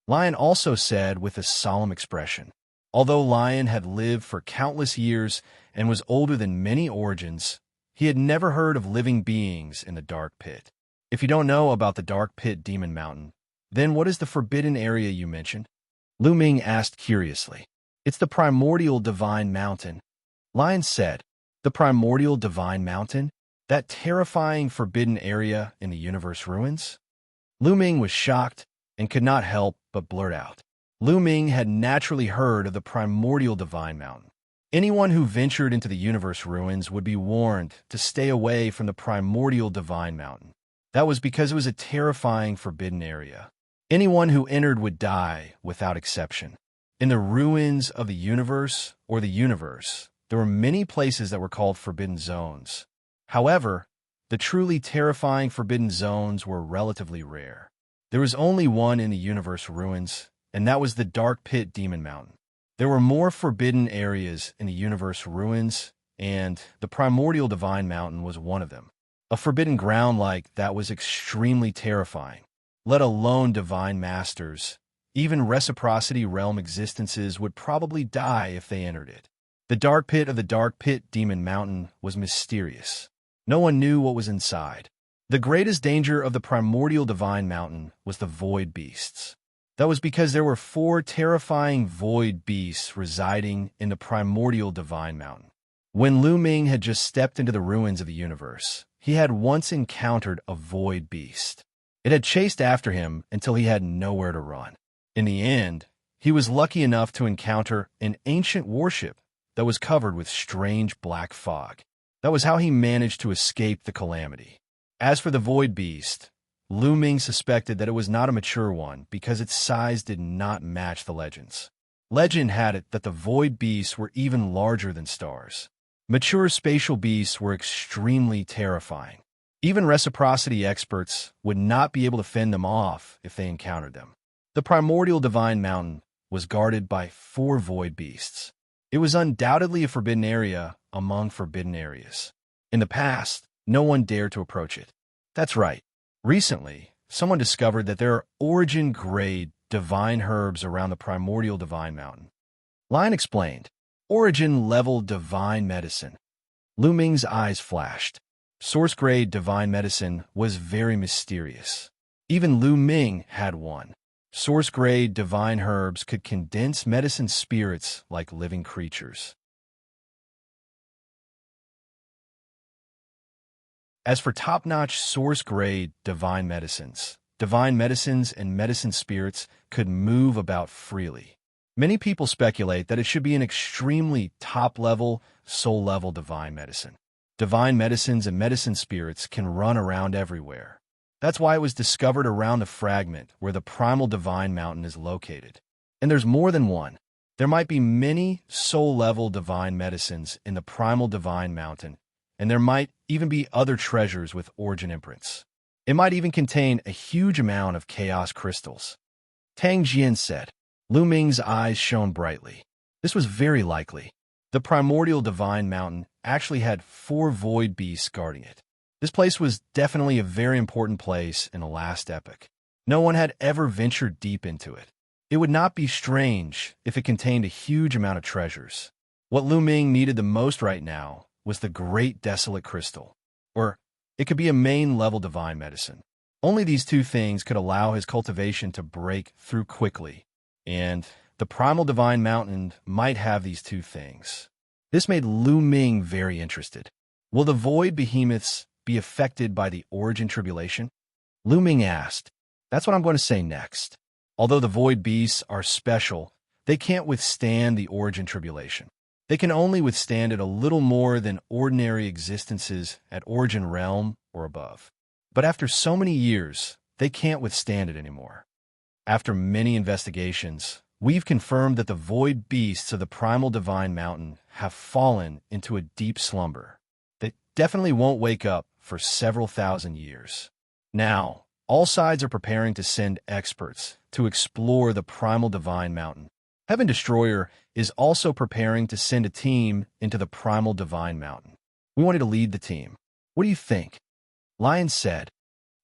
Lion also said with a solemn expression. Although Lion had lived for countless years and was older than many origins, he had never heard of living beings in the Dark Pit. If you don't know about the Dark Pit Demon Mountain, then what is the forbidden area you mentioned? Lu Ming asked curiously. It's the primordial divine mountain. Lion said, the primordial divine mountain? That terrifying forbidden area in the universe ruins? Lu Ming was shocked and could not help but blurt out. Lu Ming had naturally heard of the primordial divine mountain. Anyone who ventured into the universe ruins would be warned to stay away from the primordial divine mountain. That was because it was a terrifying forbidden area. Anyone who entered would die without exception. In the ruins of the universe, there were many places that were called forbidden zones. However, the truly terrifying forbidden zones were relatively rare. There was only one in the universe ruins, and that was the Dark Pit Demon Mountain. There were more forbidden areas in the universe ruins, and the primordial divine mountain was one of them. A forbidden ground like that was extremely terrifying, let alone divine masters. Even reciprocity realm existences would probably die if they entered it. The Dark Pit of the Dark Pit Demon Mountain was mysterious. No one knew what was inside. The greatest danger of the primordial divine mountain was the void beasts. That was because there were 4 terrifying void beasts residing in the primordial divine mountain. When Lu Ming had just stepped into the ruins of the universe, he had once encountered a void beast. It had chased after him until he had nowhere to run. In the end, he was lucky enough to encounter an ancient warship that was covered with strange black fog. That was how he managed to escape the calamity. As for the void beast, Lu Ming suspected that it was not a mature one because its size did not match the legends. Legend had it that the void beasts were even larger than stars. Mature spatial beasts were extremely terrifying. Even reciprocity experts would not be able to fend them off if they encountered them. The primordial divine mountain was guarded by 4 void beasts. It was undoubtedly a forbidden area among forbidden areas. In the past, no one dared to approach it. That's right. Recently, someone discovered that there are origin-grade divine herbs around the primordial divine mountain. Lion explained, origin-level divine medicine. Lu Ming's eyes flashed. Source-grade divine medicine was very mysterious. Even Lu Ming had one. Source-grade divine herbs could condense medicine spirits like living creatures. As for top-notch source-grade divine medicines and medicine spirits could move about freely. Many people speculate that it should be an extremely top-level, soul-level divine medicine. Divine medicines and medicine spirits can run around everywhere. That's why it was discovered around the fragment where the primal divine mountain is located. And there's more than one. There might be many soul-level divine medicines in the primal divine mountain, and there might even be other treasures with origin imprints. It might even contain a huge amount of chaos crystals. Tang Jian said. Lu Ming's eyes shone brightly. This was very likely. The primordial divine mountain actually had 4 void beasts guarding it. This place was definitely a very important place in the last epoch. No one had ever ventured deep into it. It would not be strange if it contained a huge amount of treasures. What Lu Ming needed the most right now was the Great Desolate Crystal, or it could be a main-level divine medicine. Only these 2 things could allow his cultivation to break through quickly, and the primal divine mountain might have these 2 things. This made Lu Ming very interested. Will the void behemoths be affected by the origin tribulation? Lu Ming asked. That's what I'm going to say next. Although the void beasts are special, they can't withstand the origin tribulation. They can only withstand it a little more than ordinary existences at origin realm or above. But after so many years, they can't withstand it anymore. After many investigations, we've confirmed that the void beasts of the primal divine mountain have fallen into a deep slumber. They definitely won't wake up for several thousand years. Now, All sides are preparing to send experts to explore the primal divine mountain. Heaven Destroyer is also preparing to send a team into the primal divine mountain. We wanted to lead the team. What do you think? Lion said.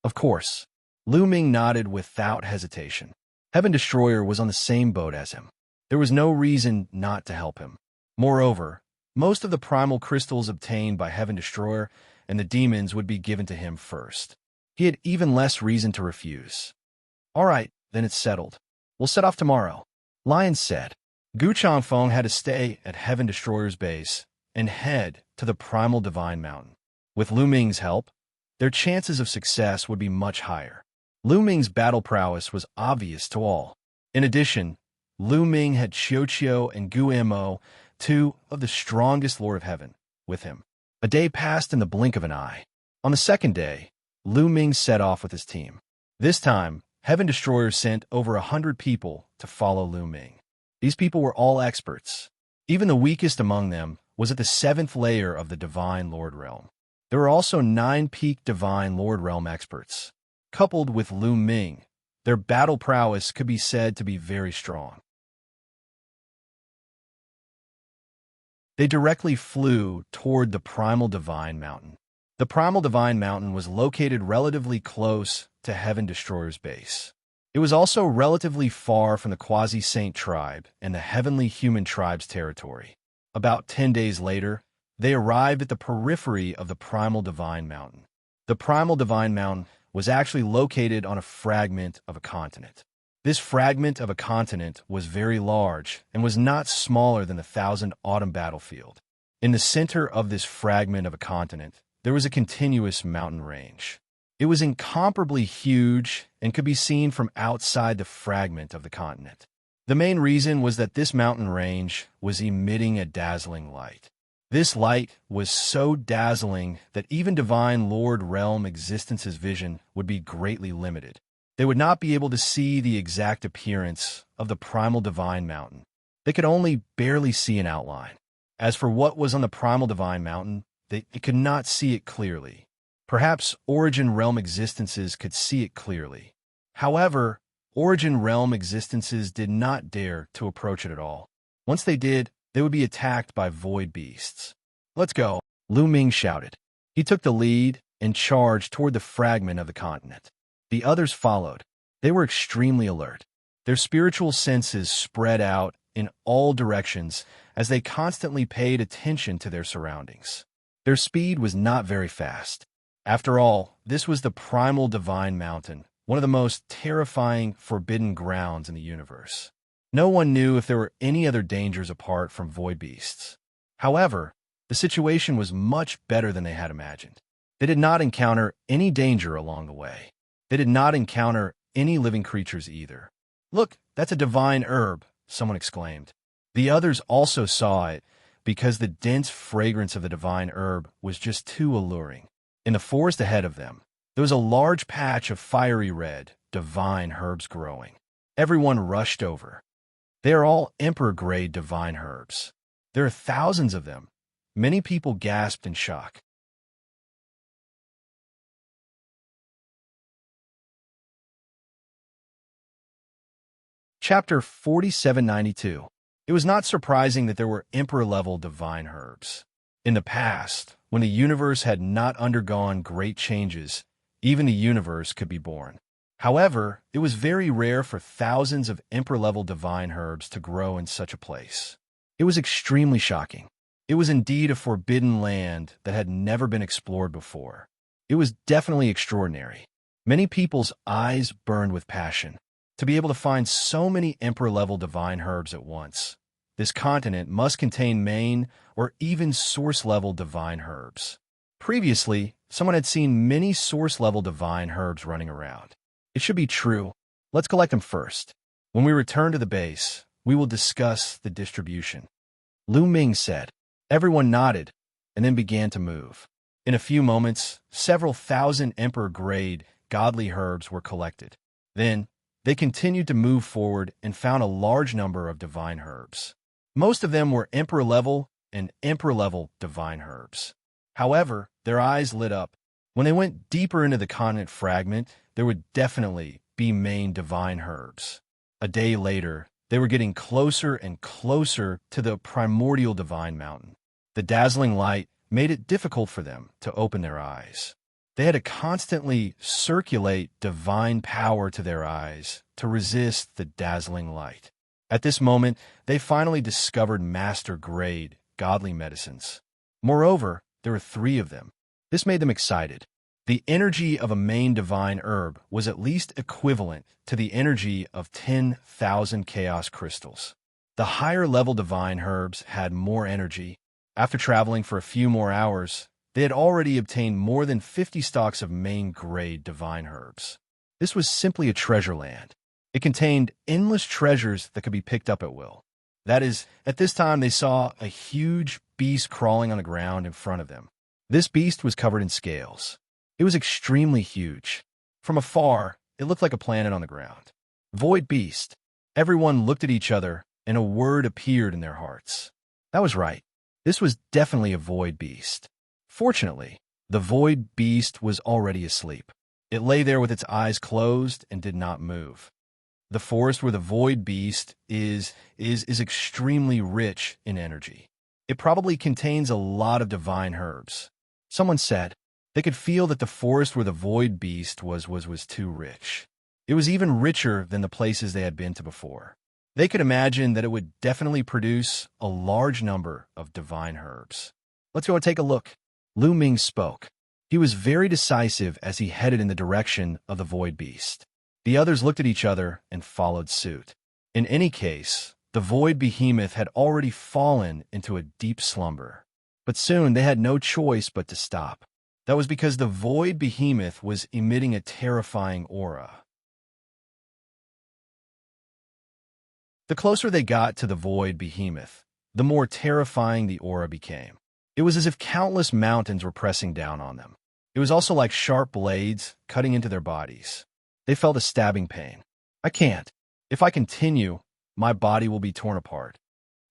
Of course. Lu Ming nodded without hesitation. Heaven Destroyer was on the same boat as him. There was no reason not to help him. Moreover, most of the primal crystals obtained by Heaven Destroyer and the demons would be given to him first. He had even less reason to refuse. All right, then it's settled. We'll set off tomorrow. Lion said. Gu Changfeng had to stay at Heaven Destroyer's base and head to the primal divine mountain. With Lu Ming's help, their chances of success would be much higher. Lu Ming's battle prowess was obvious to all. In addition, Lu Ming had Xianxia and Gu Mo, two of the strongest Lord of Heaven, with him. A day passed in the blink of an eye. On the second day, Lu Ming set off with his team. This time, Heaven Destroyer sent over 100 people to follow Lu Ming. These people were all experts. Even the weakest among them was at the 7th layer of the Divine Lord Realm. There were also 9 peak Divine Lord Realm experts. Coupled with Lu Ming, their battle prowess could be said to be very strong. They directly flew toward the Primal Divine Mountain. The Primal Divine Mountain was located relatively close to Heaven Destroyer's base. It was also relatively far from the Quasi-Saint tribe and the Heavenly Human tribe's territory. About 10 days later, they arrived at the periphery of the Primal Divine Mountain. The Primal Divine Mountain was actually located on a fragment of a continent. This fragment of a continent was very large and was not smaller than the Thousand Autumn battlefield. In the center of this fragment of a continent, there was a continuous mountain range. It was incomparably huge and could be seen from outside the fragment of the continent. The main reason was that this mountain range was emitting a dazzling light. This light was so dazzling that even Divine Lord Realm Existence's vision would be greatly limited. They would not be able to see the exact appearance of the Primal Divine Mountain. They could only barely see an outline. As for what was on the Primal Divine Mountain, they could not see it clearly. Perhaps Origin Realm Existences could see it clearly. However, Origin Realm Existences did not dare to approach it at all. Once they did, they would be attacked by void beasts. Let's go, Lu Ming shouted. He took the lead and charged toward the fragment of the continent. The others followed. They were extremely alert. Their spiritual senses spread out in all directions as they constantly paid attention to their surroundings. Their speed was not very fast. After all, this was the Primal Divine Mountain, one of the most terrifying, forbidden grounds in the universe. No one knew if there were any other dangers apart from void beasts. However, the situation was much better than they had imagined. They did not encounter any danger along the way. They did not encounter any living creatures either. Look, that's a divine herb, someone exclaimed. The others also saw it because the dense fragrance of the divine herb was just too alluring. In the forest ahead of them, there was a large patch of fiery red, divine herbs growing. Everyone rushed over. They are all emperor-grade divine herbs. There are thousands of them. Many people gasped in shock. Chapter 4792. It was not surprising that there were emperor-level divine herbs. In the past, when the universe had not undergone great changes, even the universe could be born. However, it was very rare for thousands of emperor-level divine herbs to grow in such a place. It was extremely shocking. It was indeed a forbidden land that had never been explored before. It was definitely extraordinary. Many people's eyes burned with passion. To be able to find so many emperor-level divine herbs at once, this continent must contain main or even source-level divine herbs. Previously, someone had seen many source-level divine herbs running around. It should be true. Let's collect them first. When we return to the base, we will discuss the distribution. Lu Ming said. Everyone nodded and then began to move. In a few moments, several thousand emperor-grade godly herbs were collected. Then, they continued to move forward and found a large number of divine herbs. Most of them were emperor-level and emperor-level divine herbs. However, their eyes lit up. When they went deeper into the continent fragment, there would definitely be main divine herbs. A day later, they were getting closer and closer to the primordial divine mountain. The dazzling light made it difficult for them to open their eyes. They had to constantly circulate divine power to their eyes to resist the dazzling light. At this moment, they finally discovered master-grade godly medicines. Moreover, there were 3 of them. This made them excited. The energy of a main divine herb was at least equivalent to the energy of 10,000 chaos crystals. The higher-level divine herbs had more energy. After traveling for a few more hours, they had already obtained more than 50 stalks of main-grade divine herbs. This was simply a treasure land. It contained endless treasures that could be picked up at will. That is, at this time they saw a huge beast crawling on the ground in front of them. This beast was covered in scales. It was extremely huge. From afar, it looked like a planet on the ground. Void beast. Everyone looked at each other, and a word appeared in their hearts. That was right. This was definitely a void beast. Fortunately, the void beast was already asleep. It lay there with its eyes closed and did not move. The forest where the void beast is extremely rich in energy. It probably contains a lot of divine herbs. Someone said they could feel that the forest where the void beast was too rich. It was even richer than the places they had been to before. They could imagine that it would definitely produce a large number of divine herbs. Let's go and take a look. Lu Ming spoke. He was very decisive as he headed in the direction of the void beast. The others looked at each other and followed suit. In any case, the void behemoth had already fallen into a deep slumber. But soon they had no choice but to stop. That was because the void behemoth was emitting a terrifying aura. The closer they got to the void behemoth, the more terrifying the aura became. It was as if countless mountains were pressing down on them. It was also like sharp blades cutting into their bodies. They felt a stabbing pain. I can't. If I continue, my body will be torn apart.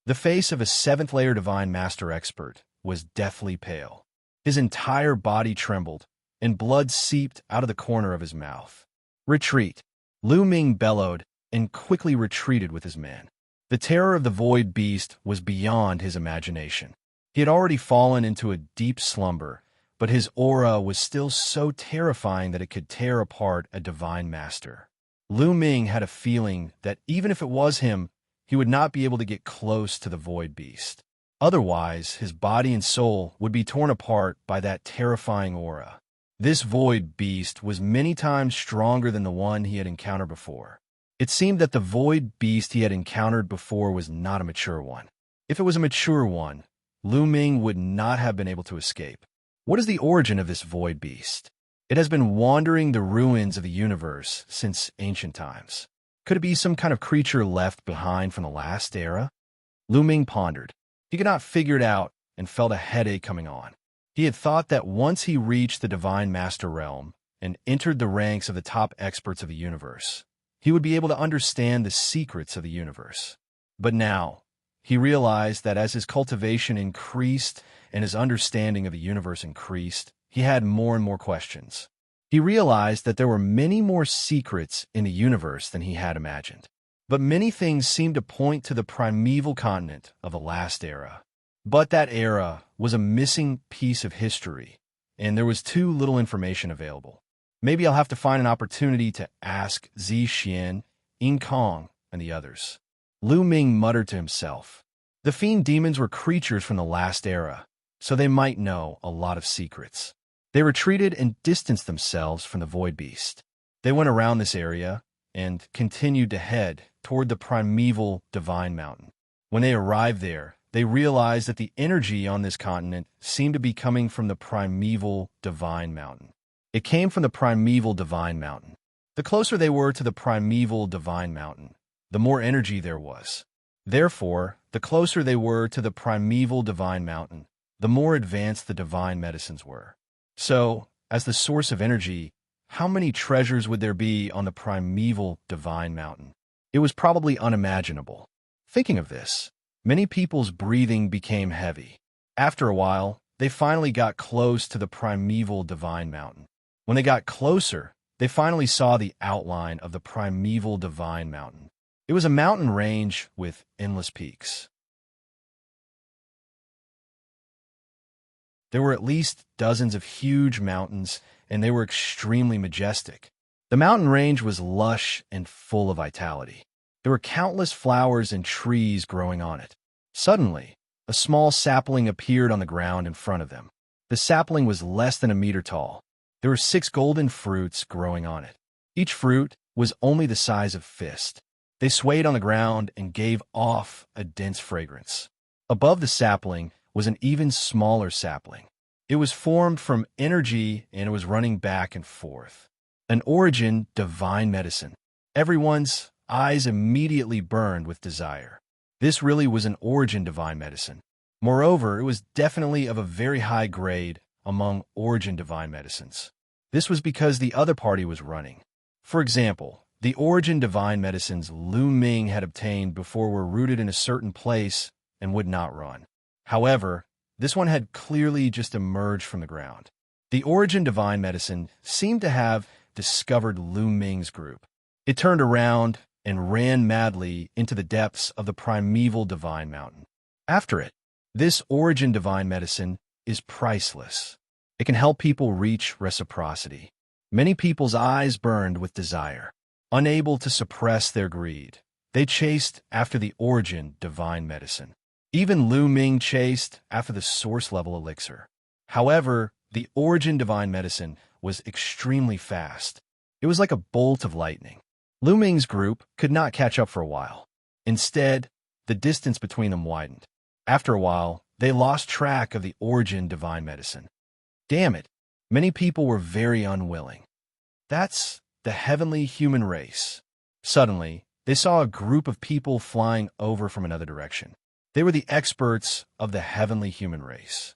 The face of a 7th-layer divine master expert was deathly pale. His entire body trembled, and blood seeped out of the corner of his mouth. Retreat. Lu Ming bellowed and quickly retreated with his men. The terror of the void beast was beyond his imagination. He had already fallen into a deep slumber, but his aura was still so terrifying that it could tear apart a divine master. Lu Ming had a feeling that even if it was him, he would not be able to get close to the void beast. Otherwise, his body and soul would be torn apart by that terrifying aura. This void beast was many times stronger than the one he had encountered before. It seemed that the void beast he had encountered before was not a mature one. If it was a mature one, Lu Ming would not have been able to escape. What is the origin of this void beast? It has been wandering the ruins of the universe since ancient times. Could it be some kind of creature left behind from the last era? Lu Ming pondered. He could not figure it out and felt a headache coming on. He had thought that once he reached the Divine Master Realm and entered the ranks of the top experts of the universe, he would be able to understand the secrets of the universe. But now, he realized that as his cultivation increased and his understanding of the universe increased, he had more and more questions. He realized that there were many more secrets in the universe than he had imagined. But many things seemed to point to the primeval continent of the last era. But that era was a missing piece of history, and there was too little information available. Maybe I'll have to find an opportunity to ask Xianxia, Ying Kong, and the others. Lu Ming muttered to himself. The fiend demons were creatures from the last era, so they might know a lot of secrets. They retreated and distanced themselves from the void beast. They went around this area and continued to head toward the primeval divine mountain. When they arrived there, they realized that the energy on this continent seemed to be coming from the primeval divine mountain. It came from the primeval divine mountain. The closer they were to the primeval divine mountain, the more energy there was. Therefore, the closer they were to the primeval divine mountain, the more advanced the divine medicines were. So, as the source of energy, how many treasures would there be on the primeval divine mountain? It was probably unimaginable. Thinking of this, many people's breathing became heavy. After a while, they finally got close to the primeval divine mountain. When they got closer, they finally saw the outline of the primeval divine mountain. It was a mountain range with endless peaks. There were at least dozens of huge mountains, and they were extremely majestic. The mountain range was lush and full of vitality. There were countless flowers and trees growing on it. Suddenly, a small sapling appeared on the ground in front of them. The sapling was less than a meter tall. There were 6 golden fruits growing on it. Each fruit was only the size of a fist. They swayed on the ground and gave off a dense fragrance. Above the sapling was an even smaller sapling. It was formed from energy and it was running back and forth. An origin divine medicine. Everyone's eyes immediately burned with desire. This really was an origin divine medicine. Moreover, it was definitely of a very high grade among origin divine medicines. This was because the other party was running. For example, the origin divine medicines Lu Ming had obtained before were rooted in a certain place and would not run. However, this one had clearly just emerged from the ground. The origin divine medicine seemed to have discovered Lu Ming's group. It turned around and ran madly into the depths of the primeval divine mountain. After it, this origin divine medicine is priceless. It can help people reach reciprocity. Many people's eyes burned with desire. Unable to suppress their greed, they chased after the origin divine medicine. Even Lu Ming chased after the source-level elixir. However, the origin divine medicine was extremely fast. It was like a bolt of lightning. Lu Ming's group could not catch up for a while. Instead, the distance between them widened. After a while, they lost track of the origin divine medicine. Damn it, many people were very unwilling. That's the heavenly human race. Suddenly, they saw a group of people flying over from another direction. They were the experts of the heavenly human race.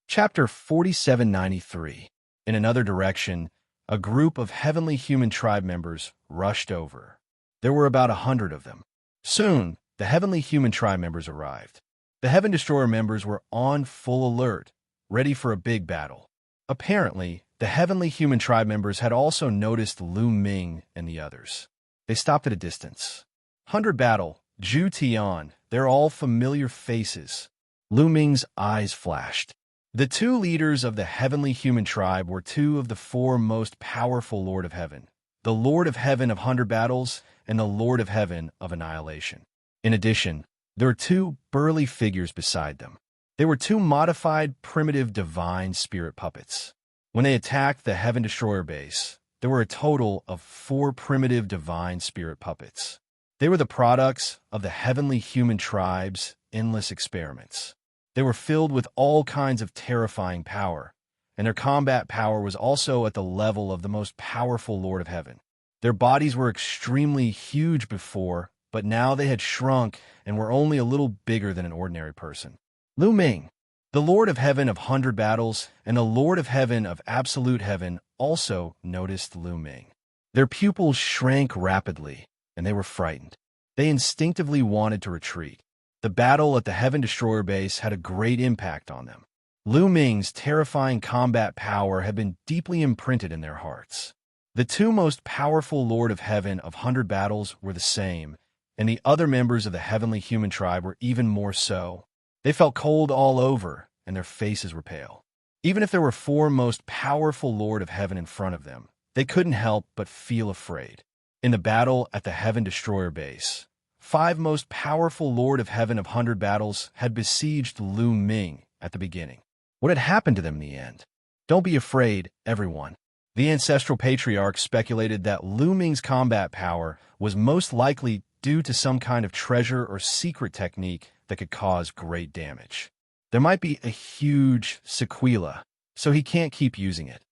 Chapter 4793. In another direction, a group of heavenly human tribe members rushed over. There were about 100 of them. Soon, the heavenly human tribe members arrived. The Heaven Destroyer members were on full alert, ready for a big battle. Apparently, the heavenly human tribe members had also noticed Lu Ming and the others. They stopped at a distance. 100 battle, Zhu Tian, they're all familiar faces. Lu Ming's eyes flashed. The 2 leaders of the heavenly human tribe were 2 of the 4 most powerful Lord of Heaven, the Lord of Heaven of 100 battles and the Lord of Heaven of annihilation. In addition, there were 2 burly figures beside them. They were 2 modified primitive divine spirit puppets. When they attacked the Heaven Destroyer base, there were a total of 4 primitive divine spirit puppets. They were the products of the heavenly human tribe's endless experiments. They were filled with all kinds of terrifying power, and their combat power was also at the level of the most powerful Lord of Heaven. Their bodies were extremely huge before, but now they had shrunk and were only a little bigger than an ordinary person. Lu Ming, the Lord of Heaven of 100 battles and the Lord of Heaven of absolute heaven, also noticed Lu Ming. Their pupils shrank rapidly, and they were frightened. They instinctively wanted to retreat. The battle at the Heaven Destroyer base had a great impact on them. Lu Ming's terrifying combat power had been deeply imprinted in their hearts. The 2 most powerful Lord of Heaven of 100 battles were the same, and the other members of the heavenly human tribe were even more so. They felt cold all over, and their faces were pale. Even if there were 4 most powerful Lord of Heaven in front of them, they couldn't help but feel afraid. In the battle at the Heaven Destroyer base, 5 most powerful Lord of Heaven of 100 battles had besieged Lu Ming at the beginning. What had happened to them in the end? Don't be afraid, everyone. The ancestral patriarch speculated that Lu Ming's combat power was most likely due to some kind of treasure or secret technique that could cause great damage. There might be a huge sequela, so he can't keep using it.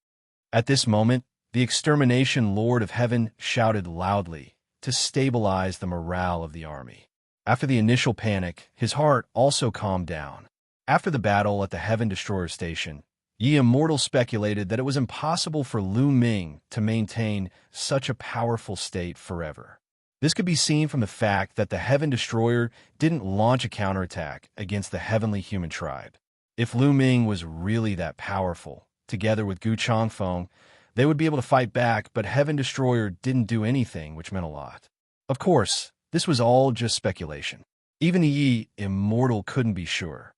At this moment, the Extermination Lord of Heaven shouted loudly to stabilize the morale of the army. After the initial panic, his heart also calmed down. After the battle at the Heaven Destroyer station, Ye Immortal speculated that it was impossible for Lu Ming to maintain such a powerful state forever. This could be seen from the fact that the Heaven Destroyer didn't launch a counterattack against the Heavenly Human Tribe. If Lu Ming was really that powerful, together with Gu Changfeng, they would be able to fight back, but Heaven Destroyer didn't do anything, which meant a lot. Of course, this was all just speculation. Even Yi, Immortal, couldn't be sure.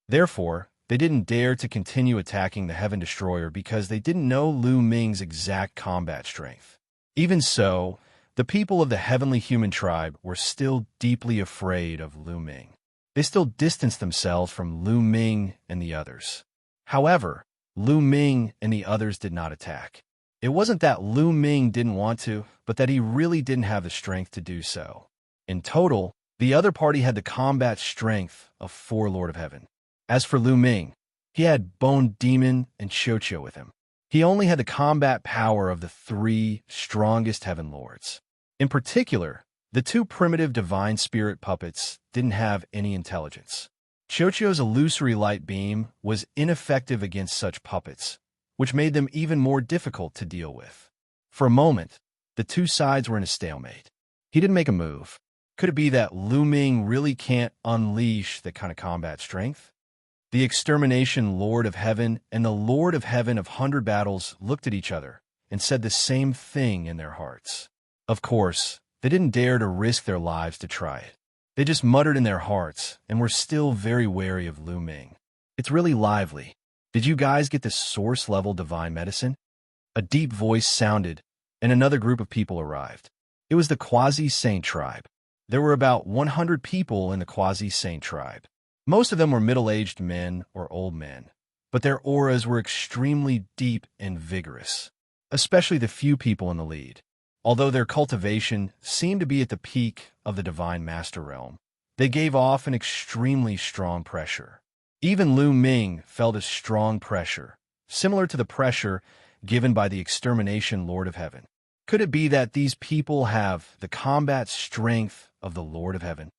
Therefore, they didn't dare to continue attacking the Heaven Destroyer because they didn't know Lu Ming's exact combat strength. Even so, the people of the Heavenly Human Tribe were still deeply afraid of Lu Ming. They still distanced themselves from Lu Ming and the others. However, Lu Ming and the others did not attack. It wasn't that Lu Ming didn't want to, but that he really didn't have the strength to do so. In total, the other party had the combat strength of 4 Lord of Heaven. As for Lu Ming, he had Bone Demon and Xianxia with him. He only had the combat power of the 3 strongest Heaven Lords. In particular, the 2 primitive Divine Spirit puppets didn't have any intelligence. Xianxia's illusory light beam was ineffective against such puppets, which made them even more difficult to deal with. For a moment, the 2 sides were in a stalemate. He didn't make a move. Could it be that Lu Ming really can't unleash that kind of combat strength? The Extermination Lord of Heaven and the Lord of Heaven of 100 Battles looked at each other and said the same thing in their hearts. Of course, they didn't dare to risk their lives to try it. They just muttered in their hearts and were still very wary of Lu Ming. It's really lively. Did you guys get this source-level divine medicine? A deep voice sounded, and another group of people arrived. It was the Quasi-Saint tribe. There were about 100 people in the Quasi-Saint tribe. Most of them were middle-aged men or old men, but their auras were extremely deep and vigorous, especially the few people in the lead. Although their cultivation seemed to be at the peak of the Divine Master Realm, they gave off an extremely strong pressure. Even Lu Ming felt a strong pressure, similar to the pressure given by the Extermination Lord of Heaven. Could it be that these people have the combat strength of the Lord of Heaven?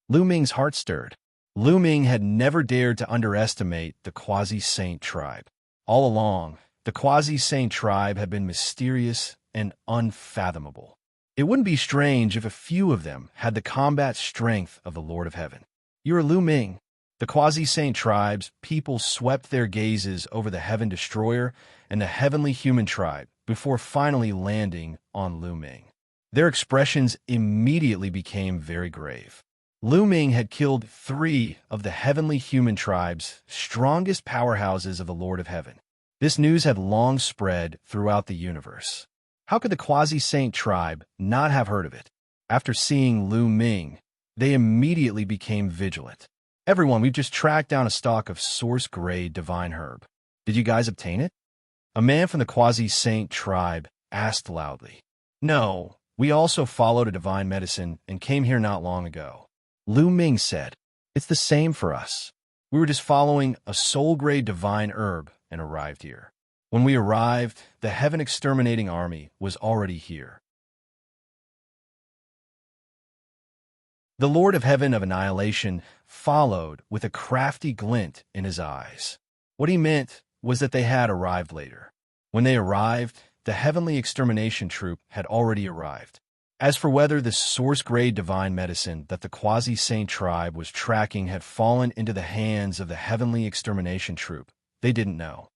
Lu Ming's heart stirred. Lu Ming had never dared to underestimate the Quasi-Saint tribe. All along, the Quasi-Saint tribe had been mysterious and unfathomable. It wouldn't be strange if a few of them had the combat strength of the Lord of Heaven. You are Lu Ming. The Quasi-Saint tribe's people swept their gazes over the Heaven Destroyer and the Heavenly Human tribe before finally landing on Lu Ming. Their expressions immediately became very grave. Lu Ming had killed 3 of the Heavenly Human tribe's strongest powerhouses of the Lord of Heaven. This news had long spread throughout the universe. How could the Quasi-Saint tribe not have heard of it? After seeing Lu Ming, they immediately became vigilant. Everyone, we've just tracked down a stock of source-grade divine herb. Did you guys obtain it? A man from the Quasi-Saint tribe asked loudly. No, we also followed a divine medicine and came here not long ago. Lu Ming said, it's the same for us. We were just following a soul-grade divine herb and arrived here. When we arrived, the Heaven Exterminating Army was already here. The Lord of Heaven of Annihilation followed with a crafty glint in his eyes. What he meant was that they had arrived later. When they arrived, the Heavenly Extermination Troop had already arrived. As for whether the source-grade divine medicine that the Quasi-Saint tribe was tracking had fallen into the hands of the Heavenly Extermination Troop, they didn't know.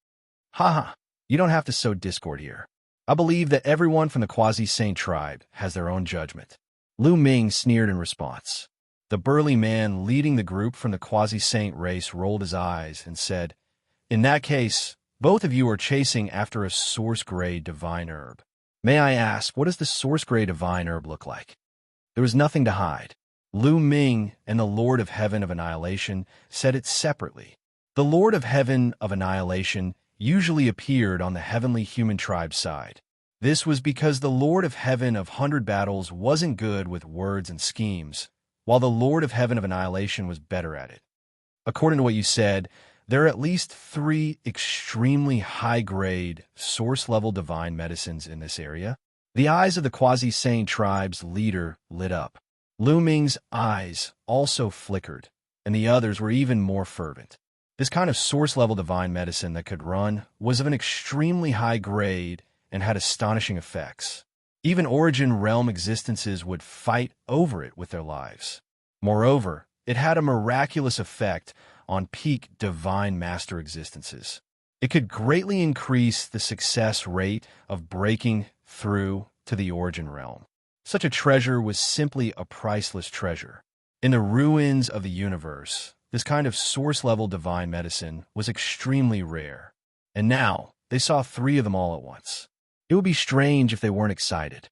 Haha, you don't have to sow discord here. I believe that everyone from the Quasi-Saint tribe has their own judgment. Lu Ming sneered in response. The burly man leading the group from the Quasi-Saint race rolled his eyes and said, in that case, both of you are chasing after a source-grade divine herb. May I ask, what does the source-grade divine herb look like? There was nothing to hide. Lu Ming and the Lord of Heaven of Annihilation said it separately. The Lord of Heaven of Annihilation usually appeared on the Heavenly Human tribe side. This was because the Lord of Heaven of 100 Battles wasn't good with words and schemes, while the Lord of Heaven of Annihilation was better at it. According to what you said, there are at least 3 extremely high-grade, source-level divine medicines in this area. The eyes of the Quasi-Saint tribe's leader lit up. Lu Ming's eyes also flickered, and the others were even more fervent. This kind of source-level divine medicine that could run was of an extremely high grade and had astonishing effects. Even Origin Realm existences would fight over it with their lives. Moreover, it had a miraculous effect on peak Divine Master existences. It could greatly increase the success rate of breaking through to the Origin Realm. Such a treasure was simply a priceless treasure. In the ruins of the universe, this kind of source-level divine medicine was extremely rare. And now, they saw 3 of them all at once. It would be strange if they weren't excited.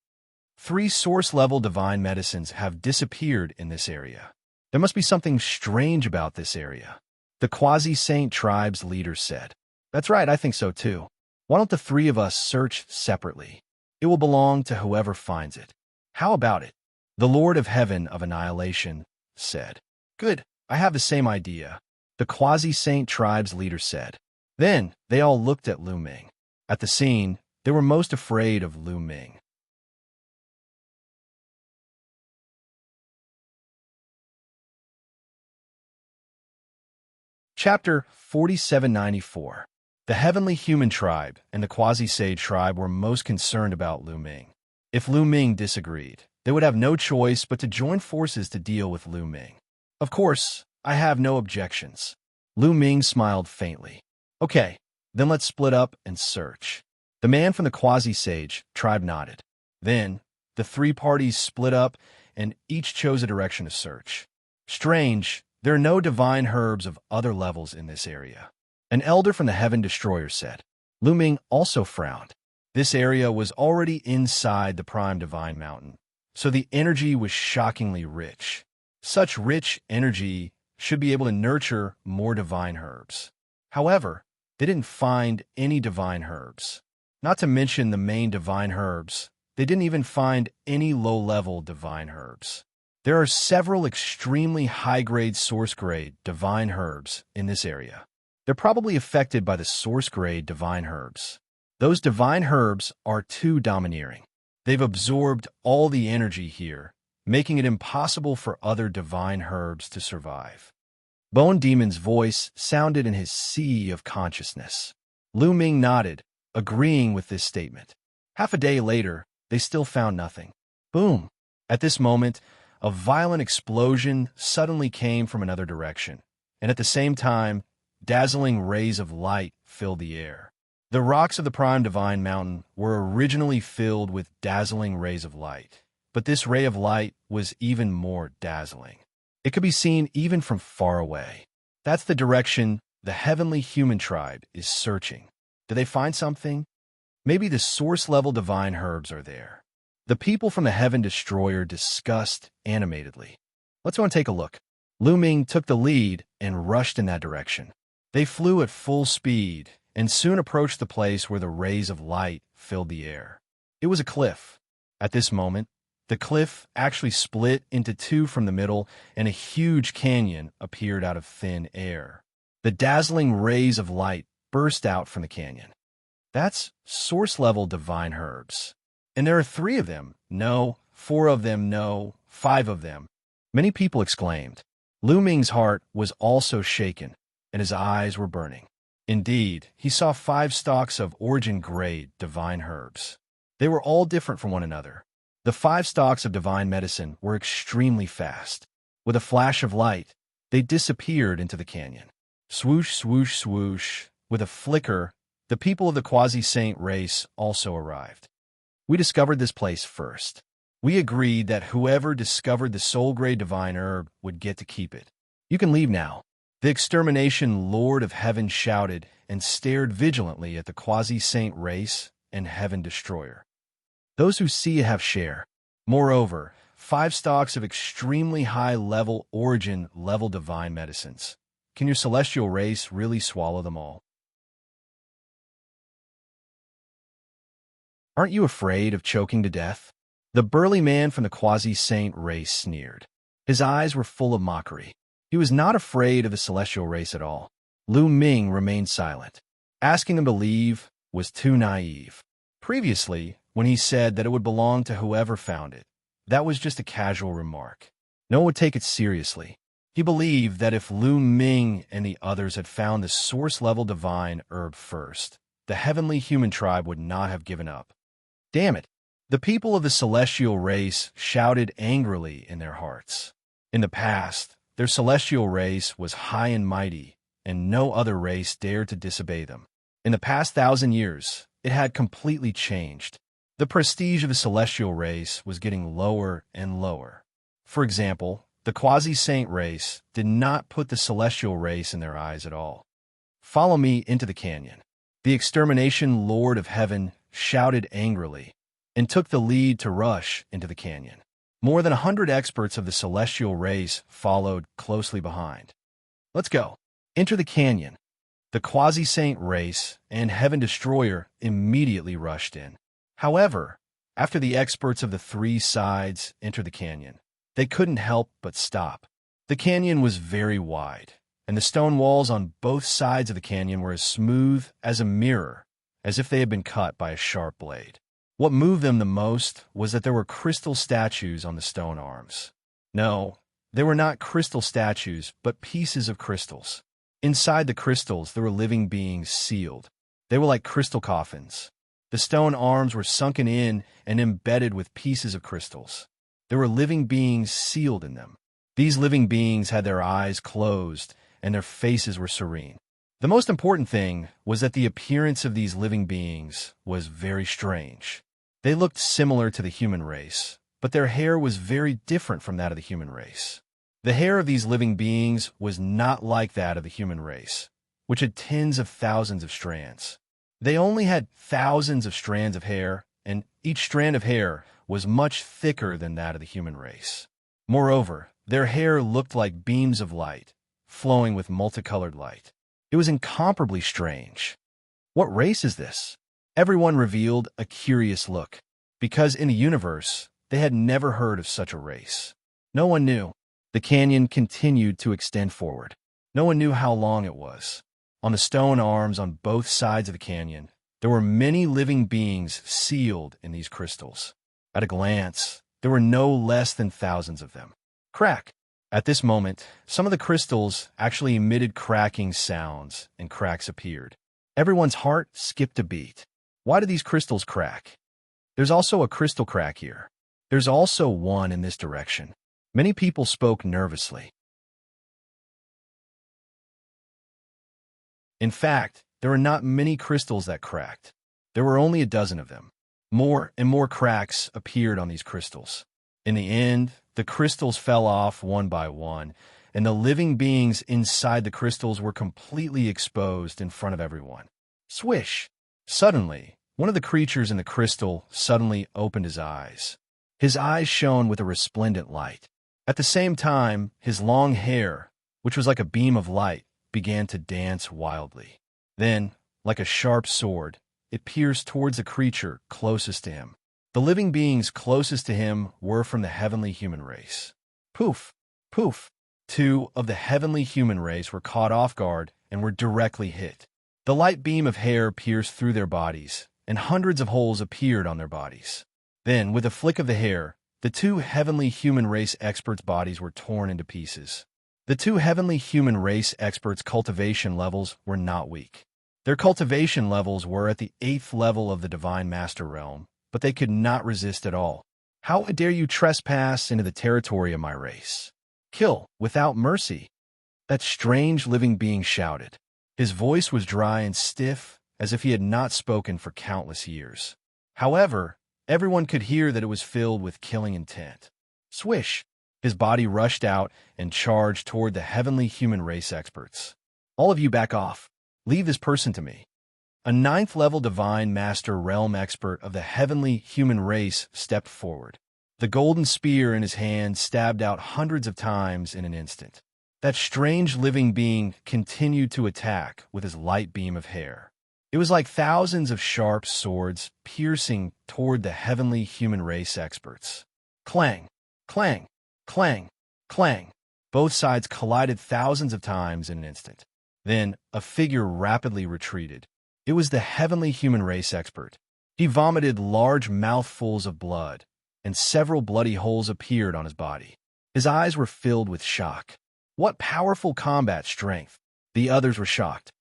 3 source-level divine medicines have disappeared in this area. There must be something strange about this area. The Quasi-Saint tribe's leader said. That's right, I think so too. Why don't the 3 of us search separately? It will belong to whoever finds it. How about it? The Lord of Heaven of Annihilation said. Good, I have the same idea. The Quasi-Saint tribe's leader said. Then they all looked at Lu Ming. At the scene, they were most afraid of Lu Ming. Chapter 4794. The Heavenly Human Tribe and the Quasi-Sage Tribe were most concerned about Lu Ming. If Lu Ming disagreed, they would have no choice but to join forces to deal with Lu Ming. Of course, I have no objections. Lu Ming smiled faintly. Okay, then let's split up and search. The man from the Quasi-Sage tribe nodded. Then, the 3 parties split up and each chose a direction to search. Strange, there are no divine herbs of other levels in this area. An elder from the Heaven Destroyer said. Lu Ming also frowned. This area was already inside the Prime Divine Mountain, so the energy was shockingly rich. Such rich energy should be able to nurture more divine herbs. However, they didn't find any divine herbs. Not to mention the main divine herbs, they didn't even find any low-level divine herbs. There are several extremely high-grade source-grade divine herbs in this area. They're probably affected by the source-grade divine herbs. Those divine herbs are too domineering. They've absorbed all the energy here, making it impossible for other divine herbs to survive. Bone Demon's voice sounded in his sea of consciousness. Lu Ming nodded, agreeing with this statement. Half a day later, they still found nothing. Boom! At this moment, a violent explosion suddenly came from another direction, and at the same time, dazzling rays of light filled the air. The rocks of the Prime Divine Mountain were originally filled with dazzling rays of light, but this ray of light was even more dazzling. It could be seen even from far away. That's the direction the Heavenly Human Tribe is searching. Did they find something? Maybe the source-level divine herbs are there. The people from the Heaven Destroyer discussed animatedly. Let's go and take a look. Lu Ming took the lead and rushed in that direction. They flew at full speed and soon approached the place where the rays of light filled the air. It was a cliff. At this moment, the cliff actually split into 2 from the middle, and a huge canyon appeared out of thin air. The dazzling rays of light burst out from the canyon. That's source-level divine herbs. And there are 3 of them. No, 4 of them, no, 5 of them. Many people exclaimed. Lu Ming's heart was also shaken, and his eyes were burning. Indeed, he saw 5 stalks of origin-grade divine herbs. They were all different from one another. The 5 stalks of divine medicine were extremely fast. With a flash of light, they disappeared into the canyon. Swoosh, swoosh, swoosh. With a flicker, the people of the Quasi-Saint race also arrived. We discovered this place first. We agreed that whoever discovered the soul-grade divine herb would get to keep it. You can leave now. The Extermination Lord of Heaven shouted and stared vigilantly at the Quasi-Saint race and Heaven Destroyer. Those who see have share. Moreover, 5 stalks of extremely high-level origin-level divine medicines. Can your celestial race really swallow them all? Aren't you afraid of choking to death? The burly man from the Quasi-Saint race sneered. His eyes were full of mockery. He was not afraid of the celestial race at all. Lu Ming remained silent. Asking them to leave was too naive. Previously, when he said that it would belong to whoever found it, that was just a casual remark. No one would take it seriously. He believed that if Lu Ming and the others had found the source-level divine herb first, the heavenly human tribe would not have given up. Damn it! The people of the celestial race shouted angrily in their hearts. In the past, their celestial race was high and mighty, and no other race dared to disobey them. In the past 1,000 years, it had completely changed. The prestige of the celestial race was getting lower and lower. For example, the quasi-saint race did not put the celestial race in their eyes at all. Follow me into the canyon. The extermination Lord of Heaven shouted angrily and took the lead to rush into the canyon. More than 100 experts of the celestial race followed closely behind. Let's go. Enter the canyon. The quasi-saint race and Heaven Destroyer immediately rushed in. However, after the experts of the three sides entered the canyon, they couldn't help but stop. The canyon was very wide, and the stone walls on both sides of the canyon were as smooth as a mirror, as if they had been cut by a sharp blade. What moved them the most was that there were crystal statues on the stone arms. No, they were not crystal statues, but pieces of crystals. Inside the crystals, there were living beings sealed. They were like crystal coffins. The stone arms were sunken in and embedded with pieces of crystals. There were living beings sealed in them. These living beings had their eyes closed, and their faces were serene. The most important thing was that the appearance of these living beings was very strange. They looked similar to the human race, but their hair was very different from that of the human race. The hair of these living beings was not like that of the human race, which had tens of thousands of strands. They only had thousands of strands of hair, and each strand of hair was much thicker than that of the human race. Moreover, their hair looked like beams of light, flowing with multicolored light. It was incomparably strange. What race is this? Everyone revealed a curious look, because in the universe, they had never heard of such a race. No one knew. The canyon continued to extend forward. No one knew how long it was. On the stone arms on both sides of the canyon, there were many living beings sealed in these crystals. At a glance, there were no less than thousands of them. Crack! At this moment, some of the crystals actually emitted cracking sounds, and cracks appeared. Everyone's heart skipped a beat. Why do these crystals crack? There's also a crystal crack here. There's also one in this direction. Many people spoke nervously. In fact, there were not many crystals that cracked. There were only a dozen of them. More and more cracks appeared on these crystals. In the end, the crystals fell off one by one, and the living beings inside the crystals were completely exposed in front of everyone. Swish! Suddenly, one of the creatures in the crystal suddenly opened his eyes. His eyes shone with a resplendent light. At the same time, his long hair, which was like a beam of light, began to dance wildly. Then, like a sharp sword, it pierced towards the creature closest to him. The living beings closest to him were from the heavenly human race. Poof! Poof! 2 of the heavenly human race were caught off guard and were directly hit. The light beam of hair pierced through their bodies, and hundreds of holes appeared on their bodies. Then, with a flick of the hair, the 2 heavenly human race experts' bodies were torn into pieces. The 2 heavenly human race experts' cultivation levels were not weak. Their cultivation levels were at the 8th level of the Divine Master Realm, but they could not resist at all. How dare you trespass into the territory of my race? Kill without mercy! That strange living being shouted. His voice was dry and stiff, as if he had not spoken for countless years. However, everyone could hear that it was filled with killing intent. Swish! His body rushed out and charged toward the heavenly human race experts. All of you back off. Leave this person to me. A 9th-level Divine Master Realm expert of the heavenly human race stepped forward. The golden spear in his hand stabbed out hundreds of times in an instant. That strange living being continued to attack with his light beam of hair. It was like thousands of sharp swords piercing toward the heavenly human race experts. Clang! Clang! Clang! Clang! Both sides collided thousands of times in an instant. Then, a figure rapidly retreated. It was the heavenly human race expert. He vomited large mouthfuls of blood, and several bloody holes appeared on his body. His eyes were filled with shock. What powerful combat strength! The others were shocked.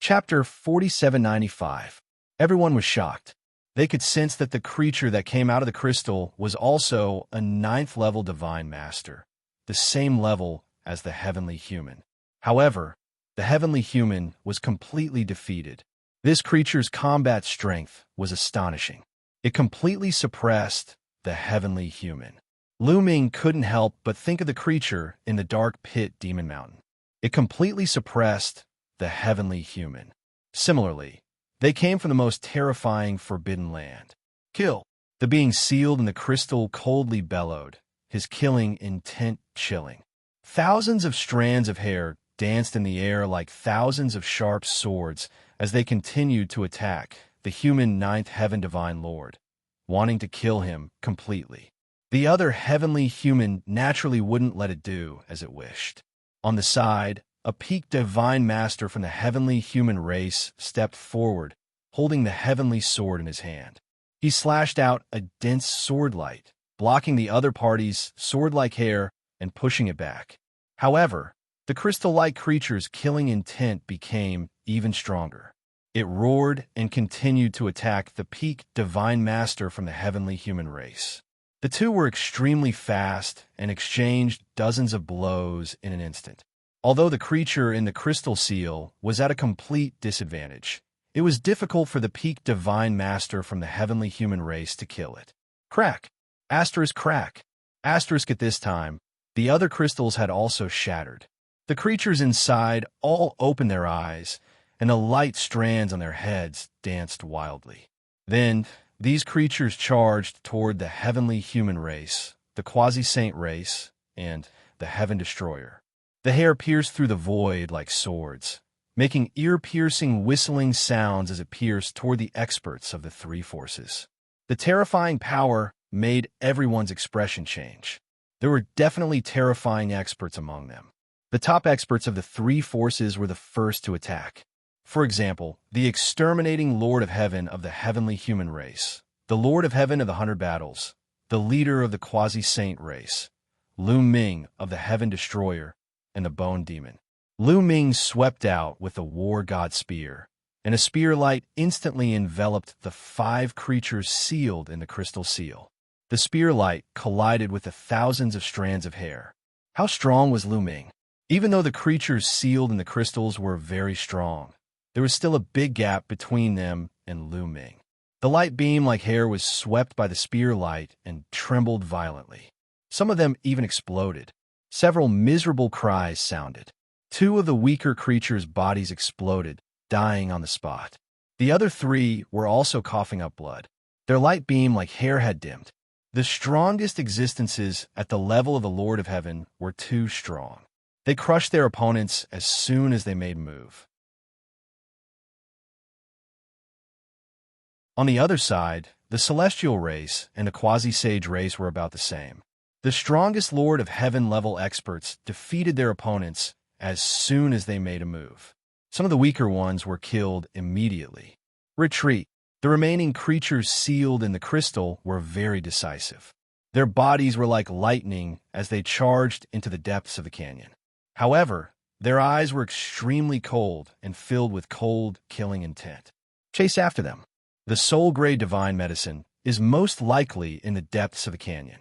Chapter 4795. Everyone was shocked. They could sense that the creature that came out of the crystal was also a 9th-level divine master, the same level as the heavenly human. However, the heavenly human was completely defeated. This creature's combat strength was astonishing. It completely suppressed the heavenly human. Lu Ming couldn't help but think of the creature in the dark pit Demon Mountain. It completely suppressed the heavenly human. Similarly, they came from the most terrifying forbidden land. Kill! The being sealed in the crystal coldly bellowed, his killing intent chilling. Thousands of strands of hair danced in the air like thousands of sharp swords as they continued to attack the human 9th heaven divine lord, wanting to kill him completely. The other heavenly human naturally wouldn't let it do as it wished. On the side, a peaked divine master from the heavenly human race stepped forward, holding the heavenly sword in his hand. He slashed out a dense sword light, blocking the other party's sword-like hair and pushing it back. However, the crystal-like creature's killing intent became even stronger. It roared and continued to attack the peaked divine master from the heavenly human race. The two were extremely fast and exchanged dozens of blows in an instant. Although the creature in the crystal seal was at a complete disadvantage, it was difficult for the peaked divine master from the heavenly human race to kill it. Crack! Asterisk crack! Asterisk at this time, the other crystals had also shattered. The creatures inside all opened their eyes, and the light strands on their heads danced wildly. Then, these creatures charged toward the heavenly human race, the quasi-saint race, and the heaven destroyer. The hair pierced through the void like swords, making ear-piercing whistling sounds as it pierced toward the experts of the three forces. The terrifying power made everyone's expression change. There were definitely terrifying experts among them. The top experts of the three forces were the first to attack. For example, the exterminating Lord of Heaven of the heavenly human race, the Lord of Heaven of the 100 battles, the leader of the quasi-saint race, Lu Ming of the heaven destroyer, and the bone demon. Lu Ming swept out with the war god spear, and a spear light instantly enveloped the 5 creatures sealed in the crystal seal. The spear light collided with the thousands of strands of hair. How strong was Lu Ming? Even though the creatures sealed in the crystals were very strong, there was still a big gap between them and Lu Ming. The light beam like hair was swept by the spear light and trembled violently. Some of them even exploded. Several miserable cries sounded. 2 of the weaker creatures' bodies exploded, dying on the spot. The other 3 were also coughing up blood. Their light beam like hair had dimmed. The strongest existences at the level of the Lord of Heaven were too strong. They crushed their opponents as soon as they made a move. On the other side, the celestial race and the quasi-sage race were about the same. The strongest Lord of Heaven level experts defeated their opponents as soon as they made a move. Some of the weaker ones were killed immediately. Retreat. The remaining creatures sealed in the crystal were very decisive. Their bodies were like lightning as they charged into the depths of the canyon. However, their eyes were extremely cold and filled with cold, killing intent. Chase after them. The soul-grade divine medicine is most likely in the depths of the canyon.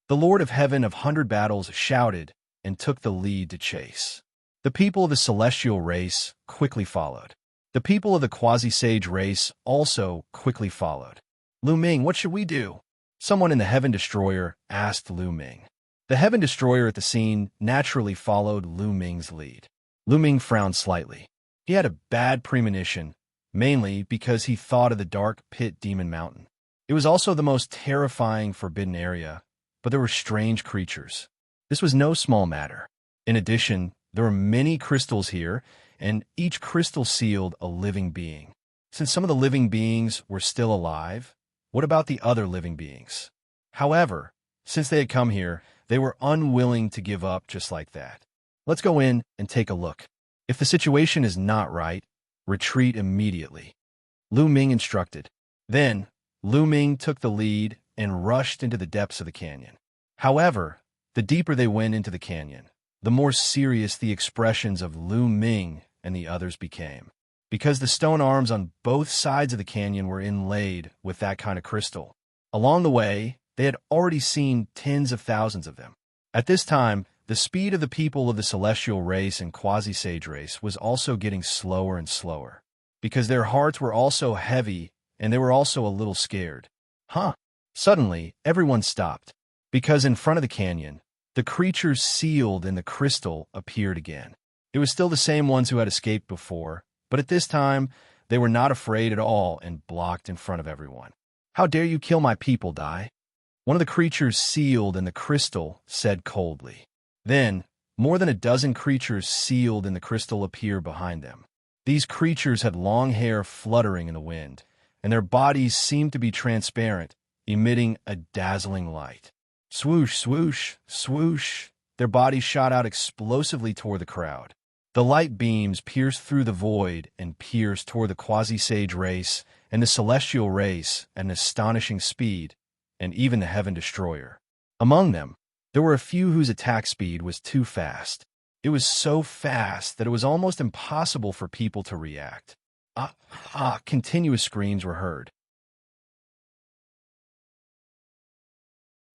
The Lord of Heaven of 100 battles shouted and took the lead to chase. The people of the celestial race quickly followed. The people of the quasi-sage race also quickly followed. Lu Ming, what should we do? Someone in the Heaven Destroyer asked Lu Ming. The Heaven Destroyer at the scene naturally followed Lu Ming's lead. Lu Ming frowned slightly. He had a bad premonition, mainly because he thought of the dark pit Demon Mountain. It was also the most terrifying forbidden area, but there were strange creatures. This was no small matter. In addition, there were many crystals here, and each crystal sealed a living being. Since some of the living beings were still alive, what about the other living beings? However, since they had come here, they were unwilling to give up just like that. Let's go in and take a look. If the situation is not right, retreat immediately. Lu Ming instructed. Then, Lu Ming took the lead and rushed into the depths of the canyon. However, the deeper they went into the canyon, the more serious the expressions of Lu Ming and the others became. because the stone arms on both sides of the canyon were inlaid with that kind of crystal. Along the way, they had already seen tens of thousands of them. At this time, the speed of the people of the celestial race and quasi-sage race was also getting slower and slower, because their hearts were also heavy and they were also a little scared. Suddenly, everyone stopped, because in front of the canyon, the creatures sealed in the crystal appeared again. It was still the same ones who had escaped before, but at this time, they were not afraid at all and blocked in front of everyone. "How dare you kill my people, Dai?" One of the creatures sealed in the crystal said coldly. Then, more than a dozen creatures sealed in the crystal appeared behind them. These creatures had long hair fluttering in the wind, and their bodies seemed to be transparent, emitting a dazzling light. Swoosh, swoosh, swoosh. Their bodies shot out explosively toward the crowd. The light beams pierced through the void and pierced toward the quasi-sage race and the celestial race at an astonishing speed, and even the Heaven Destroyer. Among them, there were a few whose attack speed was too fast. It was so fast that it was almost impossible for people to react. Continuous screams were heard.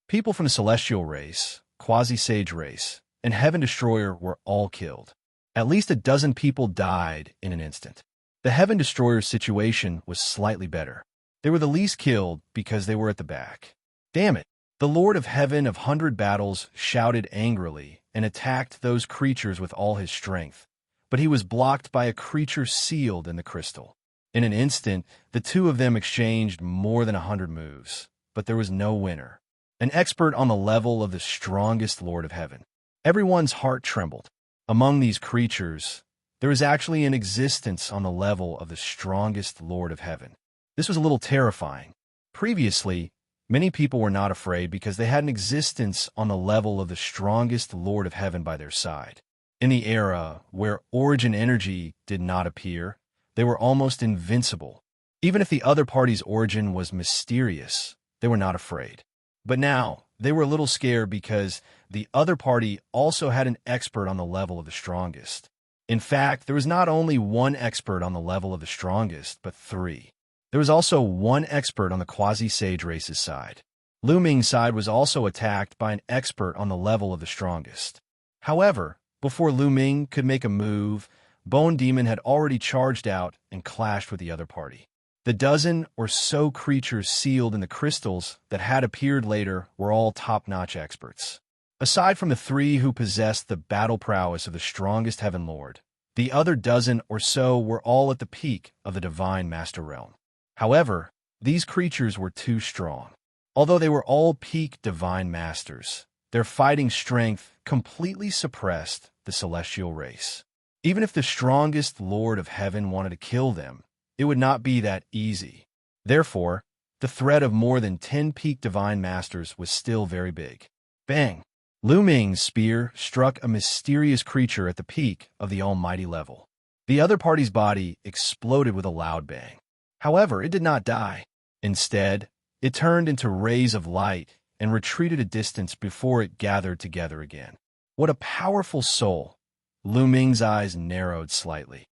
People from the celestial race, quasi-sage race, and Heaven Destroyer were all killed. At least a dozen people died in an instant. The Heaven Destroyer's situation was slightly better. They were the least killed because they were at the back. Damn it! The Lord of Heaven of 100 Battles shouted angrily and attacked those creatures with all his strength, but he was blocked by a creature sealed in the crystal. In an instant, the two of them exchanged more than 100 moves, but there was no winner. An expert on the level of the strongest Lord of Heaven. Everyone's heart trembled. Among these creatures, there was actually an existence on the level of the strongest Lord of Heaven. This was a little terrifying. Previously, many people were not afraid because they had an existence on the level of the strongest Lord of Heaven by their side. In the era where origin energy did not appear, they were almost invincible. Even if the other party's origin was mysterious, they were not afraid. But now, they were a little scared because the other party also had an expert on the level of the strongest. In fact, there was not only one expert on the level of the strongest, but 3. There was also one expert on the quasi-sage race's side. Lu Ming's side was also attacked by an expert on the level of the strongest. However, before Lu Ming could make a move, Bone Demon had already charged out and clashed with the other party. The dozen or so creatures sealed in the crystals that had appeared later were all top-notch experts. Aside from the 3 who possessed the battle prowess of the strongest Heaven Lord, the other dozen or so were all at the peak of the Divine Master Realm. However, these creatures were too strong. Although they were all peak Divine Masters, their fighting strength completely suppressed the celestial race. Even if the strongest Lord of Heaven wanted to kill them, it would not be that easy. Therefore, the threat of more than 10 peak Divine Masters was still very big. Bang! Lu Ming's spear struck a mysterious creature at the peak of the almighty level. The other party's body exploded with a loud bang. However, it did not die. Instead, it turned into rays of light and retreated a distance before it gathered together again. What a powerful soul! Lu Ming's eyes narrowed slightly.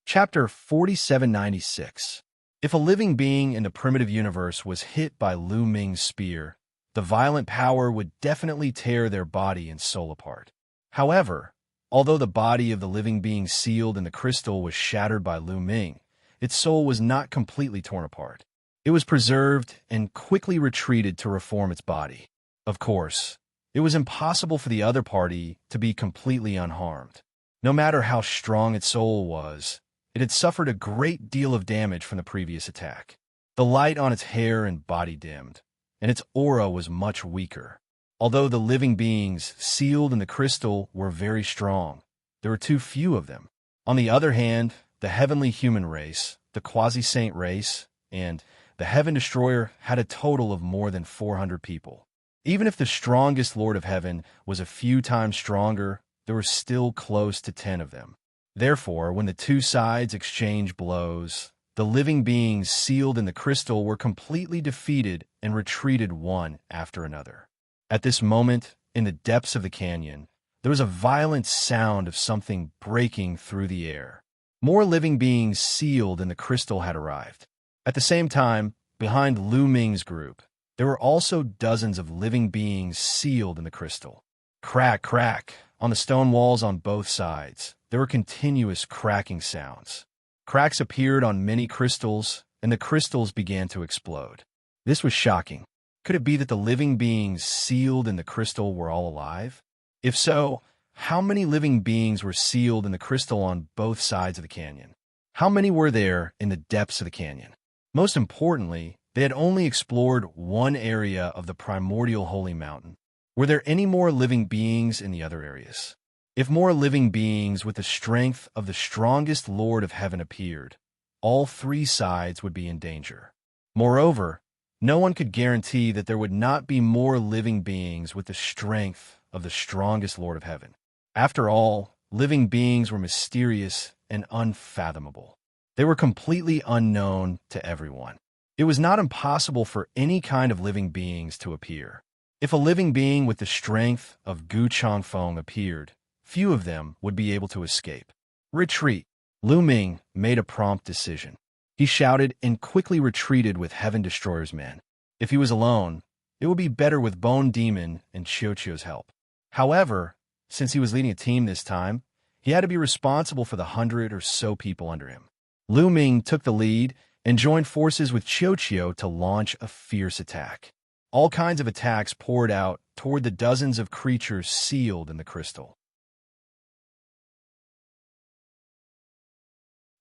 Chapter 4796. If a living being in the primitive universe was hit by Lu Ming's spear, the violent power would definitely tear their body and soul apart. However, although the body of the living being sealed in the crystal was shattered by Lu Ming, its soul was not completely torn apart. It was preserved and quickly retreated to reform its body. Of course, it was impossible for the other party to be completely unharmed. No matter how strong its soul was, it had suffered a great deal of damage from the previous attack. The light on its hair and body dimmed, and its aura was much weaker. Although the living beings sealed in the crystal were very strong, there were too few of them. On the other hand, the heavenly human race, the quasi-saint race, and the Heaven Destroyer had a total of more than 400 people. Even if the strongest Lord of Heaven was a few times stronger, there were still close to 10 of them. Therefore, when the two sides exchanged blows, the living beings sealed in the crystal were completely defeated and retreated one after another. At this moment, in the depths of the canyon, there was a violent sound of something breaking through the air. More living beings sealed in the crystal had arrived. At the same time, behind Lu Ming's group, there were also dozens of living beings sealed in the crystal. Crack, crack. On the stone walls on both sides, there were continuous cracking sounds. Cracks appeared on many crystals, and the crystals began to explode. This was shocking. Could it be that the living beings sealed in the crystal were all alive? If so, how many living beings were sealed in the crystal on both sides of the canyon? How many were there in the depths of the canyon? Most importantly, they had only explored one area of the primordial holy mountain. Were there any more living beings in the other areas? If more living beings with the strength of the strongest Lord of Heaven appeared, all three sides would be in danger. Moreover, no one could guarantee that there would not be more living beings with the strength of the strongest Lord of Heaven. After all, living beings were mysterious and unfathomable. They were completely unknown to everyone. It was not impossible for any kind of living beings to appear. If a living being with the strength of Gu Changfeng appeared, few of them would be able to escape. Retreat. Lu Ming made a prompt decision. He shouted and quickly retreated with Heaven Destroyer's men. If he was alone, it would be better with Bone Demon and Xianxia's help. However, since he was leading a team this time, he had to be responsible for the 100 or so people under him. Lu Ming took the lead and joined forces with Xianxia to launch a fierce attack. All kinds of attacks poured out toward the dozens of creatures sealed in the crystal.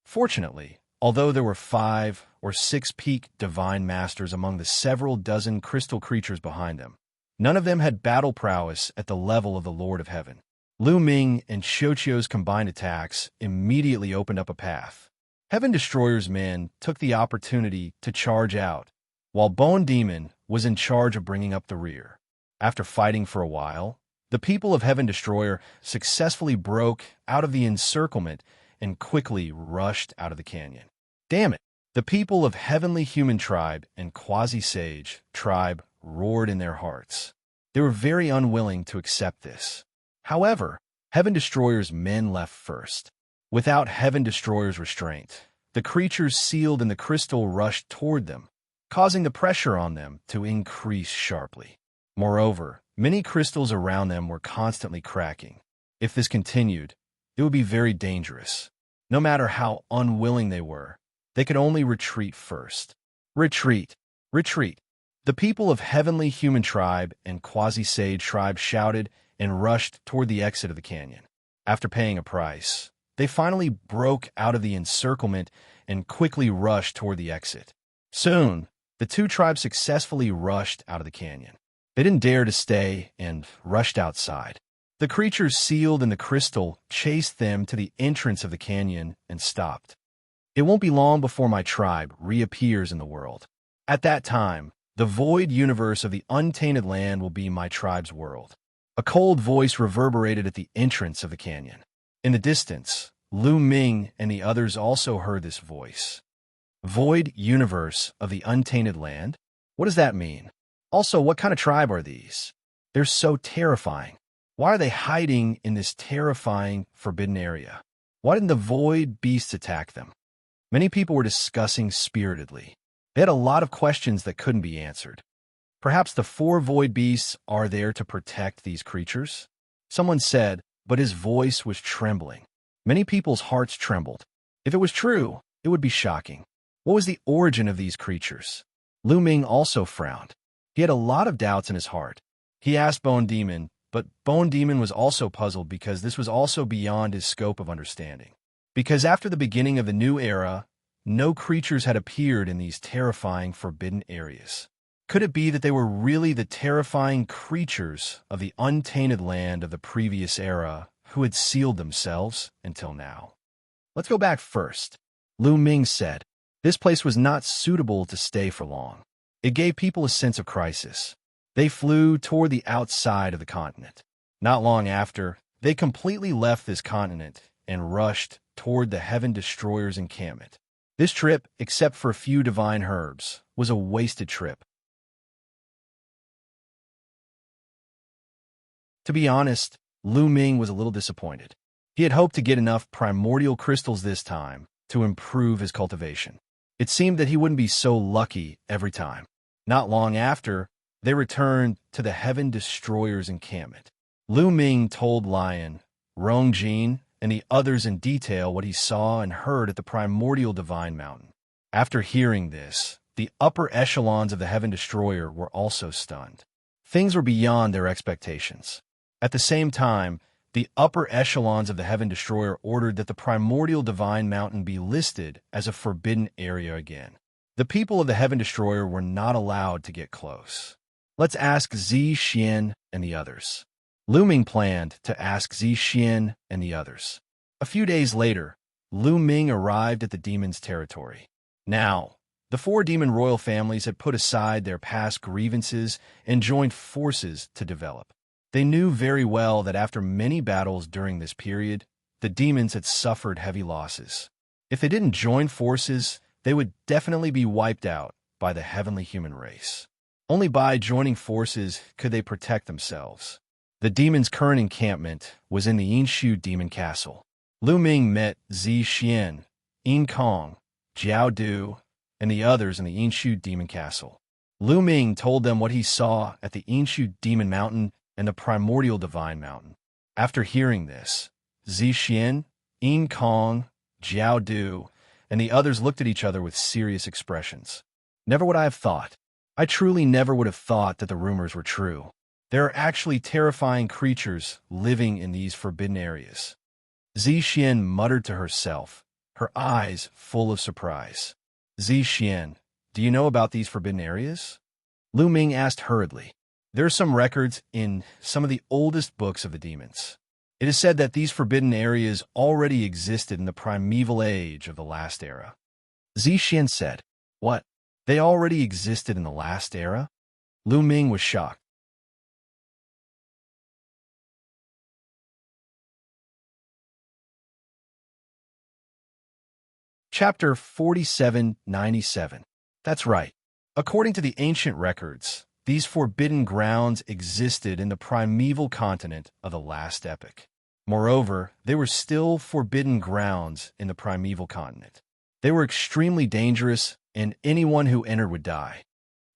Fortunately, although there were 5 or 6 peak divine masters among the several dozen crystal creatures behind them, none of them had battle prowess at the level of the Lord of Heaven. Lu Ming and Xianxia's combined attacks immediately opened up a path. Heaven Destroyer's men took the opportunity to charge out, while Bone Demon was in charge of bringing up the rear. After fighting for a while, the people of Heaven Destroyer successfully broke out of the encirclement and quickly rushed out of the canyon. Damn it! The people of Heavenly Human Tribe and Quasi-Sage Tribe roared in their hearts. They were very unwilling to accept this. However, Heaven Destroyer's men left first. Without Heaven Destroyer's restraint, the creatures sealed in the crystal rushed toward them, causing the pressure on them to increase sharply. Moreover, many crystals around them were constantly cracking. If this continued, it would be very dangerous. No matter how unwilling they were, they could only retreat first. Retreat! Retreat! The people of Heavenly Human Tribe and Quasi-Sage Tribe shouted and rushed toward the exit of the canyon. After paying a price, they finally broke out of the encirclement and quickly rushed toward the exit. Soon, the two tribes successfully rushed out of the canyon. They didn't dare to stay and rushed outside. The creatures sealed in the crystal chased them to the entrance of the canyon and stopped. It won't be long before my tribe reappears in the world. At that time, the void universe of the untainted land will be my tribe's world. A cold voice reverberated at the entrance of the canyon. In the distance, Lu Ming and the others also heard this voice. Void universe of the untainted land? What does that mean? Also, what kind of tribe are these? They're so terrifying. Why are they hiding in this terrifying, forbidden area? Why didn't the void beasts attack them? Many people were discussing spiritedly. They had a lot of questions that couldn't be answered. Perhaps the 4 void beasts are there to protect these creatures? Someone said, but his voice was trembling. Many people's hearts trembled. If it was true, it would be shocking. What was the origin of these creatures? Lu Ming also frowned. He had a lot of doubts in his heart. He asked Bone Demon, but Bone Demon was also puzzled because this was also beyond his scope of understanding. Because after the beginning of the new era, no creatures had appeared in these terrifying forbidden areas. Could it be that they were really the terrifying creatures of the untainted land of the previous era who had sealed themselves until now? Let's go back first. Lu Ming said, this place was not suitable to stay for long. It gave people a sense of crisis. They flew toward the outside of the continent. Not long after, they completely left this continent and rushed toward the Heaven Destroyer's encampment. This trip, except for a few divine herbs, was a wasted trip. To be honest, Lu Ming was a little disappointed. He had hoped to get enough primordial crystals this time to improve his cultivation. It seemed that he wouldn't be so lucky every time. Not long after, they returned to the Heaven Destroyer's encampment. Lu Ming told Lion, Rongjin, and the others in detail what he saw and heard at the primordial divine mountain. After hearing this, the upper echelons of the Heaven Destroyer were also stunned. Things were beyond their expectations. At the same time, the upper echelons of the Heaven Destroyer ordered that the primordial divine mountain be listed as a forbidden area again. The people of the Heaven Destroyer were not allowed to get close. Let's ask Xianxia and the others. Lu Ming planned to ask Xianxia and the others. A few days later, Lu Ming arrived at the demon's territory. Now, the 4 demon royal families had put aside their past grievances and joined forces to develop. They knew very well that after many battles during this period, the demons had suffered heavy losses. If they didn't join forces, they would definitely be wiped out by the heavenly human race. Only by joining forces could they protect themselves. The demon's current encampment was in the Yinshu Demon Castle. Lu Ming met Xianxia, Yin Kong, Jiao Du, and the others in the Yinshu Demon Castle. Lu Ming told them what he saw at the Yinshu Demon Mountain and the Primordial Divine Mountain. After hearing this, Xianxia, Yin Kong, Jiao Du, and the others looked at each other with serious expressions. Never would I have thought. I truly never would have thought that the rumors were true. There are actually terrifying creatures living in these forbidden areas. Xianxia muttered to herself, her eyes full of surprise. Xianxia, do you know about these forbidden areas? Lu Ming asked hurriedly. There are some records in some of the oldest books of the demons. It is said that these forbidden areas already existed in the primeval age of the last era. Xianxia said, What? They already existed in the last era? Lu Ming was shocked. Chapter 4797. That's right. According to the ancient records, these forbidden grounds existed in the primeval continent of the last epoch. Moreover, they were still forbidden grounds in the primeval continent. They were extremely dangerous, and anyone who entered would die.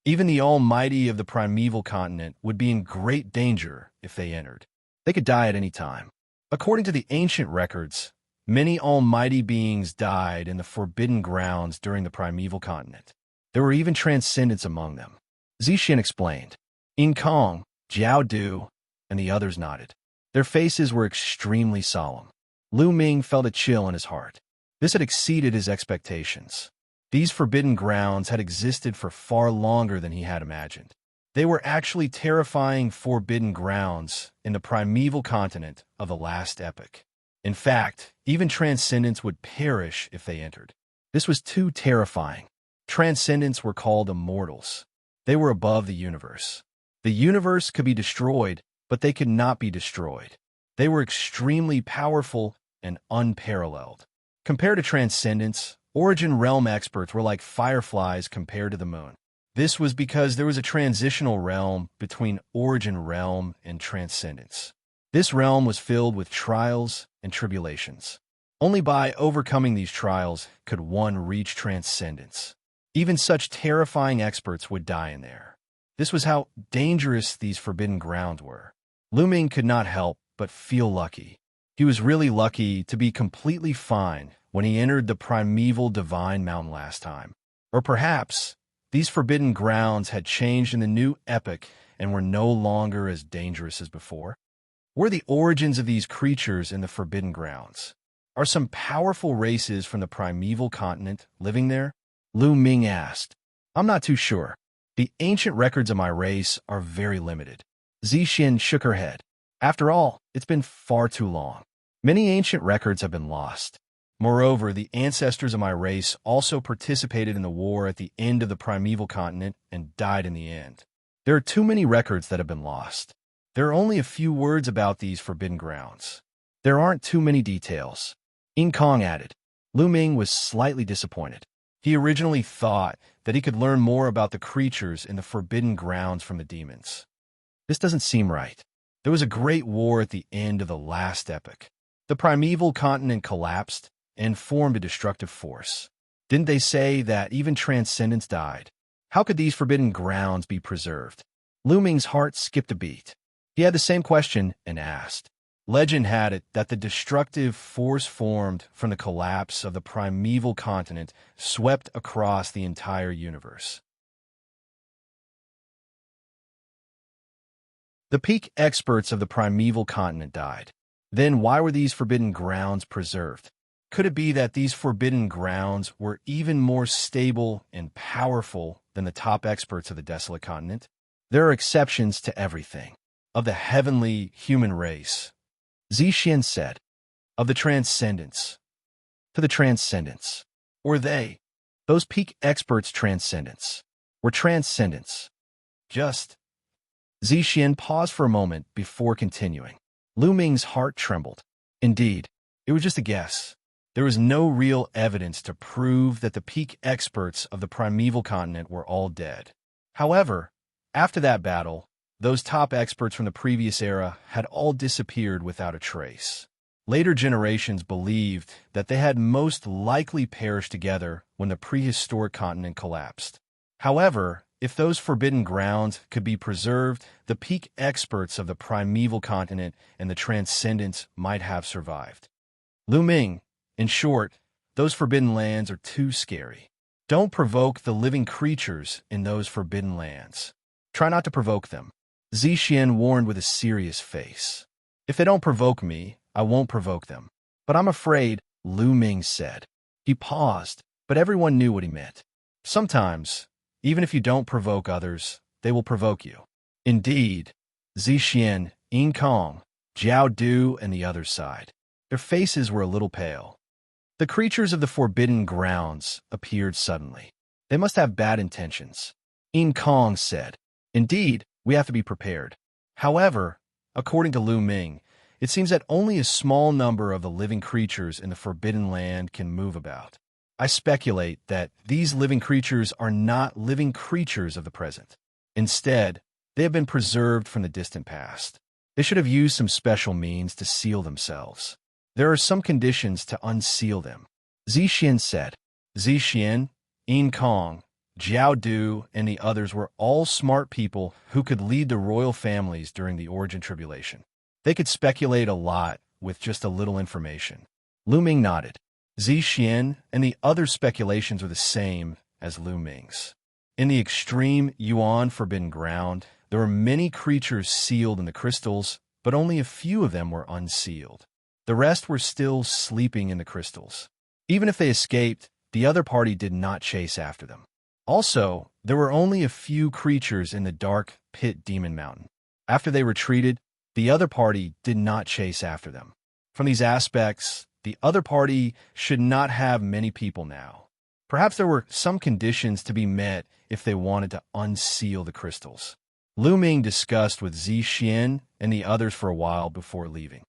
Even the Almighty of the primeval continent would be in great danger if they entered. They could die at any time. According to the ancient records, many almighty beings died in the forbidden grounds during the primeval continent. There were even transcendents among them. Xianxia explained. Yin Kong, Jiao Du, and the others nodded. Their faces were extremely solemn. Lu Ming felt a chill in his heart. This had exceeded his expectations. These forbidden grounds had existed for far longer than he had imagined. They were actually terrifying forbidden grounds in the primeval continent of the last epoch. In fact, even transcendents would perish if they entered. This was too terrifying. Transcendents were called immortals. They were above the universe. The universe could be destroyed, but they could not be destroyed. They were extremely powerful and unparalleled. Compared to transcendents, Origin Realm experts were like fireflies compared to the moon. This was because there was a transitional realm between Origin Realm and Transcendence. This realm was filled with trials and tribulations. Only by overcoming these trials could one reach Transcendence. Even such terrifying experts would die in there. This was how dangerous these forbidden grounds were. Lu Ming could not help but feel lucky. He was really lucky to be completely fine when he entered the primeval divine mountain last time. Or perhaps these forbidden grounds had changed in the new epoch and were no longer as dangerous as before. Were the origins of these creatures in the forbidden grounds? Are some powerful races from the primeval continent living there? Lu Ming asked. I'm not too sure. The ancient records of my race are very limited. Xianxia shook her head. After all, it's been far too long. Many ancient records have been lost. Moreover, the ancestors of my race also participated in the war at the end of the primeval continent and died in the end. There are too many records that have been lost. There are only a few words about these forbidden grounds. There aren't too many details. Yin Kong added. Lu Ming was slightly disappointed. He originally thought that he could learn more about the creatures in the forbidden grounds from the demons. This doesn't seem right. There was a great war at the end of the last epoch. The primeval continent collapsed and formed a destructive force. Didn't they say that even transcendence died? How could these forbidden grounds be preserved? Lu Ming's heart skipped a beat. He had the same question and asked. Legend had it that the destructive force formed from the collapse of the primeval continent swept across the entire universe. The peak experts of the primeval continent died. Then why were these forbidden grounds preserved? Could it be that these forbidden grounds were even more stable and powerful than the top experts of the desolate continent? There are exceptions to everything. Of the heavenly human race, Xianxia said, of the transcendence, to the transcendence. Were they, those peak experts' transcendence? Were transcendence just? Xianxia paused for a moment before continuing. Lu Ming's heart trembled. Indeed, it was just a guess. There was no real evidence to prove that the peak experts of the primeval continent were all dead. However, after that battle, those top experts from the previous era had all disappeared without a trace. Later generations believed that they had most likely perished together when the prehistoric continent collapsed. However, if those forbidden grounds could be preserved, the peak experts of the primeval continent and the transcendence might have survived. Lu Ming, in short, those forbidden lands are too scary. Don't provoke the living creatures in those forbidden lands. Try not to provoke them. Xianxia warned with a serious face. If they don't provoke me, I won't provoke them. But I'm afraid, Lu Ming said. He paused, but everyone knew what he meant. Sometimes, even if you don't provoke others, they will provoke you. Indeed, Xianxia, Yin Kong, Jiao Du, and the other sighed. Their faces were a little pale. The creatures of the forbidden grounds appeared suddenly. They must have bad intentions. Yin Kong said, Indeed, we have to be prepared. However, according to Lu Ming, it seems that only a small number of the living creatures in the Forbidden Land can move about. I speculate that these living creatures are not living creatures of the present. Instead, they have been preserved from the distant past. They should have used some special means to seal themselves. There are some conditions to unseal them. Xianxia said. Xianxia, Yin Kong, Jiao Du, and the others were all smart people who could lead the royal families during the Origin Tribulation. They could speculate a lot with just a little information. Lu Ming nodded. Xianxia and the other speculations were the same as Lu Ming's. In the extreme Yuan Forbidden Ground, there were many creatures sealed in the crystals, but only a few of them were unsealed. The rest were still sleeping in the crystals. Even if they escaped, the other party did not chase after them. Also, there were only a few creatures in the dark pit Demon Mountain. After they retreated, the other party did not chase after them. From these aspects, the other party should not have many people now. Perhaps there were some conditions to be met if they wanted to unseal the crystals. Lu Ming discussed with Xianxia and the others for a while before leaving.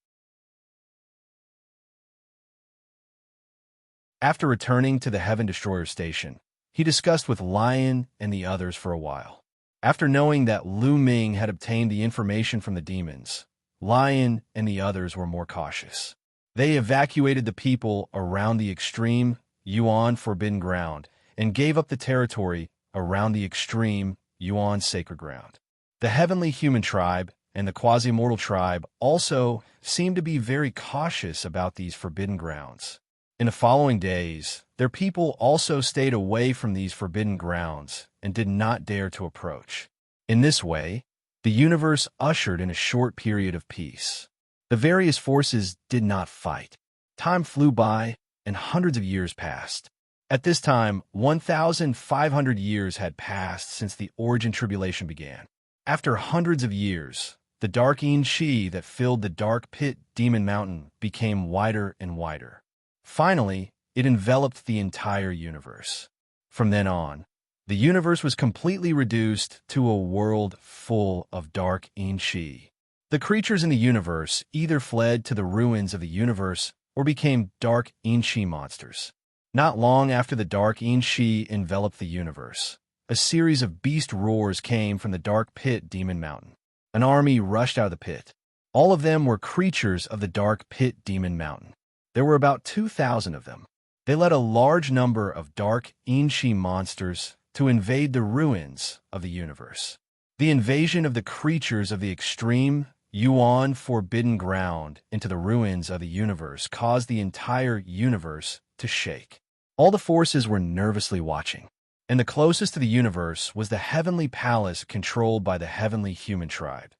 After returning to the Heaven Destroyer station, he discussed with Lion and the others for a while. After knowing that Lu Ming had obtained the information from the demons, Lion and the others were more cautious. They evacuated the people around the extreme Yuan Forbidden Ground and gave up the territory around the extreme Yuan Sacred Ground. The Heavenly Human Tribe and the Quasi-Mortal Tribe also seemed to be very cautious about these forbidden grounds. In the following days, their people also stayed away from these forbidden grounds and did not dare to approach. In this way, the universe ushered in a short period of peace. The various forces did not fight. Time flew by, and hundreds of years passed. At this time, 1,500 years had passed since the Origin Tribulation began. After hundreds of years, the dark Xianxia that filled the dark pit Demon Mountain became wider and wider. Finally, it enveloped the entire universe. From then on, the universe was completely reduced to a world full of dark Xianxia. The creatures in the universe either fled to the ruins of the universe or became dark Xianxia monsters. Not long after the dark Xianxia enveloped the universe, a series of beast roars came from the dark pit Demon Mountain. An army rushed out of the pit. All of them were creatures of the dark pit demon mountain. There were about 2,000 of them. They led a large number of dark Xianxia monsters to invade the ruins of the universe. The invasion of the creatures of the extreme Yuan forbidden ground into the ruins of the universe caused the entire universe to shake. All the forces were nervously watching, and the closest to the universe was the heavenly palace controlled by the heavenly human tribe.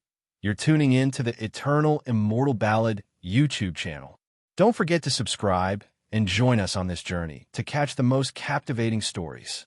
You're tuning in to the Eternal Immortal Ballad YouTube channel. Don't forget to subscribe and join us on this journey to catch the most captivating stories.